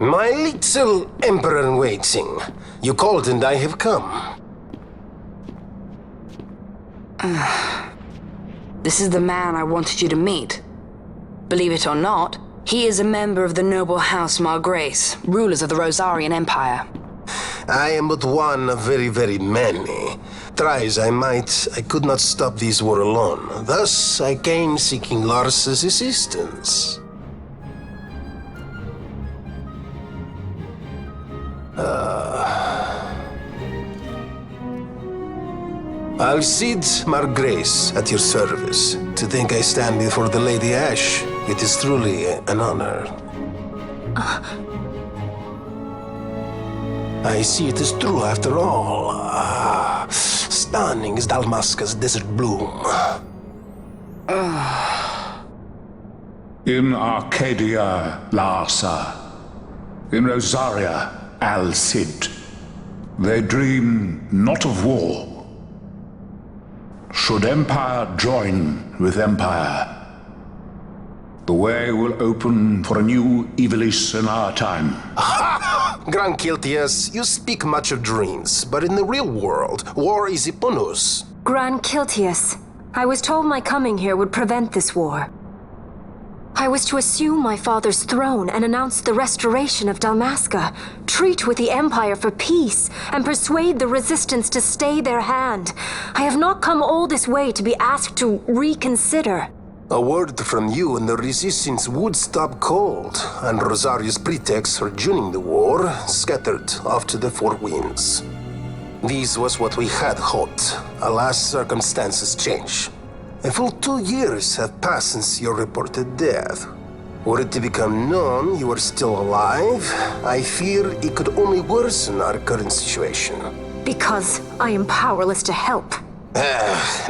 My little Emperor-in-waiting. You called and I have come. This is the man I wanted you to meet. Believe it or not, he is a member of the noble house Margrace, rulers of the Rosarian Empire. I am but one of very, very many. Try as I might, I could not stop this war alone. Thus, I came seeking Lars's assistance. Alcide Margrace at your service. To think I stand before the Lady Ash, it is truly an honor. I see it is true after all. Stunning is Dalmasca's desert bloom. In Arcadia, Larsa. In Rosaria, Alcid. They dream not of war. Should Empire join with Empire, the way will open for a new Ivalice in our time. Grand Kiltius, you speak much of dreams, but in the real world, war is upon us. Grand Kiltius, I was told my coming here would prevent this war. I was to assume my father's throne and announce the restoration of Dalmasca, treat with the Empire for peace, and persuade the Resistance to stay their hand. I have not come all this way to be asked to reconsider. A word from you and the Resistance would stop cold, and Rosaria's pretext for joining the war scattered off to the four winds. This was what we had hoped. Alas, circumstances change. A full 2 years have passed since your reported death. Were it to become known you are still alive, I fear it could only worsen our current situation. Because I am powerless to help.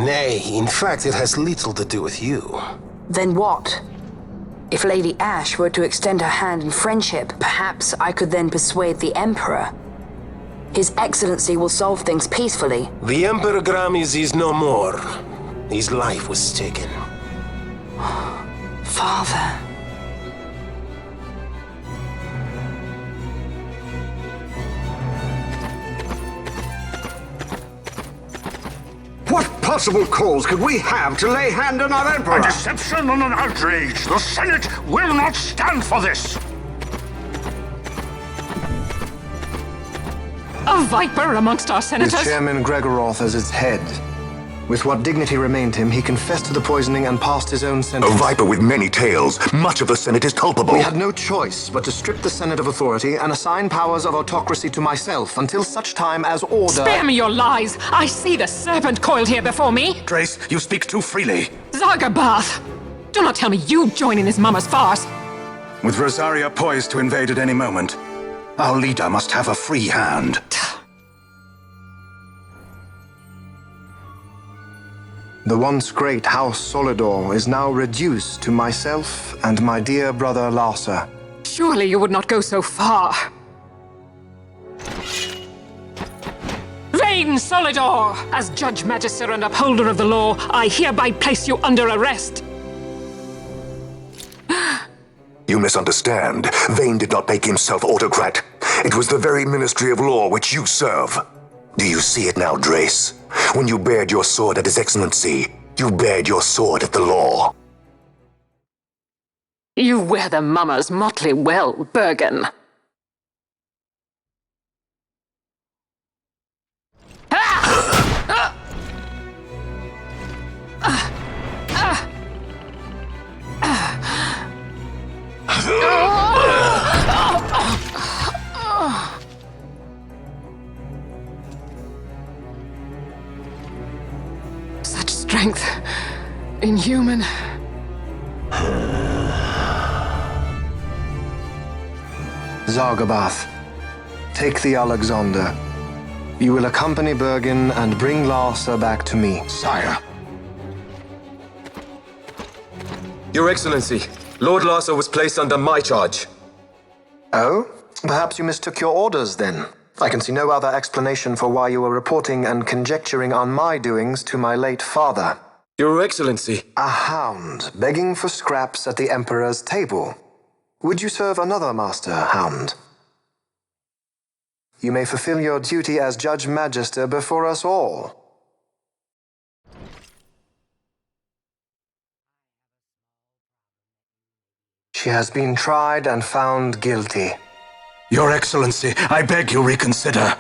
Nay, in fact it has little to do with you. Then what? If Lady Ash were to extend her hand in friendship, perhaps I could then persuade the Emperor. His Excellency will solve things peacefully. The Emperor Gramis is no more. His life was taken. Father. What possible cause could we have to lay hand on our Emperor? A deception and an outrage. The Senate will not stand for this. A viper amongst our senators? With Chairman Gregoroth as its head. With what dignity remained him, he confessed to the poisoning and passed his own sentence. A viper with many tails. Much of the Senate is culpable. We had no choice but to strip the Senate of authority and assign powers of autocracy to myself until such time as order... Spare me your lies! I see the serpent coiled here before me! Trace, you speak too freely. Zargabath! Do not tell me you join in this mama's farce! With Rosaria poised to invade at any moment, our leader must have a free hand. The once great House Solidor is now reduced to myself and my dear brother Larsa. Surely you would not go so far. Vayne Solidor! As Judge, Magister, and Upholder of the law, I hereby place you under arrest. You misunderstand. Vayne did not make himself autocrat. It was the very Ministry of Law which you serve. Do you see it now, Drace? When you bared your sword at His Excellency, you bared your sword at the law. You wear the mummer's motley well, Bergen. Such strength. Inhuman. Zargabath, take the Alexander. You will accompany Bergen and bring Larsa back to me. Sire. Your Excellency, Lord Larsa was placed under my charge. Oh? Perhaps you mistook your orders then. I can see no other explanation for why you were reporting and conjecturing on my doings to my late father. Your Excellency. A hound begging for scraps at the Emperor's table. Would you serve another master, Hound? You may fulfill your duty as Judge Magister before us all. She has been tried and found guilty. Your Excellency, I beg you reconsider.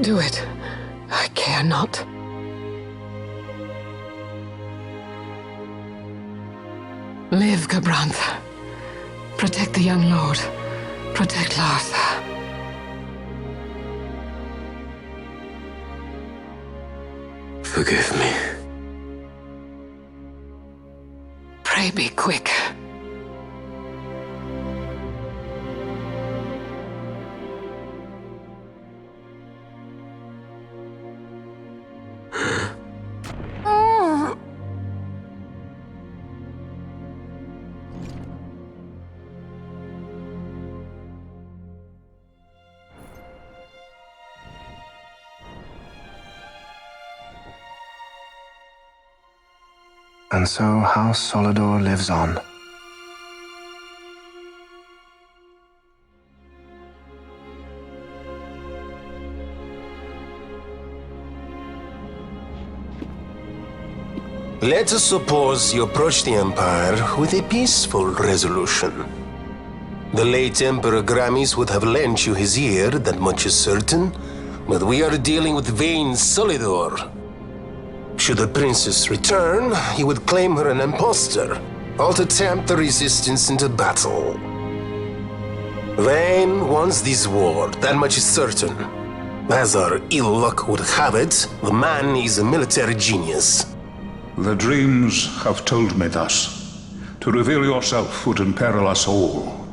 Do it. I care not. Live, Gabranth. Protect the young lord. Protect Larsa. Forgive me. Pray be quick. And so House Solidor lives on. Let us suppose you approach the Empire with a peaceful resolution. The late Emperor Gramis would have lent you his ear, that much is certain, but we are dealing with Vayne Solidor. Should the princess return, he would claim her an impostor, or to tempt the resistance into battle. Vayne wants this war, that much is certain. As our ill luck would have it, the man is a military genius. The dreams have told me thus. To reveal yourself would imperil us all.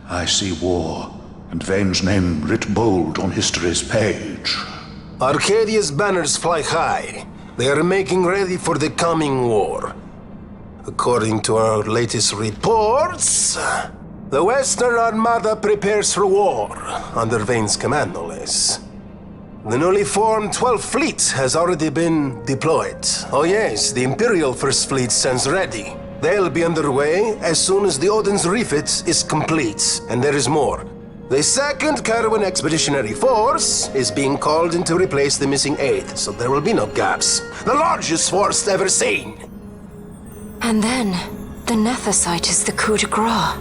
I see war, and Vayne's name writ bold on history's page. Arcadia's banners fly high. They are making ready for the coming war. According to our latest reports, the Western Armada prepares for war, under Vayne's command, no less. The newly formed 12th Fleet has already been deployed. Oh yes, the Imperial First Fleet stands ready. They'll be underway as soon as the Odin's refit is complete, and there is more. The 2nd Caravan Expeditionary Force is being called in to replace the missing 8th, so there will be no gaps. The largest force ever seen! And then, the Nethicite is the coup de grace.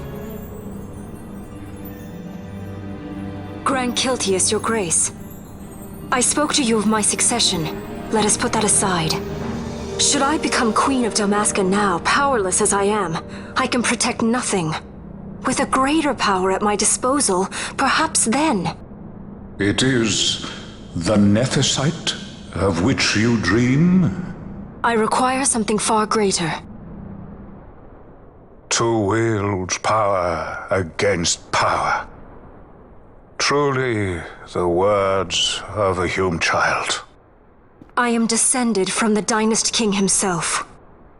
Grand Kiltius, your grace. I spoke to you of my succession. Let us put that aside. Should I become Queen of Dalmasca now, powerless as I am, I can protect nothing. With a greater power at my disposal, perhaps then. It is the Nethicite of which you dream? I require something far greater. To wield power against power. Truly, the words of a Hume child. I am descended from the Dynast King himself.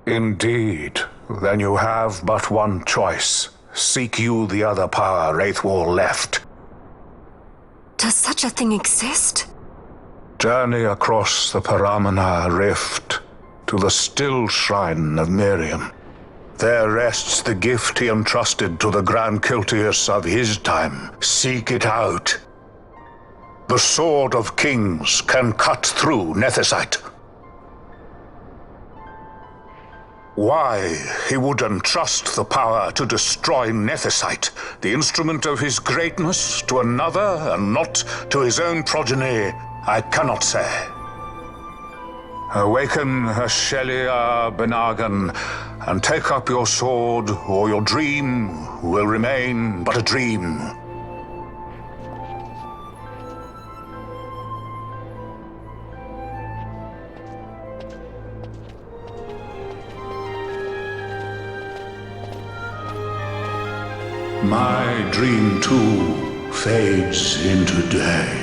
Indeed. Then you have but one choice. Seek you the other power Wraithwall left. Does such a thing exist? Journey across the Paramana Rift to the still shrine of Miriam. There rests the gift he entrusted to the Grand Kiltius of his time. Seek it out. The Sword of Kings can cut through Nethicite. Why he would entrust the power to destroy Nethicite, the instrument of his greatness, to another and not to his own progeny, I cannot say. Awaken Ashelia Benagan, and take up your sword, or your dream will remain but a dream. My dream too fades into day.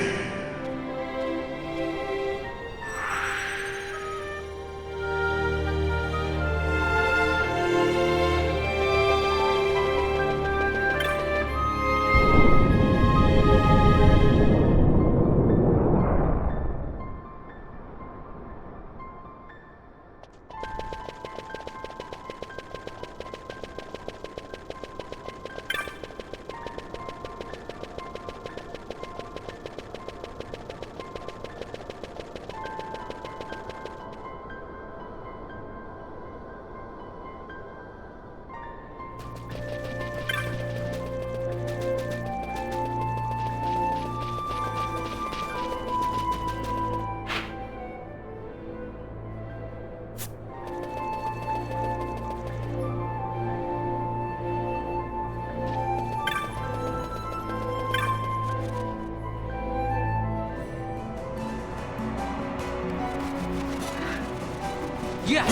Yeah.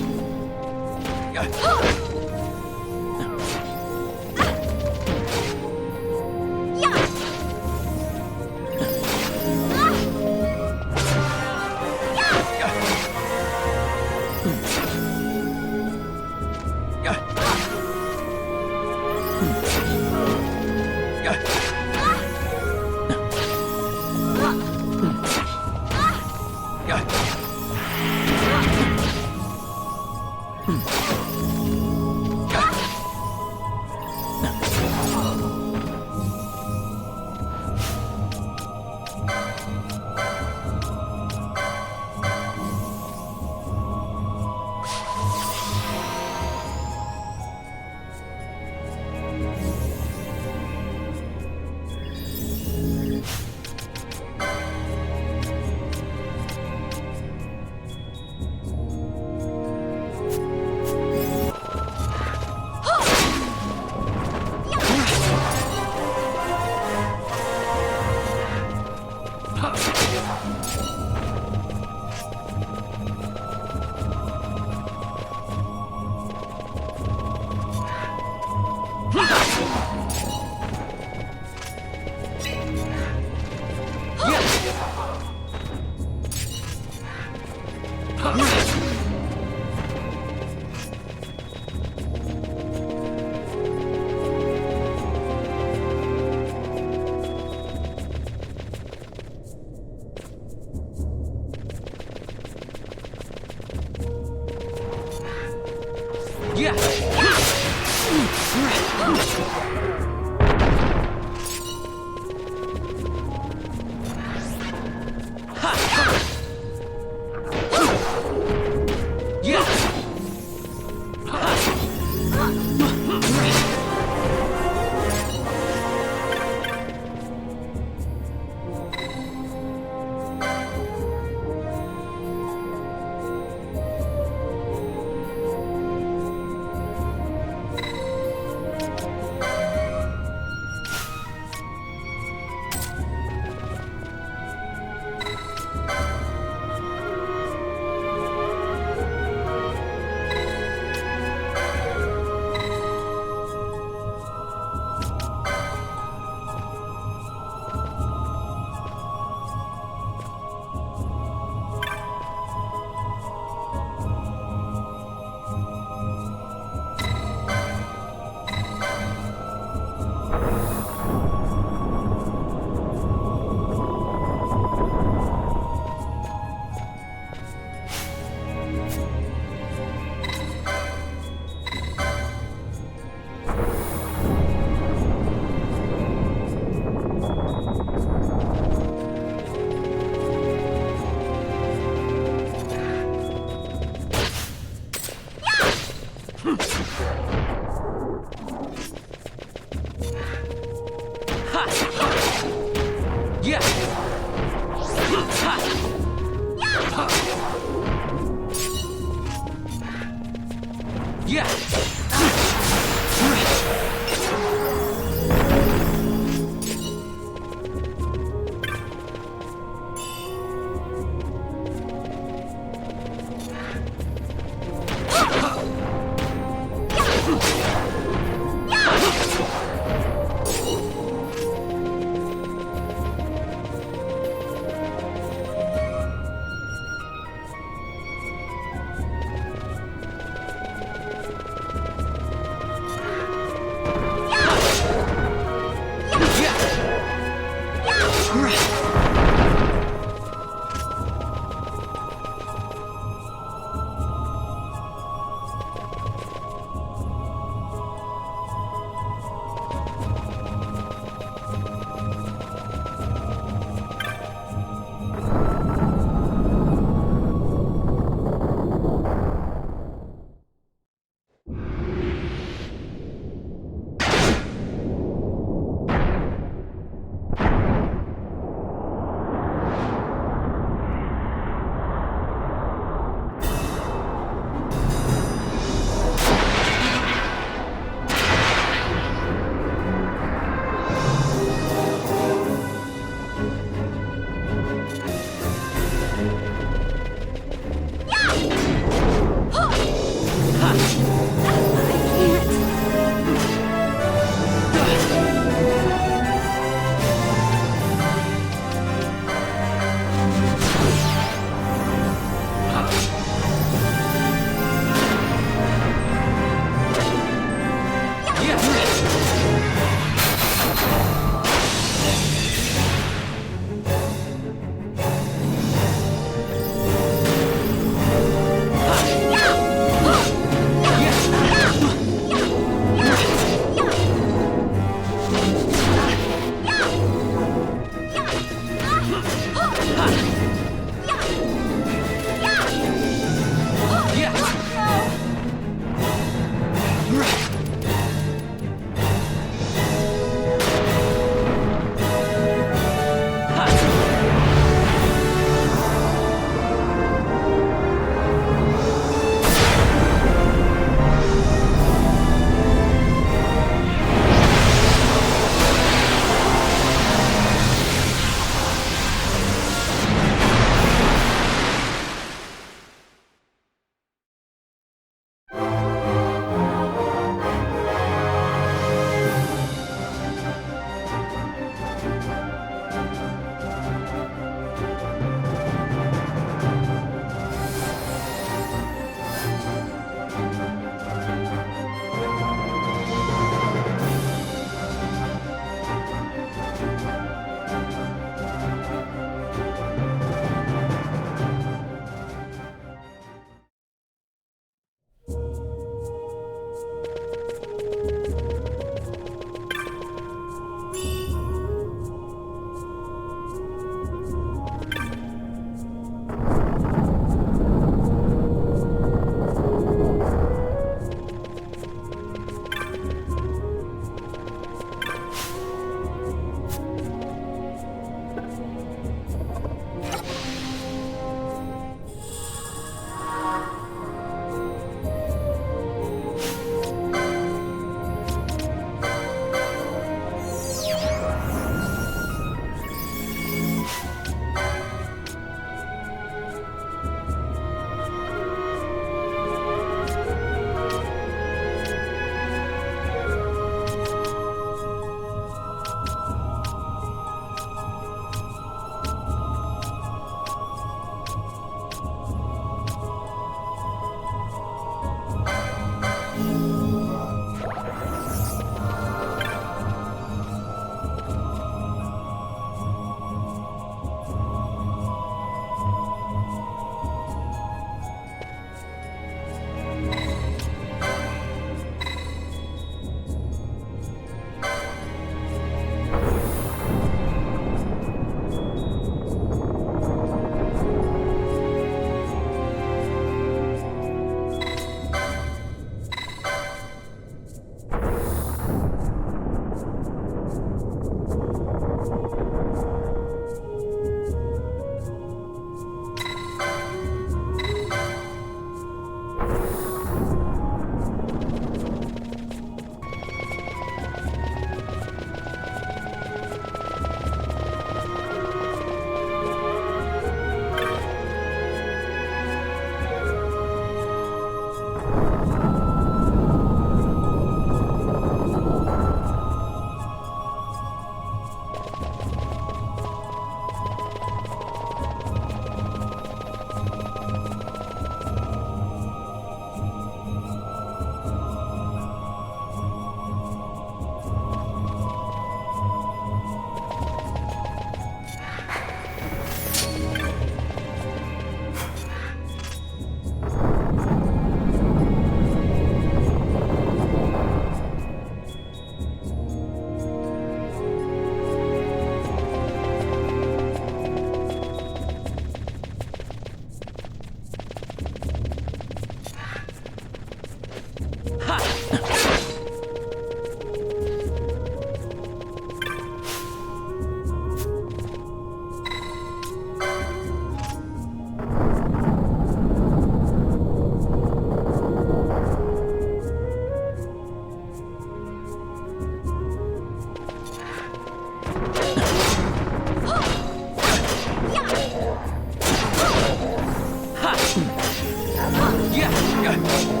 I can't.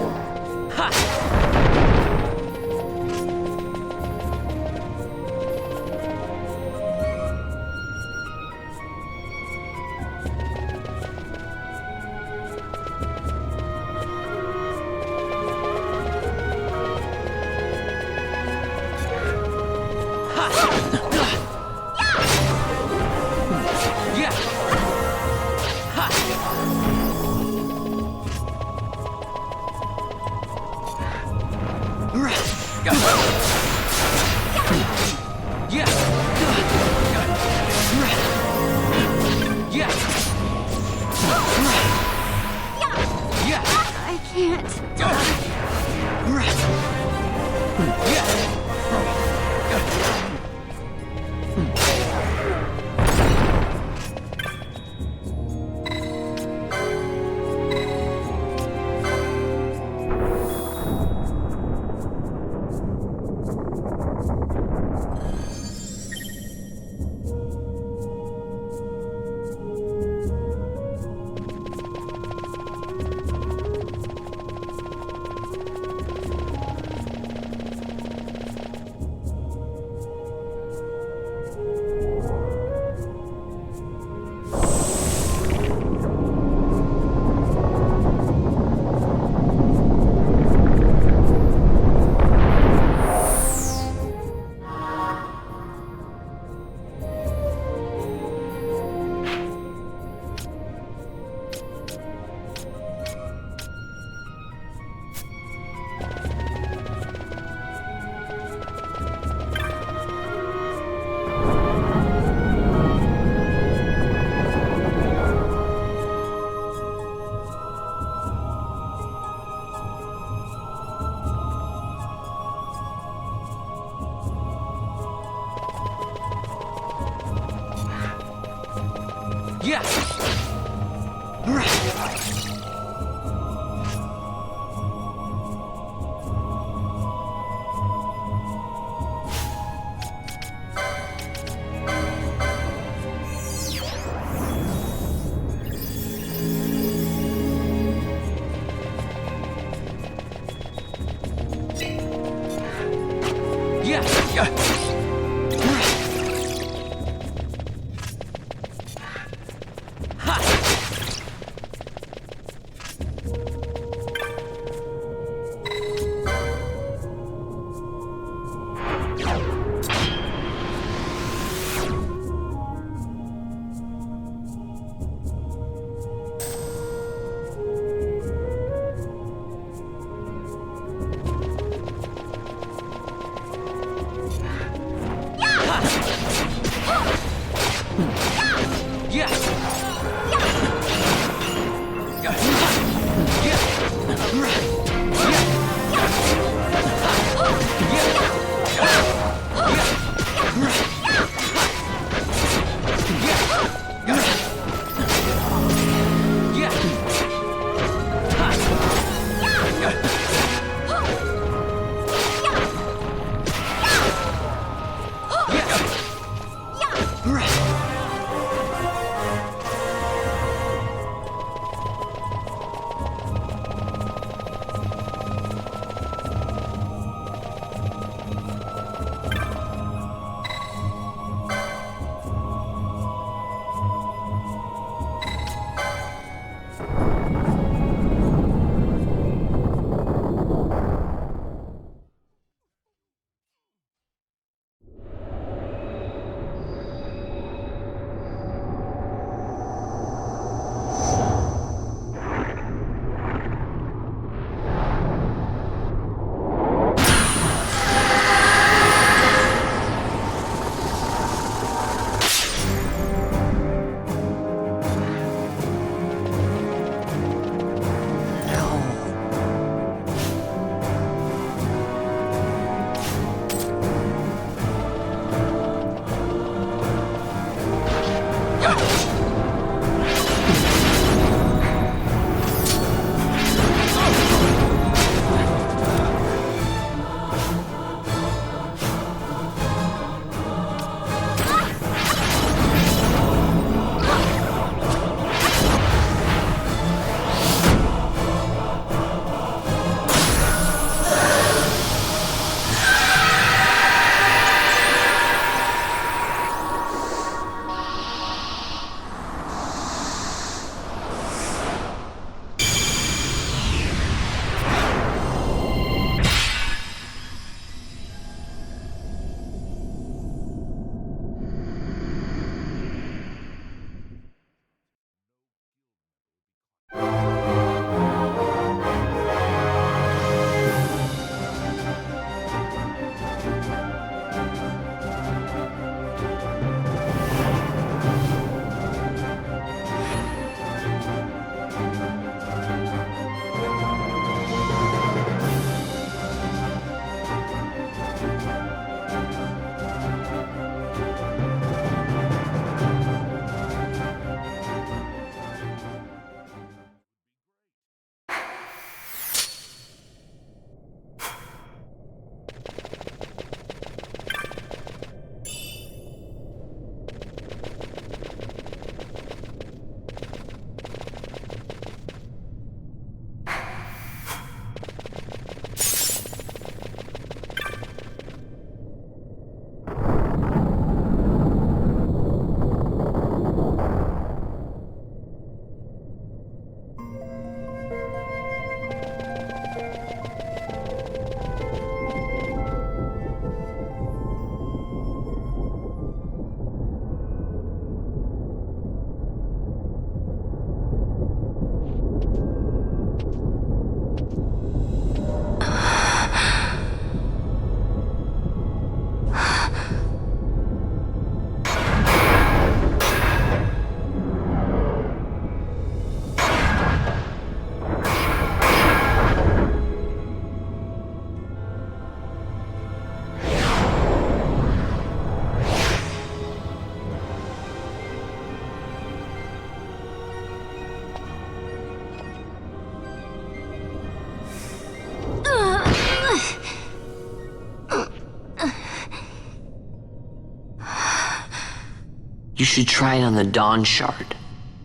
You should try it on the Dawn Shard.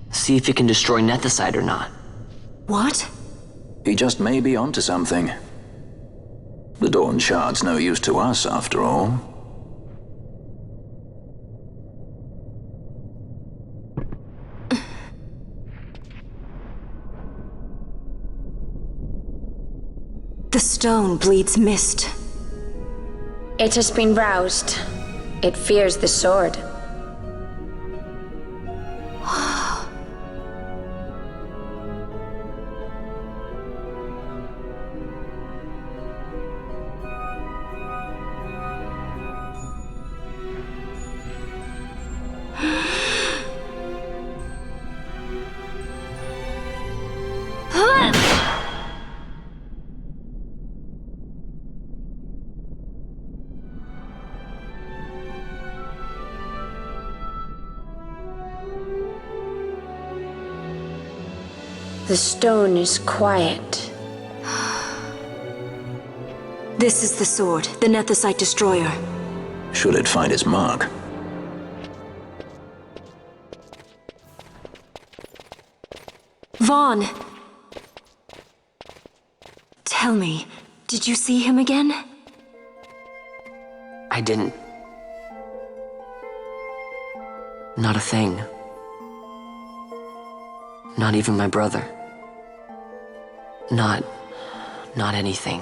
See if it can destroy Nethicite or not. What? He just may be onto something. The Dawn Shard's no use to us, after all. The stone bleeds mist. It has been roused. It fears the sword. The stone is quiet. This is the sword, the Nethicite destroyer. Should it find its mark? Vaughn! Tell me, did you see him again? I didn't. Not a thing. Not even my brother. Not anything.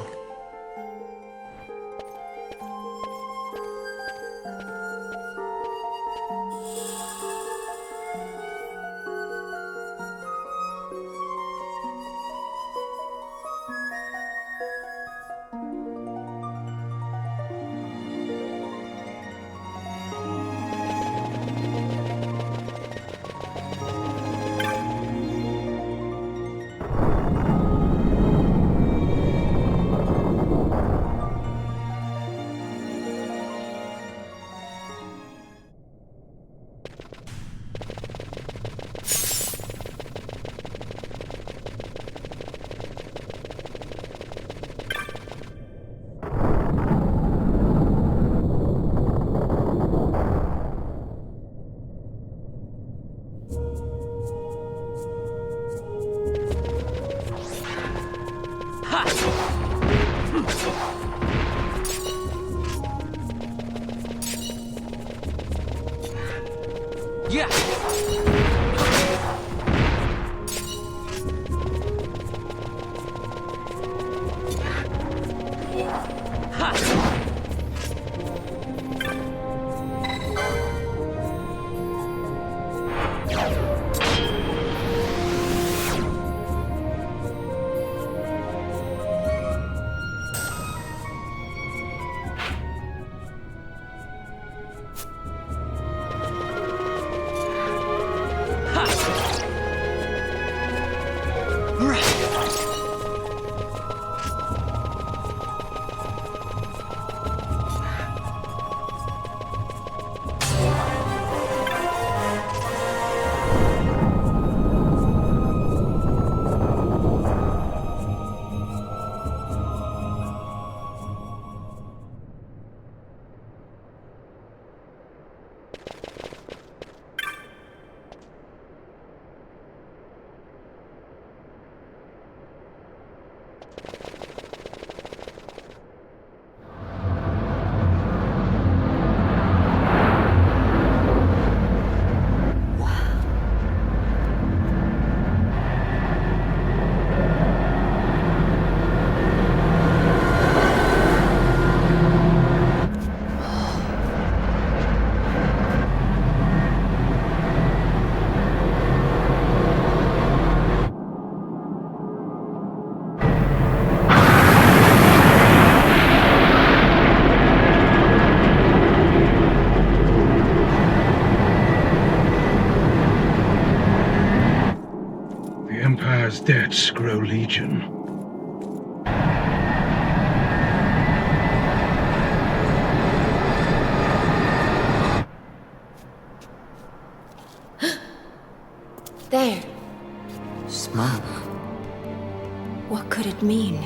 Empire's debts grow legion. There. Smoke. What could it mean?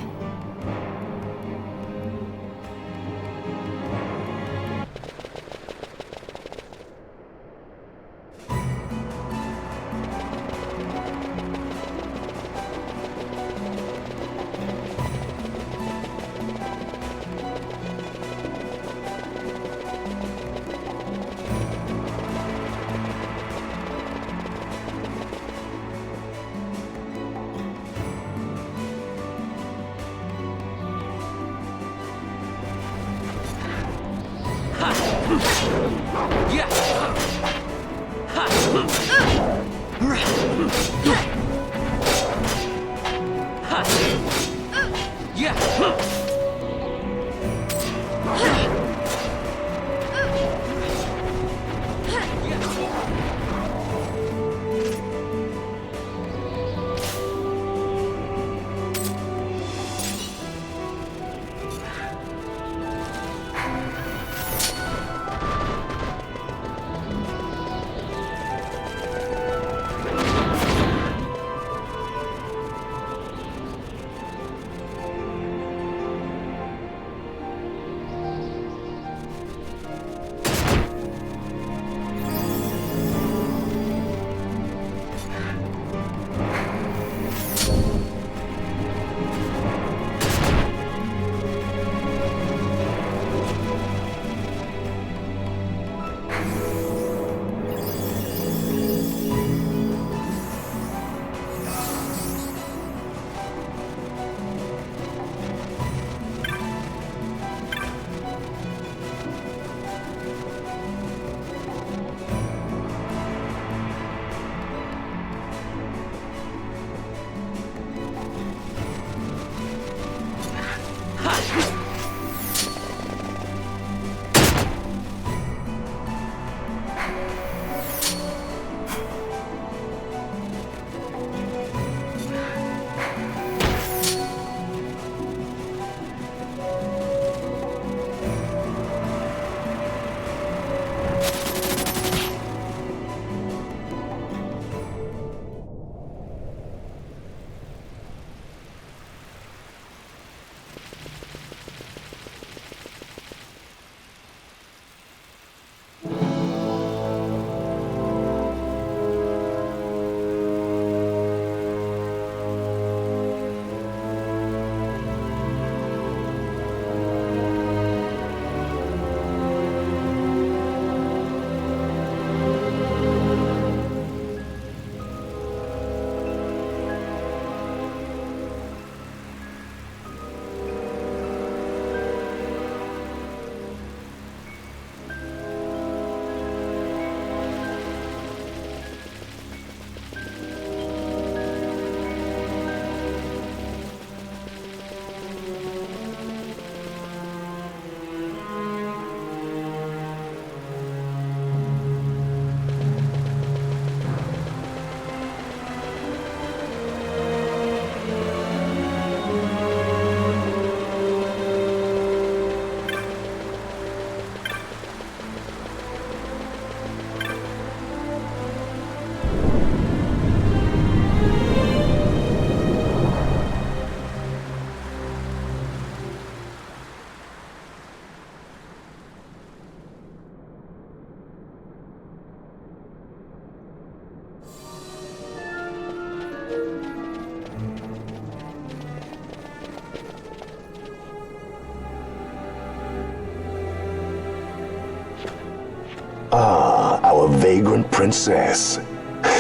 Ah, our vagrant princess.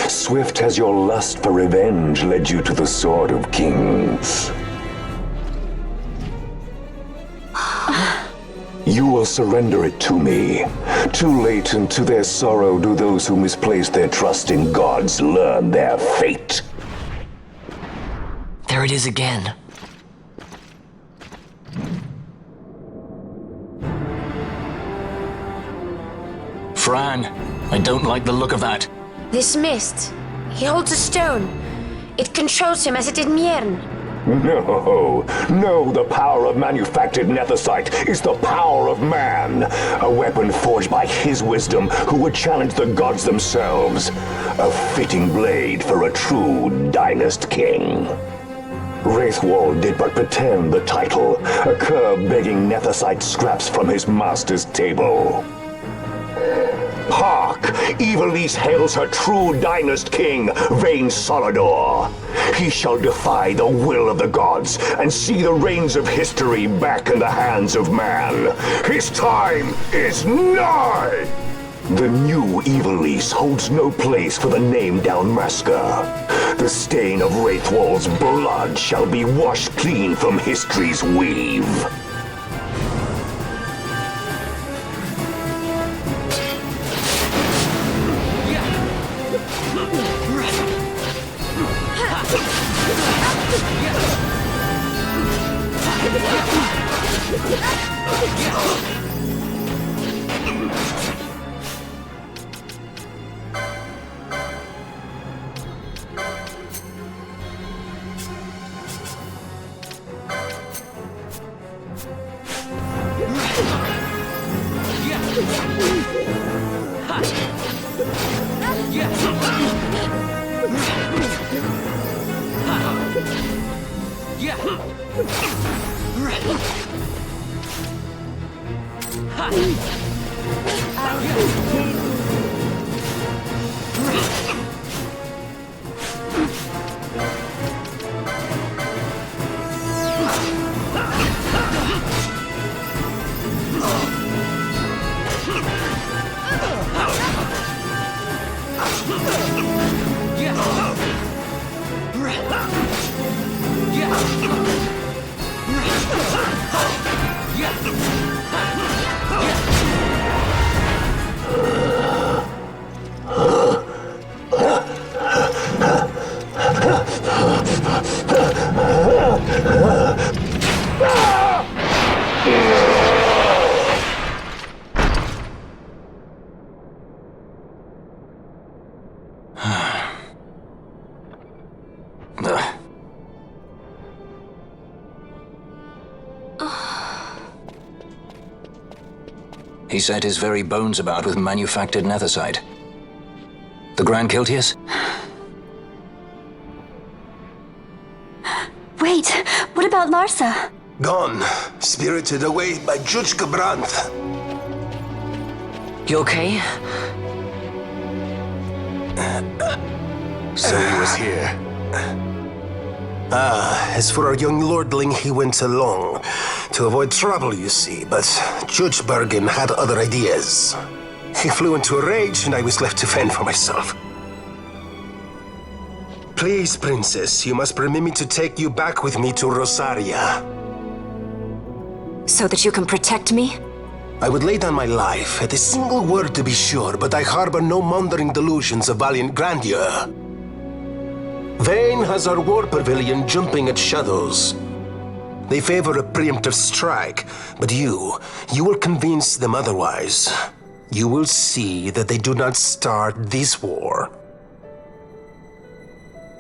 Swift has your lust for revenge led you to the Sword of Kings. You will surrender it to me. Too late, and to their sorrow do those who misplace their trust in gods learn their fate. There it is again. Fran, I don't like the look of that. This mist. He holds a stone. It controls him as it did Mjern. No, the power of manufactured nethicite is the power of man. A weapon forged by his wisdom who would challenge the gods themselves. A fitting blade for a true dynast king. Wraithwall did but pretend the title, a cur begging nethicite scraps from his master's table. Hark! Evilise hails her true dynast king, Vayne Solidor. He shall defy the will of the gods and see the reins of history back in the hands of man. His time is nigh! The new Evilise holds no place for the name Dalmasca. The stain of Wraithwall's blood shall be washed clean from history's weave. He set his very bones about with manufactured nethersite. The Grand Kiltius? Wait, what about Larsa? Gone. Spirited away by Judge Gabranth. You okay? So he was here. As for our young lordling, he went along. To avoid trouble, you see, but Judge Bergen had other ideas. He flew into a rage, and I was left to fend for myself. Please, Princess, you must permit me to take you back with me to Rosaria. So that you can protect me? I would lay down my life, at a single word to be sure, but I harbor no mongering delusions of valiant grandeur. Vayne has our war pavilion jumping at shadows. They favor a preemptive strike, but you will convince them otherwise. You will see that they do not start this war.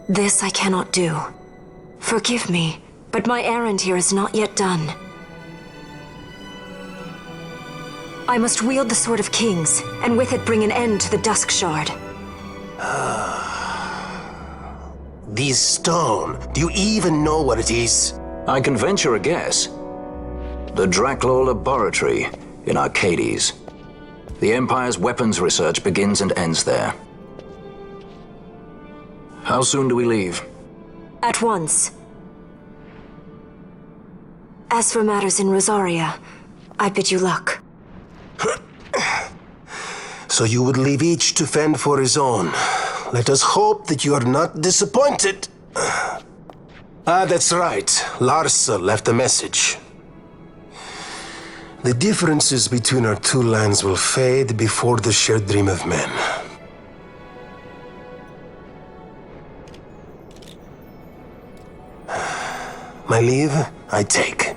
This I cannot do. Forgive me, but my errand here is not yet done. I must wield the Sword of Kings, and with it bring an end to the Dusk Shard. This stone, do you even know what it is? I can venture a guess. The Draclaw Laboratory in Arcades. The Empire's weapons research begins and ends there. How soon do we leave? At once. As for matters in Rosaria, I bid you luck. So you would leave each to fend for his own. Let us hope that you are not disappointed. That's right. Larsa left a message. The differences between our two lands will fade before the shared dream of men. My leave, I take.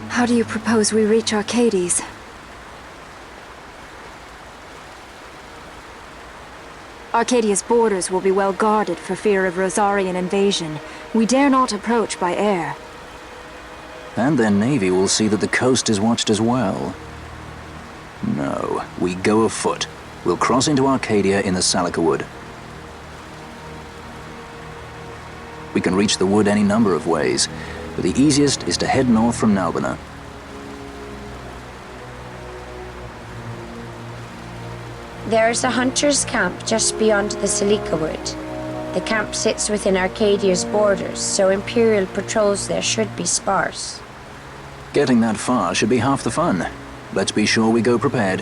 How do you propose we reach Arcades? Arcadia's borders will be well guarded for fear of Rosarian invasion. We dare not approach by air. And their navy will see that the coast is watched as well. No, we go afoot. We'll cross into Arcadia in the Salika Wood. We can reach the wood any number of ways, but the easiest is to head north from Nalbina. There is a hunter's camp just beyond the Salika Wood. The camp sits within Arcadia's borders, so Imperial patrols there should be sparse. Getting that far should be half the fun. Let's be sure we go prepared.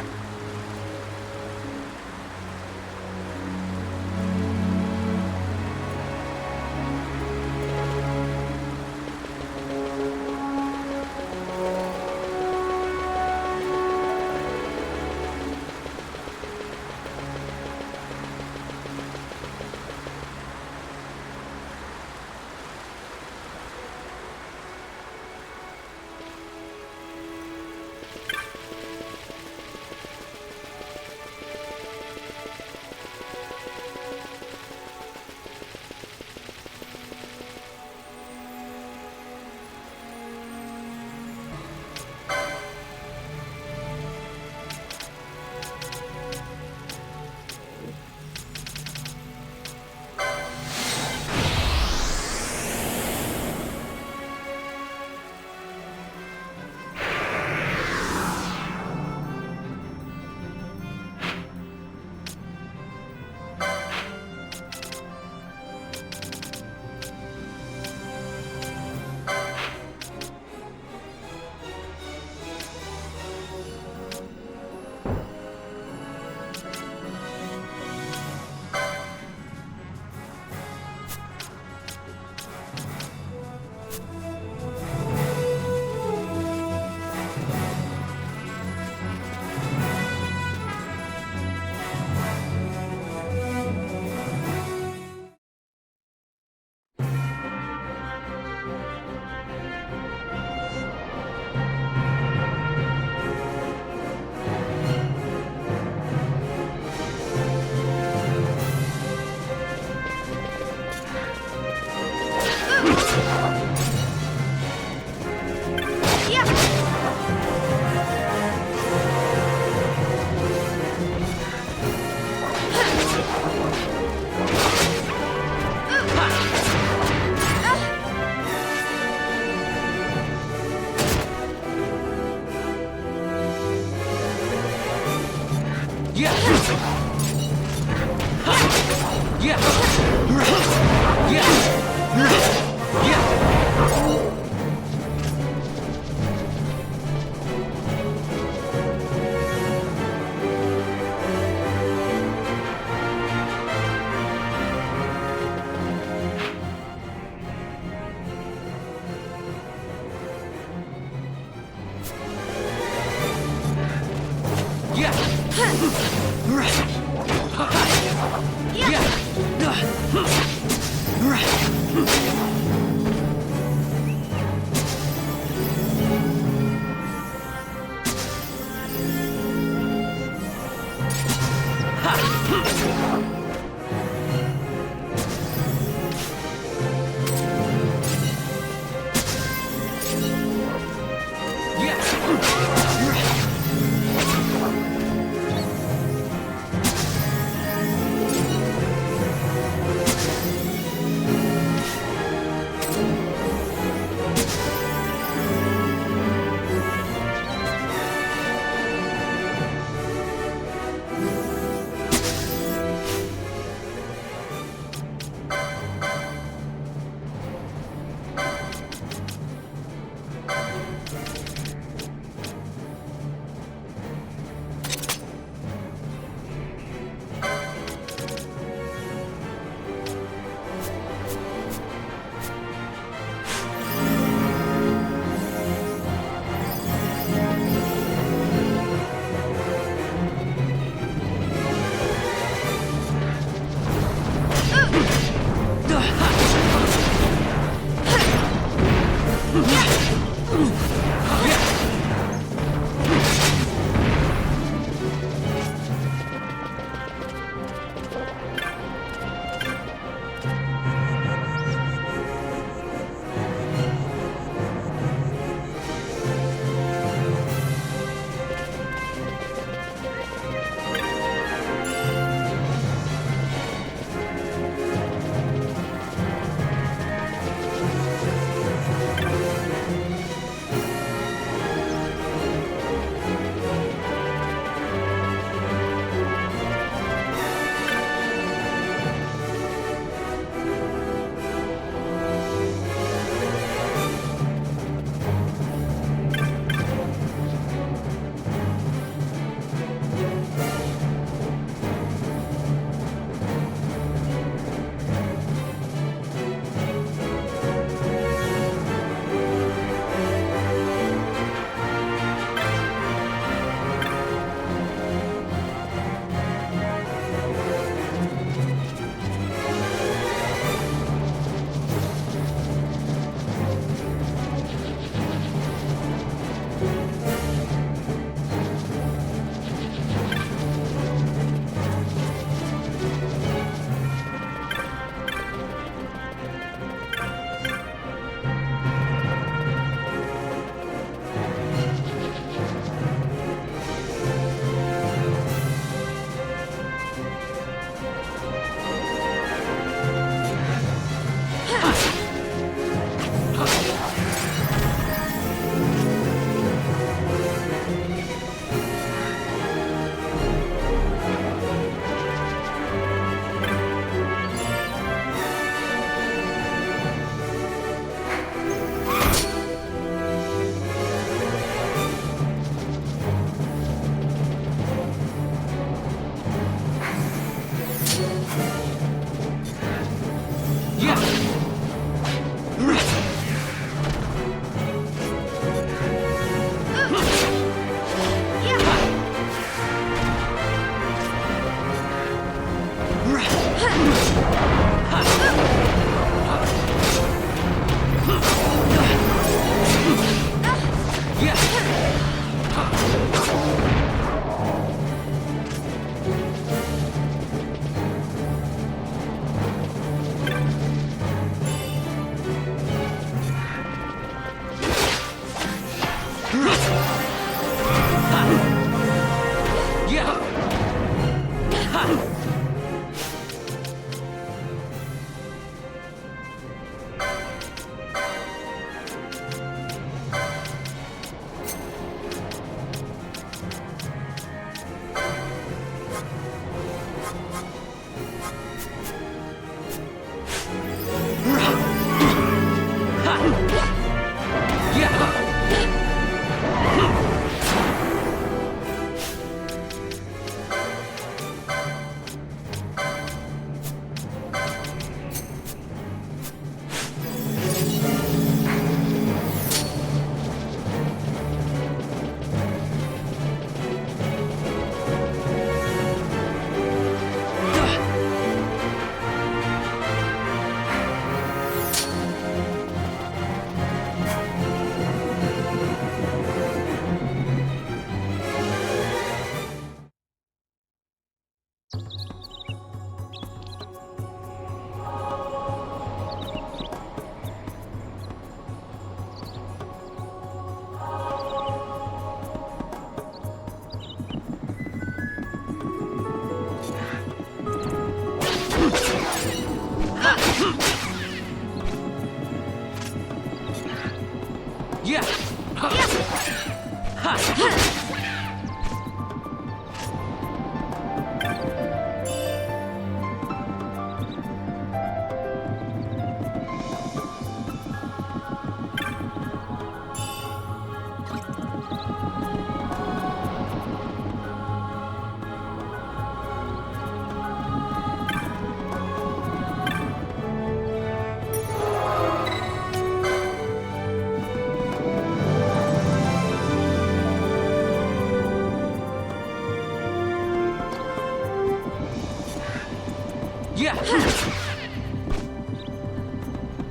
Yeah.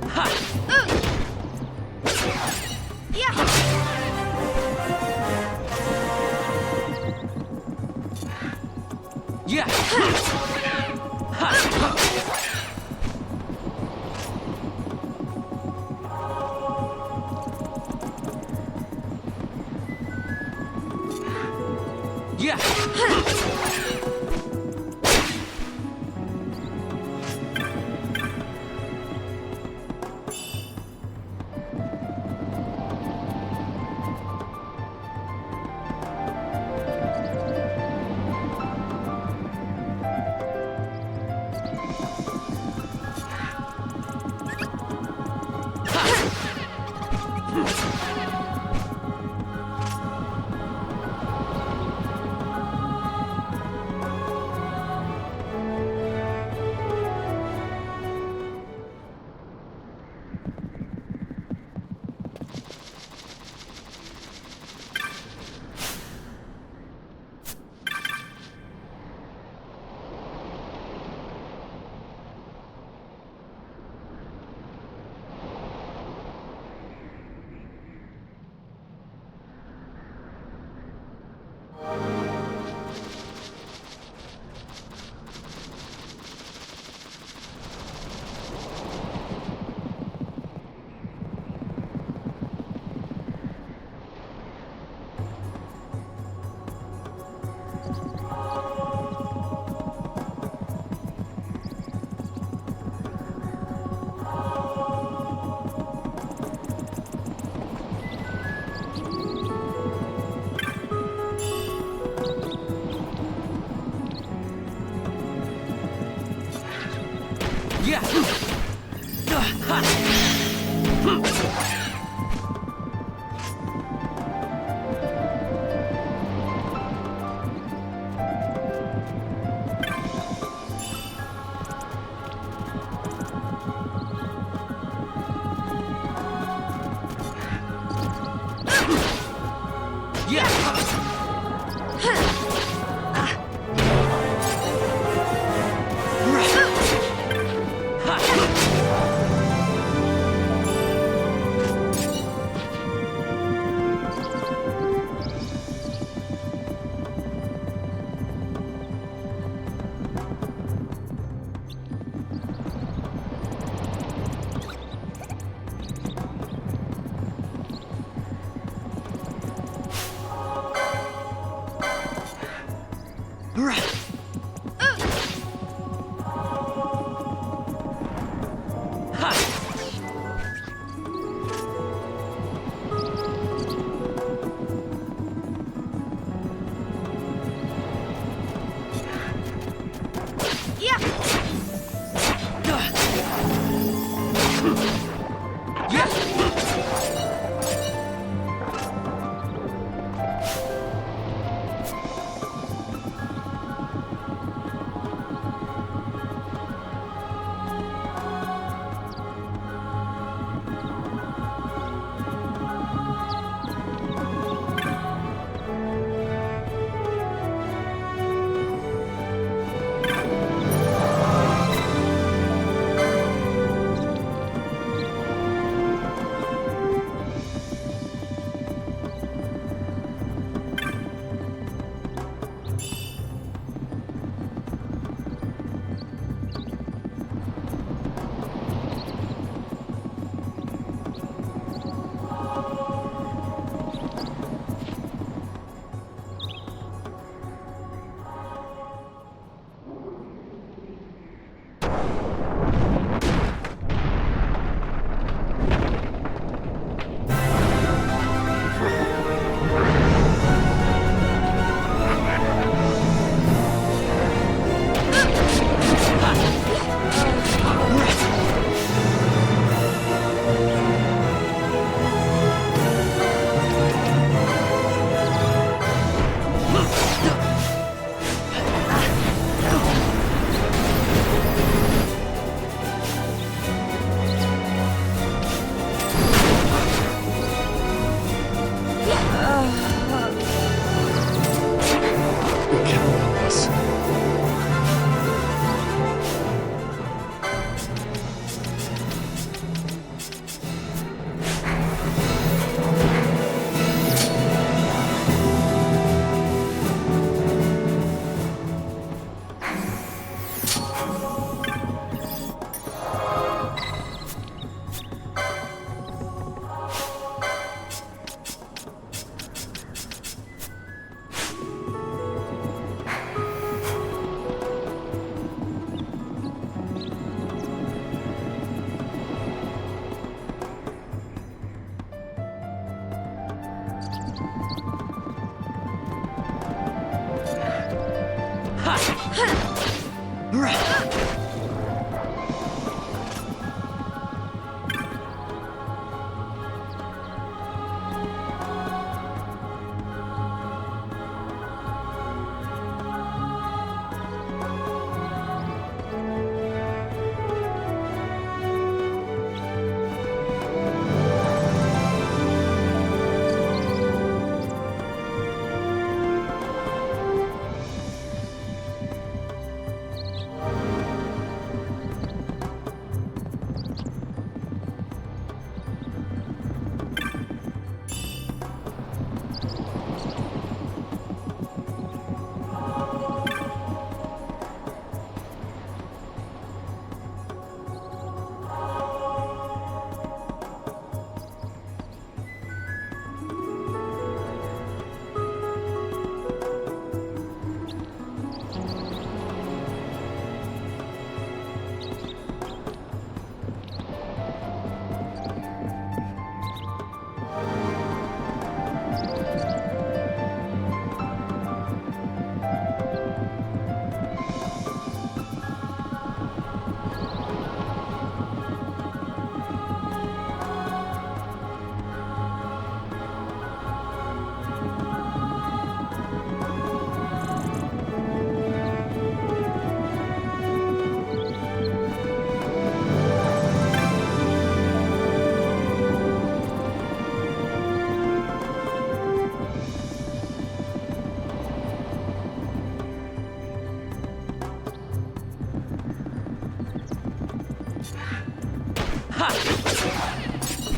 Ha. Yeah. Yeah.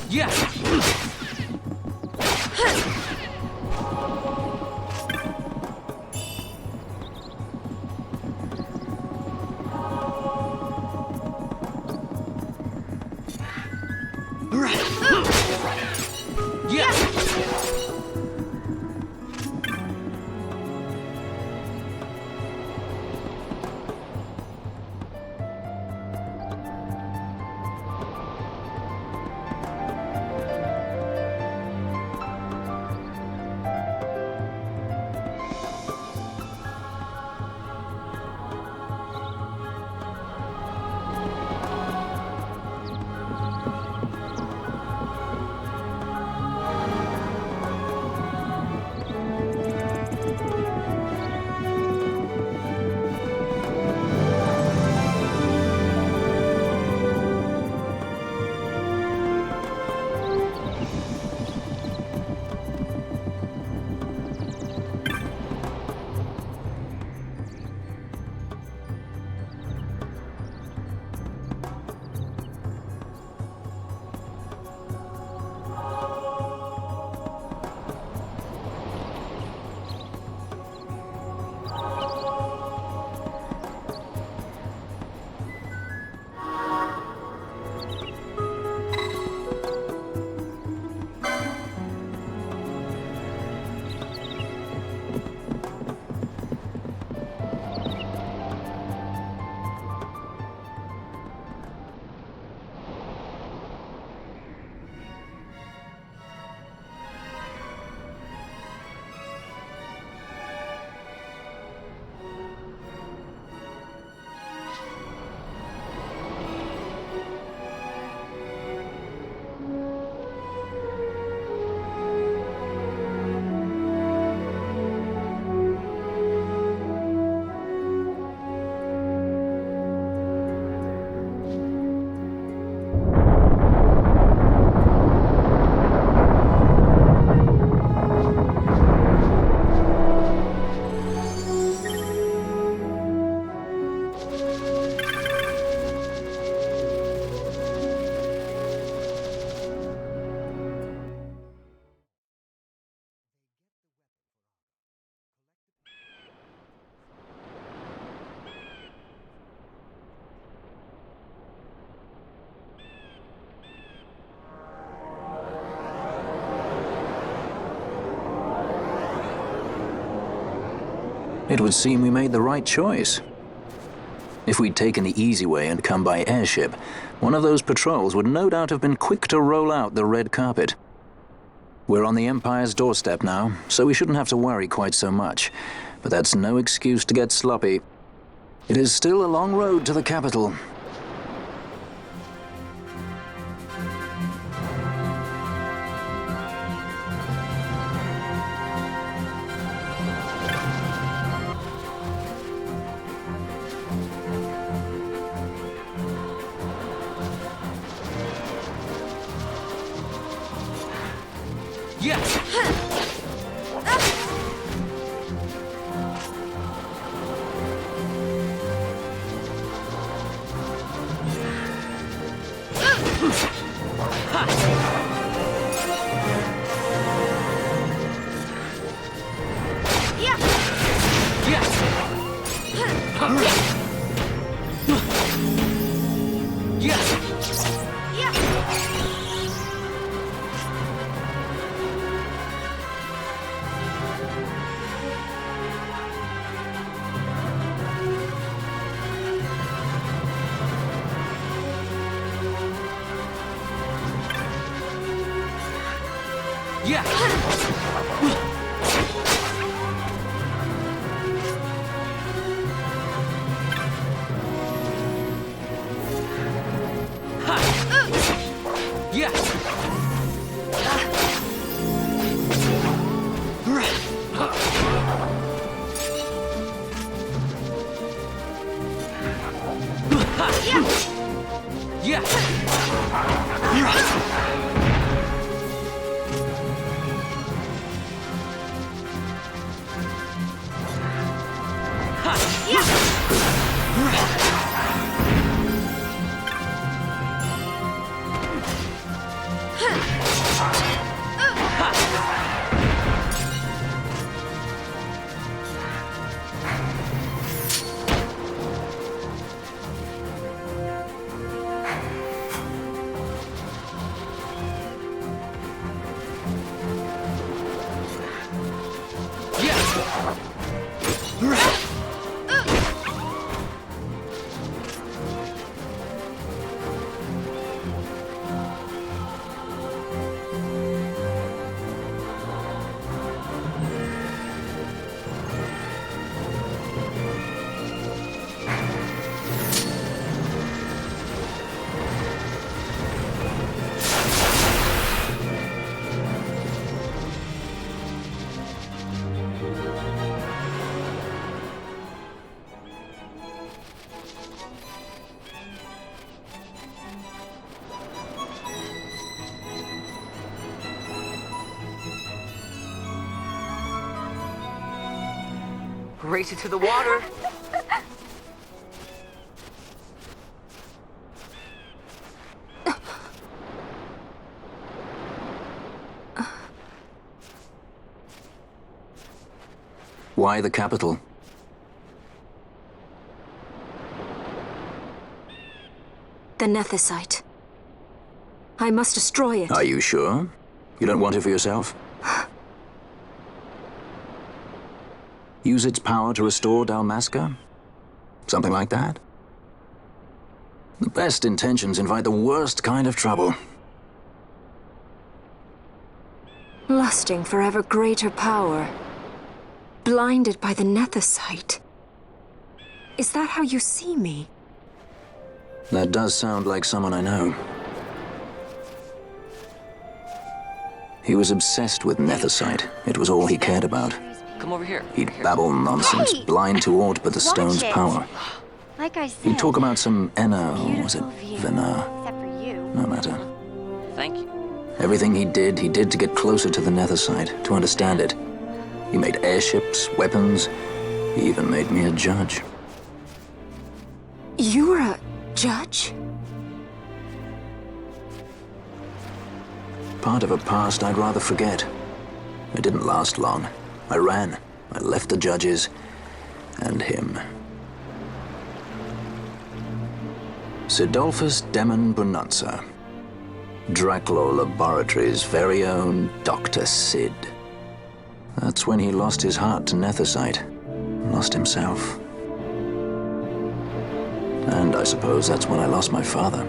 Yeah! It would seem we made the right choice. If we'd taken the easy way and come by airship, one of those patrols would no doubt have been quick to roll out the red carpet. We're on the Empire's doorstep now, so we shouldn't have to worry quite so much. But that's no excuse to get sloppy. It is still a long road to the capital. Race it to the water. Why the capital? The Nethicite. I must destroy it. Are you sure? You don't want it for yourself? Use its power to restore Dalmasca? Something like that? The best intentions invite the worst kind of trouble. Lusting for ever greater power. Blinded by the Nethicite. Is that how you see me? That does sound like someone I know. He was obsessed with Nethicite. It was all he cared about. Come over here. He'd babble nonsense, blind to aught but the stone's power. Like I said. He'd talk about some Enna, or was it Vena? Except for you. No matter. Thank you. Everything he did to get closer to the Nethicite, to understand it. He made airships, weapons. He even made me a judge. You were a judge? Part of a past I'd rather forget. It didn't last long. I ran. I left the judges and him. Sidolphus Demon Bonanza. Draclaw Laboratories' very own Dr. Sid. That's when he lost his heart to Nethicite. Lost himself. And I suppose that's when I lost my father.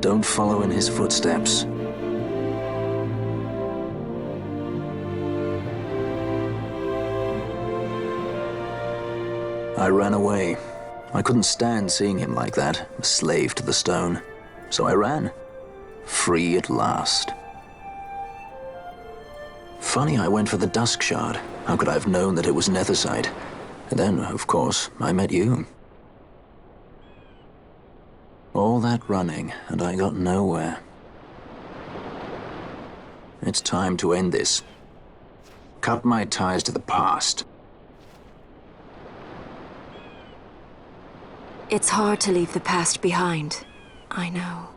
Don't follow in his footsteps. I ran away. I couldn't stand seeing him like that, a slave to the stone. So I ran. Free at last. Funny I went for the Dusk Shard. How could I have known that it was Nethicite? And then, of course, I met you. All that running, and I got nowhere. It's time to end this. Cut my ties to the past. It's hard to leave the past behind. I know.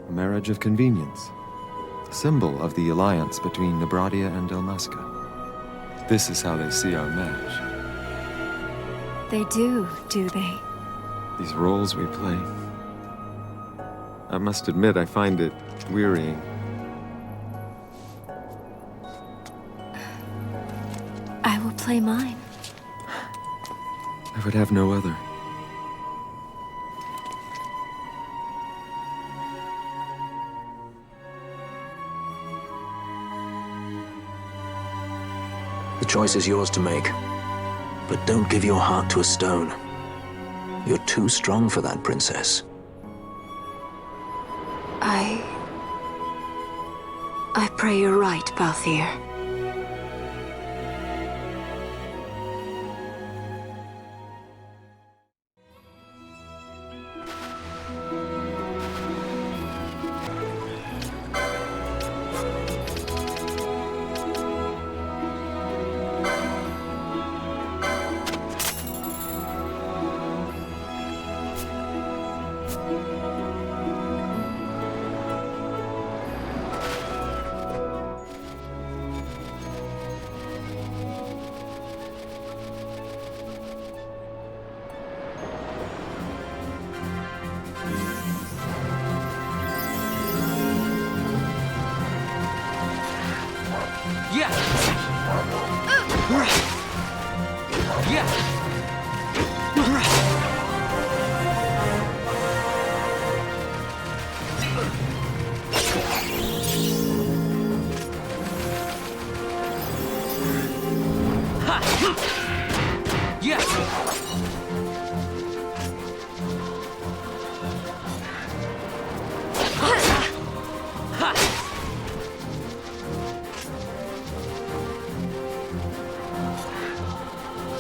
A marriage of convenience. Symbol of the alliance between Nebradia and Dalmasca. This is how they see our match. They do they? These roles we play. I must admit, I find it wearying. I will play mine. I would have no other. The choice is yours to make. But don't give your heart to a stone. You're too strong for that, princess. I pray you're right, Balthier.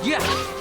Yeah.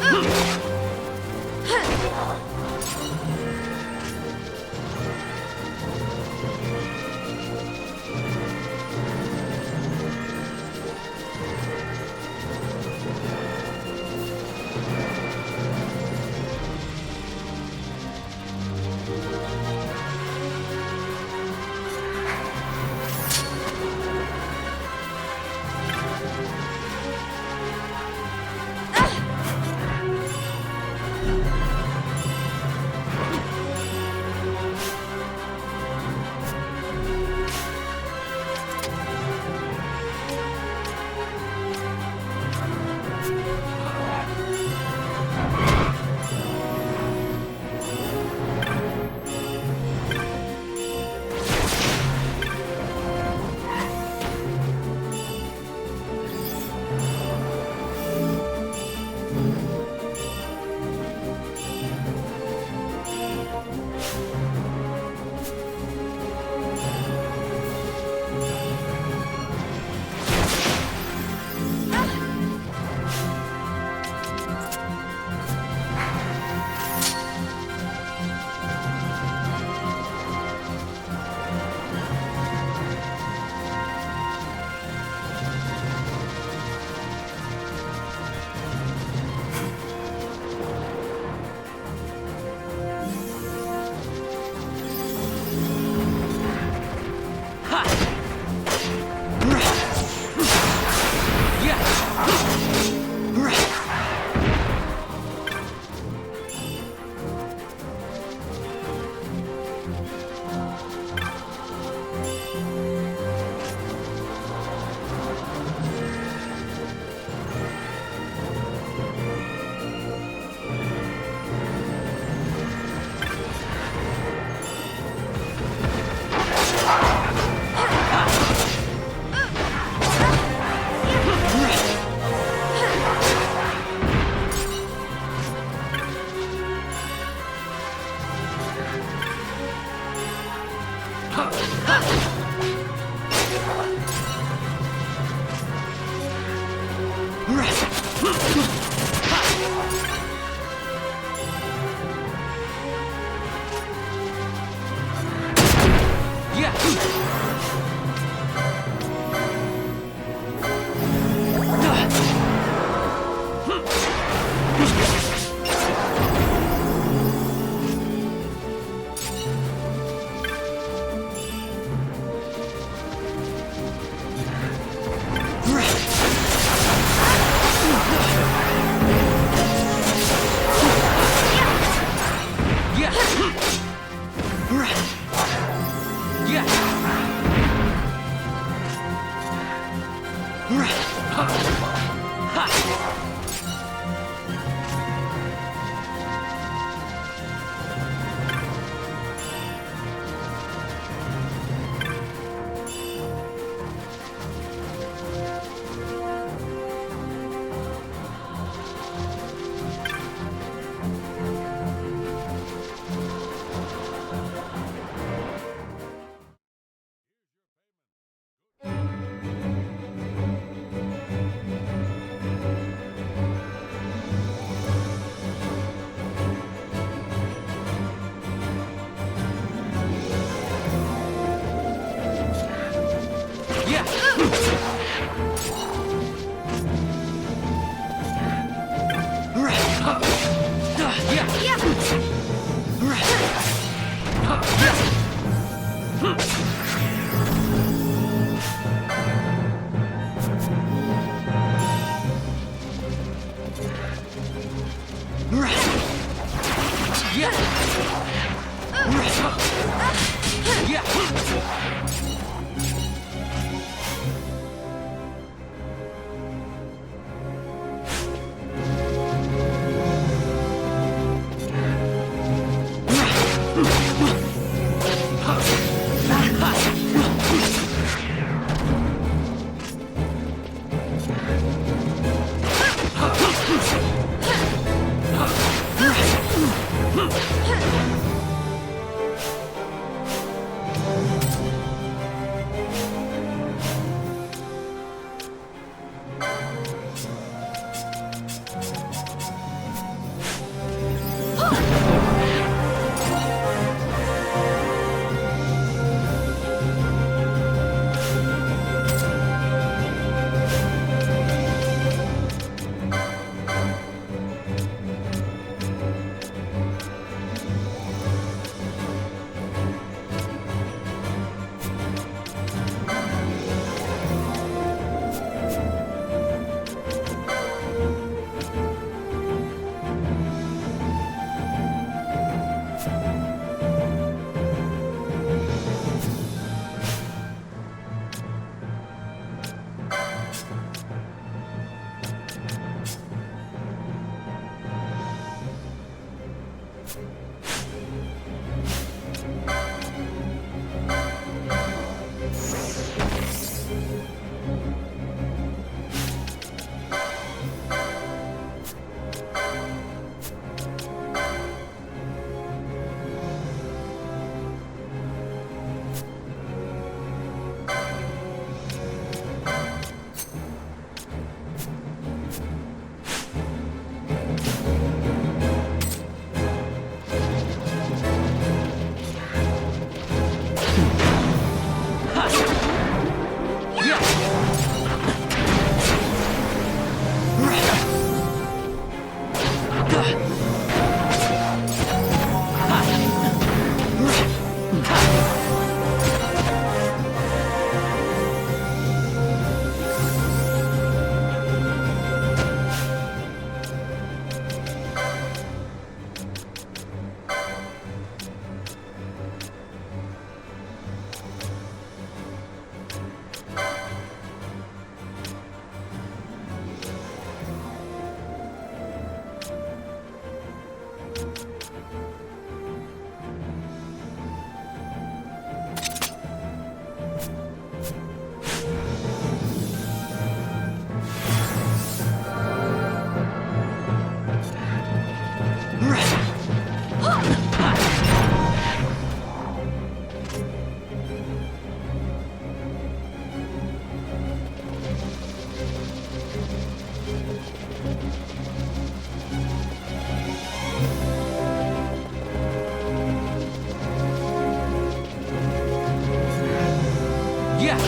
Yeah.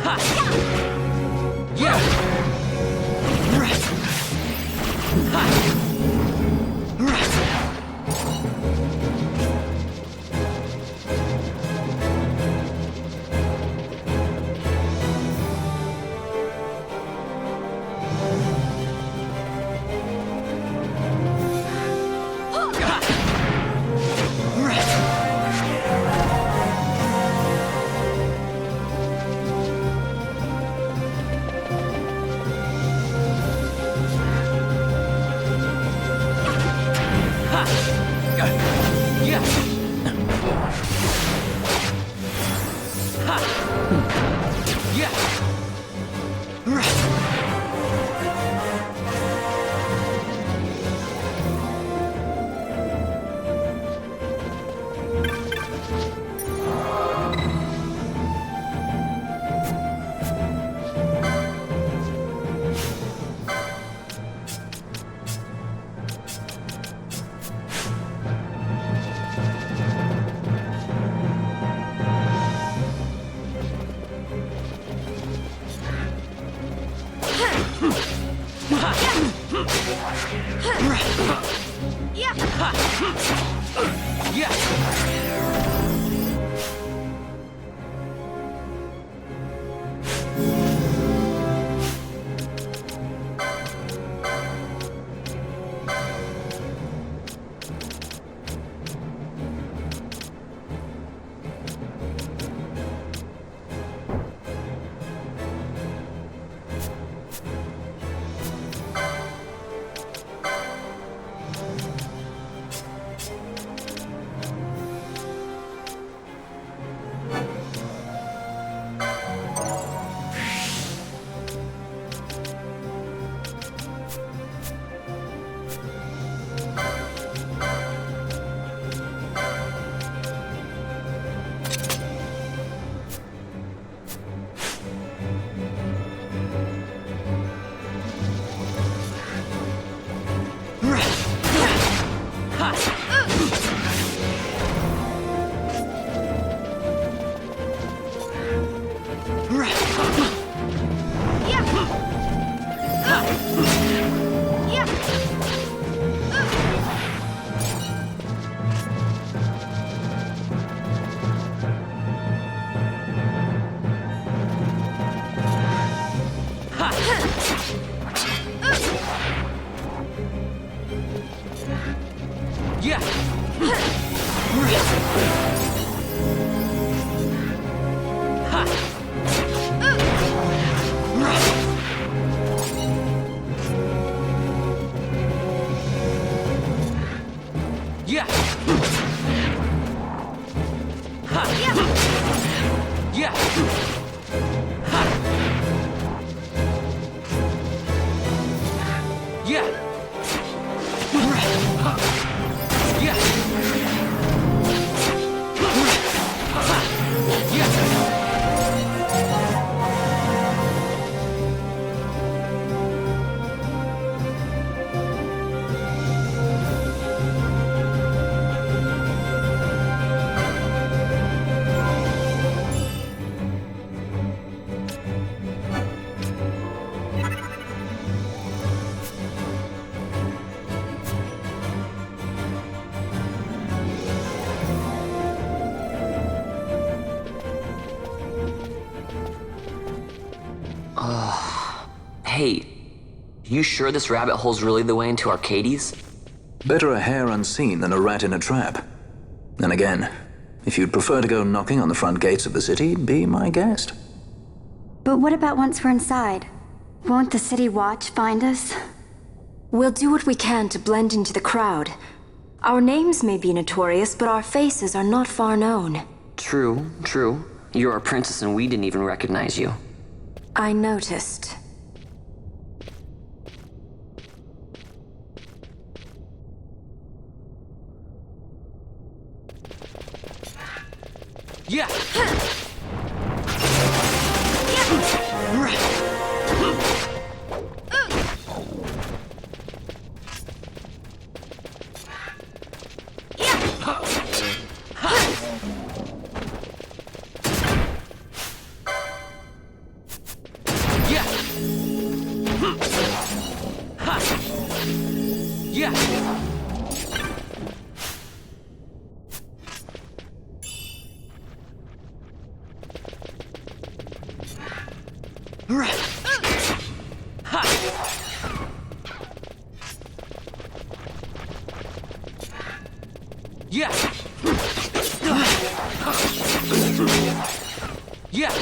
Ha. Yeah. Ha. Hey, you sure this rabbit hole's really the way into Arcades? Better a hare unseen than a rat in a trap. And again, if you'd prefer to go knocking on the front gates of the city, be my guest. But what about once we're inside? Won't the city watch find us? We'll do what we can to blend into the crowd. Our names may be notorious, but our faces are not far known. True, true. You're a princess and we didn't even recognize you. I noticed. Yeah! Yeah! Yeah!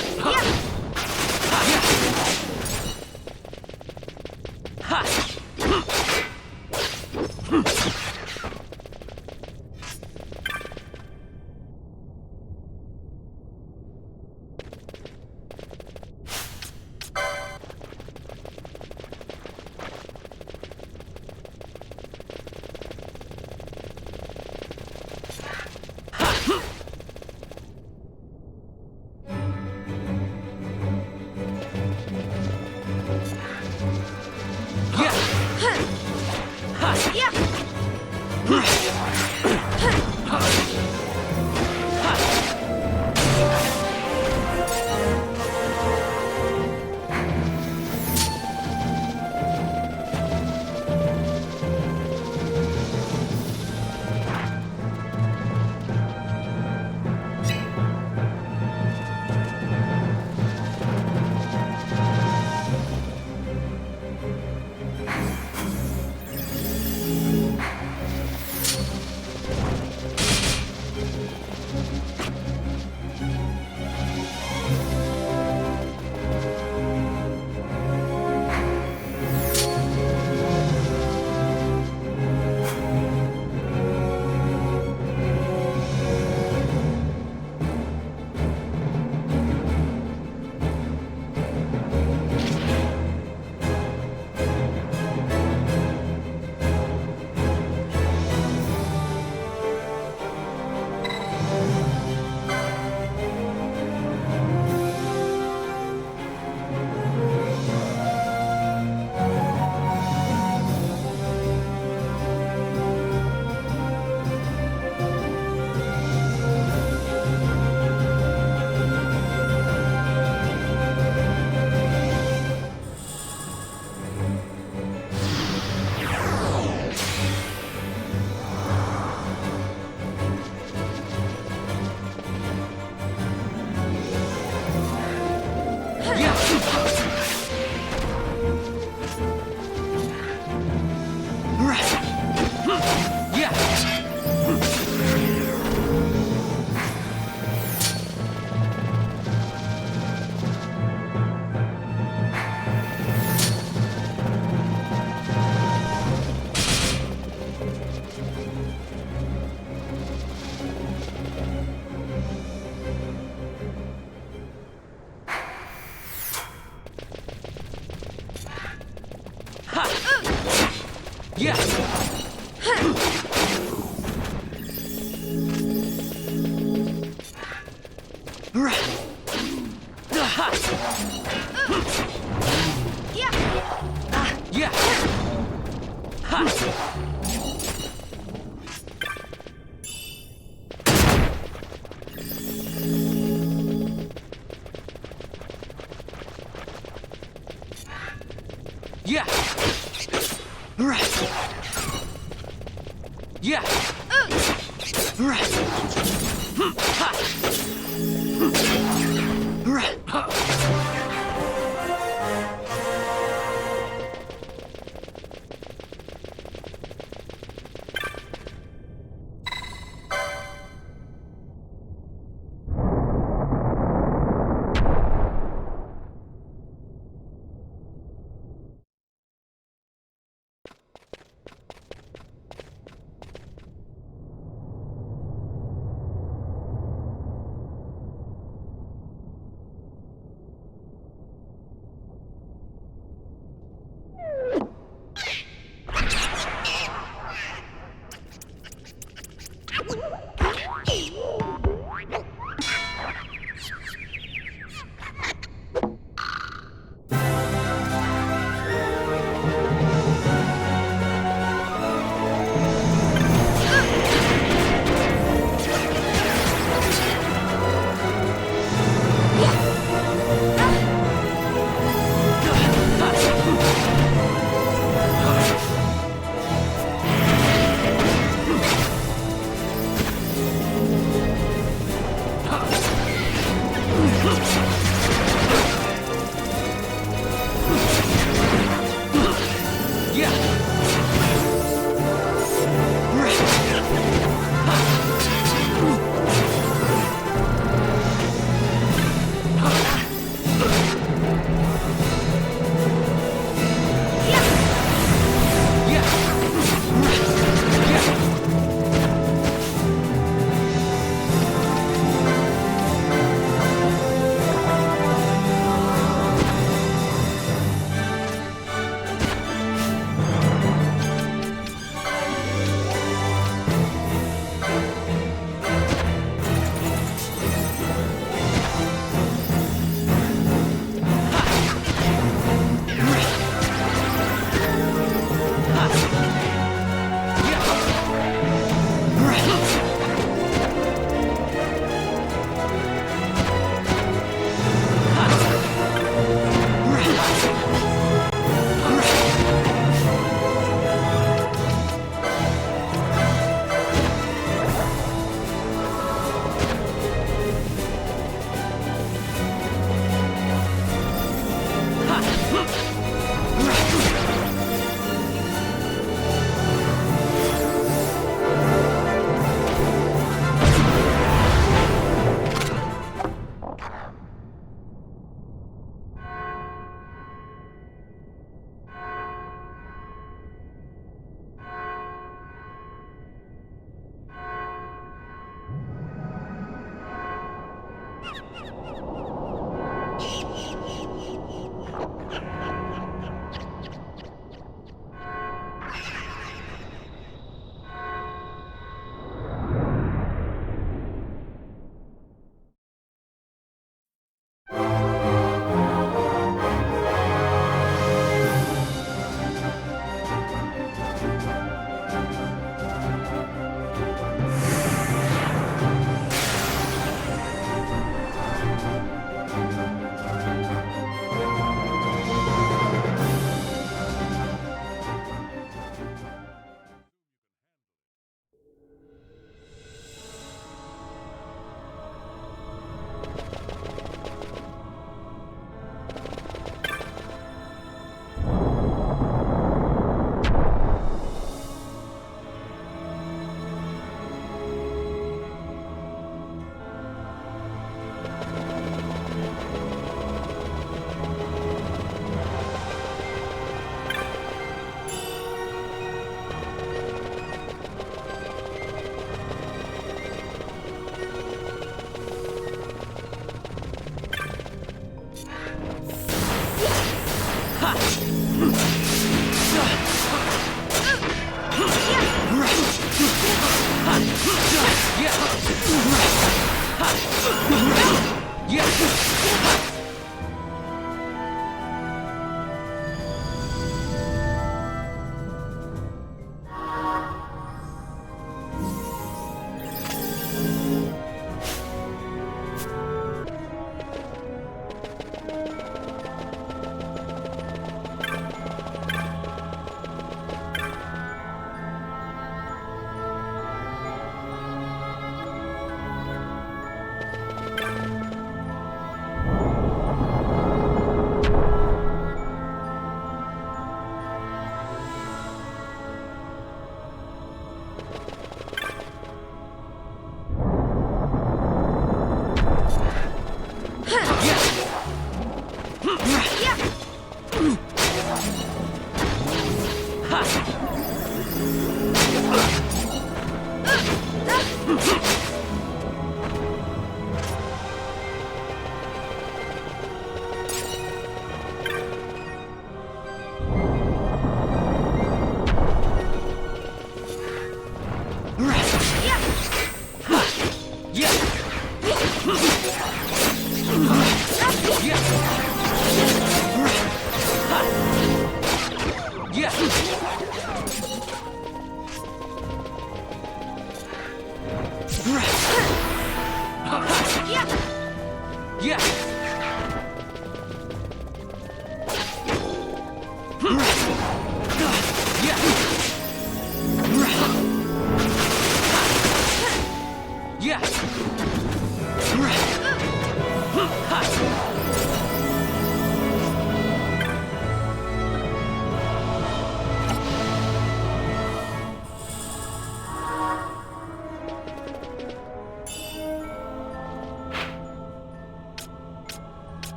Yeah!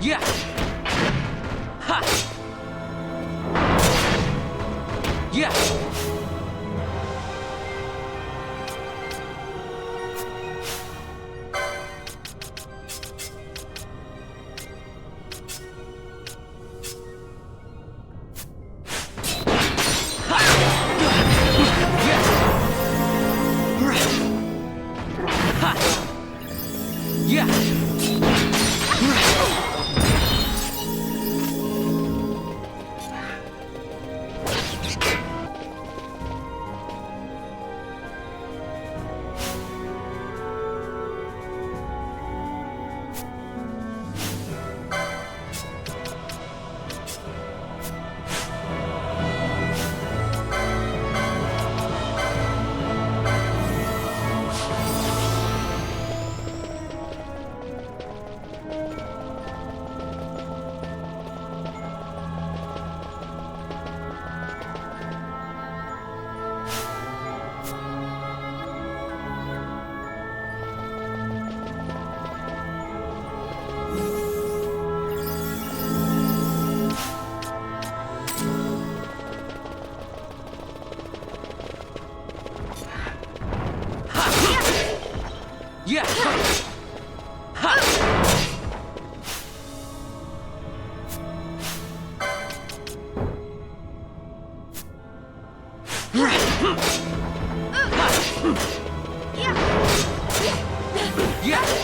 Yeah! Ha! Yeah! Yeah!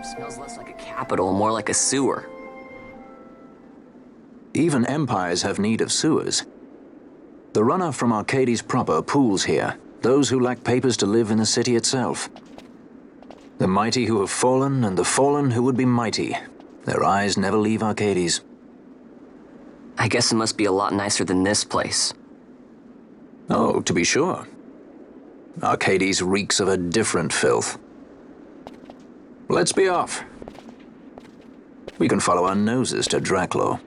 Smells less like a capital, more like a sewer. Even empires have need of sewers. The runner from Arcades proper pools here, those who lack papers to live in the city itself. The mighty who have fallen, and the fallen who would be mighty. Their eyes never leave Arcades. I guess it must be a lot nicer than this place. Oh, to be sure. Arcades reeks of a different filth. Let's be off. We can follow our noses to Draclo.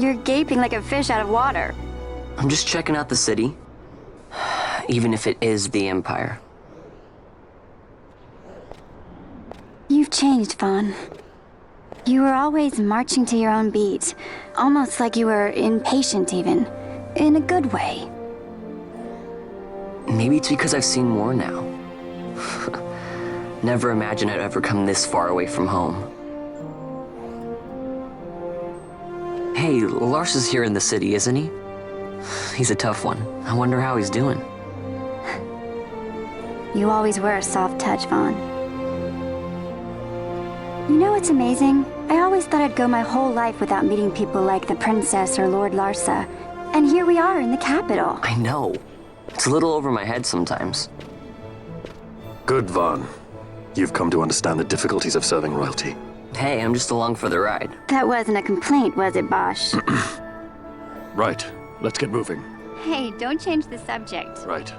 You're gaping like a fish out of water. I'm just checking out the city. Even if it is the Empire. You've changed, Vaughn. You were always marching to your own beat. Almost like you were impatient, even. In a good way. Maybe it's because I've seen more now. Never imagined I'd ever come this far away from home. Hey, Lars is here in the city, isn't he? He's a tough one. I wonder how he's doing. You always were a soft touch, Vaughn. You know what's amazing? I always thought I'd go my whole life without meeting people like the Princess or Lord Larsa. And here we are in the capital. I know. It's a little over my head sometimes. Good, Vaughn. You've come to understand the difficulties of serving royalty. Hey, I'm just along for the ride. That wasn't a complaint, was it, Bosch? Right. Let's get moving. Hey, don't change the subject. Right.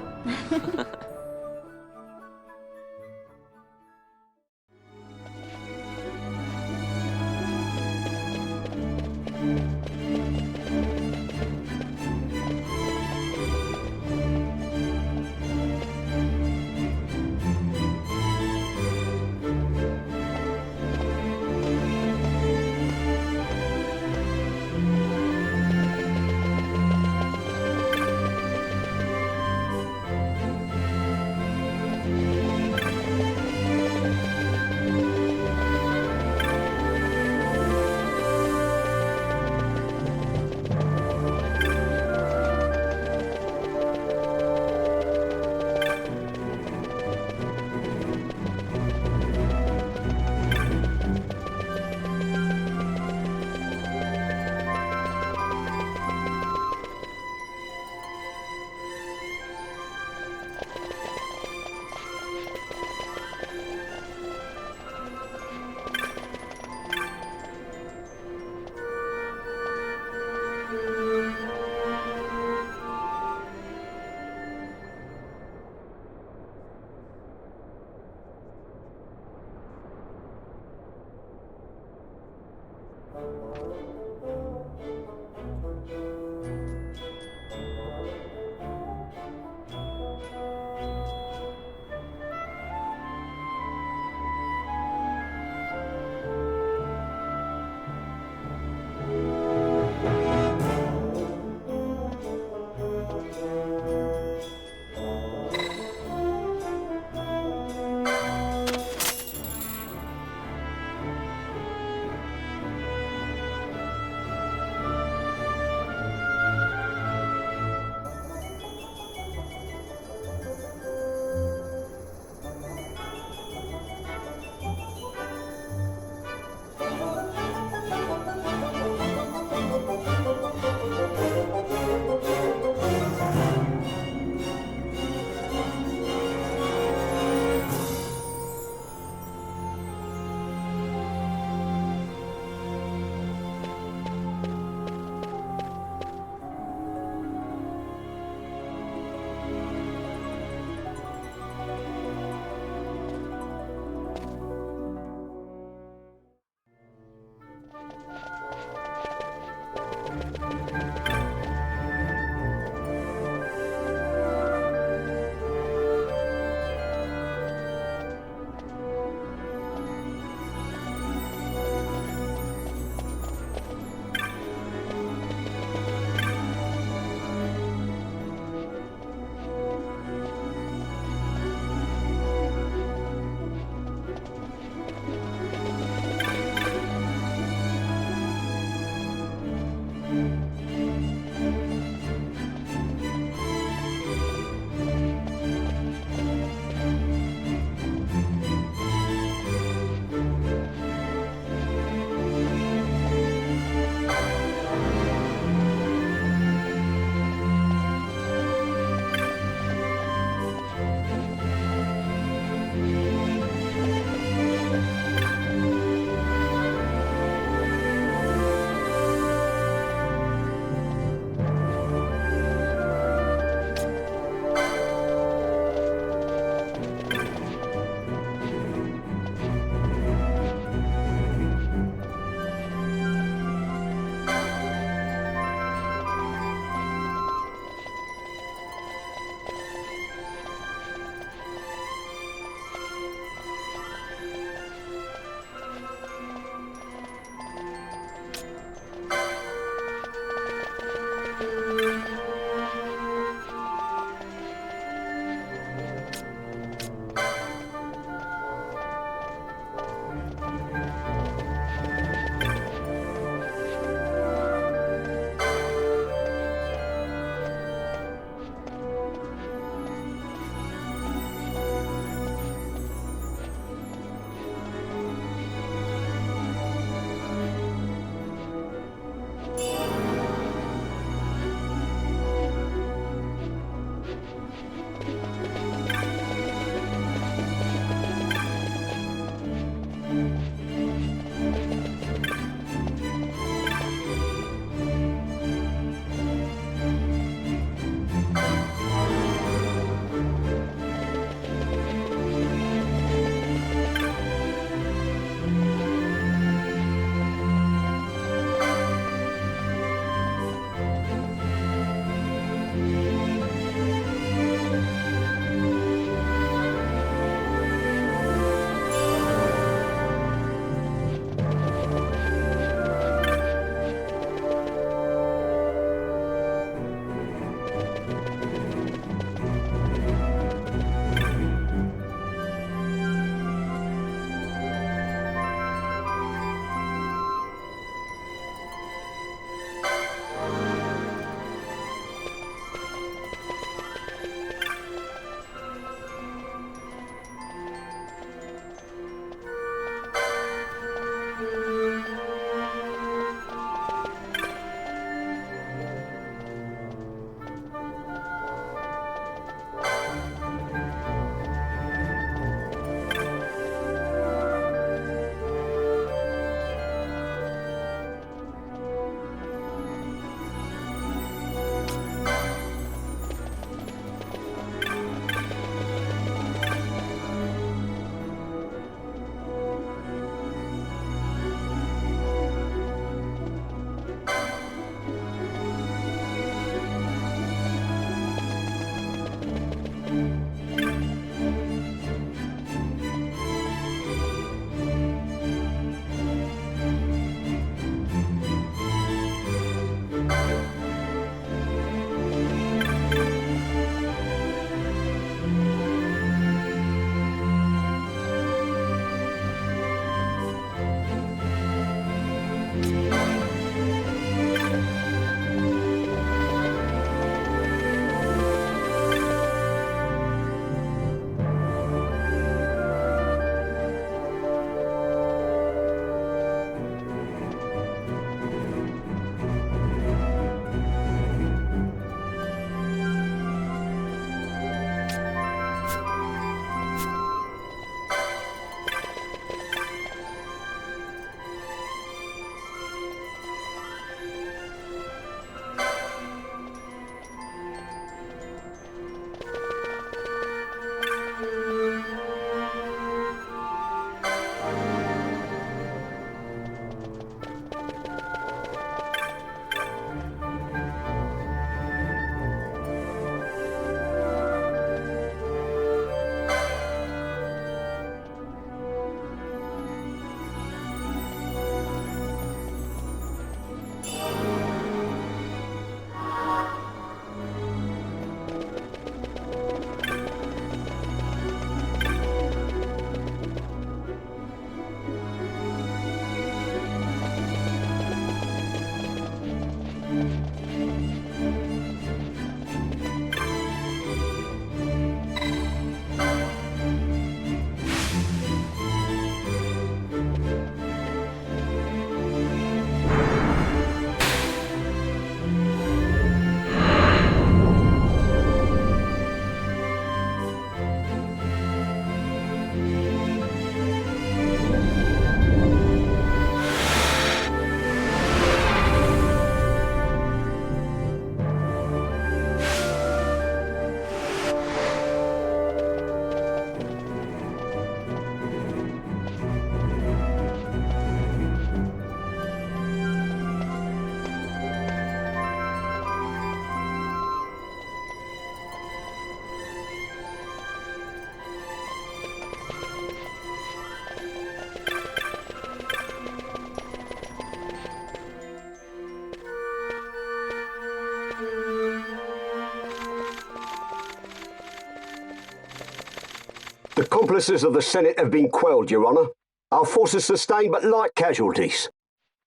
The accomplices of the Senate have been quelled, Your Honour. Our forces sustained but light casualties.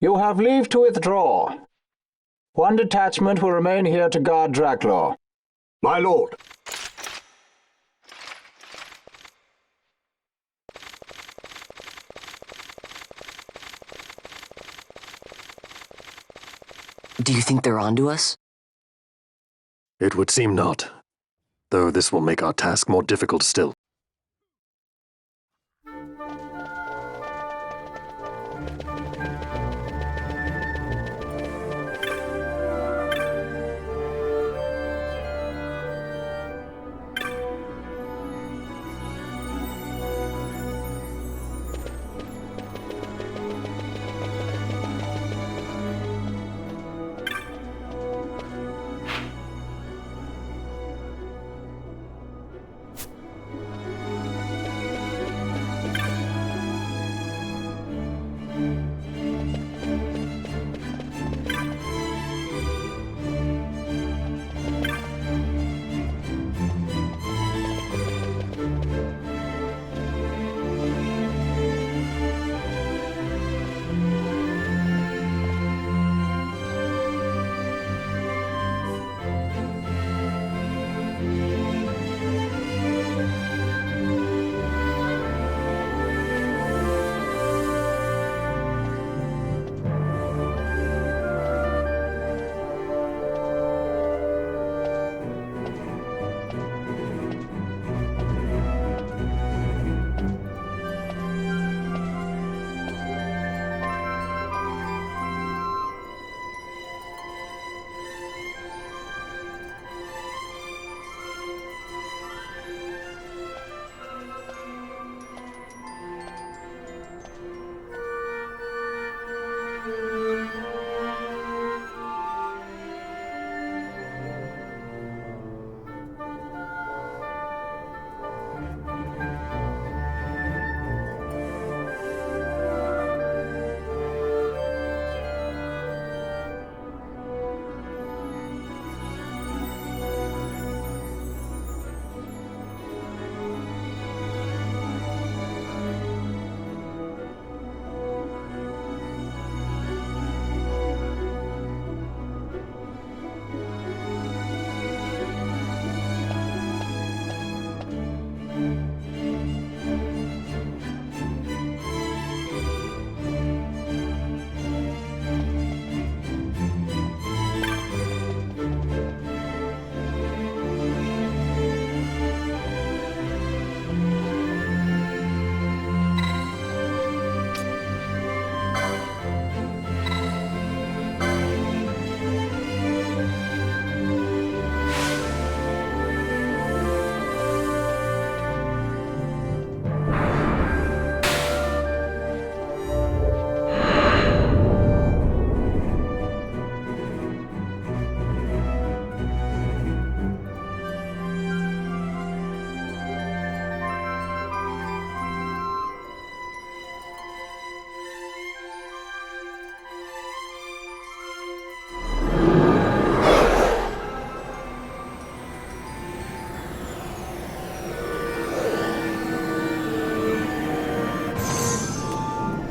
You have leave to withdraw. One detachment will remain here to guard Draclaw. My lord. Do you think they're onto us? It would seem not, though this will make our task more difficult still.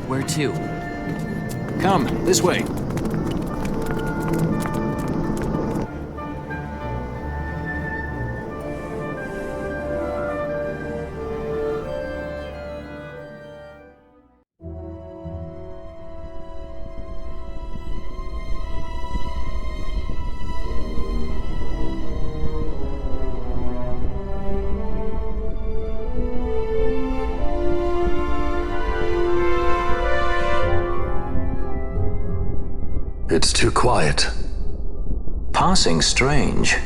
Where to? Come, this way. It's too quiet. Passing strange.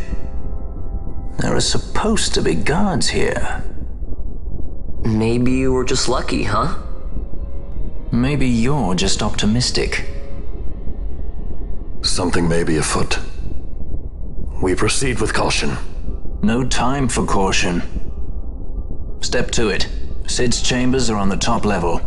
There are supposed to be guards here. Maybe you were just lucky, huh? Maybe you're just optimistic. Something may be afoot. We proceed with caution. No time for caution. Step to it. Sid's chambers are on the top level.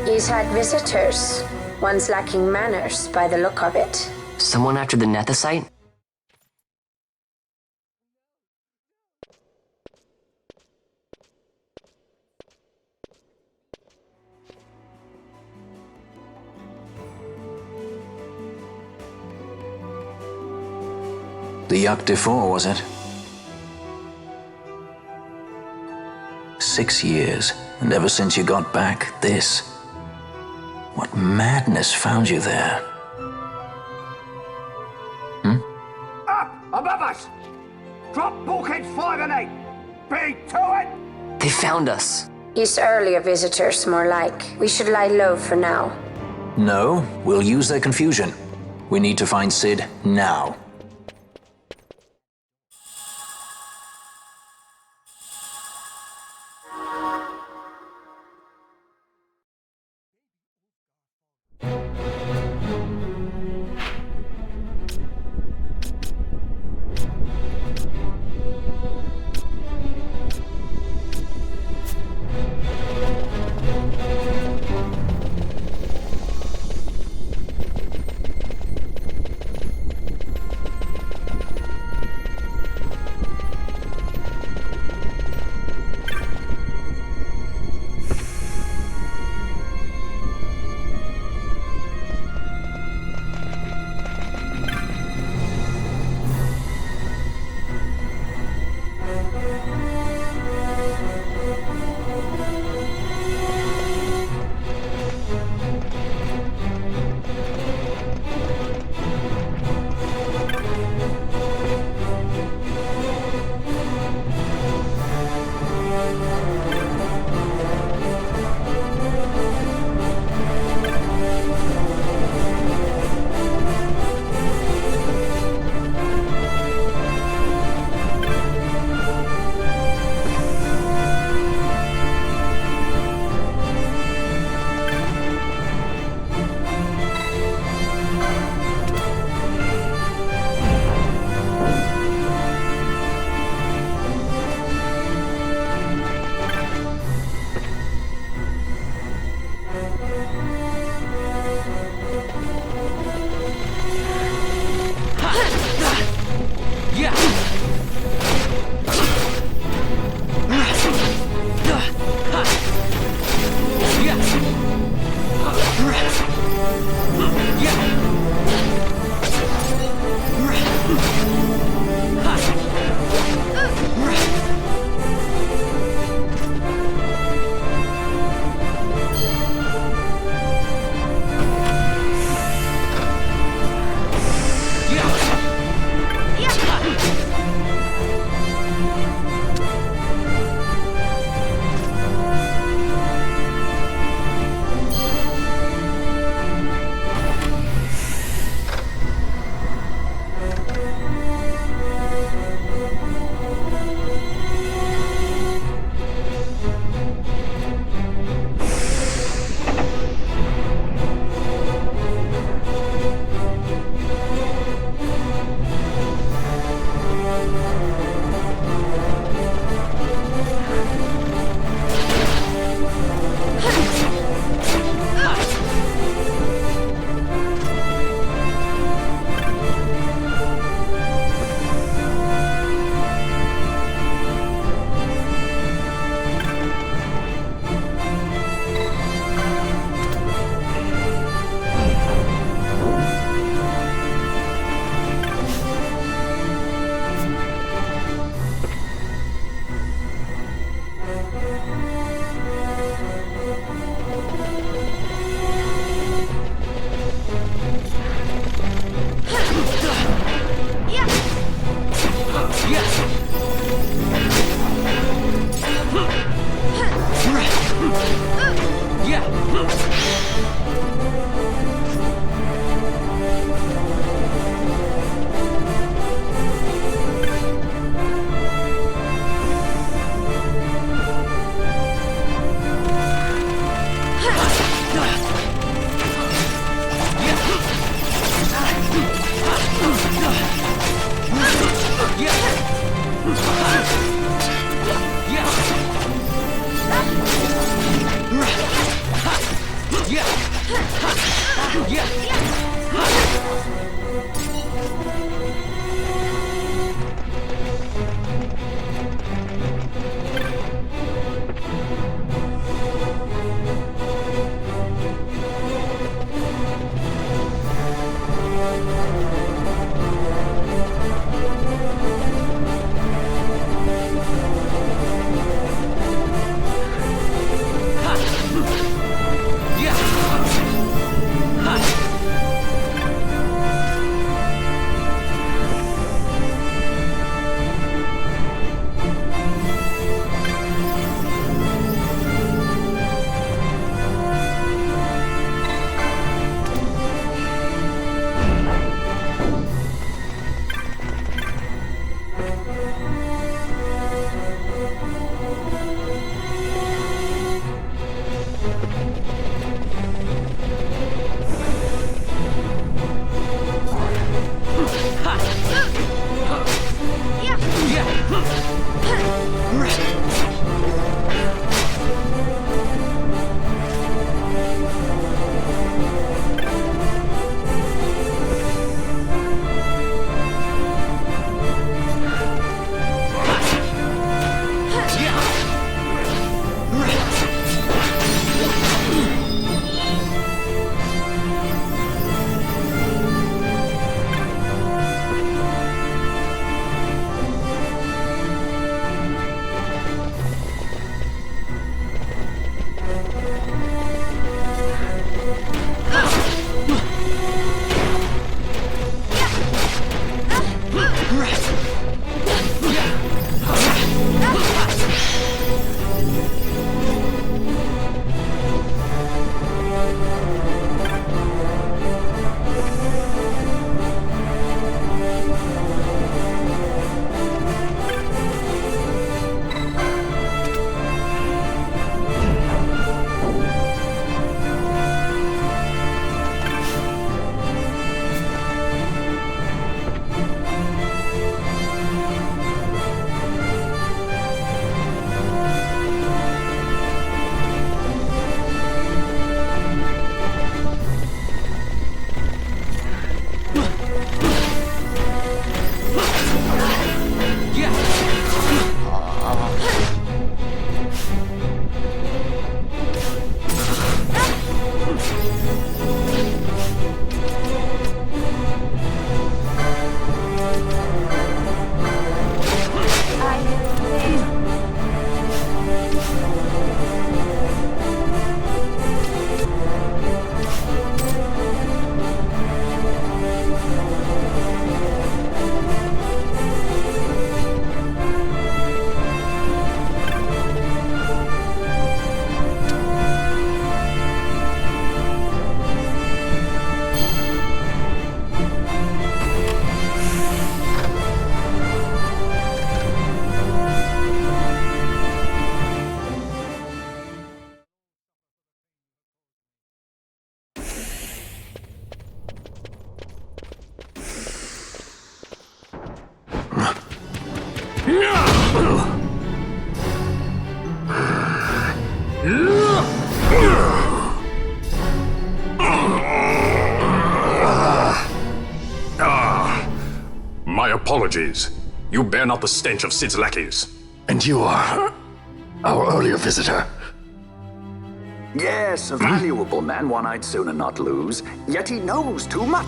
He's had visitors. One's lacking manners by the look of it. Someone after the Nethicite? The Yuck Defour, was it? 6 years, and ever since you got back, this. What madness found you there? Up above us! Drop bulkheads 5 and 8! Be to it! They found us. He's earlier visitors, more like. We should lie low for now. No, we'll use their confusion. We need to find Sid now. My apologies. You bear not the stench of Sid's lackeys. And you are our earlier visitor. Yes, a valuable man, one I'd sooner not lose. Yet he knows too much.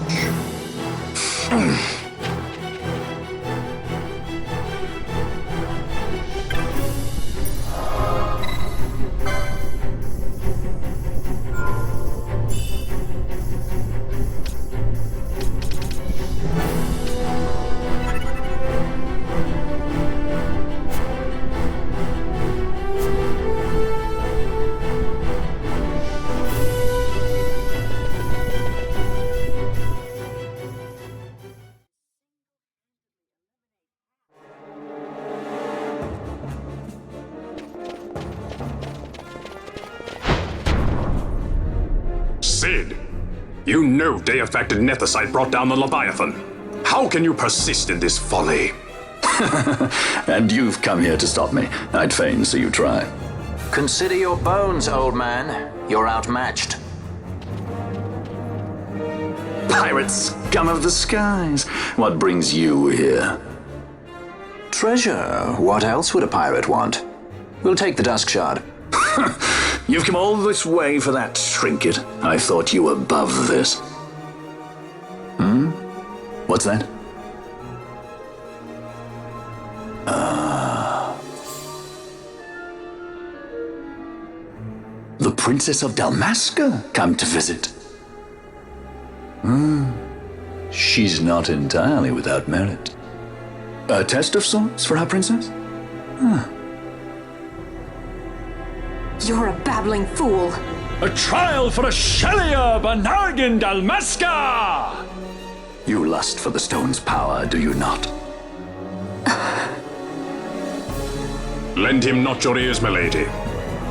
Sid, you know Deifacted Nethicite brought down the Leviathan. How can you persist in this folly? And you've come here to stop me. I'd fain see you try. Consider your bones, old man. You're outmatched. Pirate scum of the skies. What brings you here? Treasure. What else would a pirate want? We'll take the Dusk Shard. You've come all this way for that trinket. I thought you were above this. What's that? The Princess of Dalmasca come to visit. She's not entirely without merit. A test of sorts for our princess? You're a babbling fool. A trial for a Shelia Banargin Dalmasca! You lust for the stone's power, do you not? Lend him not your ears, milady.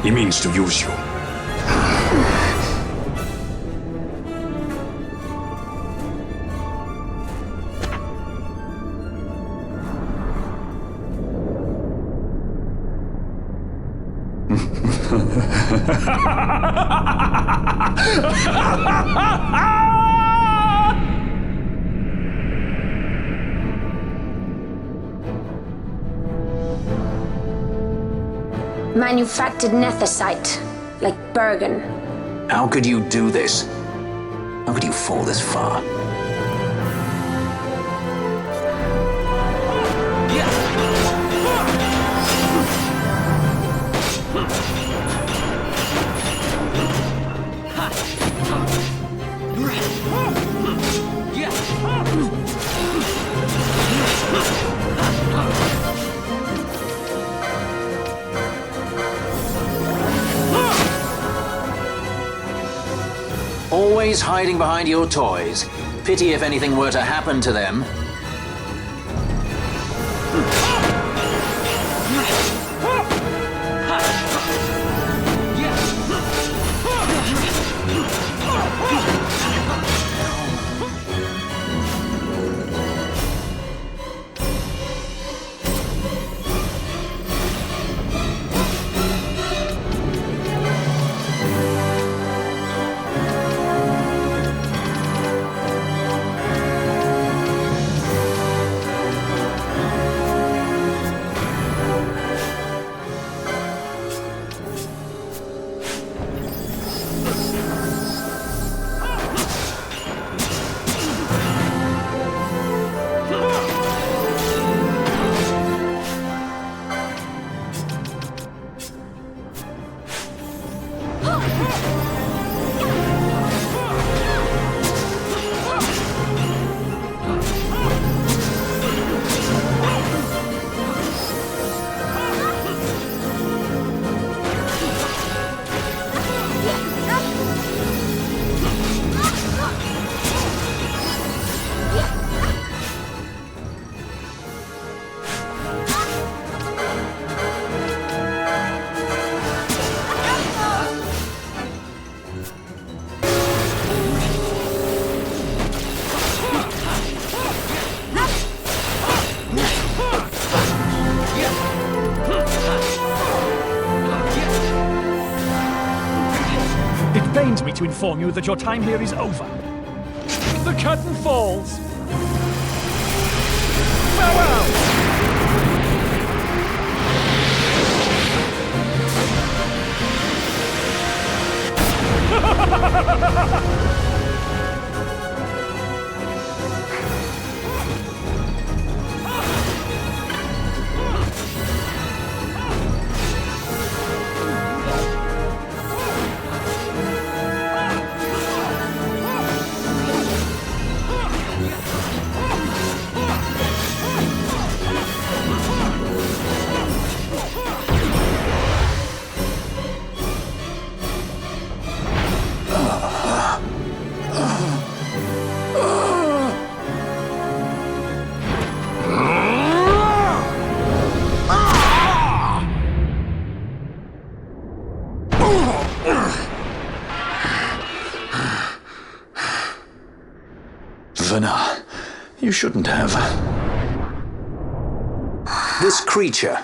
He means to use you. Manufactured nethicite, like Bergen. How could you do this? How could you fall this far? Always hiding behind your toys. Pity if anything were to happen to them. to inform you that your time here is over. The curtain falls. Farewell! Vana, you shouldn't have. This creature.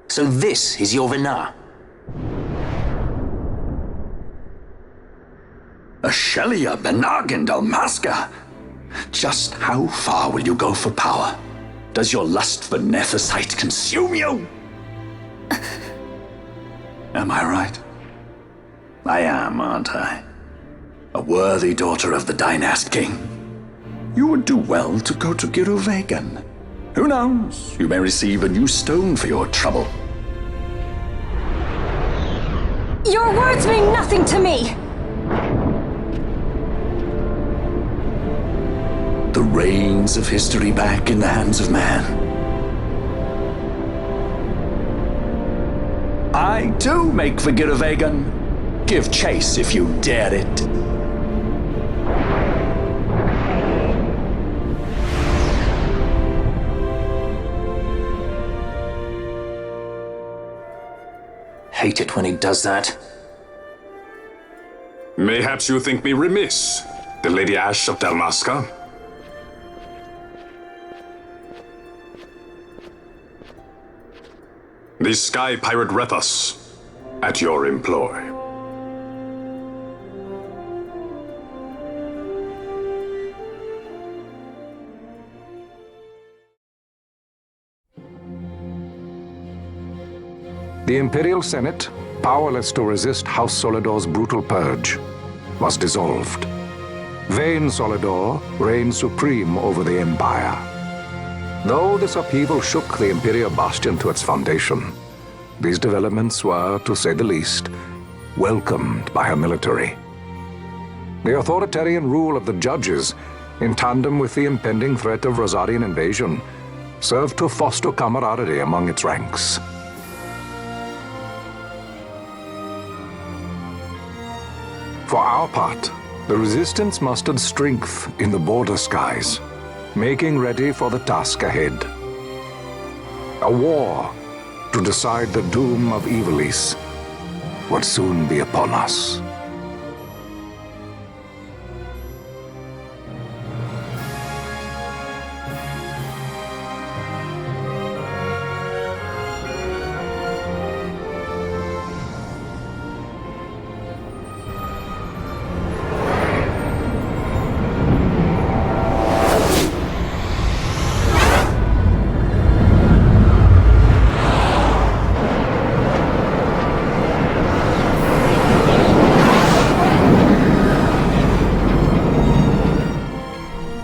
So this is your Vana? A Shelia Benargan Dalmasca? Just how far will you go for power? Does your lust for Nethicite consume you? Am I right? I am, aren't I? A worthy daughter of the Dynast King. You would do well to go to Giruvegan. Who knows? You may receive a new stone for your trouble. Your words mean nothing to me! The reins of history back in the hands of man. I too make for Giruvegan. Give chase if you dare it. Hate it when he does that. Mayhaps you think me remiss, the Lady Ash of Dalmasca? The Sky Pirate Rethus, at your employ. The Imperial Senate, powerless to resist House Solidor's brutal purge, was dissolved. Vayne Solidor reigned supreme over the Empire. Though this upheaval shook the Imperial Bastion to its foundation, these developments were, to say the least, welcomed by her military. The authoritarian rule of the judges, in tandem with the impending threat of Rosarian invasion, served to foster camaraderie among its ranks. For our part, the Resistance mustered strength in the border skies, making ready for the task ahead. A war to decide the doom of Ivalice would soon be upon us.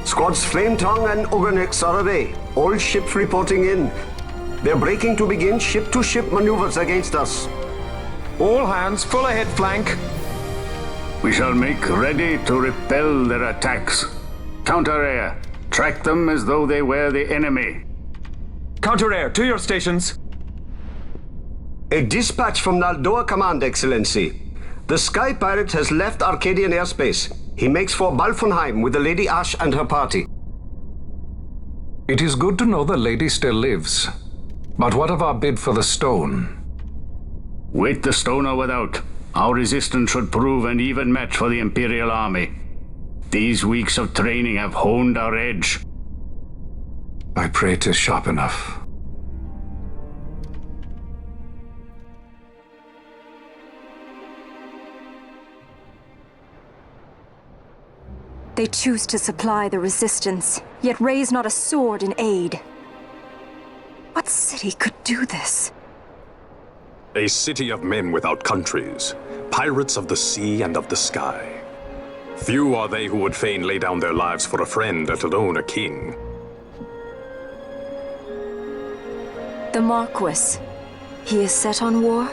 Squads Flametongue and Ogrenix are away. All ships reporting in. They're breaking to begin ship-to-ship maneuvers against us. All hands, full ahead flank. We shall make ready to repel their attacks. Counter-air. Track them as though they were the enemy. Counter-air, to your stations. A dispatch from Naldoa Command, Excellency. The Sky Pirate has left Arcadian airspace. He makes for Balfonheim with the Lady Ash and her party. It is good to know the lady still lives. But what of our bid for the stone? With the stone or without, our resistance should prove an even match for the Imperial Army. These weeks of training have honed our edge. I pray 'tis sharp enough. They choose to supply the resistance, yet raise not a sword in aid. What city could do this? A city of men without countries, pirates of the sea and of the sky. Few are they who would fain lay down their lives for a friend, let alone a king. The Marquis. He is set on war?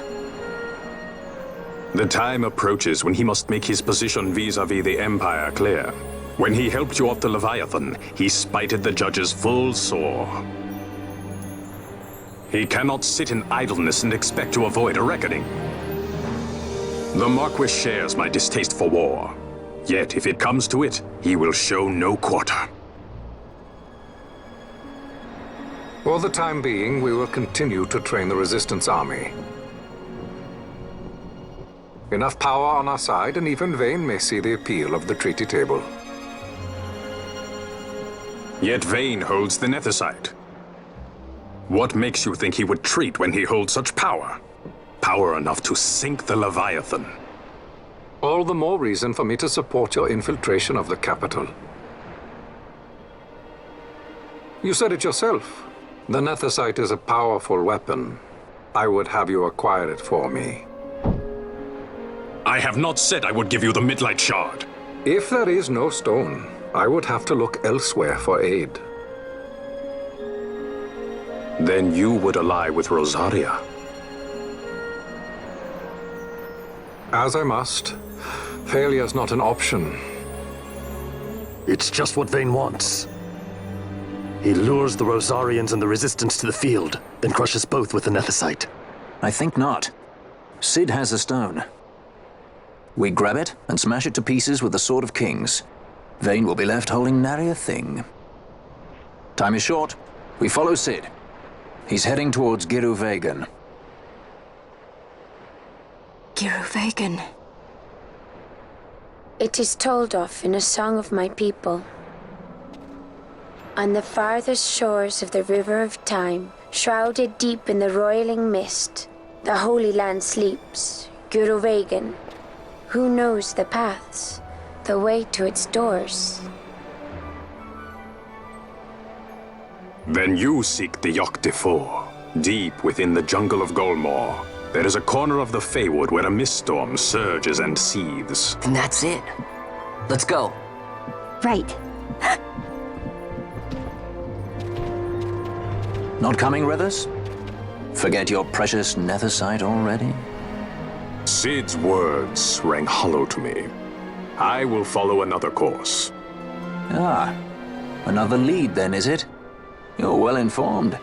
The time approaches when he must make his position vis-à-vis the Empire clear. When he helped you off the Leviathan, he spited the judges full sore. He cannot sit in idleness and expect to avoid a reckoning. The Marquis shares my distaste for war. Yet, if it comes to it, he will show no quarter. For the time being, we will continue to train the Resistance Army. Enough power on our side, and even Vayne may see the appeal of the treaty table. Yet Vayne holds the Nethicite. What makes you think he would treat when he holds such power? Power enough to sink the Leviathan. All the more reason for me to support your infiltration of the capital. You said it yourself. The Nethicite is a powerful weapon. I would have you acquire it for me. I have not said I would give you the Midlight Shard. If there is no stone, I would have to look elsewhere for aid. Then you would ally with Rosaria. As I must. Failure's not an option. It's just what Vayne wants. He lures the Rosarians and the Resistance to the field, then crushes both with the Nethicite. I think not. Cid has a stone. We grab it and smash it to pieces with the Sword of Kings. Vayne will be left holding nary a thing. Time is short. We follow Cid. He's heading towards Giruvegan. Giruvegan. It is told of in a song of my people. On the farthest shores of the River of Time, shrouded deep in the roiling mist, the Holy Land sleeps, Giruvegan. Who knows the paths, the way to its doors? Then you seek the Yogg Defour. Deep within the jungle of Golmore, there is a corner of the Feywood where a mist storm surges and seethes. Then that's it. Let's go. Right. Not coming, Rivers? Forget your precious Nethicite already? Cid's words rang hollow to me. I will follow another course. Ah, another lead then, is it? You're well informed.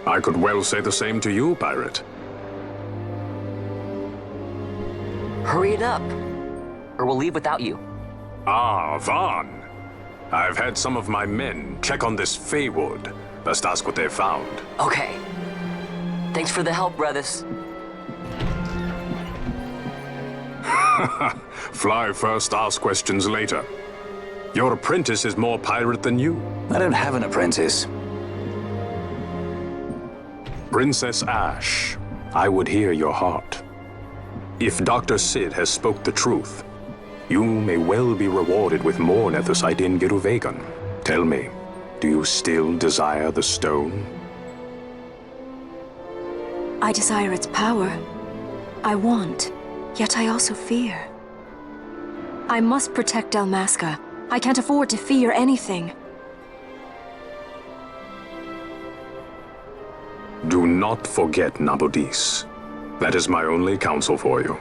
I could well say the same to you, pirate. Hurry it up, or we'll leave without you. Ah, Vaughn. I've had some of my men check on this Feywood. Best ask what they've found. Okay. Thanks for the help, brothers. Fly first, ask questions later. Your apprentice is more pirate than you. I don't have an apprentice. Princess Ash, I would hear your heart. If Dr. Cid has spoke the truth, you may well be rewarded with more Nethicite in Giruvegan. Tell me, do you still desire the stone? I desire its power. I want, yet I also fear. I must protect Dalmasca. I can't afford to fear anything. Do not forget Nabudis. That is my only counsel for you.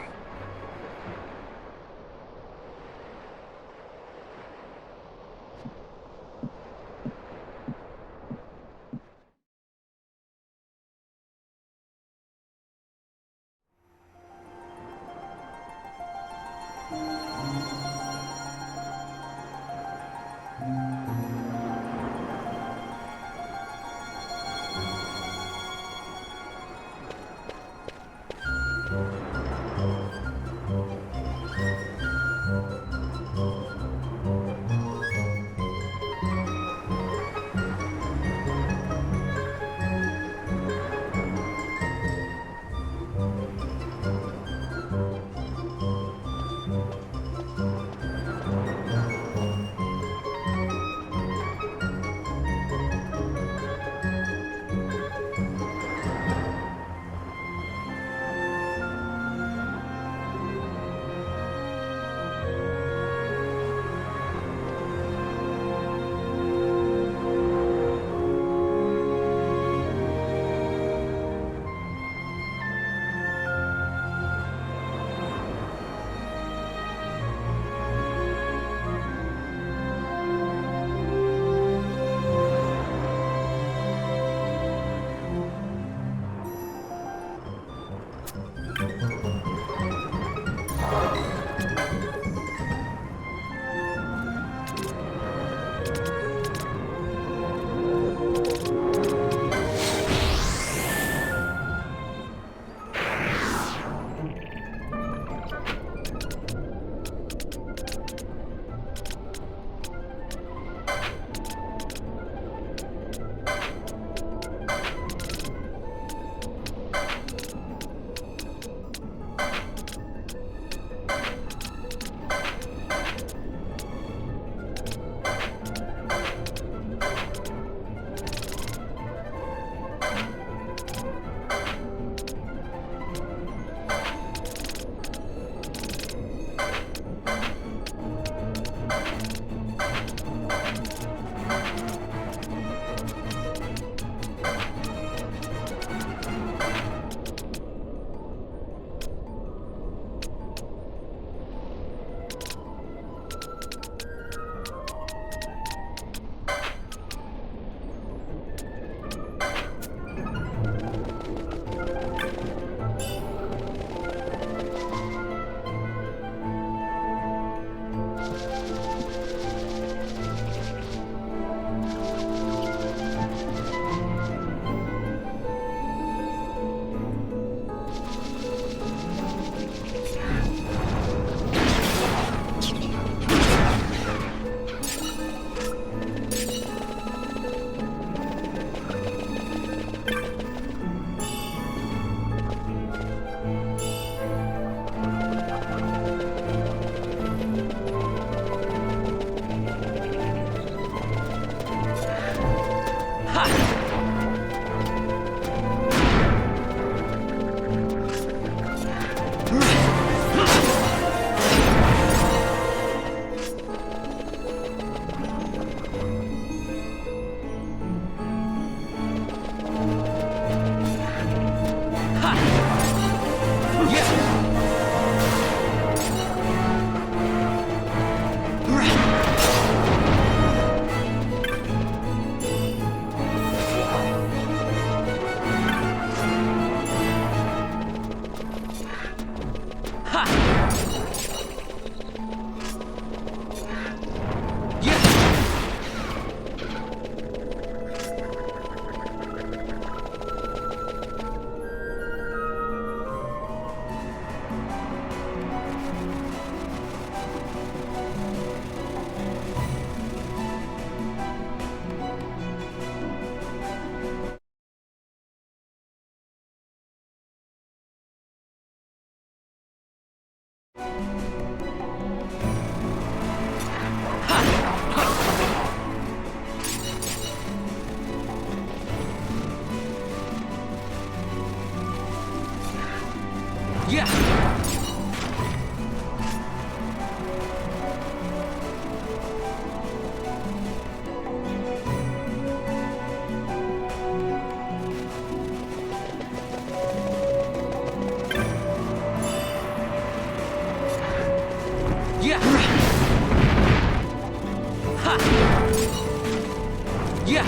Yeah! Yeah! Ha! Yeah!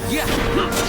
Yeah! Yeah!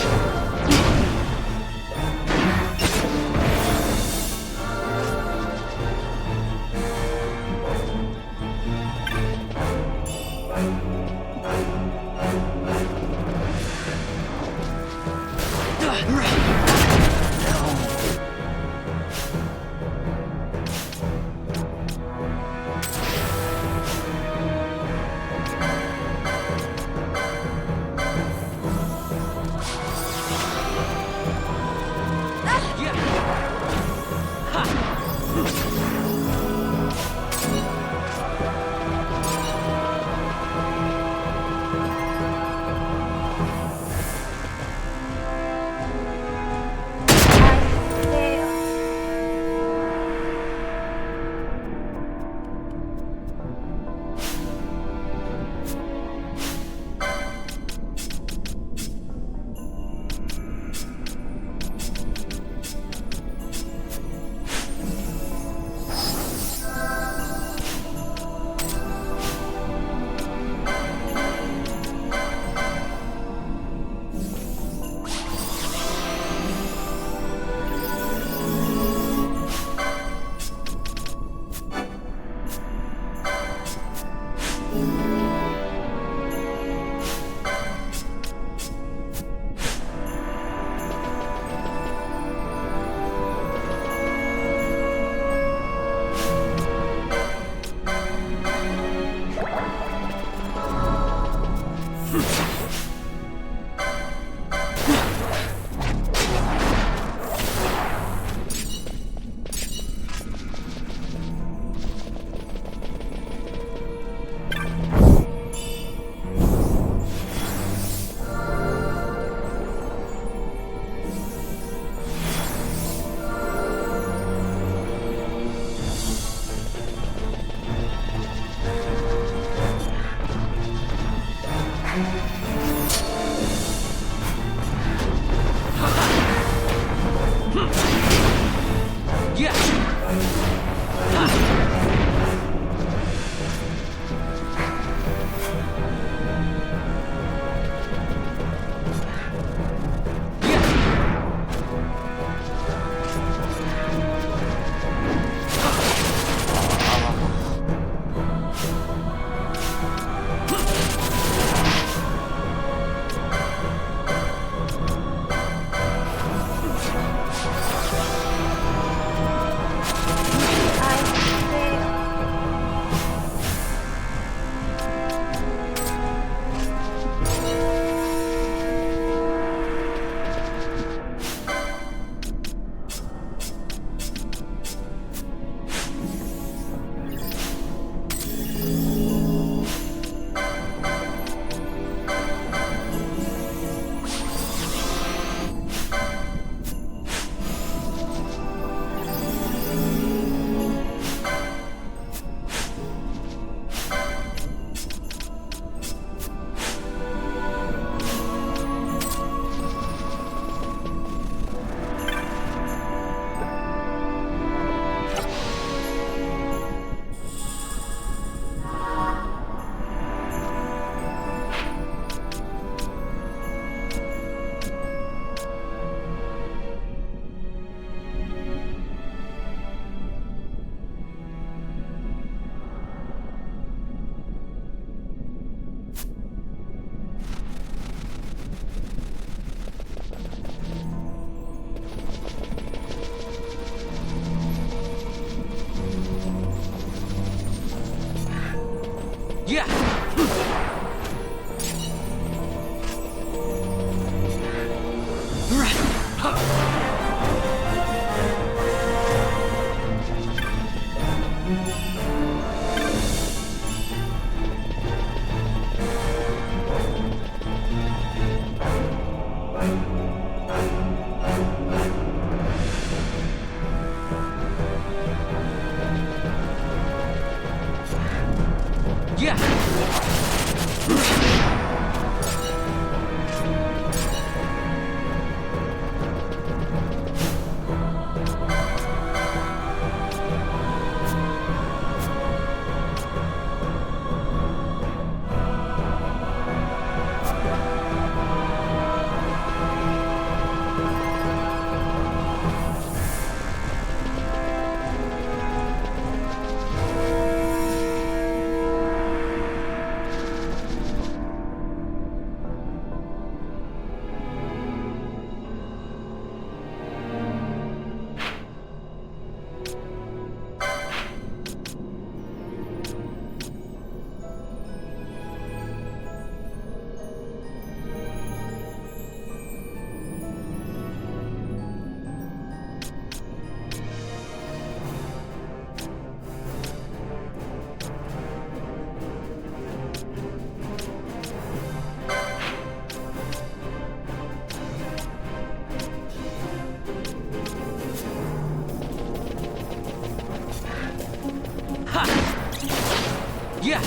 Yeah.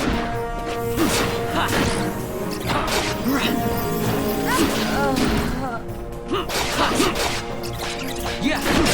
Ha. Yeah.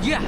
Yeah!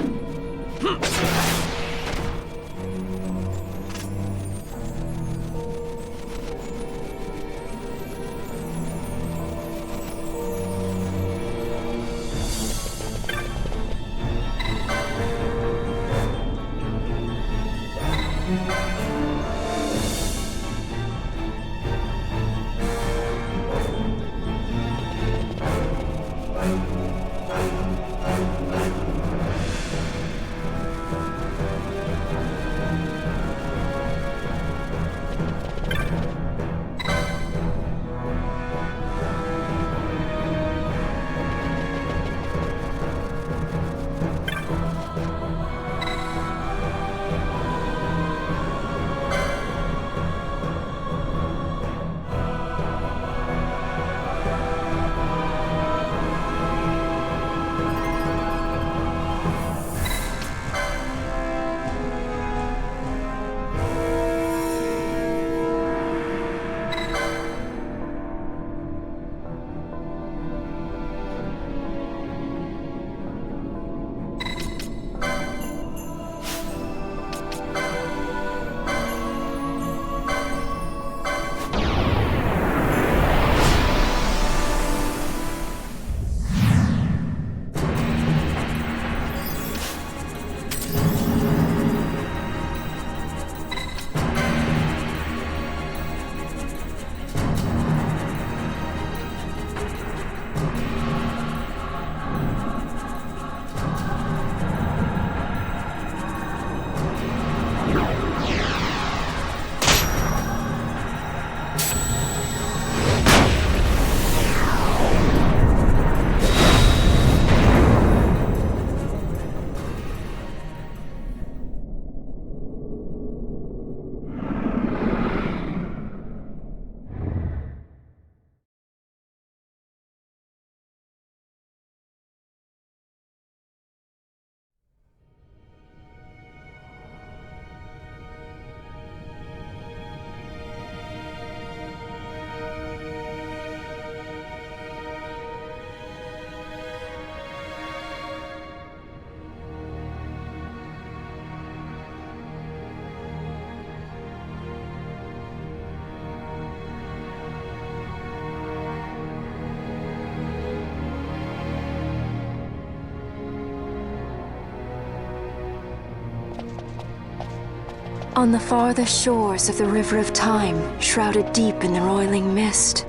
On the farthest shores of the River of Time, shrouded deep in the roiling mist.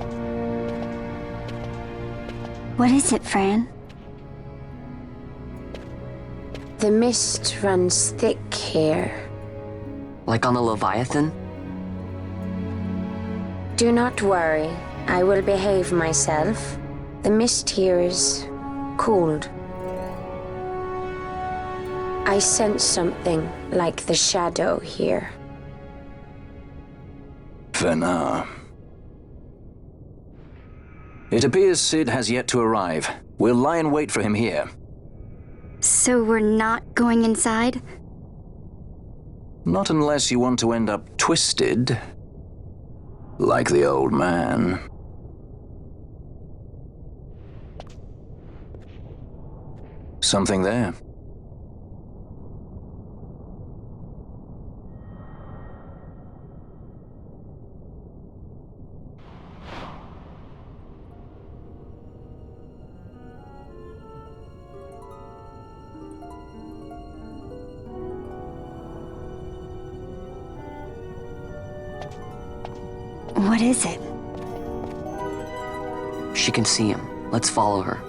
What is it, Fran? The mist runs thick here. Like on the Leviathan? Do not worry. I will behave myself. The mist here is cooled. I sense something like the shadow here. Venar. It appears Sid has yet to arrive. We'll lie in wait for him here. So we're not going inside? Not unless you want to end up twisted. Like the old man. Something there. What is it? She can see him. Let's follow her.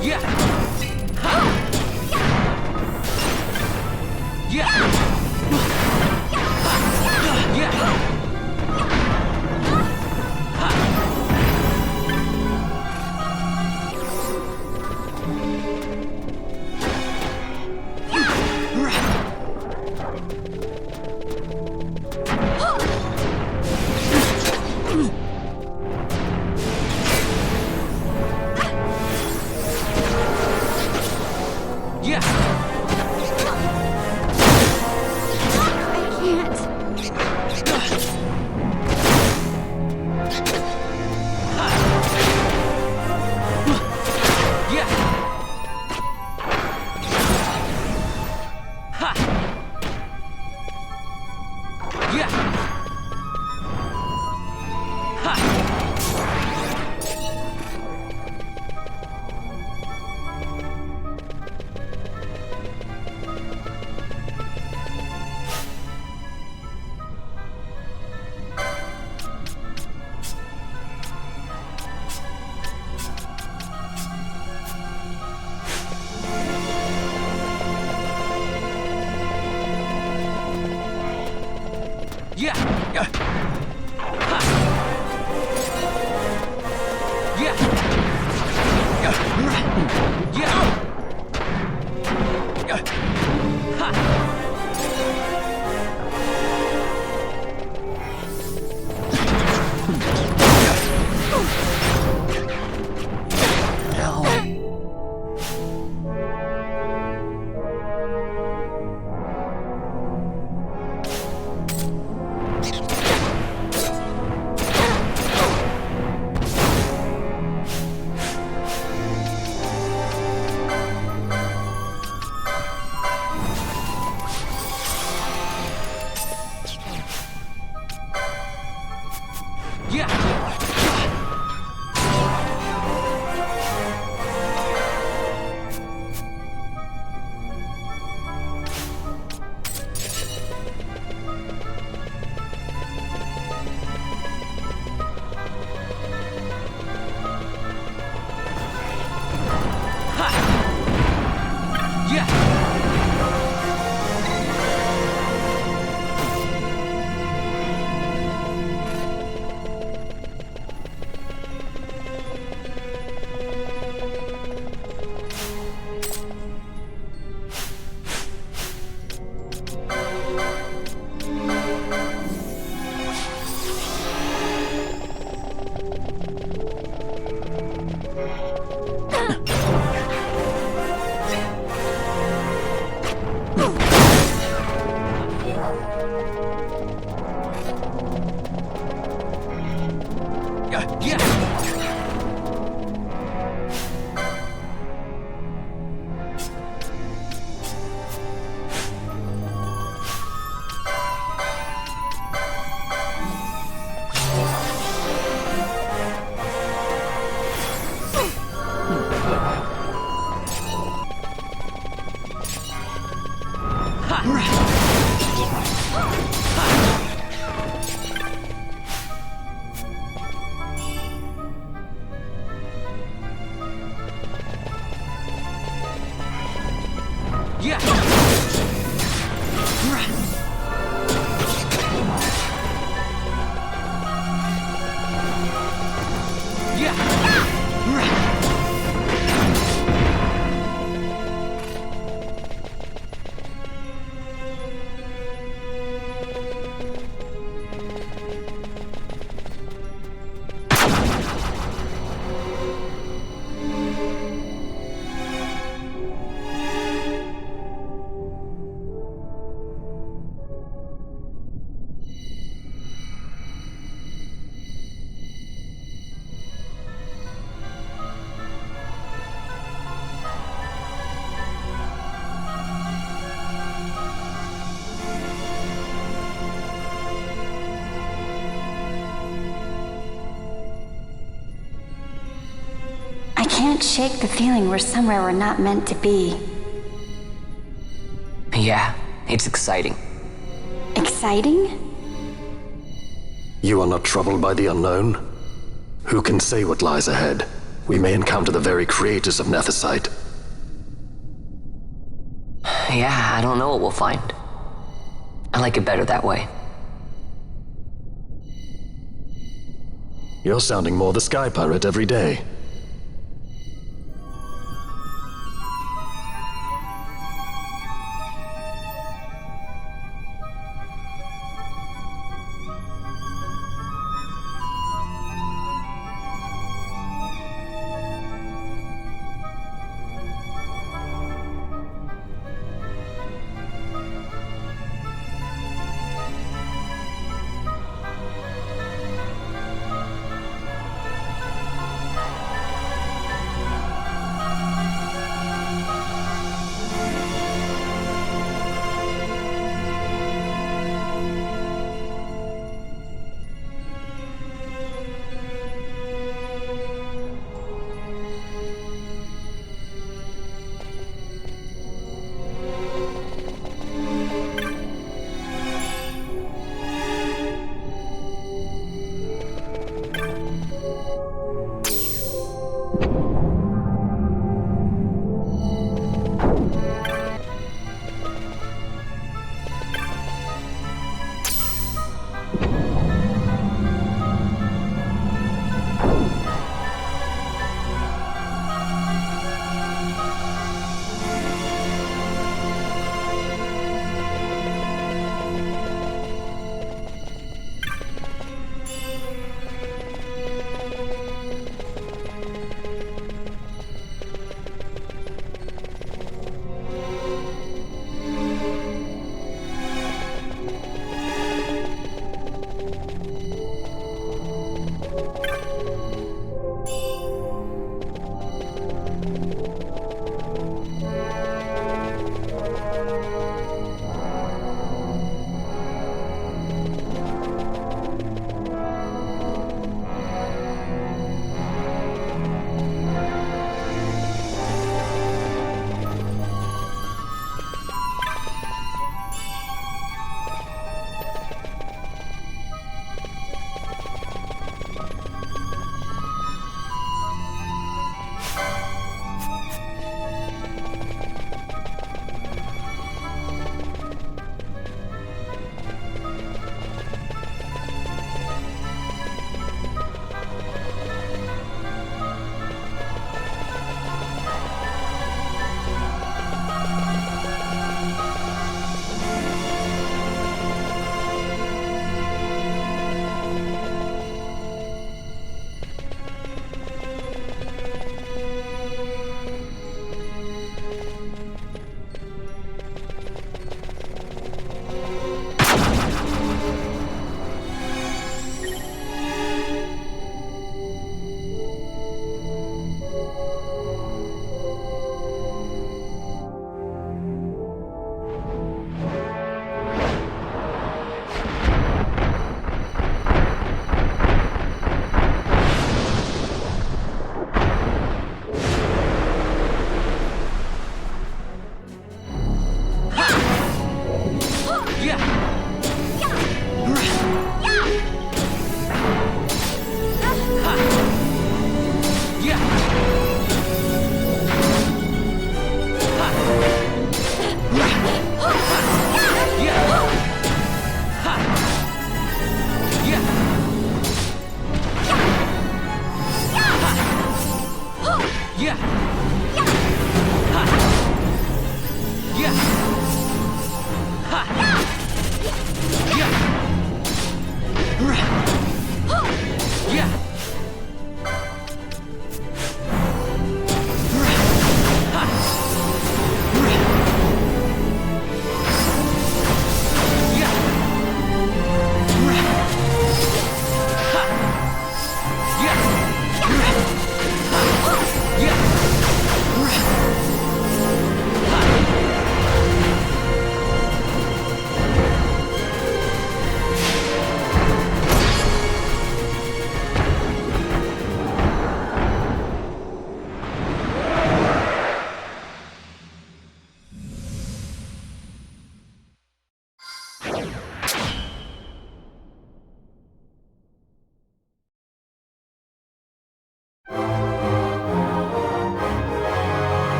Yeah! Ha! Yeah! Ha! Yeah! I can't shake the feeling we're somewhere we're not meant to be. Yeah, it's exciting. Exciting? You are not troubled by the unknown? Who can say what lies ahead? we may encounter the very creators of Nethicite. Yeah, I don't know what we'll find. I like it better that way. You're sounding more the Sky Pirate every day.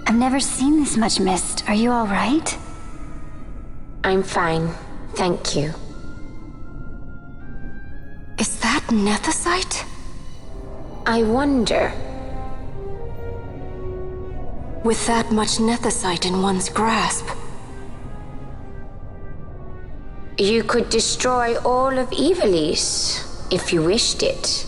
I've never seen this much mist. Are you all right? I'm fine, thank you. Is that nethicite? I wonder. With that much nethicite in one's grasp. You could destroy all of Ivalice, if you wished it.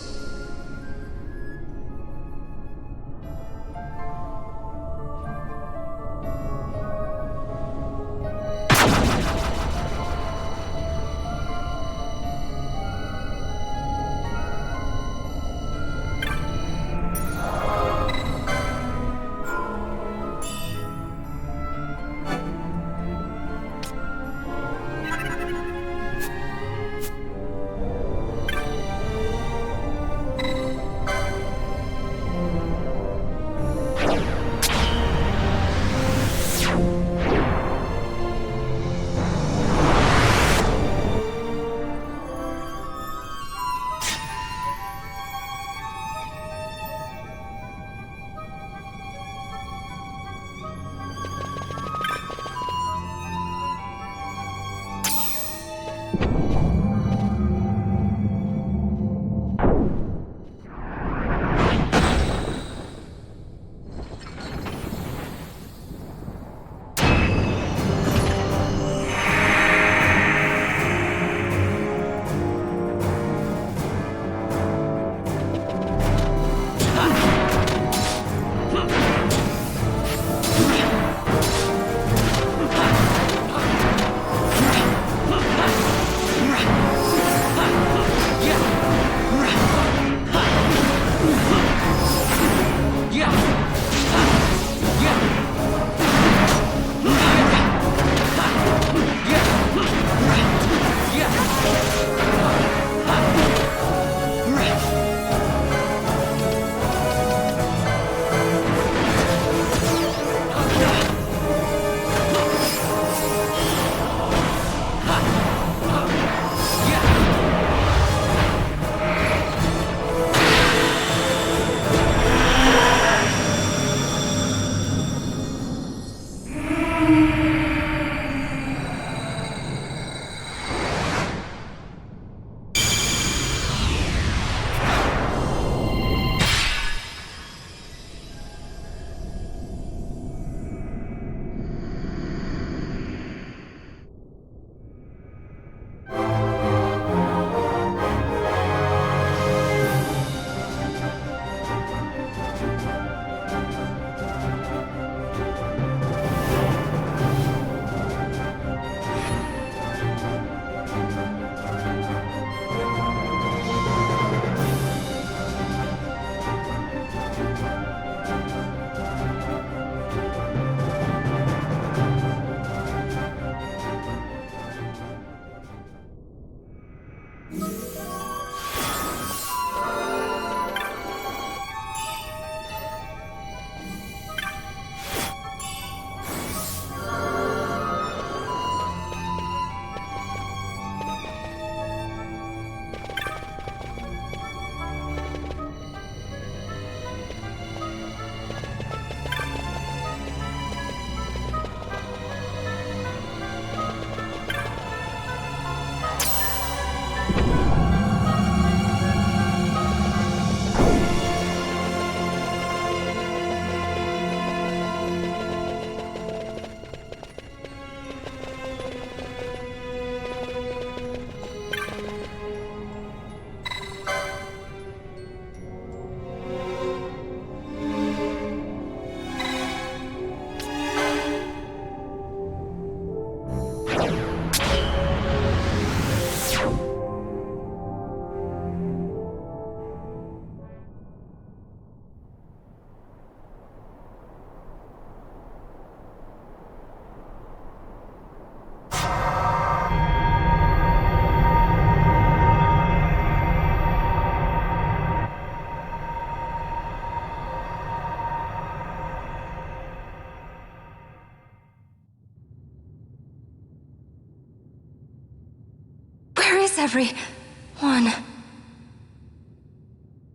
everyone?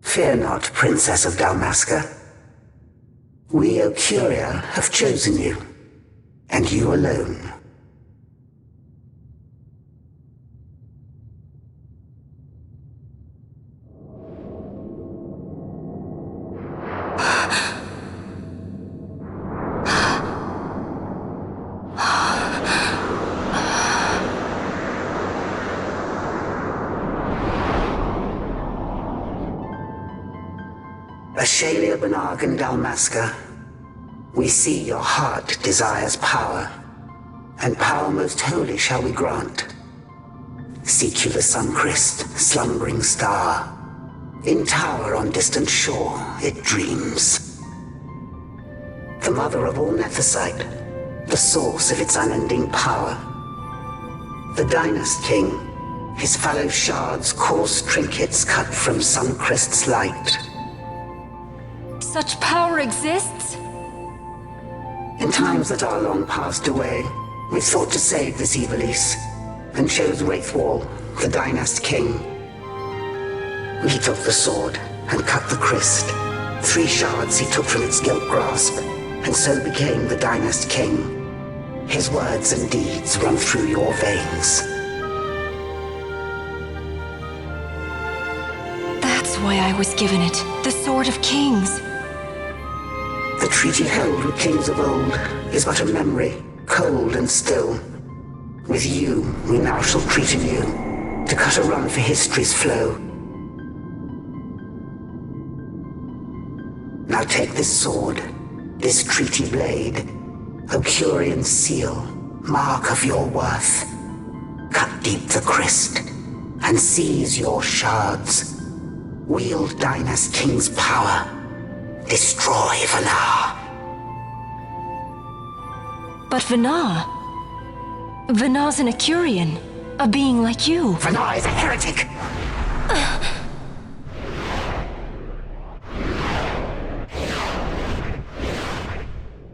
Fear not, Princess of Dalmasca. We, Ocuria, have chosen you, and you alone. Ashalia Benarg and Dalmasca, we see your heart desires power, and power most holy shall we grant. Seek you the Suncrist, slumbering star. In tower on distant shore, it dreams. The mother of all Nephesite, the source of its unending power. The Dynast King, his fallow shards coarse trinkets cut from Suncrist's light. Such power exists? In times that are long passed away, we thought to save this Evilise, and chose Wraithwall, the Dynast King. He took the sword and cut the Christ. 3 shards he took from its gilt grasp, and so became the Dynast King. His words and deeds run through your veins. That's why I was given it, the Sword of Kings. The treaty held with kings of old is but a memory, cold and still. With you, we now shall treat anew, to cut a run for history's flow. Now take this sword, this treaty blade, Ocurian seal, mark of your worth. Cut deep the Christ, and seize your shards. Wield Dynast King's power. Destroy Vanar. But Vanar? Vanar's an Ocurian, a being like you. Vanar is a heretic!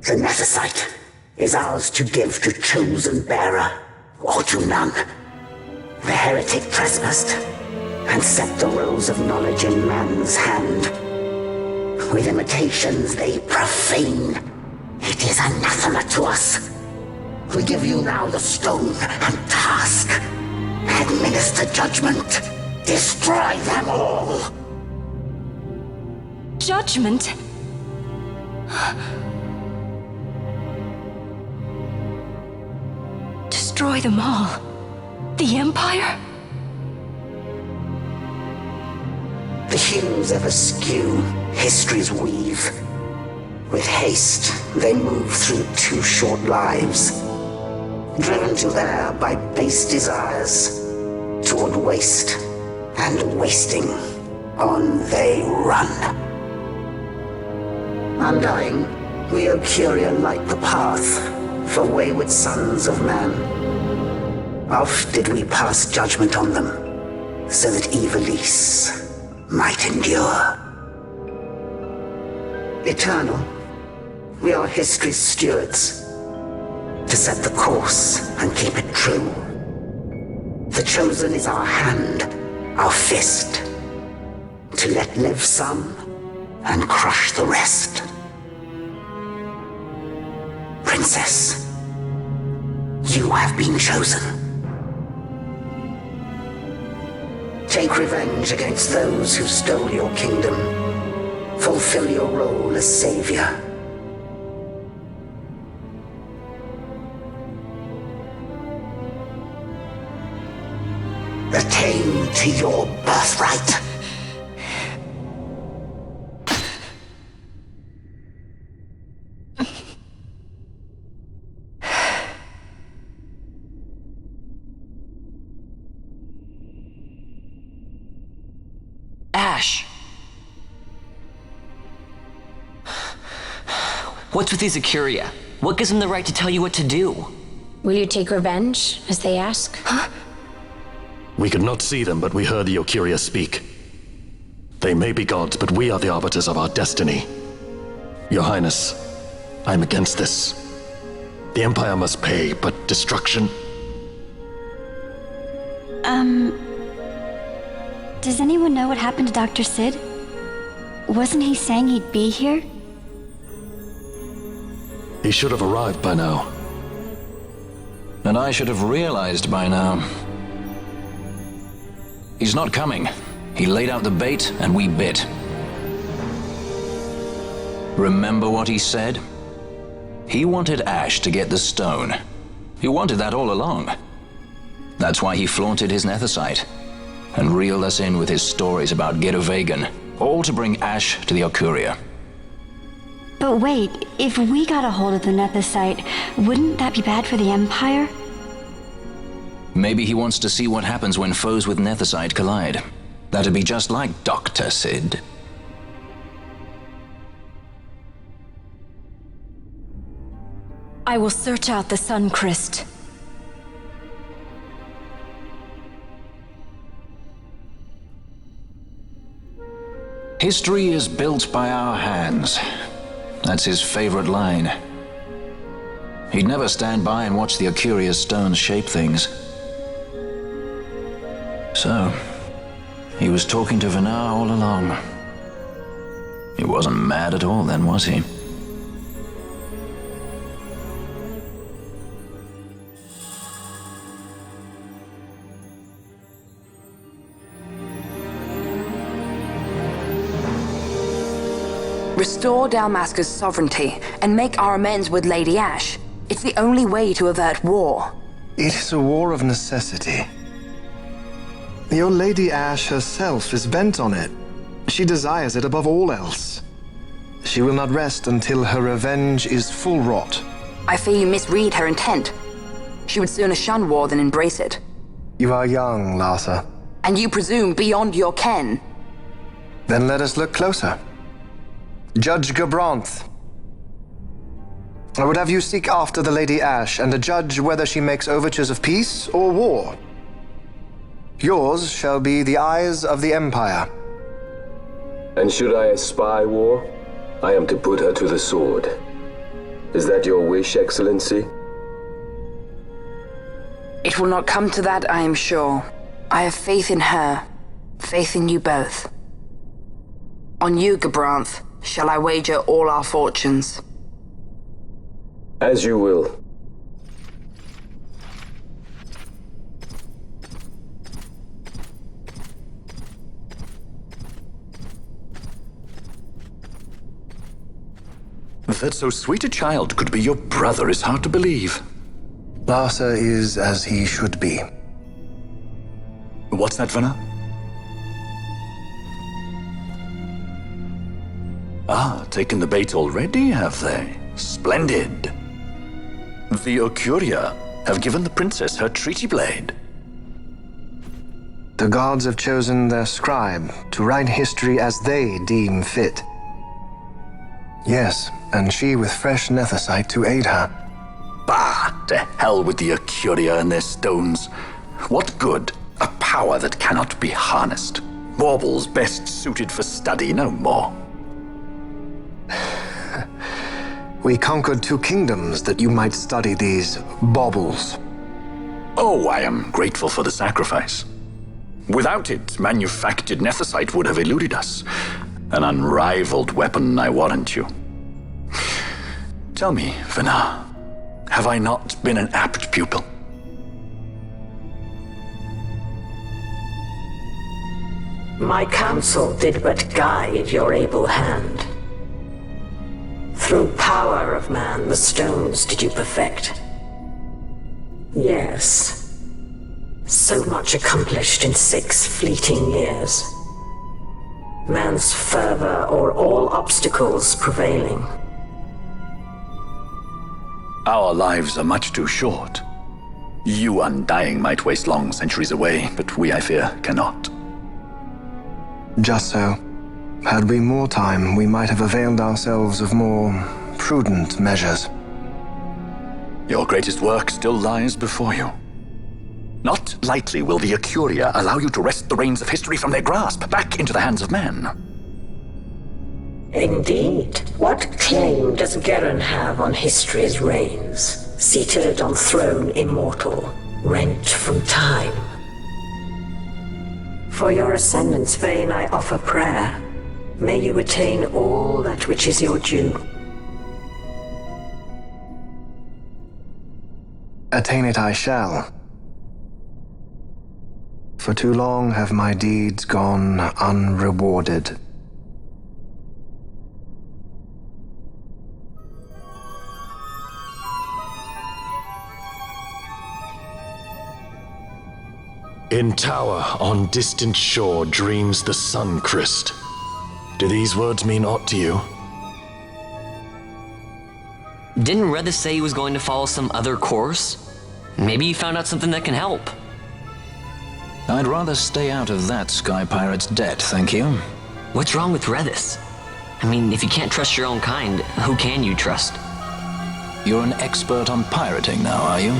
The Nephesite is ours to give to chosen bearer, or to none. The heretic trespassed, and set the rose of knowledge in man's hand. With imitations they profane. It is anathema to us. We give you now the stone and task. Administer judgment. Destroy them all. Judgment? Destroy them all? The Empire? The hues ever skew, history's weave. With haste, they move through 2 short lives. Driven to there by base desires, toward waste and wasting, on they run. Undying, we Ocuria light the path for wayward sons of man. Oft did we pass judgment on them, so that Evilise might endure. Eternal, we are history's stewards, to set the course and keep it true. The chosen is our hand, our fist, to let live some and crush the rest. Princess, you have been chosen. Take revenge against those who stole your kingdom. Fulfill your role as savior. Attain to your birthright. Ash! What's with these Ocuria? What gives them the right to tell you what to do? Will you take revenge, as they ask? Huh? We could not see them, but we heard the Ocuria speak. They may be gods, but we are the arbiters of our destiny. Your Highness, I'm against this. The Empire must pay, but destruction? Does anyone know what happened to Dr. Sid? Wasn't he saying he'd be here? He should have arrived by now. And I should have realized by now. He's not coming. He laid out the bait, and we bit. Remember what he said? He wanted Ash to get the stone. He wanted that all along. That's why he flaunted his nethicite, and reeled us in with his stories about Gedovagan, all to bring Ash to the Okuria. But wait, if we got a hold of the nethicite, wouldn't that be bad for the Empire? Maybe he wants to see what happens when foes with nethicite collide. That'd be just like Dr. Sid. I will search out the Sun Crest. History is built by our hands. That's his favorite line. He'd never stand by and watch the Okuria's stones shape things. So, he was talking to Venar all along. He wasn't mad at all then, was he? Restore Dalmasca's sovereignty and make our amends with Lady Ash. It's the only way to avert war. It is a war of necessity. Your Lady Ash herself is bent on it. She desires it above all else. She will not rest until her revenge is full wrought. I fear you misread her intent. She would sooner shun war than embrace it. You are young, Larsa. And you presume beyond your ken. Then let us look closer. Judge Gabranth. I would have you seek after the Lady Ash and judge whether she makes overtures of peace or war. Yours shall be the eyes of the Empire. And should I espy war, I am to put her to the sword. Is that your wish, Excellency? It will not come to that, I am sure. I have faith in her, faith in you both. On you, Gabranth, shall I wager all our fortunes? As you will. That so sweet a child could be your brother is hard to believe. Larsa is as he should be. What's that, Venar? Ah, taken the bait already, have they? Splendid. The Okuria have given the princess her treaty blade. The gods have chosen their scribe to write history as they deem fit. Yes, and she with fresh nethicite to aid her. Bah! To hell with the Okuria and their stones. What good? A power that cannot be harnessed. Baubles best suited for study, no more. We conquered 2 kingdoms that you might study these baubles. Oh, I am grateful for the sacrifice. Without it, manufactured nethicite would have eluded us. An unrivaled weapon, I warrant you. Tell me, Venar, have I not been an apt pupil? My counsel did but guide your able hand. Through power of man, the stones did you perfect. Yes. So much accomplished in 6 fleeting years. Man's fervor o'er all obstacles prevailing. Our lives are much too short. You undying might waste long centuries away, but we, I fear, cannot. Just so. Had we more time, we might have availed ourselves of more prudent measures. Your greatest work still lies before you. Not lightly will the Okuria allow you to wrest the reins of history from their grasp, back into the hands of men. Indeed. What claim does Geren have on history's reins, seated on throne immortal, rent from time? For your ascendant's vein I offer prayer. May you attain all that which is your due. Attain it I shall. For too long have my deeds gone unrewarded. In tower on distant shore dreams the sun Christ. Do these words mean aught to you? Didn't Redis say he was going to follow some other course? Maybe you found out something that can help. I'd rather stay out of that Sky Pirate's debt, thank you. What's wrong with Redis? I mean, if you can't trust your own kind, who can you trust? You're an expert on pirating now, are you?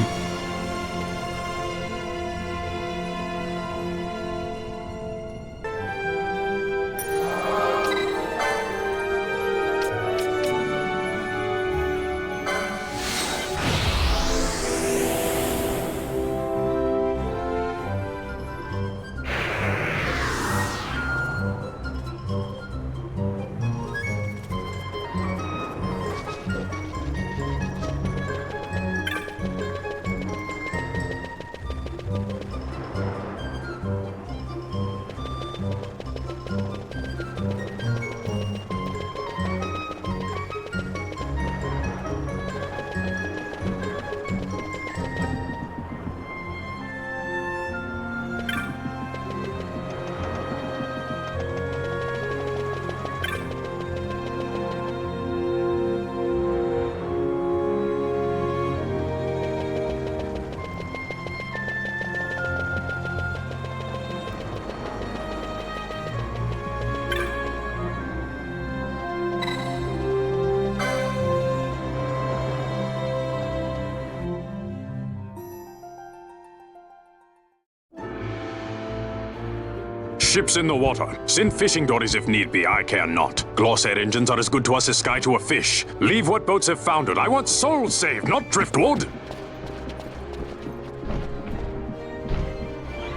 Ships in the water. Send fishing dories if need be, I care not. Glossair engines are as good to us as sky to a fish. Leave what boats have foundered. I want souls saved, not driftwood.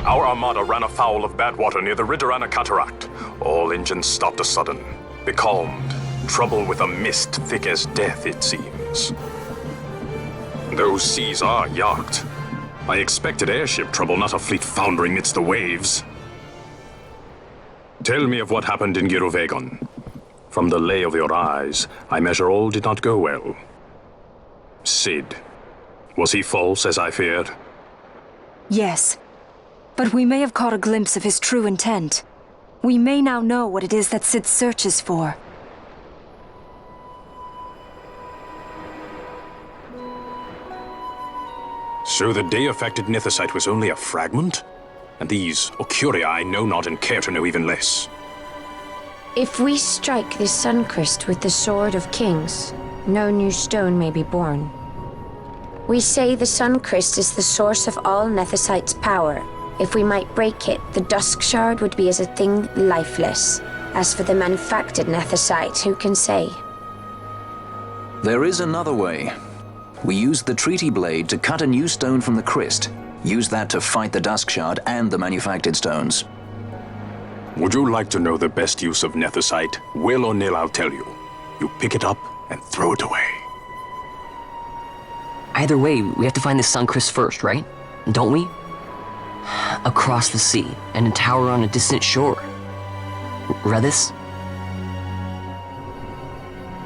Our armada ran afoul of bad water near the Ridorana Cataract. All engines stopped a sudden. Becalmed. Trouble with a mist thick as death, it seems. Those seas are yacht. I expected airship trouble, not a fleet foundering midst the waves. Tell me of what happened in Girovegon. From the lay of your eyes, I measure all did not go well. Cid. Was he false, as I feared? Yes. But we may have caught a glimpse of his true intent. We may now know what it is that Cid searches for. So the day-affected Nethysite was only a fragment? And these Ocuria I know not and care to know even less. If we strike this Suncrest with the Sword of Kings, no new stone may be born. We say the Suncrest is the source of all Nethysite's power. If we might break it, the Dusk Shard would be as a thing lifeless. As for the manufactured Nethysite, who can say? There is another way. We use the Treaty Blade to cut a new stone from the Crest. Use that to fight the Dusk Shard and the manufactured stones. Would you like to know the best use of Nethysite? Will or nil, I'll tell you. You pick it up and throw it away. Either way, we have to find the Suncrest first, right? Don't we? Across the sea, and a tower on a distant shore. Redis?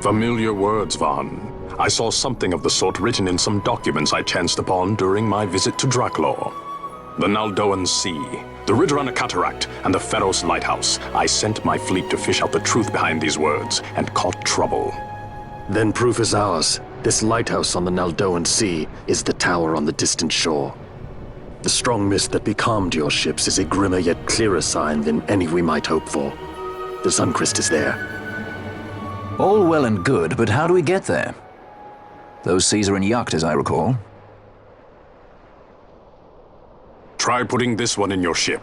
Familiar words, Vaughn. I saw something of the sort written in some documents I chanced upon during my visit to Draklor. The Naldoan Sea, the Ridorana Cataract, and the Pharos Lighthouse. I sent my fleet to fish out the truth behind these words, and caught trouble. Then proof is ours. This lighthouse on the Naldoan Sea is the tower on the distant shore. The strong mist that becalmed your ships is a grimmer yet clearer sign than any we might hope for. The Suncrest is there. All well and good, but how do we get there? Those seas are in yacht, as I recall. Try putting this one in your ship.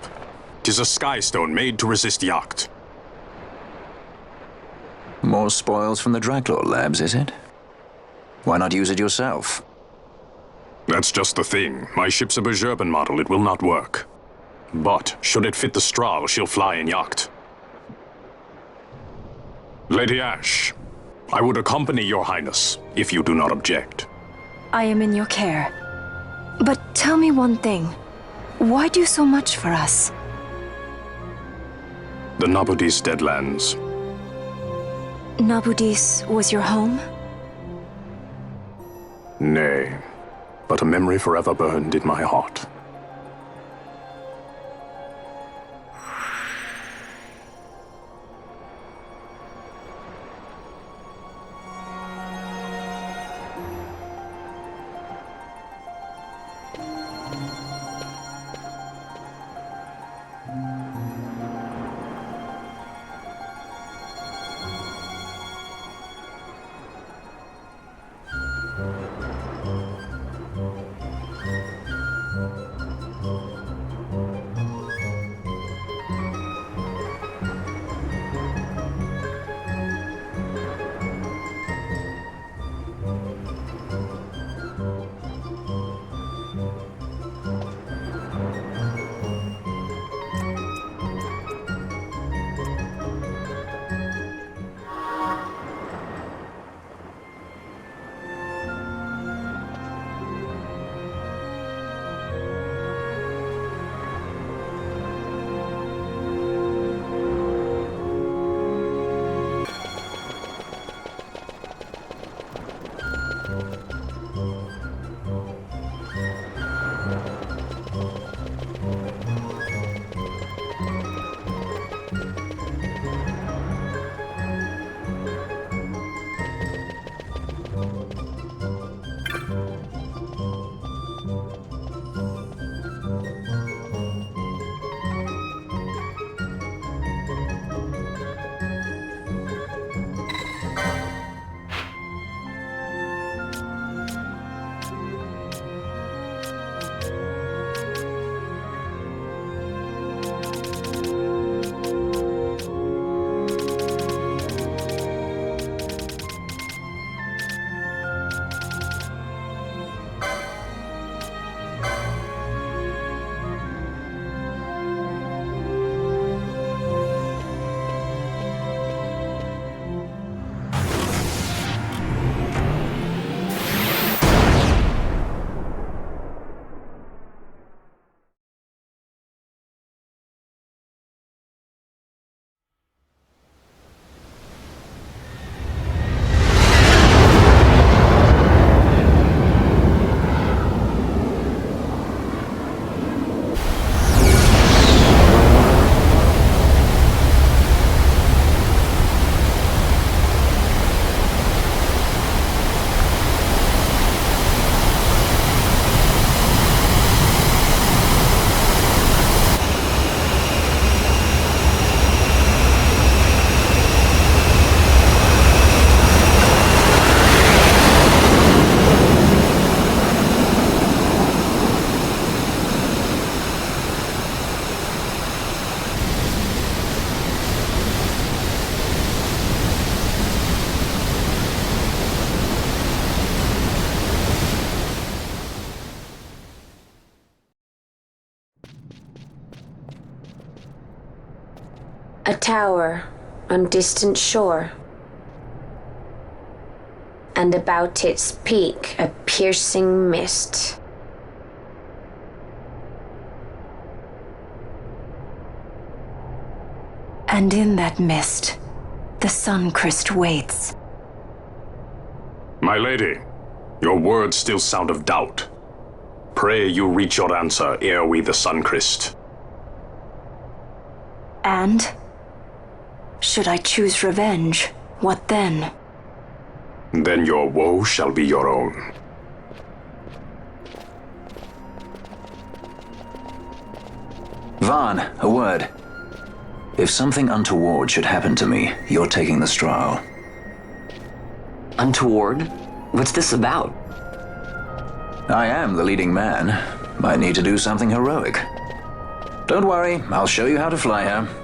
'Tis a skystone made to resist yacht. More spoils from the Draklor labs, is it? Why not use it yourself? That's just the thing. My ship's a Bergerben model. It will not work. But should it fit the straw, she'll fly in yacht. Lady Ash, I would accompany your highness, if you do not object. I am in your care. But tell me one thing. Why do so much for us? The Nabudis Deadlands. Nabudis was your home? Nay, but a memory forever burned in my heart. A tower on distant shore, and about its peak a piercing mist. And in that mist, the Suncrest waits. My lady, your words still sound of doubt. Pray you reach your answer ere we the Suncrest. And? Should I choose revenge, what then? Then your woe shall be your own. Vaughn, a word. If something untoward should happen to me, you're taking the straw. Untoward? What's this about? I am the leading man. Might need to do something heroic. Don't worry, I'll show you how to fly her.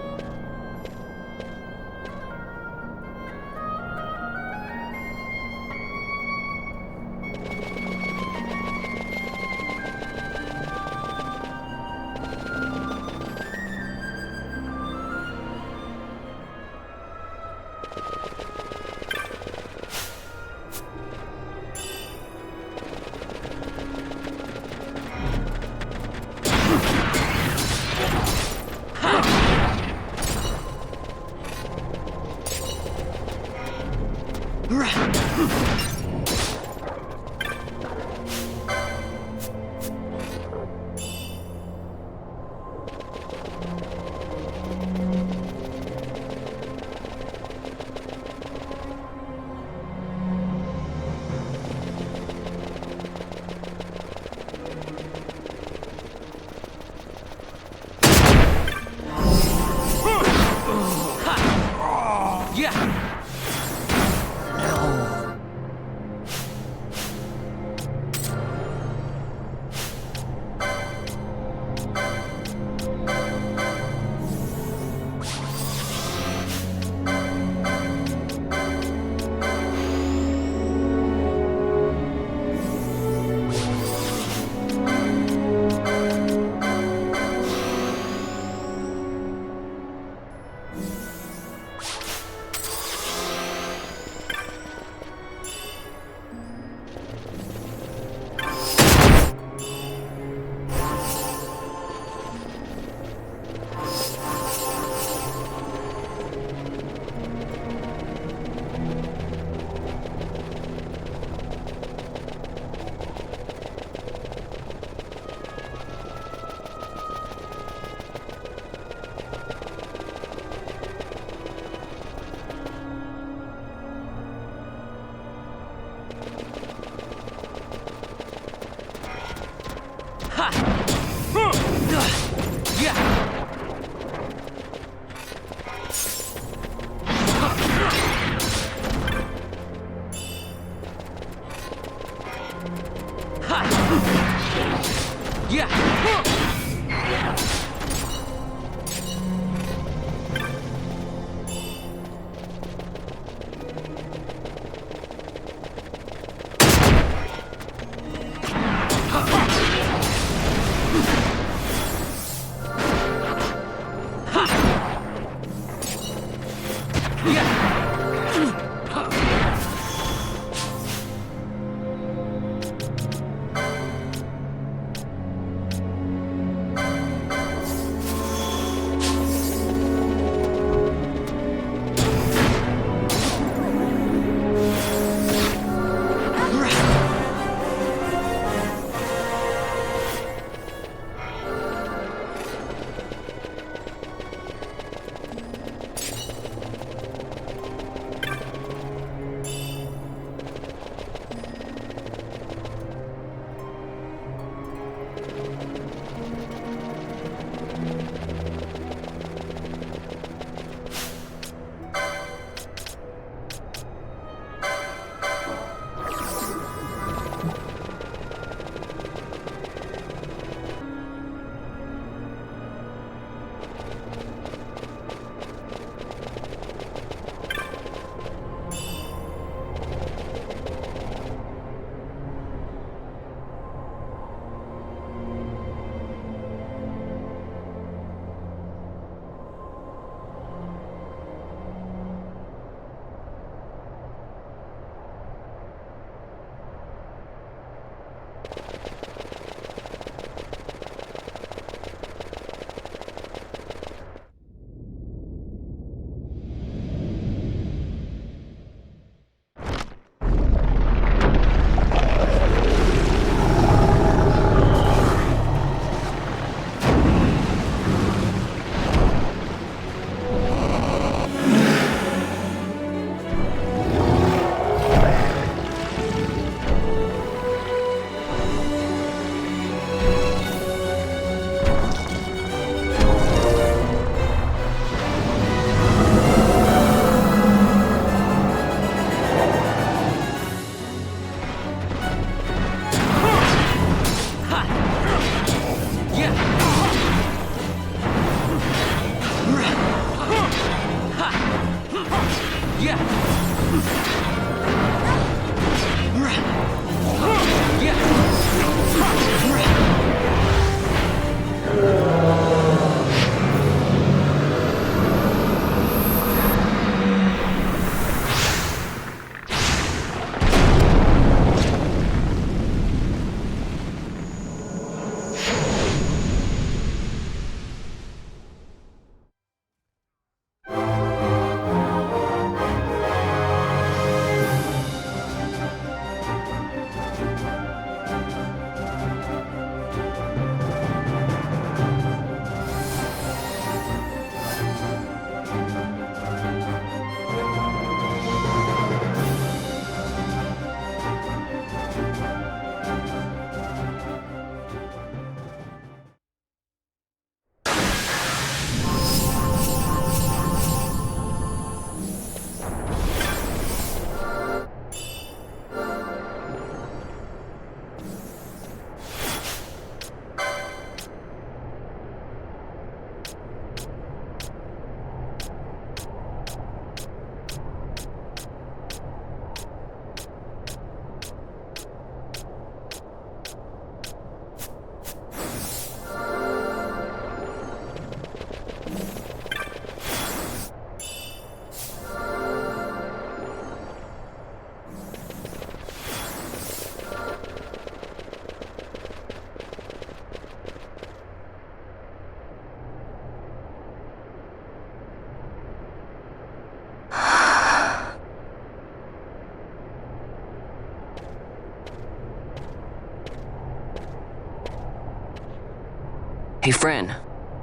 Hey, Fran.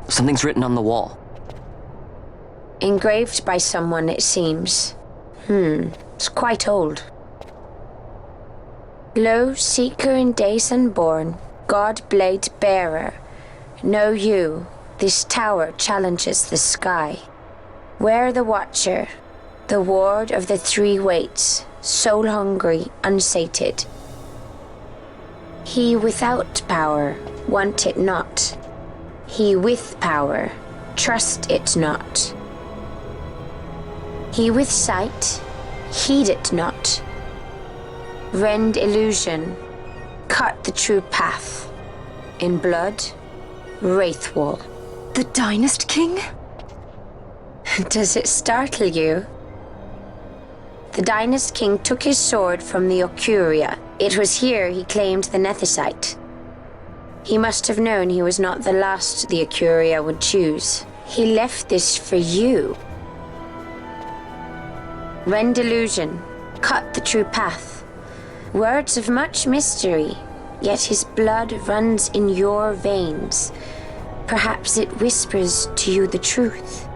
Something's written on the wall. Engraved by someone, it seems. It's quite old. Lo, seeker in days unborn, God blade bearer, know you, this tower challenges the sky. Where the watcher, the ward of the three waits, soul hungry, unsated. He without power, want it not. He with power, trust it not. He with sight, heed it not. Rend illusion, cut the true path. In blood, Wraithwall. The Dynast King? Does it startle you? The Dynast King took his sword from the Ocuria. It was here he claimed the Nethicite. He must have known he was not the last the Ocuria would choose. He left this for you. Rend illusion, cut the true path. Words of much mystery, yet his blood runs in your veins. Perhaps it whispers to you the truth.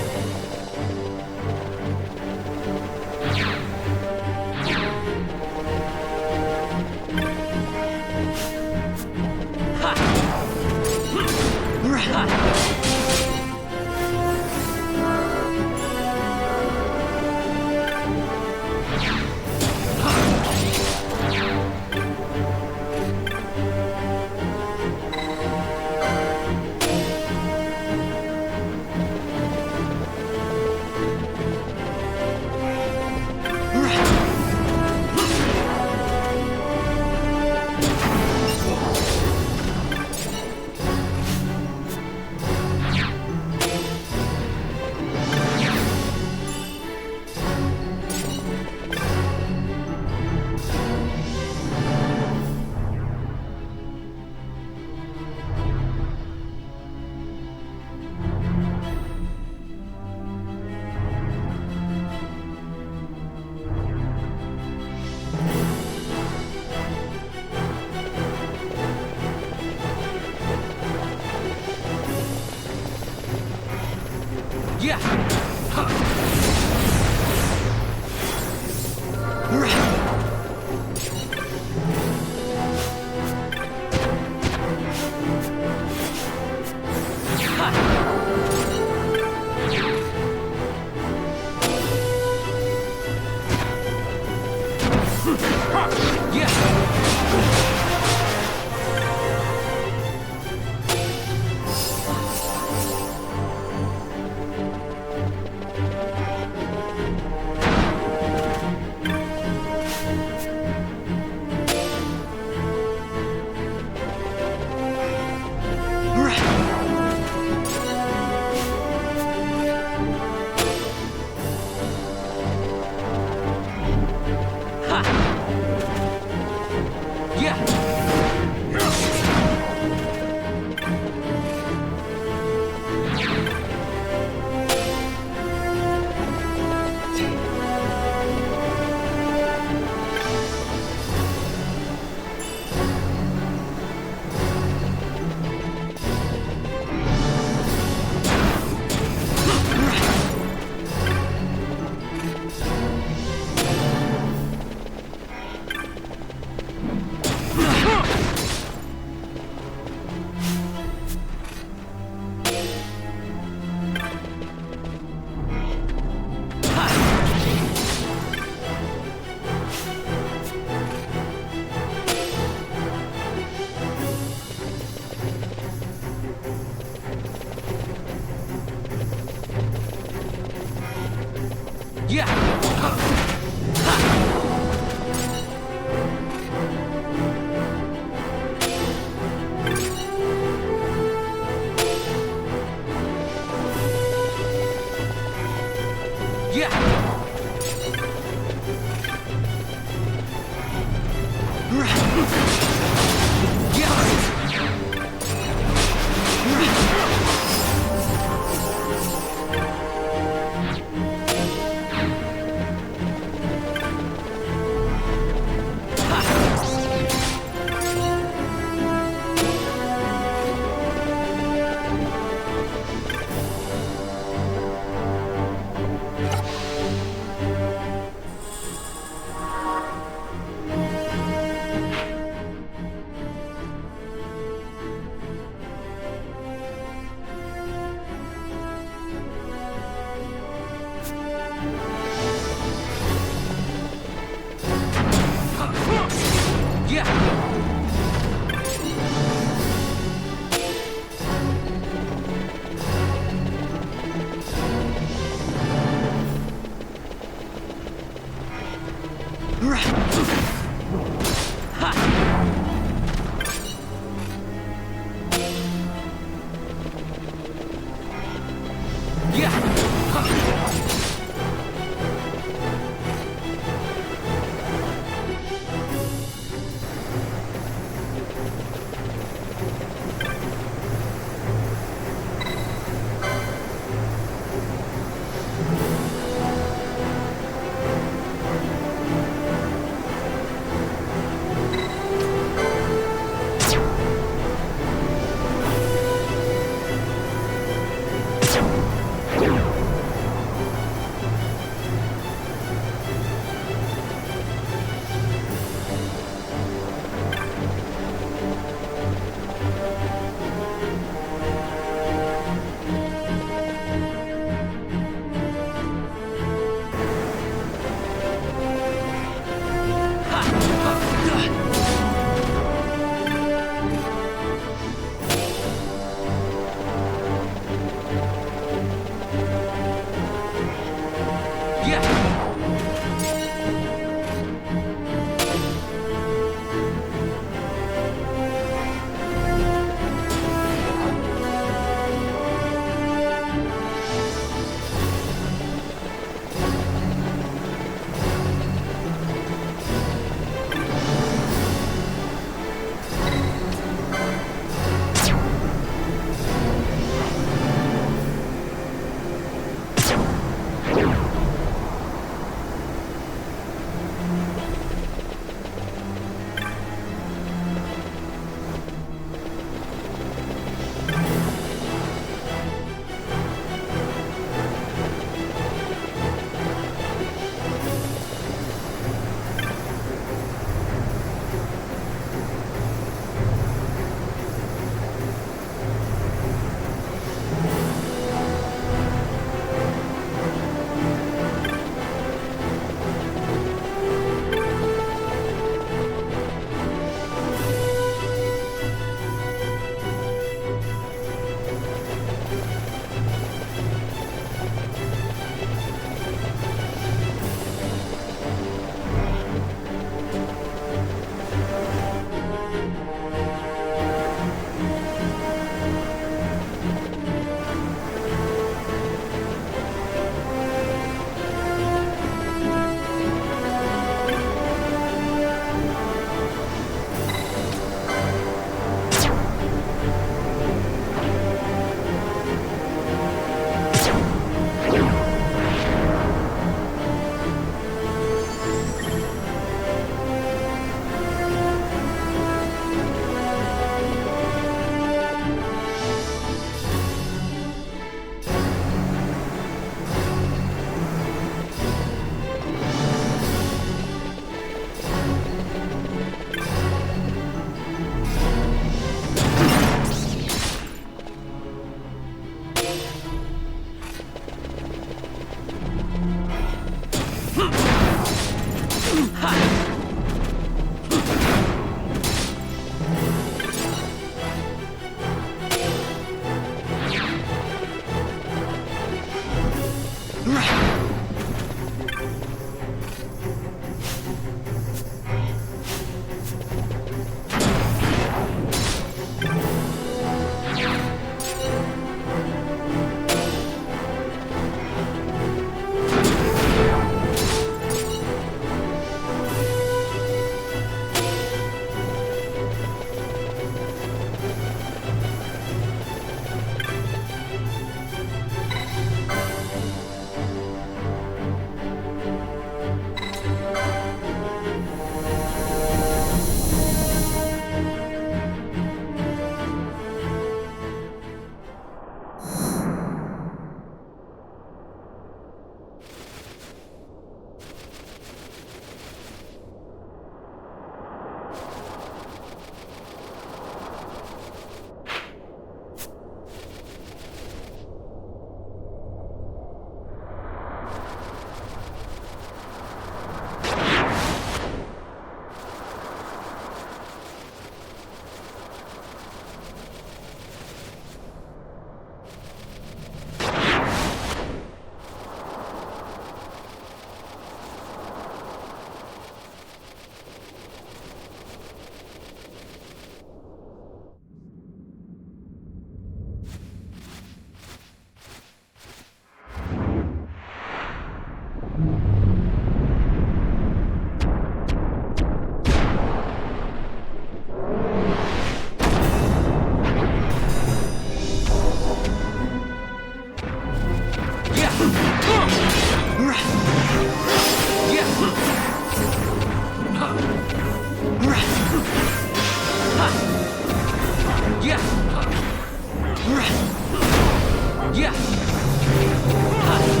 Yeah. Ha.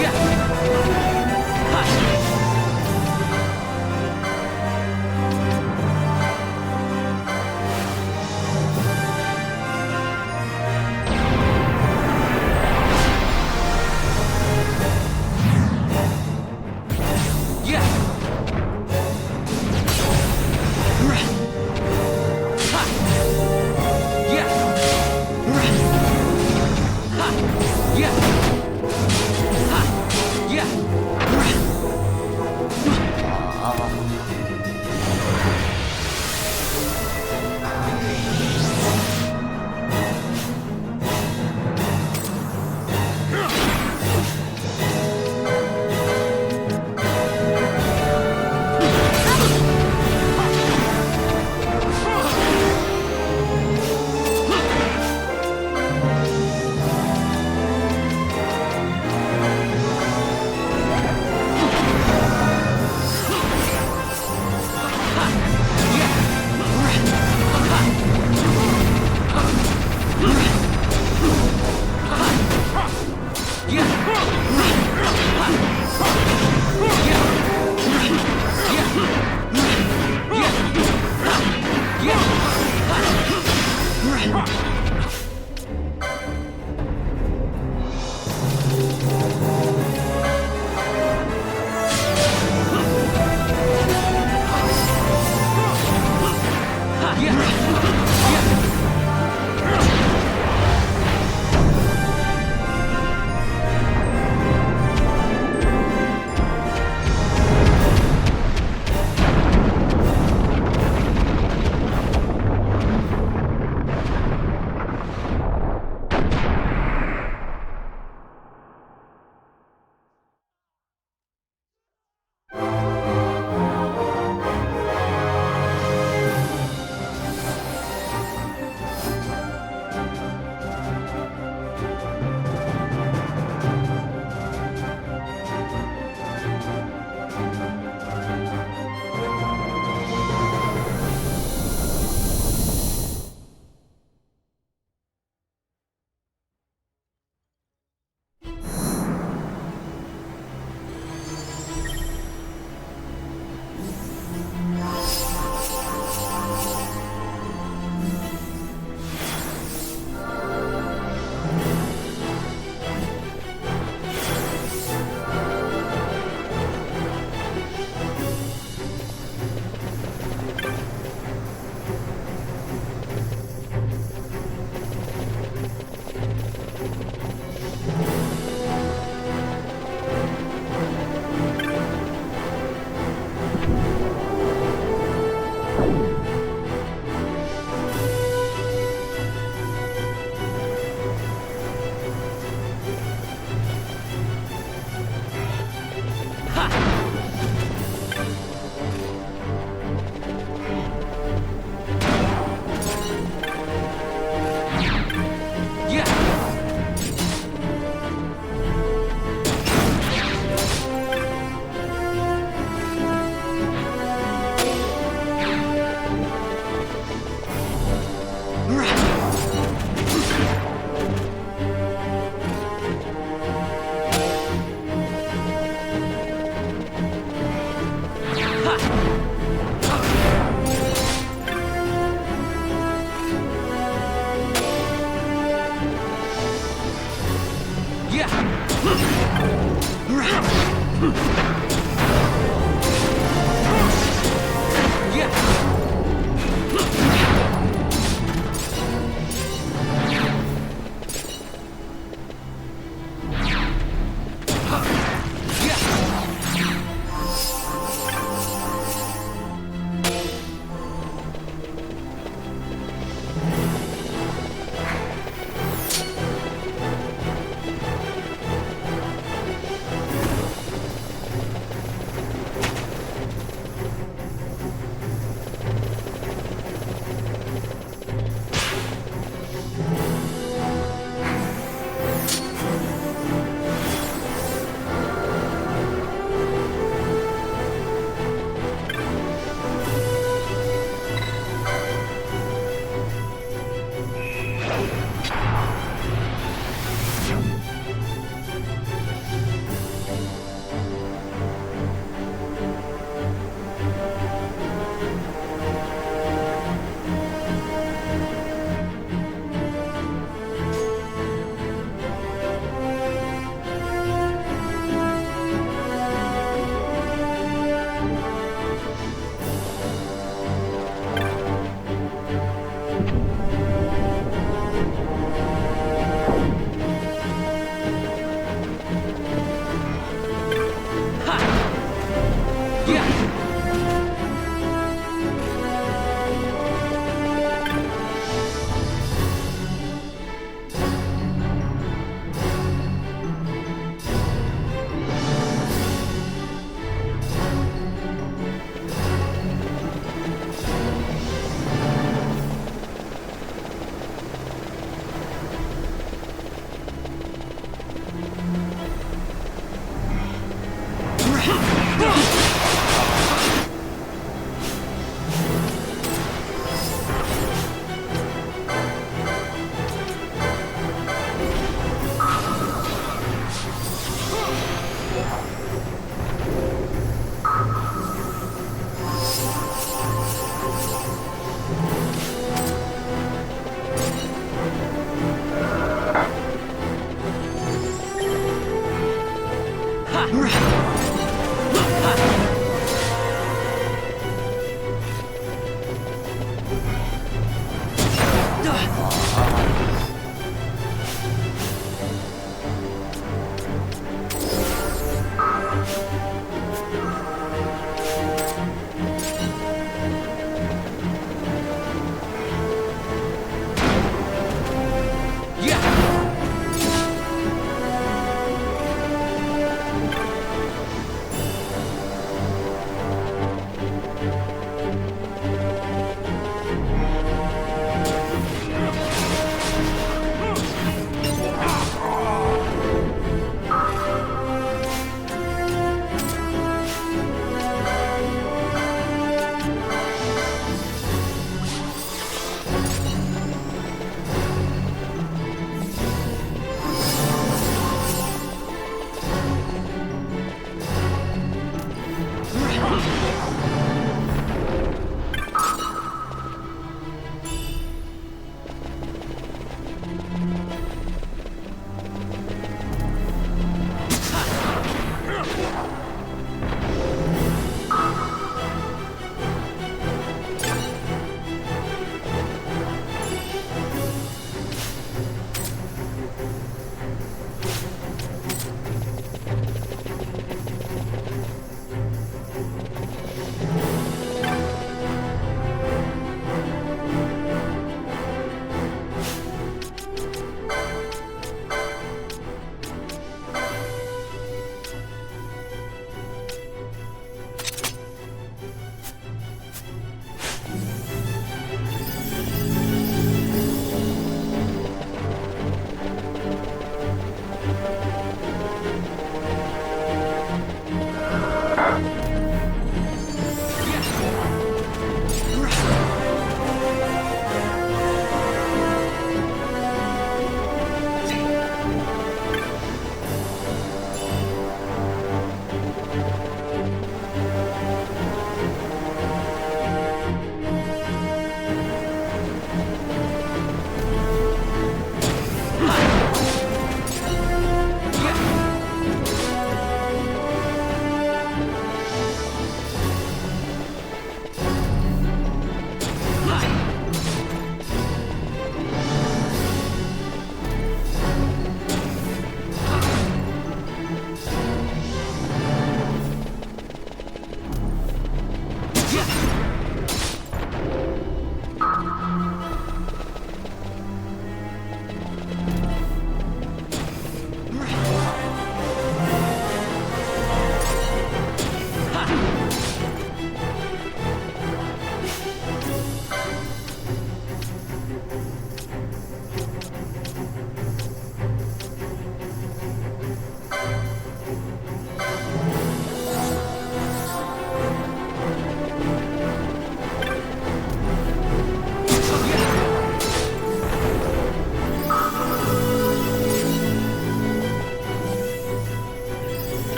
Yeah. Ha.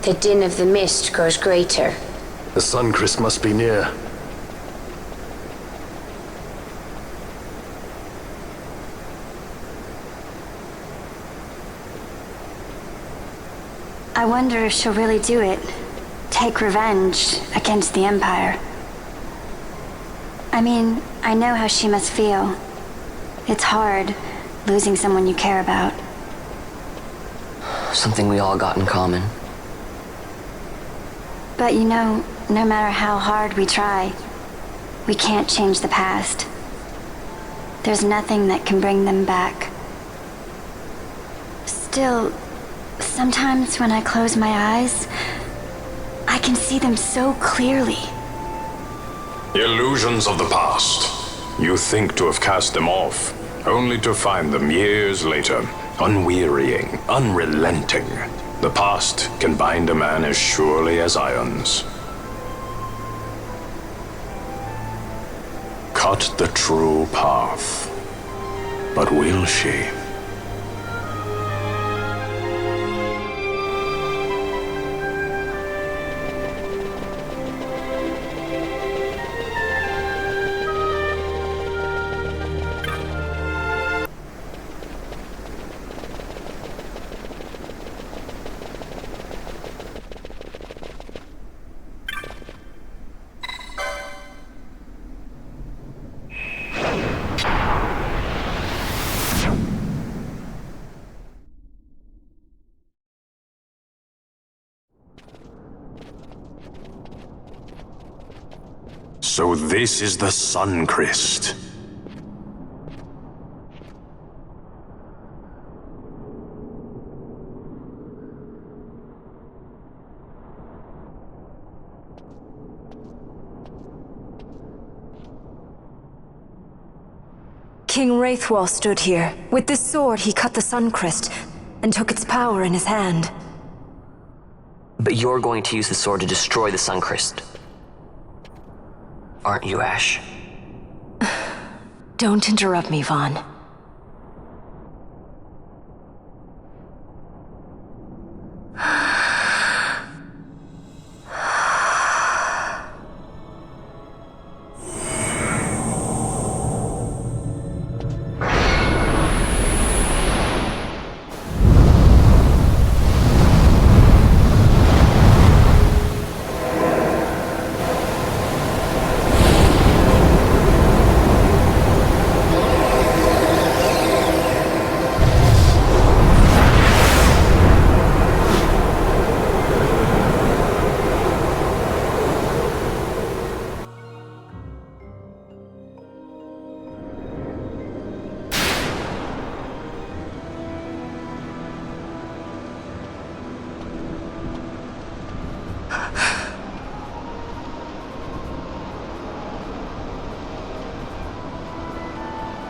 The din of the mist grows greater. The Suncrest must be near. I wonder if she'll really do it. Take revenge against the Empire. I mean, I know how she must feel. It's hard, losing someone you care about. Something we all got in common. But you know, no matter how hard we try, we can't change the past. There's nothing that can bring them back. Still, sometimes when I close my eyes, I can see them so clearly. Illusions of the past. You think to have cast them off, only to find them years later, unwearying, unrelenting. The past can bind a man as surely as irons. Cut the true path. But will she? So this is the Suncrest. King Wraithwall stood here. With this sword, he cut the Suncrest and took its power in his hand. But you're going to use the sword to destroy the Suncrest. Aren't you, Ash? Don't interrupt me, Vaughn.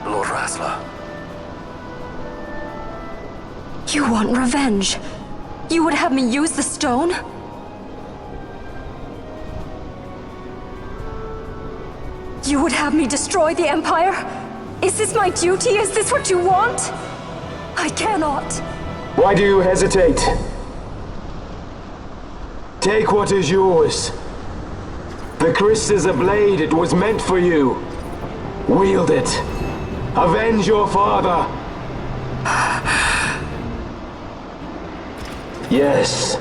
Lord Rattler. You want revenge? You would have me use the stone? You would have me destroy the Empire? Is this my duty? Is this what you want? I cannot. Why do you hesitate? Take what is yours. The Christ is a blade. It was meant for you. Wield it. Avenge your father. Yes,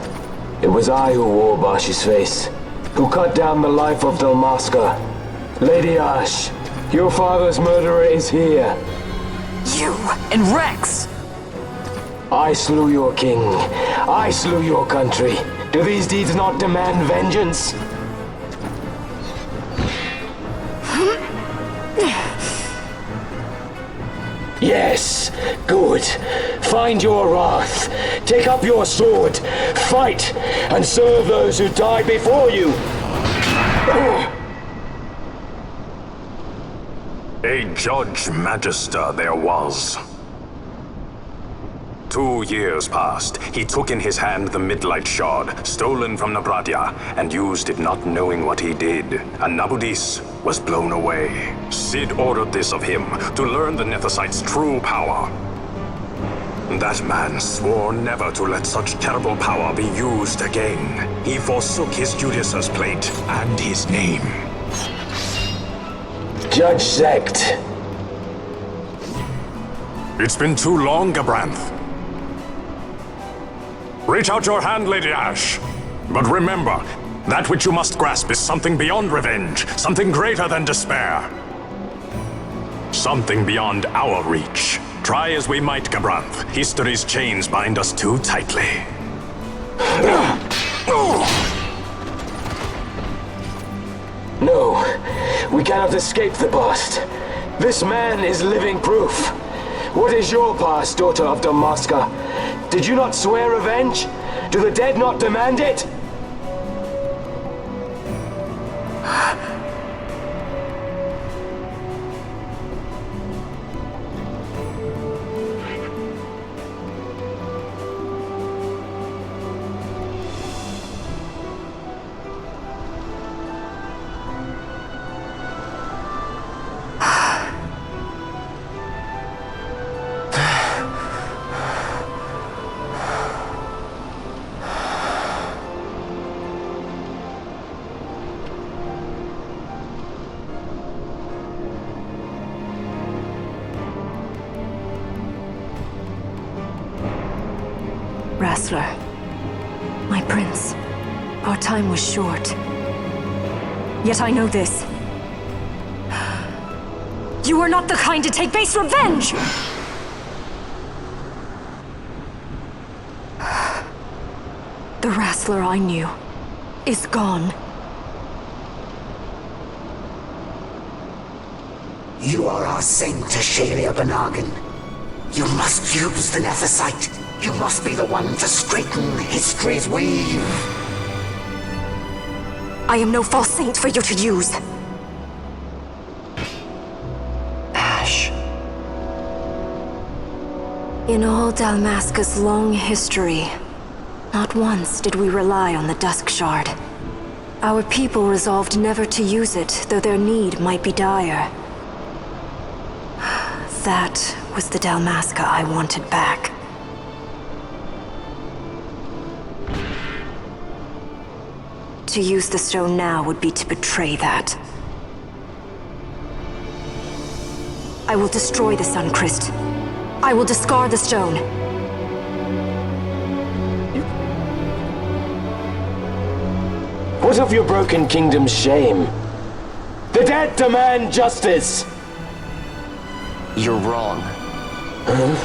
it was I who wore Bashi's face, who cut down the life of Dalmasca. Lady Ash, your father's murderer is here. You and Rex! I slew your king. I slew your country. Do these deeds not demand vengeance? Yes, good. Find your wrath. Take up your sword. Fight, and serve those who died before you. A Judge Magister there was. 2 years passed. He took in his hand the Midlight Shard, stolen from Nabratia, and used it not knowing what he did. And Nabudis was blown away. Sid ordered this of him, to learn the Nethicite's true power. That man swore never to let such terrible power be used again. He forsook his Judicious plate and his name. Judge Sect. It's been too long, Gabranth. Reach out your hand, Lady Ash. But remember, that which you must grasp is something beyond revenge, something greater than despair. Something beyond our reach. Try as we might, Gabranth, history's chains bind us too tightly. No, we cannot escape the past. This man is living proof. What is your past, daughter of Damaska? Did you not swear revenge? Do the dead not demand it? Wrestler, my prince, our time was short. Yet I know this. You are not the kind to take base revenge! The wrestler I knew is gone. You are our saint, Ashalia Banagin. You must use the Nephesite. You must be the one to straighten history's weave. I am no false saint for you to use. Ash. In all Dalmasca's long history, not once did we rely on the Dusk Shard. Our people resolved never to use it, though their need might be dire. That was the Dalmasca I wanted back. To use the stone now would be to betray that. I will destroy the Suncrest. I will discard the stone. What of your broken kingdom's shame? The dead demand justice! You're wrong. Huh?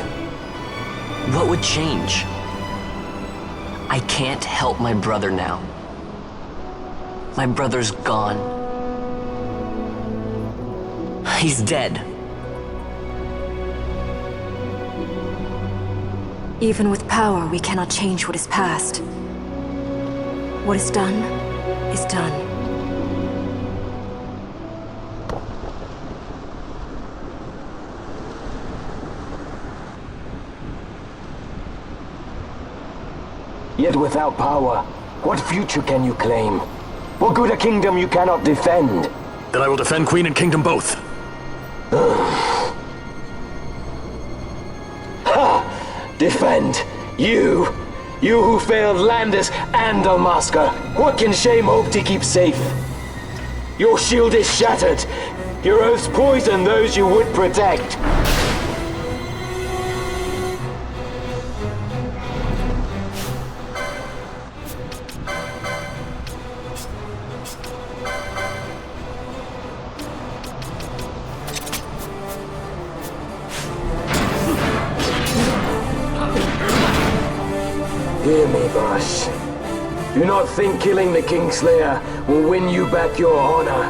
What would change? I can't help my brother now. My brother's gone. He's dead. Even with power, we cannot change what is past. What is done, is done. Yet without power, what future can you claim? What good a kingdom you cannot defend? Then I will defend Queen and Kingdom both. Ha! Defend? You? You who failed Landis and Dalmasca. What can shame hope to keep safe? Your shield is shattered. Your oaths poison those you would protect. Hear me, Bash. Do not think killing the Kingslayer will win you back your honor.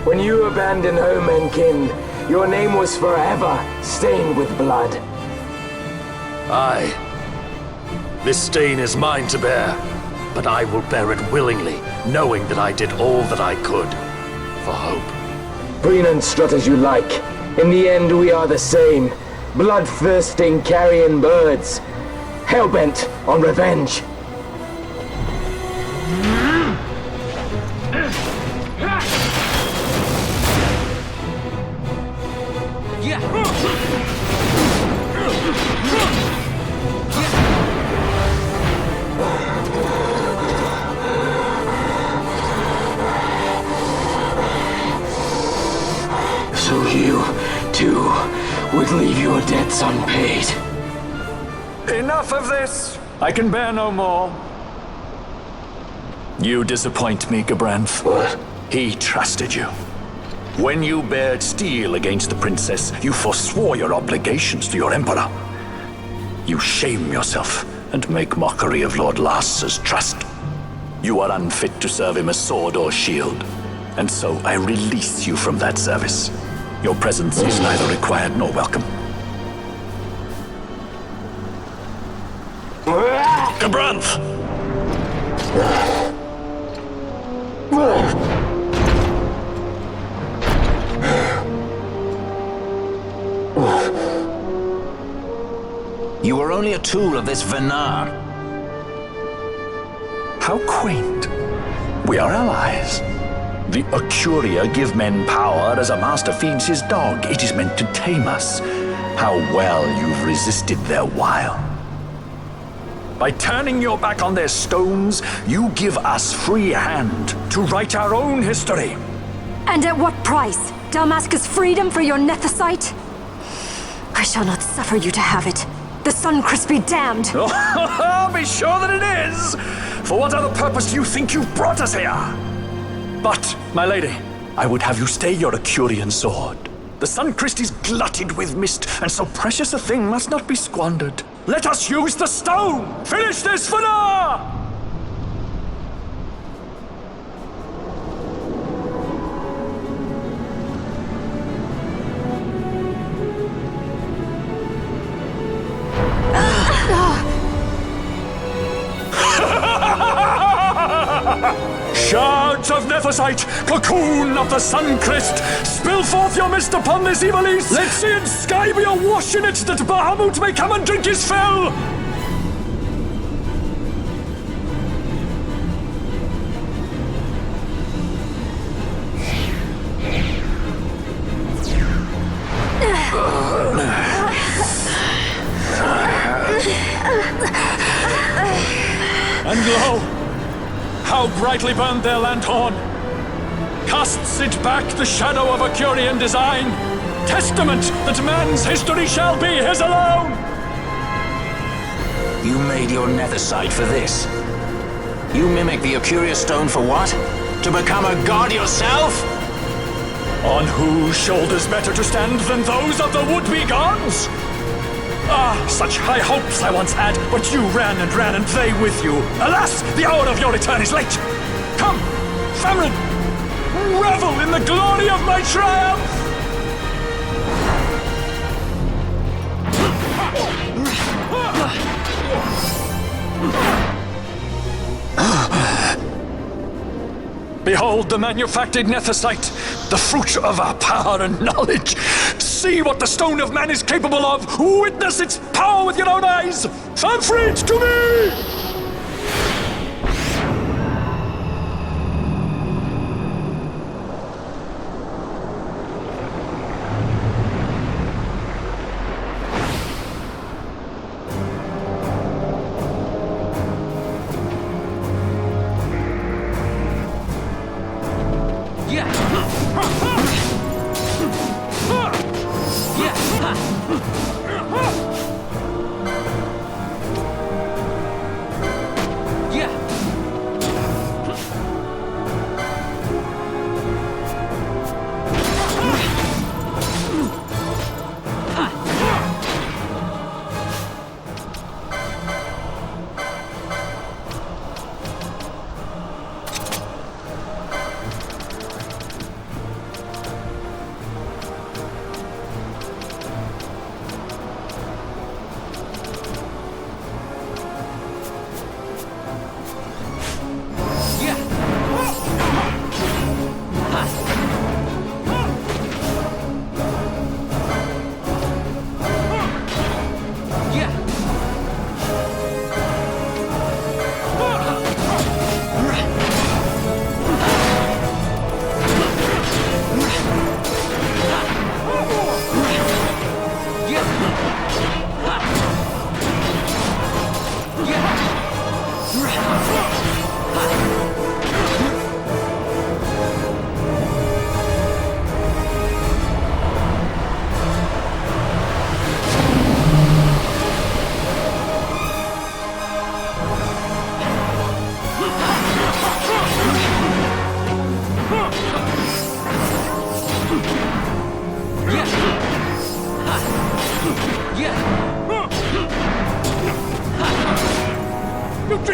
When you abandoned home and kin, your name was forever stained with blood. Aye. This stain is mine to bear, but I will bear it willingly, knowing that I did all that I could for hope. Preen and strut as you like. In the end, we are the same. Bloodthirsting carrion birds. Hellbent on revenge. Yeah. So you, too, would leave your debts unpaid. Enough of this! I can bear no more. You disappoint me, Gabranth. What? He trusted you. When you bared steel against the princess, you forswore your obligations to your emperor. You shame yourself and make mockery of Lord Lars's trust. You are unfit to serve him as sword or shield, and so I release you from that service. Your presence is neither required nor welcome. Gabranth! You were only a tool of this Venar. How quaint. We are allies. The Ocuria give men power as a master feeds his dog. It is meant to tame us. How well you've resisted their wile. By turning your back on their stones, you give us free hand to write our own history. And at what price? Dalmasca's freedom for your nethicite? I shall not suffer you to have it. The Sunchrist be damned! Be sure that it is! For what other purpose do you think you've brought us here? But, my lady, I would have you stay your Acurian sword. The Sunchrist is glutted with mist, and so precious a thing must not be squandered. Let us use the stone! Finish this for now! Shards of Nethicite, cocoon of the Sunchrist, spill forth your mist upon this evil east. Let sea and sky be awash in it, that Bahamut may come and drink his fill. And lo, how brightly burned their lanthorn! Casts it back the shadow of a Curian design, testament that man's history shall be his alone! You made your nethicite for this. You mimic the Ocuria stone for what? To become a god yourself? On whose shoulders better to stand than those of the would-be gods? Ah, such high hopes I once had, but you ran, and they with you. Alas, the hour of your return is late. Come, Famrin, revel in the glory of my triumph! Behold the manufactured nethicite, the fruit of our power and knowledge. See what the stone of man is capable of. Witness its power with your own eyes. Famfrit, to me!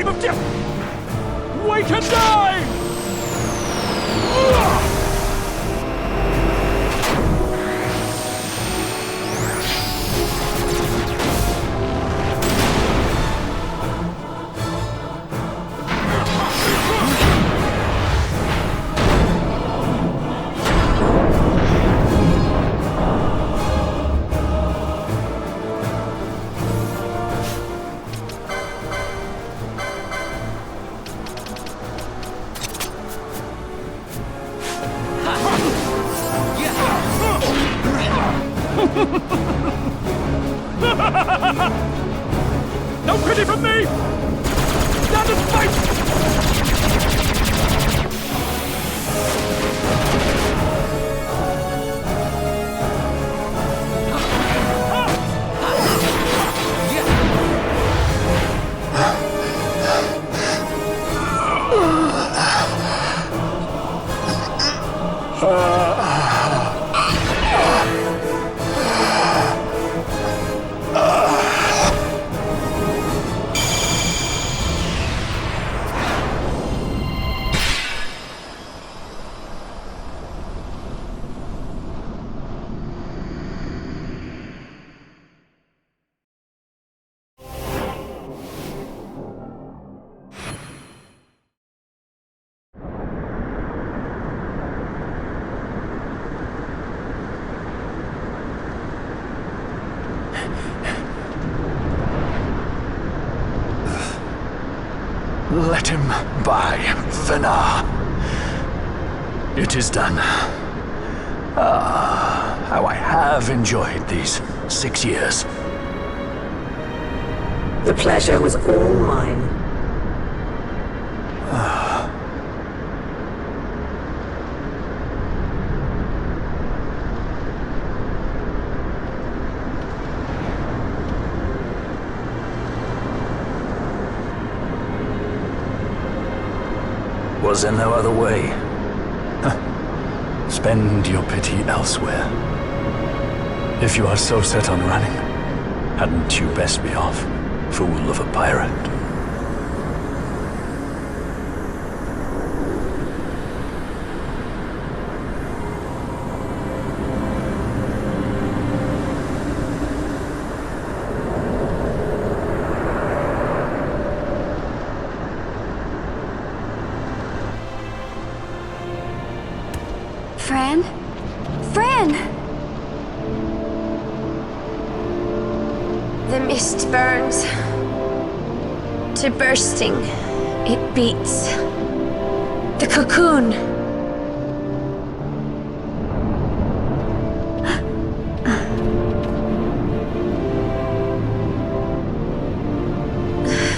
name of death! Wake and die! No pity from me! Stand and fight! Let him by, Venar. It is done. Ah, how I have enjoyed these 6 years. The pleasure was all mine. Was there no other way? Spend your pity elsewhere. If you are so set on running, hadn't you best be off, fool of a pirate? Fran? Fran! The mist burns to bursting. It beats. The cocoon.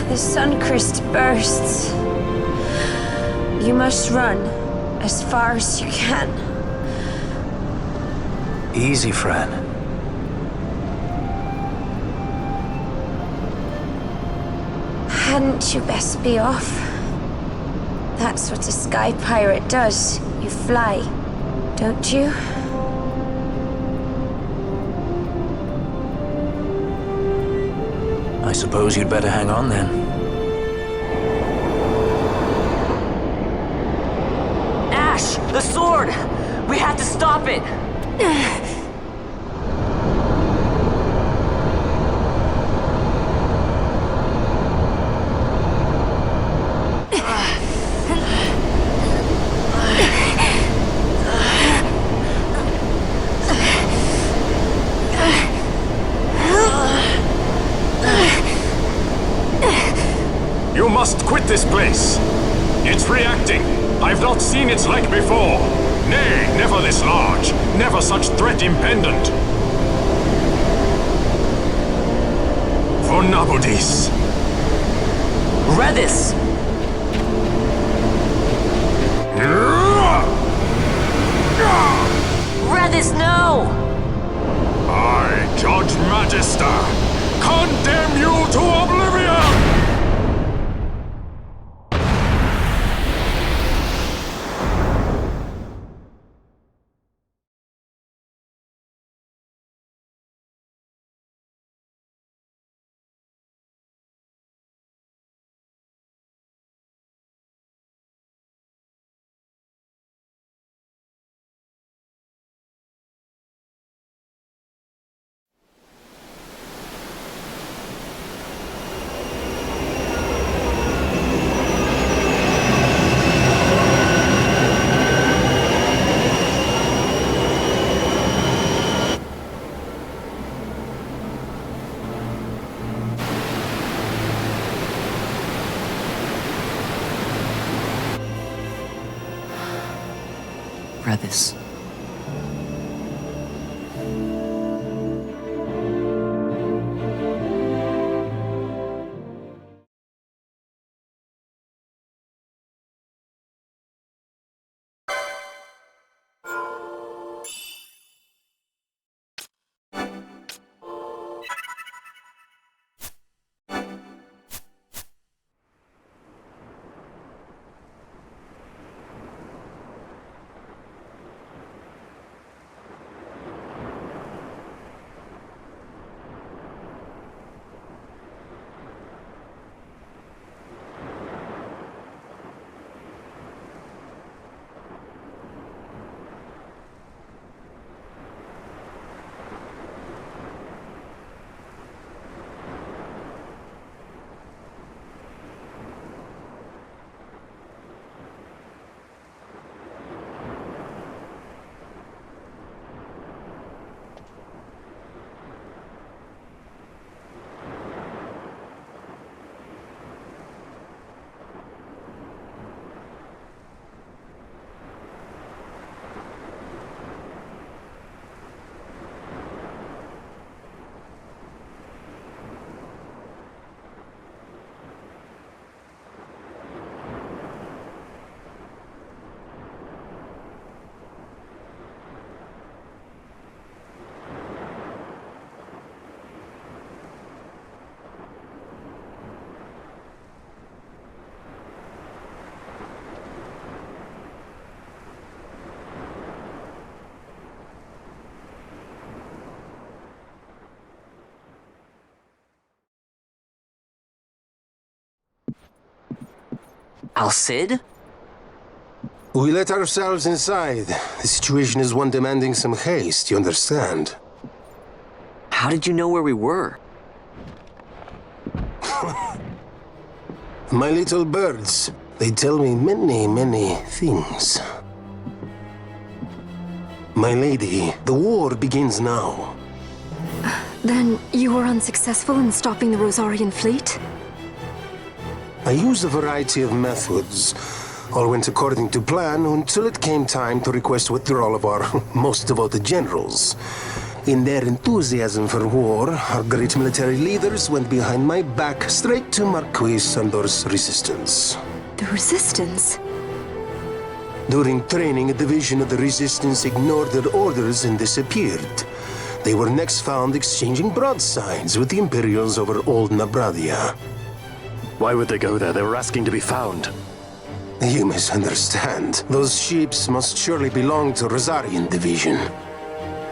The Suncrist bursts. You must run as far as you can. Easy, Fran. Hadn't you best be off? That's what a sky pirate does. You fly, don't you? I suppose you'd better hang on then. Ash! The sword! We have to stop it! You must quit this place. It's reacting. I've not seen its like before. Nay, never this large. Never such threat impendent. For Nabudis. Redis! Redis, no! I, Judge Magister, condemn you to oblivion! Al Cid? We let ourselves inside. The situation is one demanding some haste, you understand? How did you know where we were? My little birds. They tell me many, many things. My lady, the war begins now. Then you were unsuccessful in stopping the Rosarian fleet? I used a variety of methods. All went according to plan until it came time to request withdrawal of our most devoted generals. In their enthusiasm for war, our great military leaders went behind my back straight to Marquis Sandor's resistance. The Resistance? During training, a division of the Resistance ignored their orders and disappeared. They were next found exchanging broadsides with the Imperials over Old Nabradia. Why would they go there? They were asking to be found. You misunderstand. Those ships must surely belong to Rosarian Division.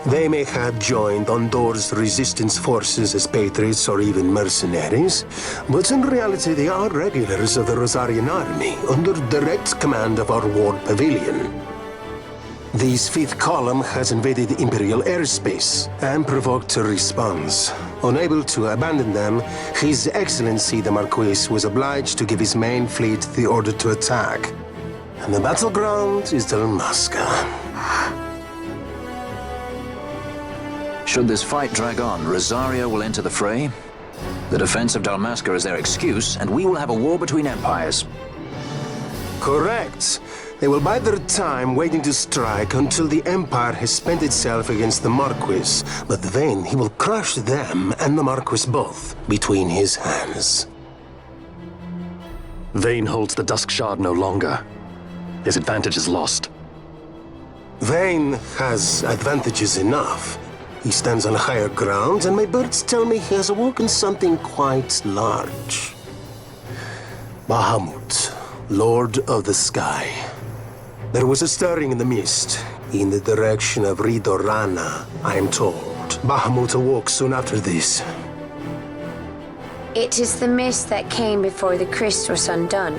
They may have joined Ondor's resistance forces as patriots or even mercenaries, but in reality they are regulars of the Rosarian army, under direct command of our war pavilion. This fifth column has invaded Imperial airspace and provoked a response. Unable to abandon them, His Excellency the Marquis was obliged to give his main fleet the order to attack. And the battleground is Dalmasca. Should this fight drag on, Rosaria will enter the fray. The defense of Dalmasca is their excuse, and we will have a war between empires. Correct. They will bide their time waiting to strike until the Empire has spent itself against the Marquis. But then he will crush them and the Marquis both between his hands. Vayne holds the Dusk Shard no longer. His advantage is lost. Vayne has advantages enough. He stands on higher ground, and my birds tell me he has awoken something quite large. Bahamut, Lord of the Sky. There was a stirring in the mist, in the direction of Ridorana, I am told. Bahamut awoke soon after this. It is the mist that came before the Christ was undone.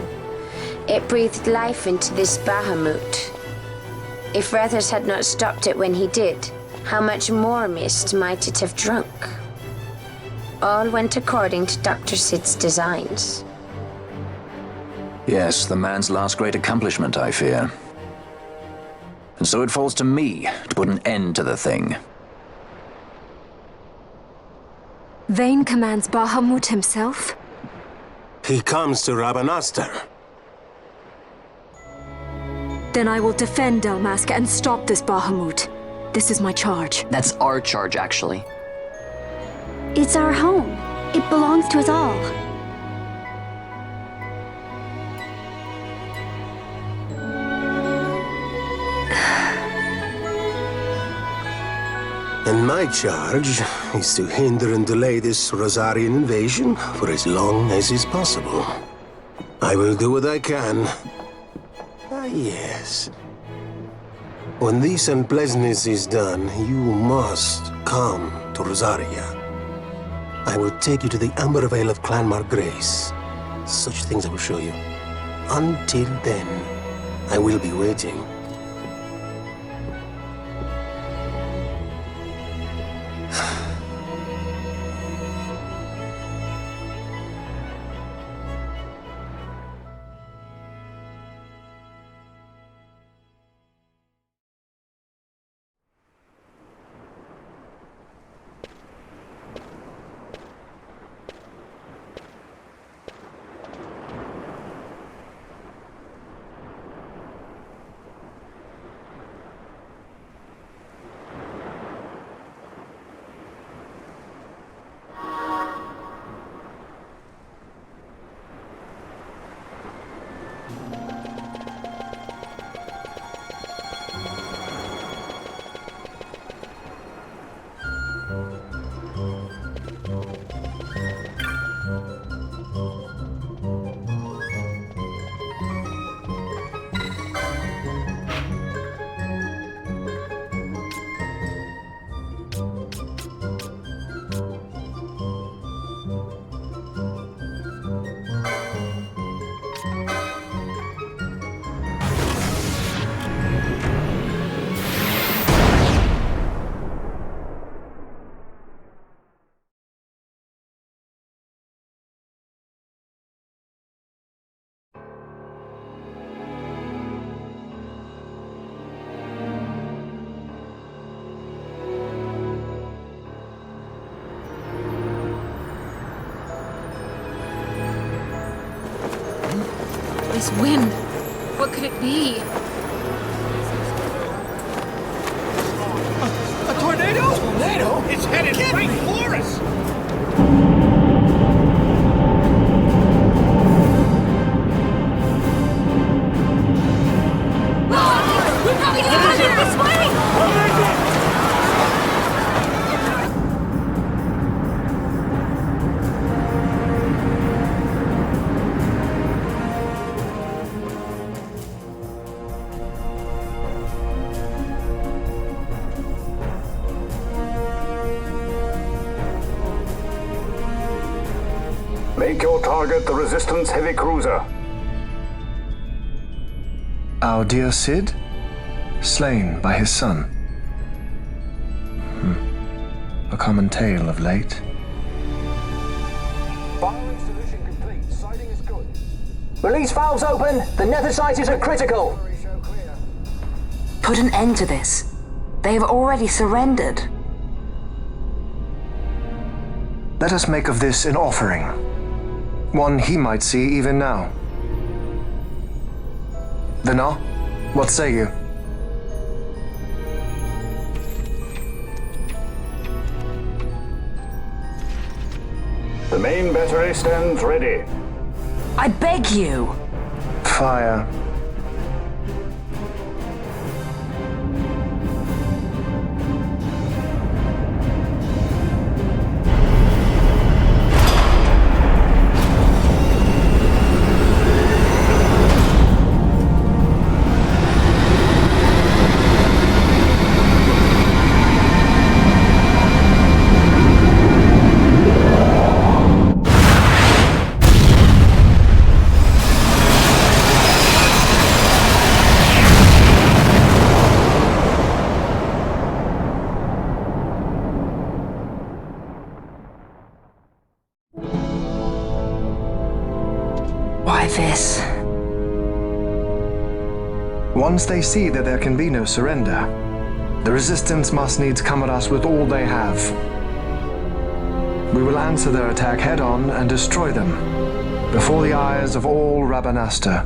It breathed life into this Bahamut. If Rethers had not stopped it when he did, how much more mist might it have drunk? All went according to Dr. Sid's designs. Yes, the man's last great accomplishment, I fear. And so it falls to me to put an end to the thing. Vayne commands Bahamut himself? He comes to Rabanastar. Then I will defend Dalmasca and stop this Bahamut. This is my charge. That's our charge, actually. It's our home. It belongs to us all. And my charge is to hinder and delay this Rosarian invasion for as long as is possible. I will do what I can. Ah, yes. When this unpleasantness is done, you must come to Rosaria. I will take you to the Amber Vale of Clan Margrace. Such things I will show you. Until then, I will be waiting. This wind. What could it be? A tornado? A tornado? It's headed right for us! We probably get out of here this way! Make your target the Resistance heavy cruiser. Our dear Cid? Slain by his son. A common tale of late. Firing solution complete. Sighting is good. Release valves open. The nethersites are critical. Put an end to this. They have already surrendered. Let us make of this an offering. One he might see even now. Venar, what say you? The main battery stands ready. I beg you! Fire. Why this? Once they see that there can be no surrender, the Resistance must needs come at us with all they have. We will answer their attack head-on and destroy them, before the eyes of all Rabanastre.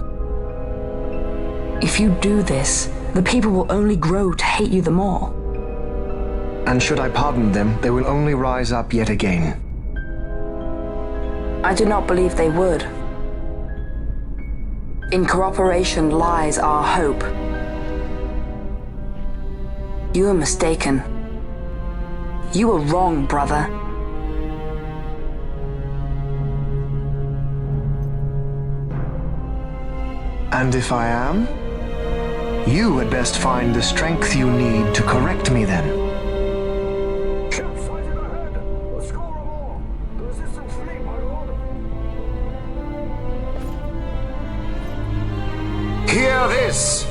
If you do this, the people will only grow to hate you the more. And should I pardon them, they will only rise up yet again. I do not believe they would. In cooperation lies our hope. You are mistaken. You are wrong, brother. And if I am? You had best find the strength you need to correct me then. Hear this!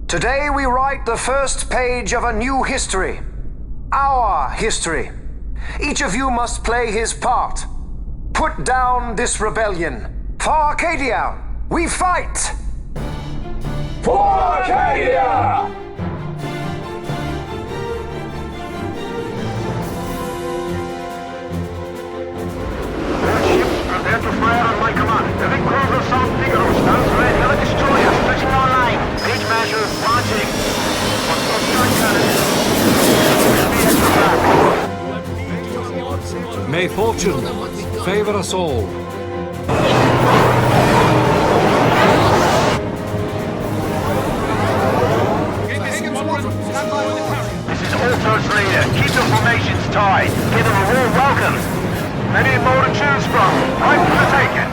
Today we write the first page of a new history. Our history. Each of you must play his part. Put down this rebellion. For Arcadia, we fight! For Arcadia! Prepare to fire on my command. Heavy cruiser South Figaro stands ready. Heavy destroyer switching online. Gauge measure launching. May fortune favor us all. This is All-First Leader. Keep your formations tight. Give them a warm welcome. Many more to choose from. Right for the taking.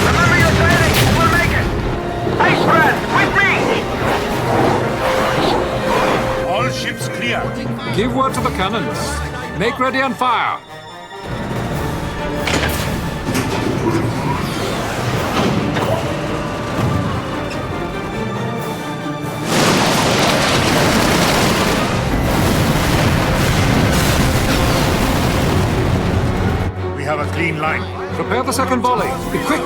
Remember your training. We'll make it. Hey, friend, with me. All ships clear. Give word to the cannons. Make ready and fire. clean line. Prepare the second volley. Be quick!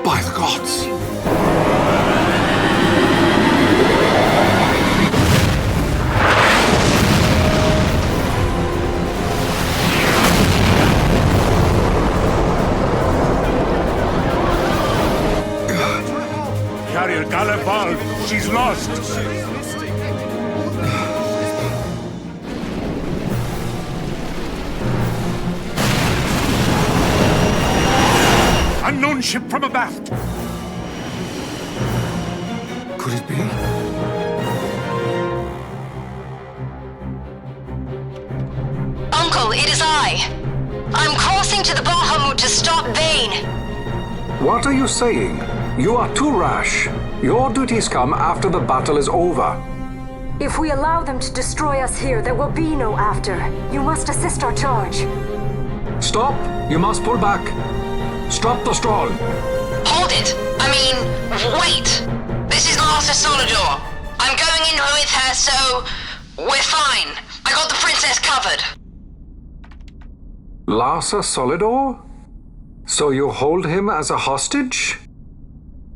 By the gods! Carrier Galabal, she's lost. Unknown ship from abaft. Could it be? Uncle, it is I. I'm crossing to the Bahamut to stop Vane. What are you saying? You are too rash. Your duties come after the battle is over. If we allow them to destroy us here, there will be no after. You must assist our charge. Stop! You must pull back. Stop the stroll. Hold it! Wait! This is Master Solidor. I'm going in with her, so we're fine. I got the princess covered. Larsa Solidor? So you hold him as a hostage?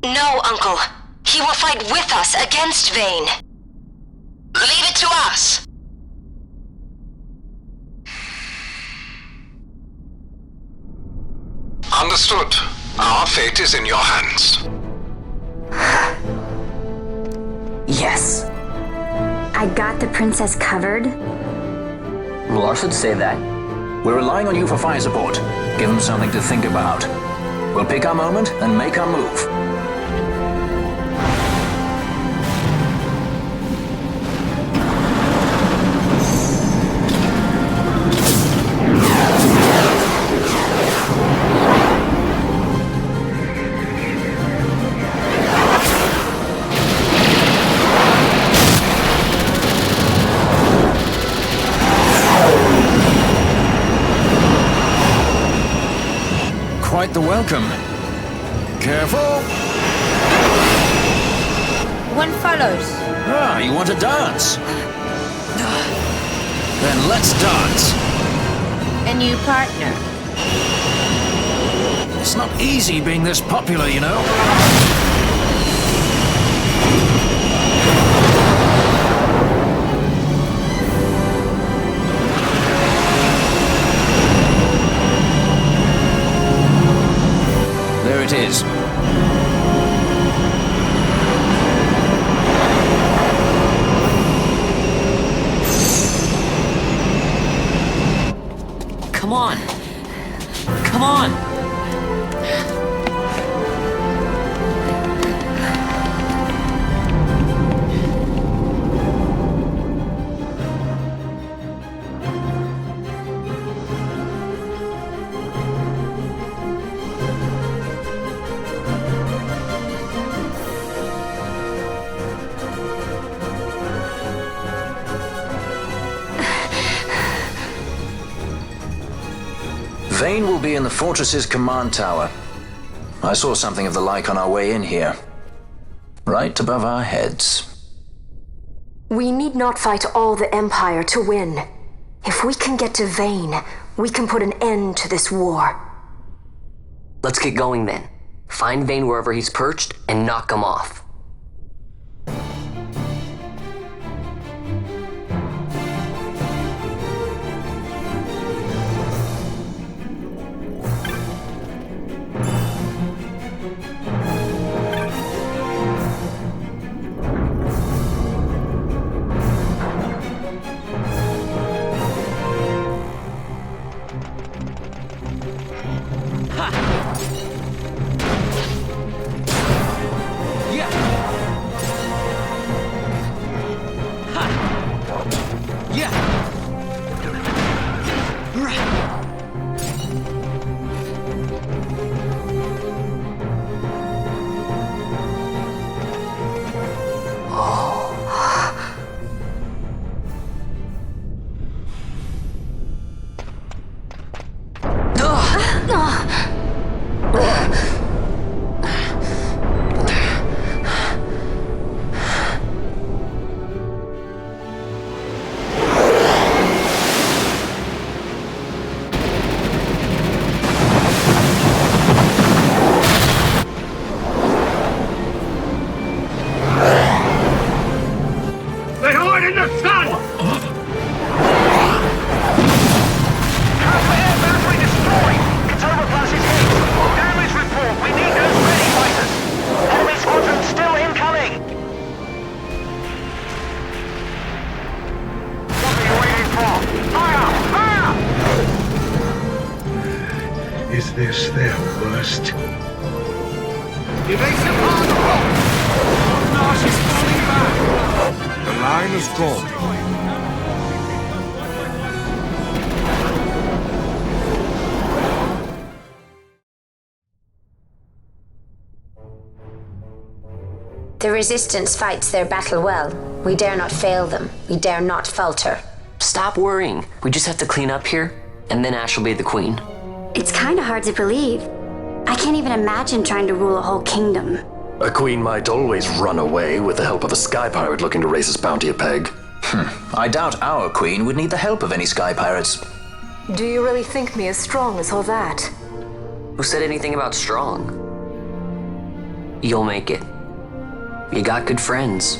No, Uncle. He will fight with us against Vane. Leave it to us. Understood. Our fate is in your hands. Yes. I got the princess covered. Lars would say that. We're relying on you for fire support. Give them something to think about. We'll pick our moment and make our move. Quite the welcome. Careful! One follows. Ah, you want to dance? Then let's dance. A new partner. It's not easy being this popular, you know. There it is. Come on. Come on. Vane will be in the fortress's command tower. I saw something of the like on our way in here. Right above our heads. We need not fight all the Empire to win. If we can get to Vane, we can put an end to this war. Let's get going then. Find Vane wherever he's perched and knock him off. Yeah. line is drawn. The Resistance fights their battle well. We dare not fail them. We dare not falter. Stop worrying. We just have to clean up here, and then Ash will be the queen. It's kinda hard to believe. I can't even imagine trying to rule a whole kingdom. A queen might always run away with the help of a sky pirate looking to raise his bounty a peg. I doubt our queen would need the help of any sky pirates. Do you really think me as strong as all that? Who said anything about strong? You'll make it. You got good friends.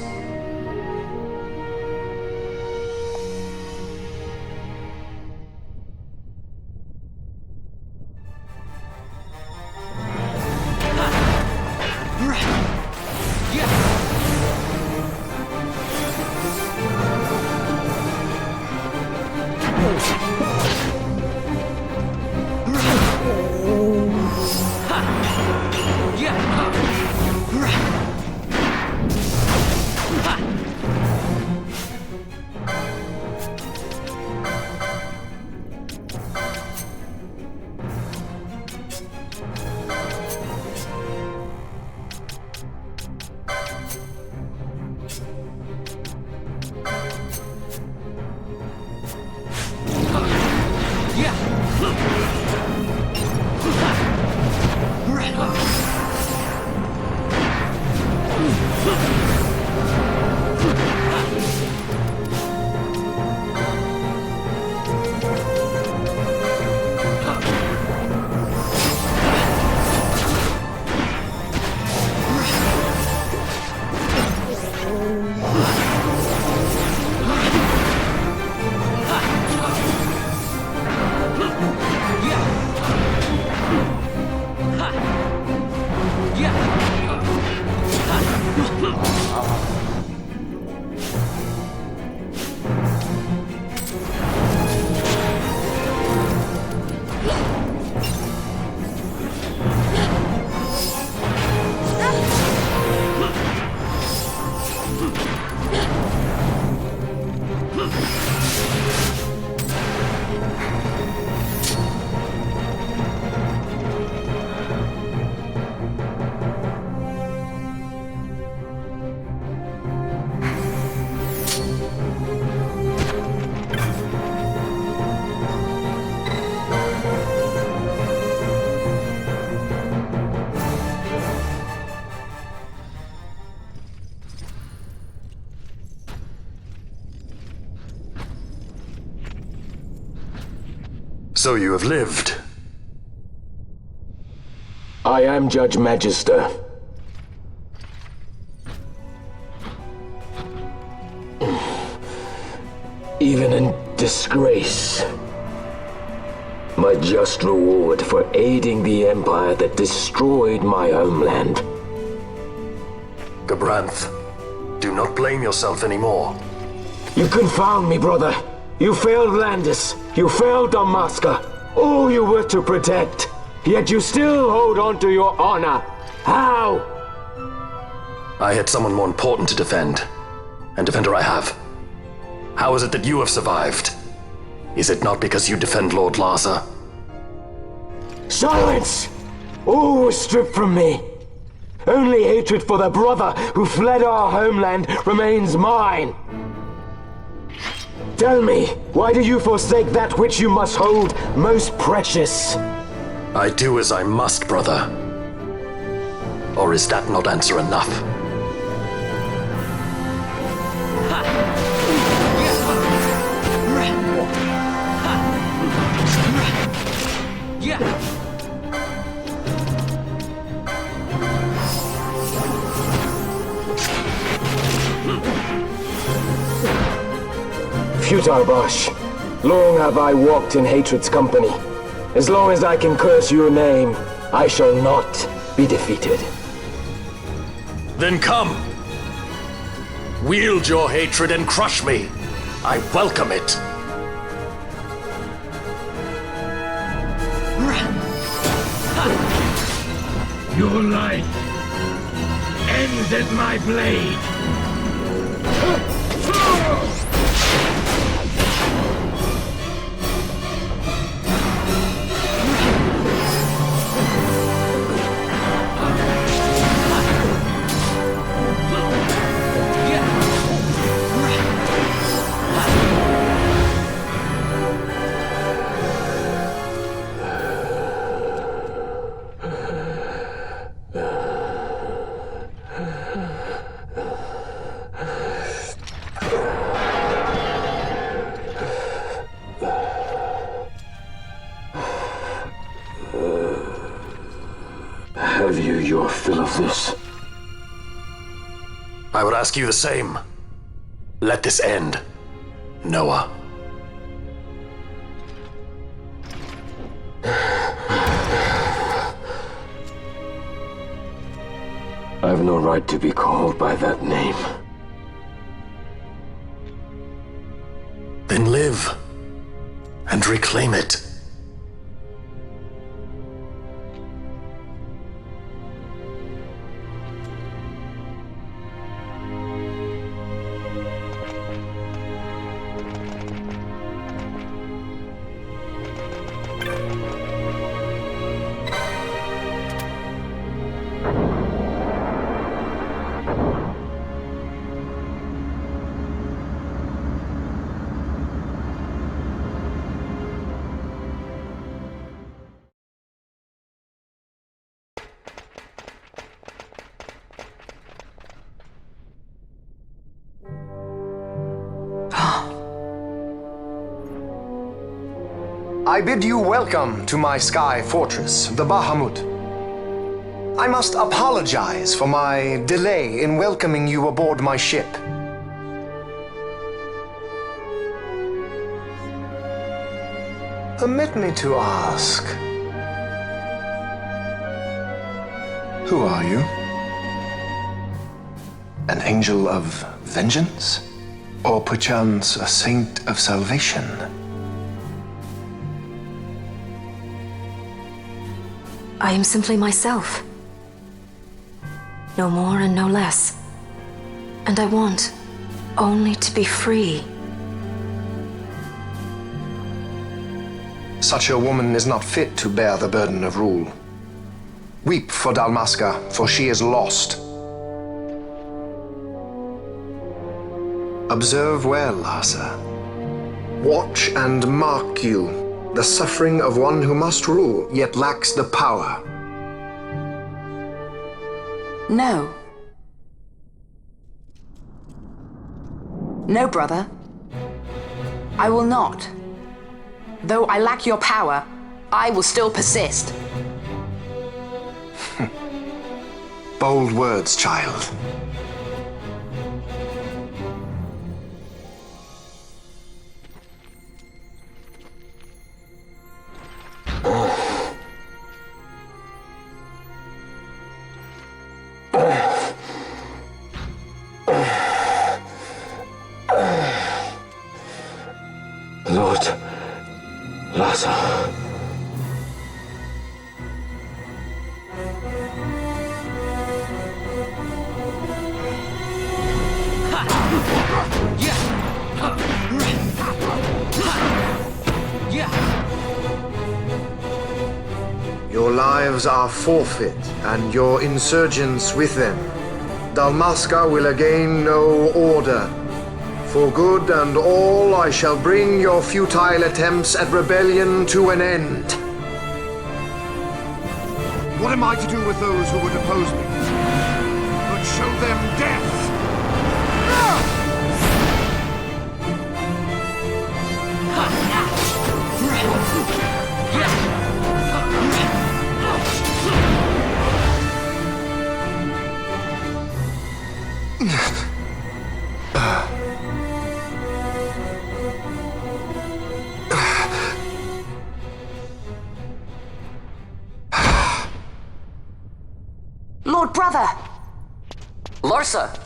So you have lived. I am Judge Magister. Even in disgrace, my just reward for aiding the empire that destroyed my homeland. Gabranth, do not blame yourself anymore. You confound me, brother. You failed Landis. You failed Damaska. All you were to protect. Yet you still hold on to your honor. How? I had someone more important to defend. And defender I have. How is it that you have survived? Is it not because you defend Lord Larsa? Silence! All was stripped from me. Only hatred for the brother who fled our homeland remains mine. Tell me, why do you forsake that which you must hold most precious? I do as I must, brother. Or is that not answer enough? Futile Bosh. Long have I walked in hatred's company. As long as I can curse your name, I shall not be defeated. Then come! Wield your hatred and crush me! I welcome it! Your life ends at my blade! of this? I would ask you the same. Let this end, Noah. I've no right to be called by that name. Then live and reclaim it. I bid you welcome to my sky fortress, the Bahamut. I must apologize for my delay in welcoming you aboard my ship. Permit me to ask, who are you? An angel of vengeance? Or perchance a saint of salvation? I am simply myself. No more and no less. And I want only to be free. Such a woman is not fit to bear the burden of rule. Weep for Dalmasca, for she is lost. Observe well, Asa. Watch and mark you the suffering of one who must rule, yet lacks the power. No. No, brother. I will not. Though I lack your power, I will still persist. Bold words, child. Lord Laza. Your lives are forfeit, and your insurgents with them. Dalmasca will again know order. For good and all, I shall bring your futile attempts at rebellion to an end. What am I to do with those who would oppose me? But show them death! Lord Brother! Larsa!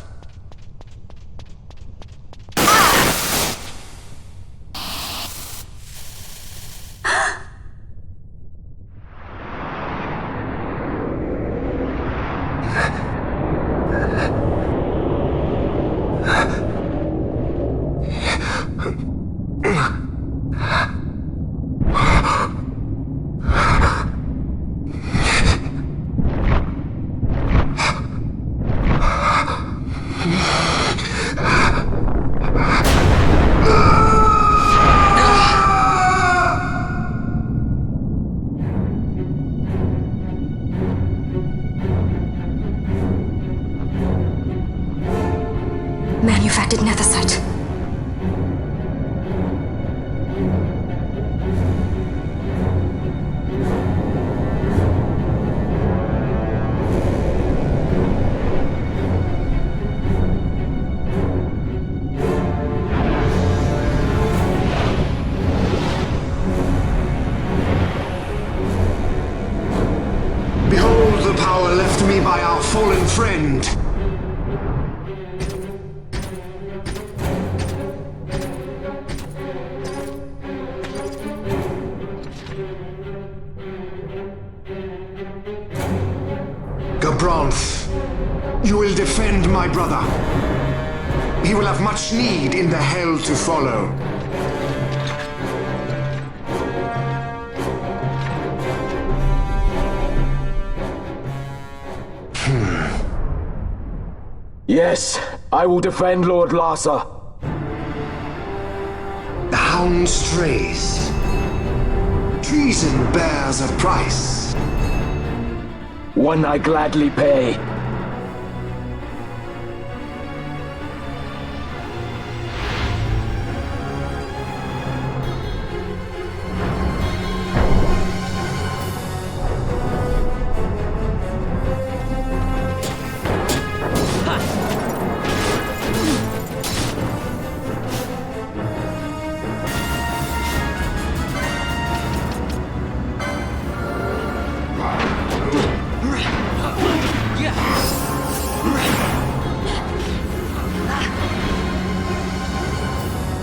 Manufactured nethicite. defend my brother. He will have much need in the hell to follow. Yes, I will defend Lord Larsa. The hound strays. Treason bears a price. One I gladly pay.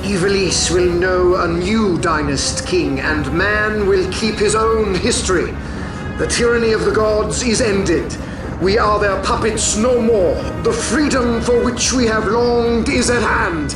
Ivalice will know a new dynast king, and man will keep his own history. The tyranny of the gods is ended. We are their puppets no more. The freedom for which we have longed is at hand.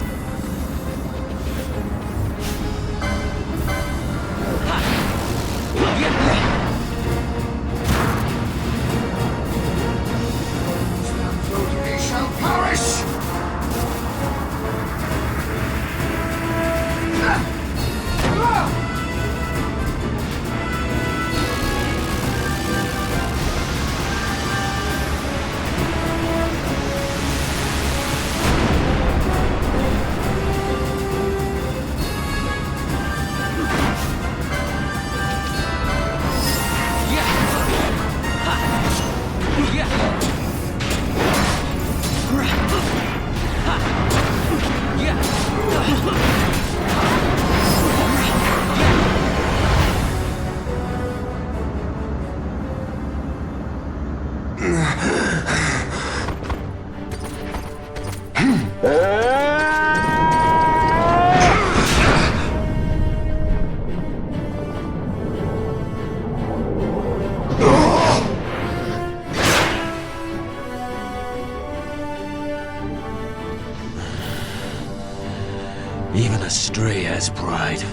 Even a stray has pride.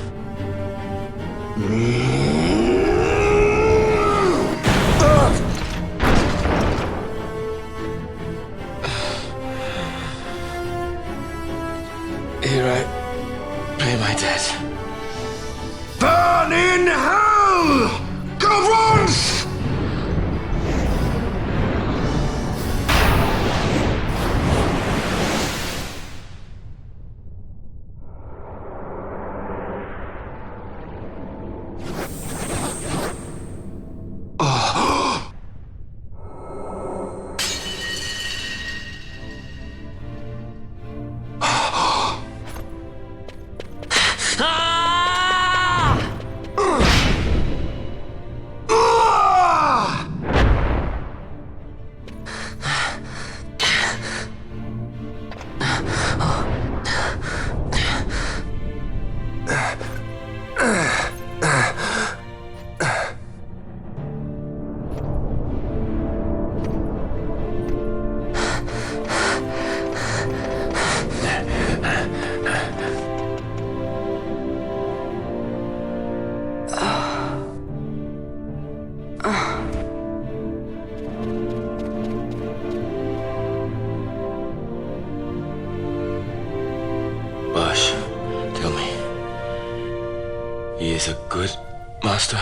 Here I pay my debt. Burn in hell! Govrons! Bosh, tell me, he is a good master?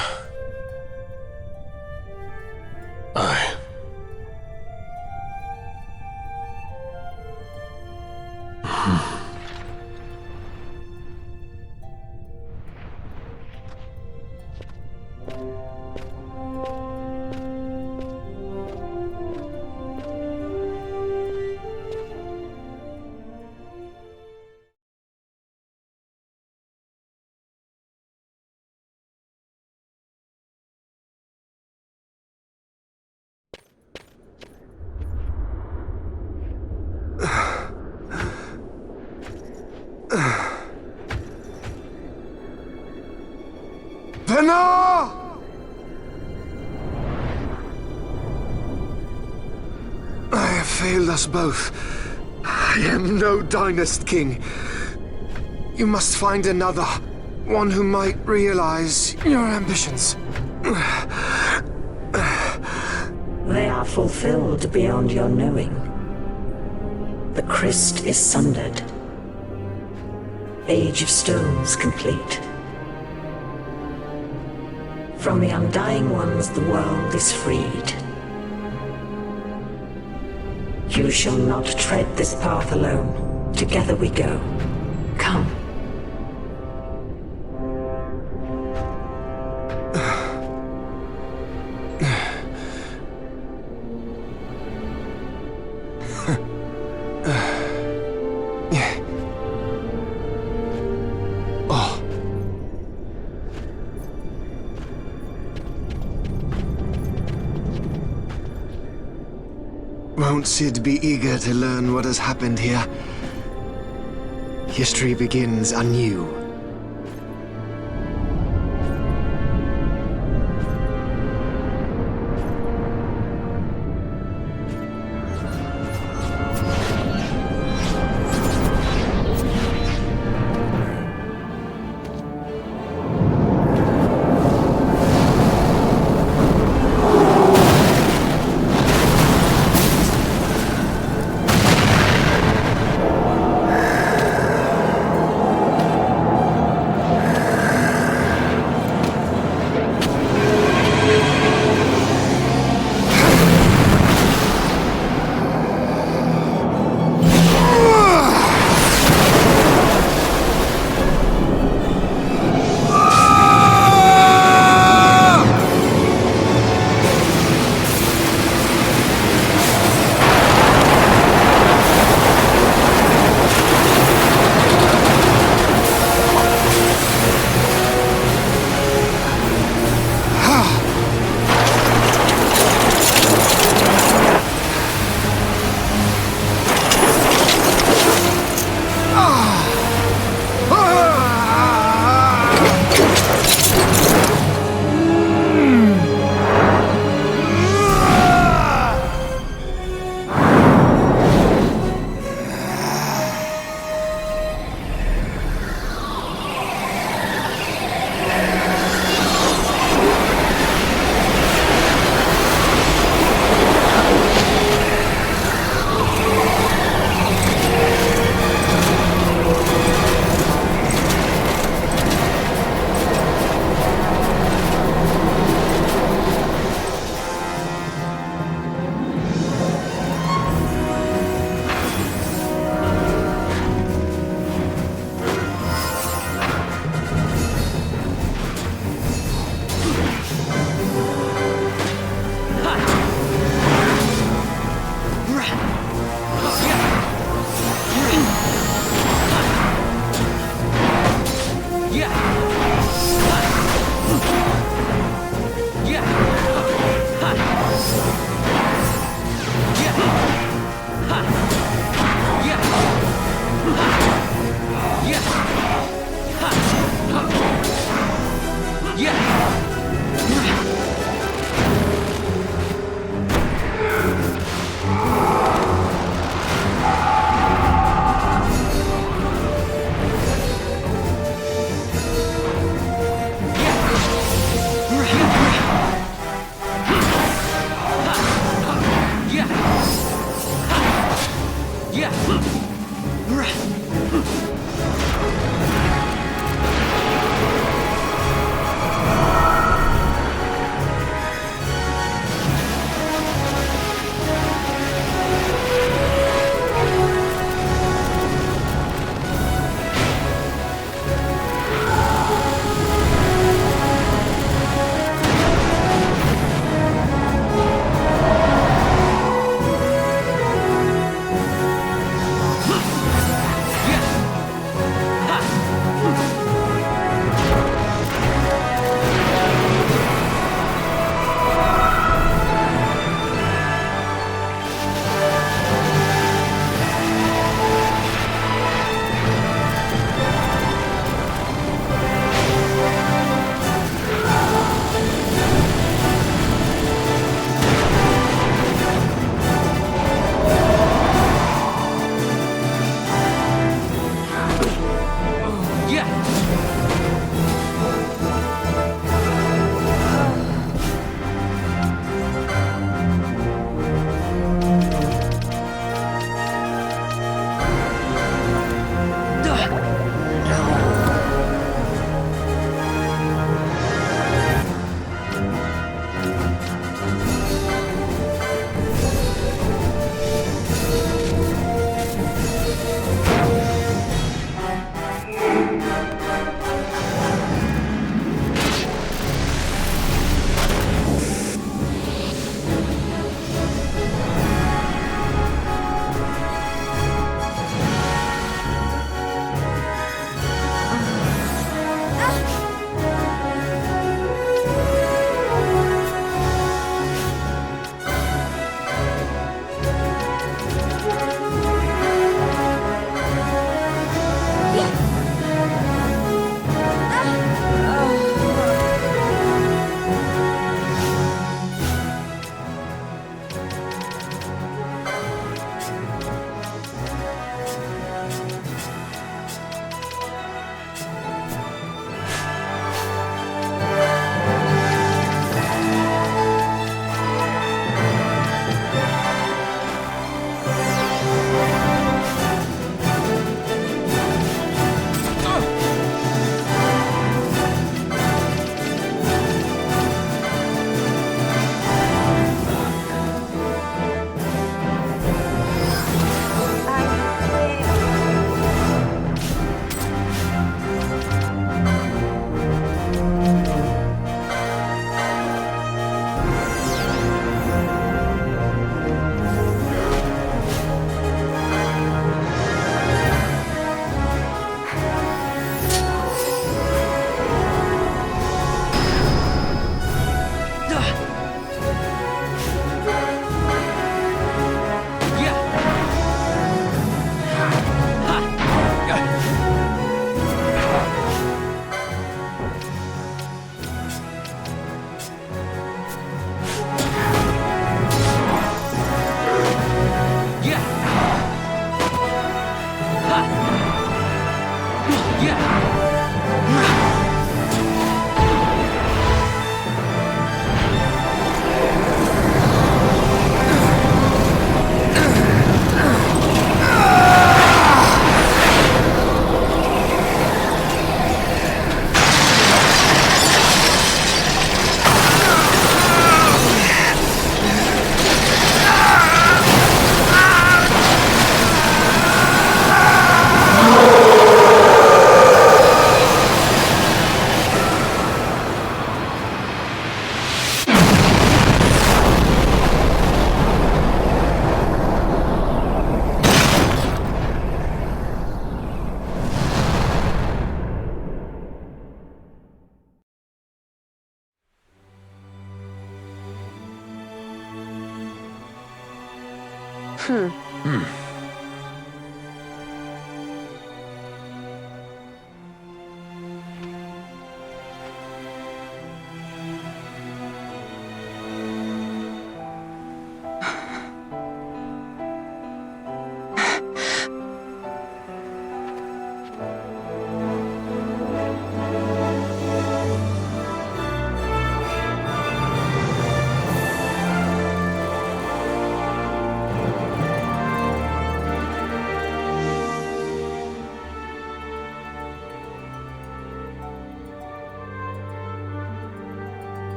Aye. Venna! I have failed us both. I am no Dynast King. You must find another, one who might realize your ambitions. They are fulfilled beyond your knowing. The Christ is sundered. Age of Stones complete. From the Undying Ones the world is freed. You shall not tread this path alone. Together we go. Come. Won't Sid be eager to learn what has happened here? History begins anew.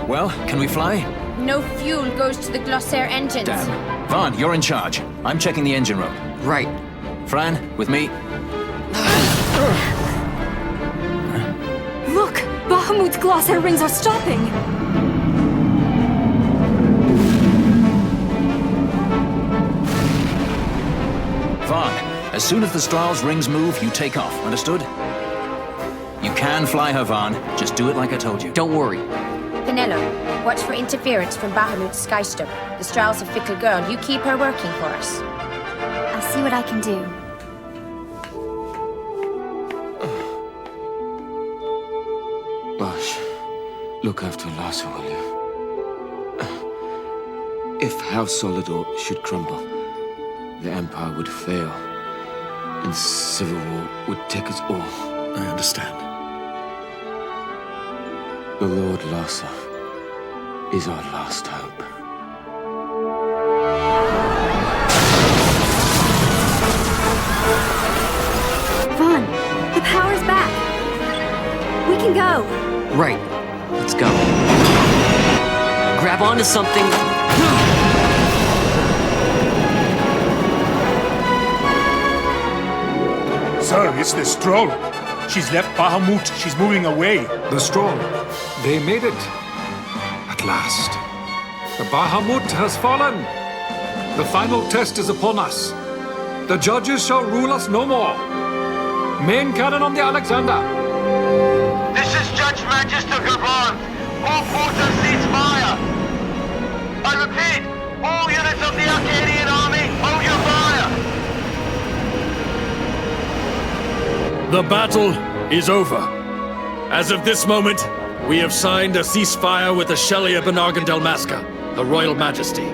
Well, can we fly? No fuel goes to the Glossair engines. Damn. Vaughn, you're in charge. I'm checking the engine room. Right. Fran, with me. Look! Bahamut's Glossair rings are stopping! Vaughn, as soon as the Strahls rings move, you take off. Understood? You can fly her, Vaughn. Just do it like I told you. Don't worry. Penelo, watch for interference from Bahamut's Skystone. The Strahls a fickle girl. You keep her working for us. I'll see what I can do. Bash, look after Larsa, will you? If House Solidor should crumble, the Empire would fail, and civil war would take us all. I understand. The Lord Larsa is our last hope. Vaughn, the power's back. We can go. Right. Let's go. Grab onto something. Sir, it's the Stroll. She's left Bahamut. She's moving away. The Stroll. They made it. At last. The Bahamut has fallen. The final test is upon us. The judges shall rule us no more. Main cannon on the Alexander. This is Judge Magister Gabron. All forces cease fire. I repeat, all units of the Arcadian army, hold your fire. The battle is over. As of this moment, we have signed a ceasefire with the Shelia Benargan Dalmasca, the Royal Majesty.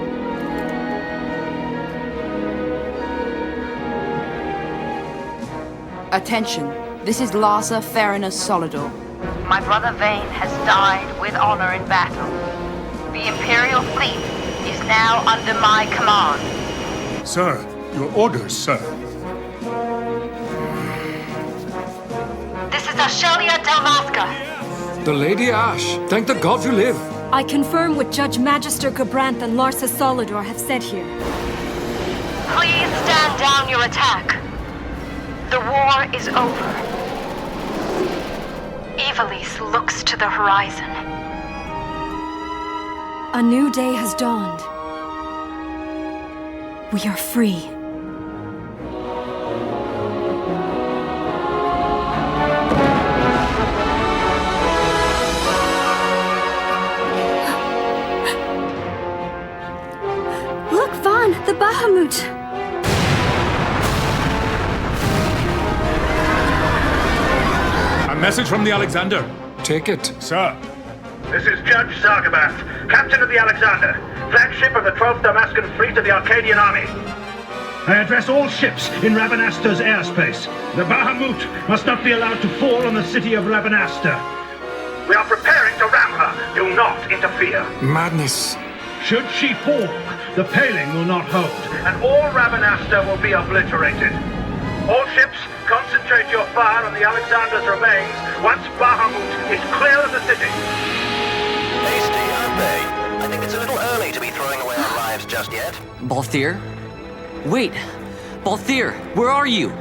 Attention, this is Larsa Farinus Solidor. My brother Vane has died with honor in battle. The Imperial fleet is now under my command. Sir, your orders, sir. This is Ashelia Dalmasca. The Lady Ash. Thank the gods you live. I confirm what Judge Magister Gabranth and Larsa Solidor have said here. Please stand down your attack. The war is over. Evilise looks to the horizon. A new day has dawned. We are free. Look, Vaughn, the Bahamut! A message from the Alexander. Take it. Sir. This is Judge Zargabath, Captain of the Alexander, flagship of the 12th Damascan Fleet of the Arcadian Army. I address all ships in Rabanaster's airspace. The Bahamut must not be allowed to fall on the city of Rabanaster. We are preparing to ram her. Do not interfere. Madness. Should she fall, the paling will not hold, and all Rabanaster will be obliterated. All ships, concentrate your fire on the Alexander's remains once Bahamut is clear of the city. Hasty, aren't they? I think it's a little early to be throwing away our lives just yet. Balthier? Wait! Balthier, where are you?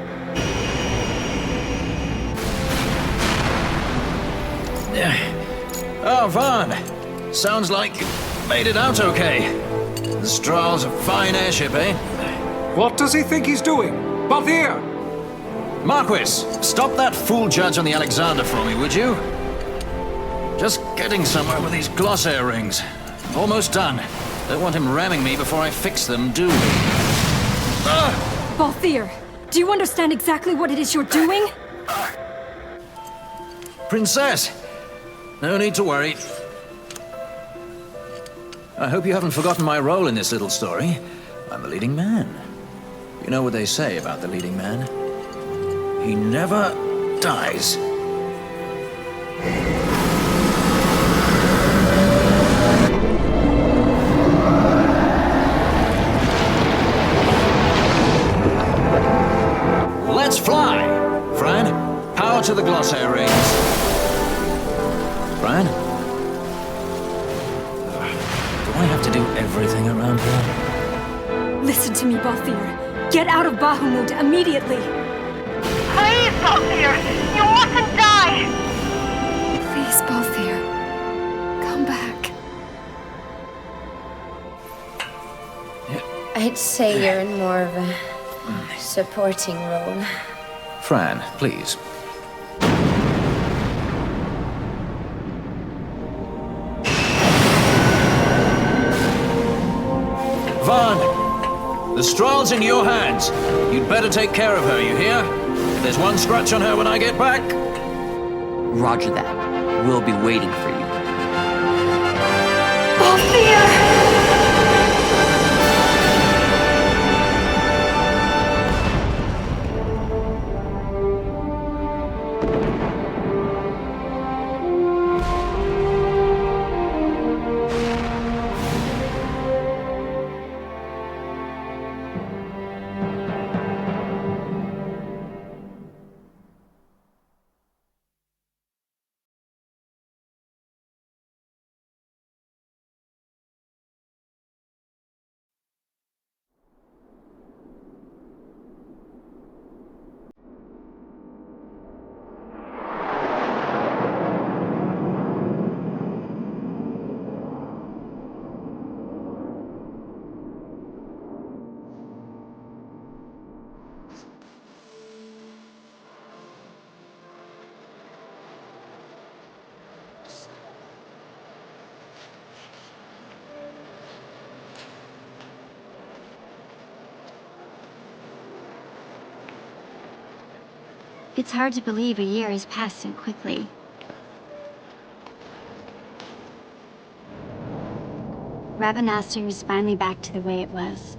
Oh, Vaughn. Sounds like you made it out okay. The Stral's a fine airship, eh? What does he think he's doing? Balthier! Marquis, stop that fool judge on the Alexander for me, would you? Just getting somewhere with these glossair rings. Almost done. Don't want him ramming me before I fix them, do we? Balthier, do you understand exactly what it is you're doing? Princess! No need to worry. I hope you haven't forgotten my role in this little story. I'm the leading man. You know what they say about the leading man? He never dies. Let's fly! Fran, power to the glossair rings. Fran? Do I have to do everything around here? Listen to me, Balthier. Get out of Bahamut immediately! Please, Balthier! You mustn't die! Please, Balthier. Come back. I'd say you're in more of a supporting role. Fran, please. Vaughn! The Stral's in your hands. You'd better take care of her, you hear? If there's one scratch on her when I get back... Roger that. We'll be waiting for you. Balthier! It's hard to believe a year has passed so quickly. Rabanaster is finally back to the way it was,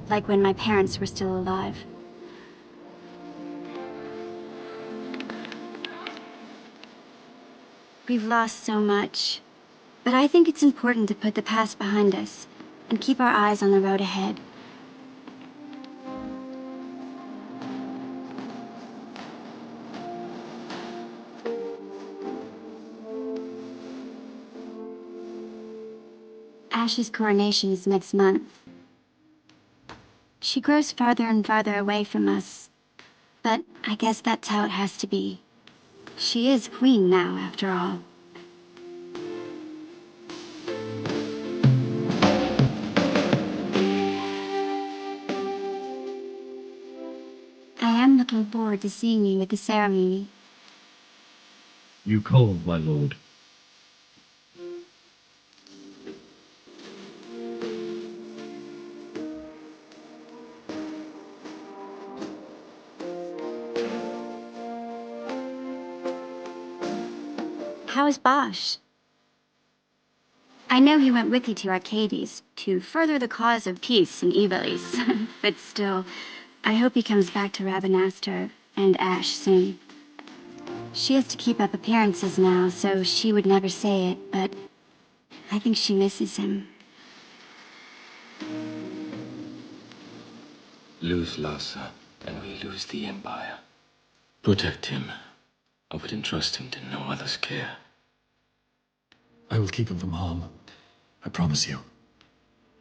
like when my parents were still alive. We've lost so much, but I think it's important to put the past behind us and keep our eyes on the road ahead. Ash's coronation is next month. She grows farther and farther away from us, but I guess that's how it has to be. She is queen now, after all. I am looking forward to seeing you at the ceremony. You called, my lord. How is Bosch? I know he went with you to Arcades to further the cause of peace in Ivalice, but still, I hope he comes back to Rabanastre and Ash soon. She has to keep up appearances now, so she would never say it, but I think she misses him. Lose Larsa, and we lose the Empire. Protect him. I would entrust him to no other's care. I will keep him from harm. I promise you.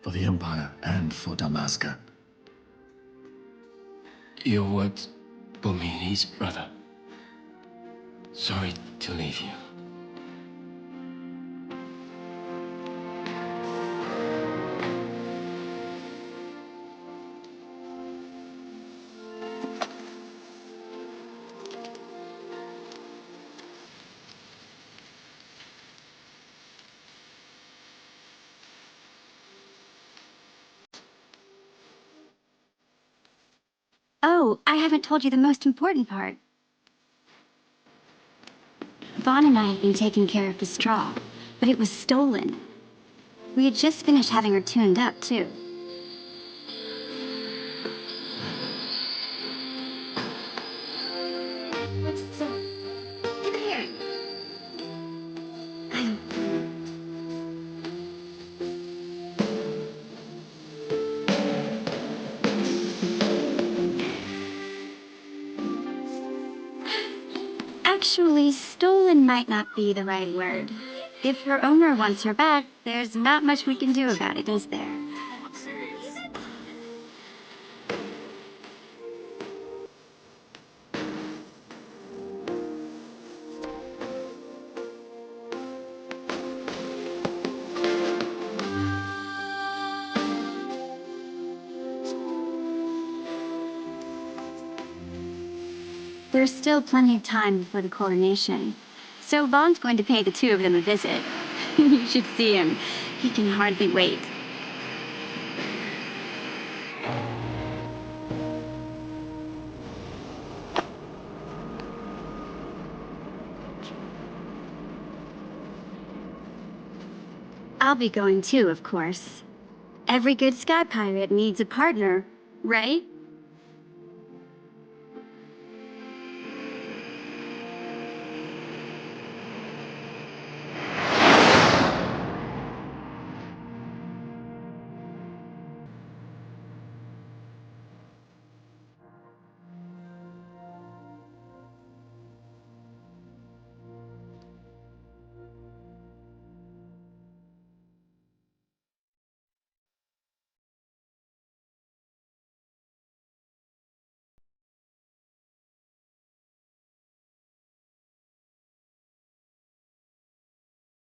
For the Empire and for Dalmasca. Your words put me at ease, brother. Sorry to leave you. Oh, I haven't told you the most important part. Vaughn and I have been taking care of the straw, but it was stolen. We had just finished having her tuned up, too. Come here. Actually, stolen might not be the right word. If her owner wants her back, there's not much we can do about it, is there? There's still plenty of time before the coronation, so Vaughn's going to pay the two of them a visit. You should see him. He can hardly wait. I'll be going too, of course. Every good sky pirate needs a partner, right?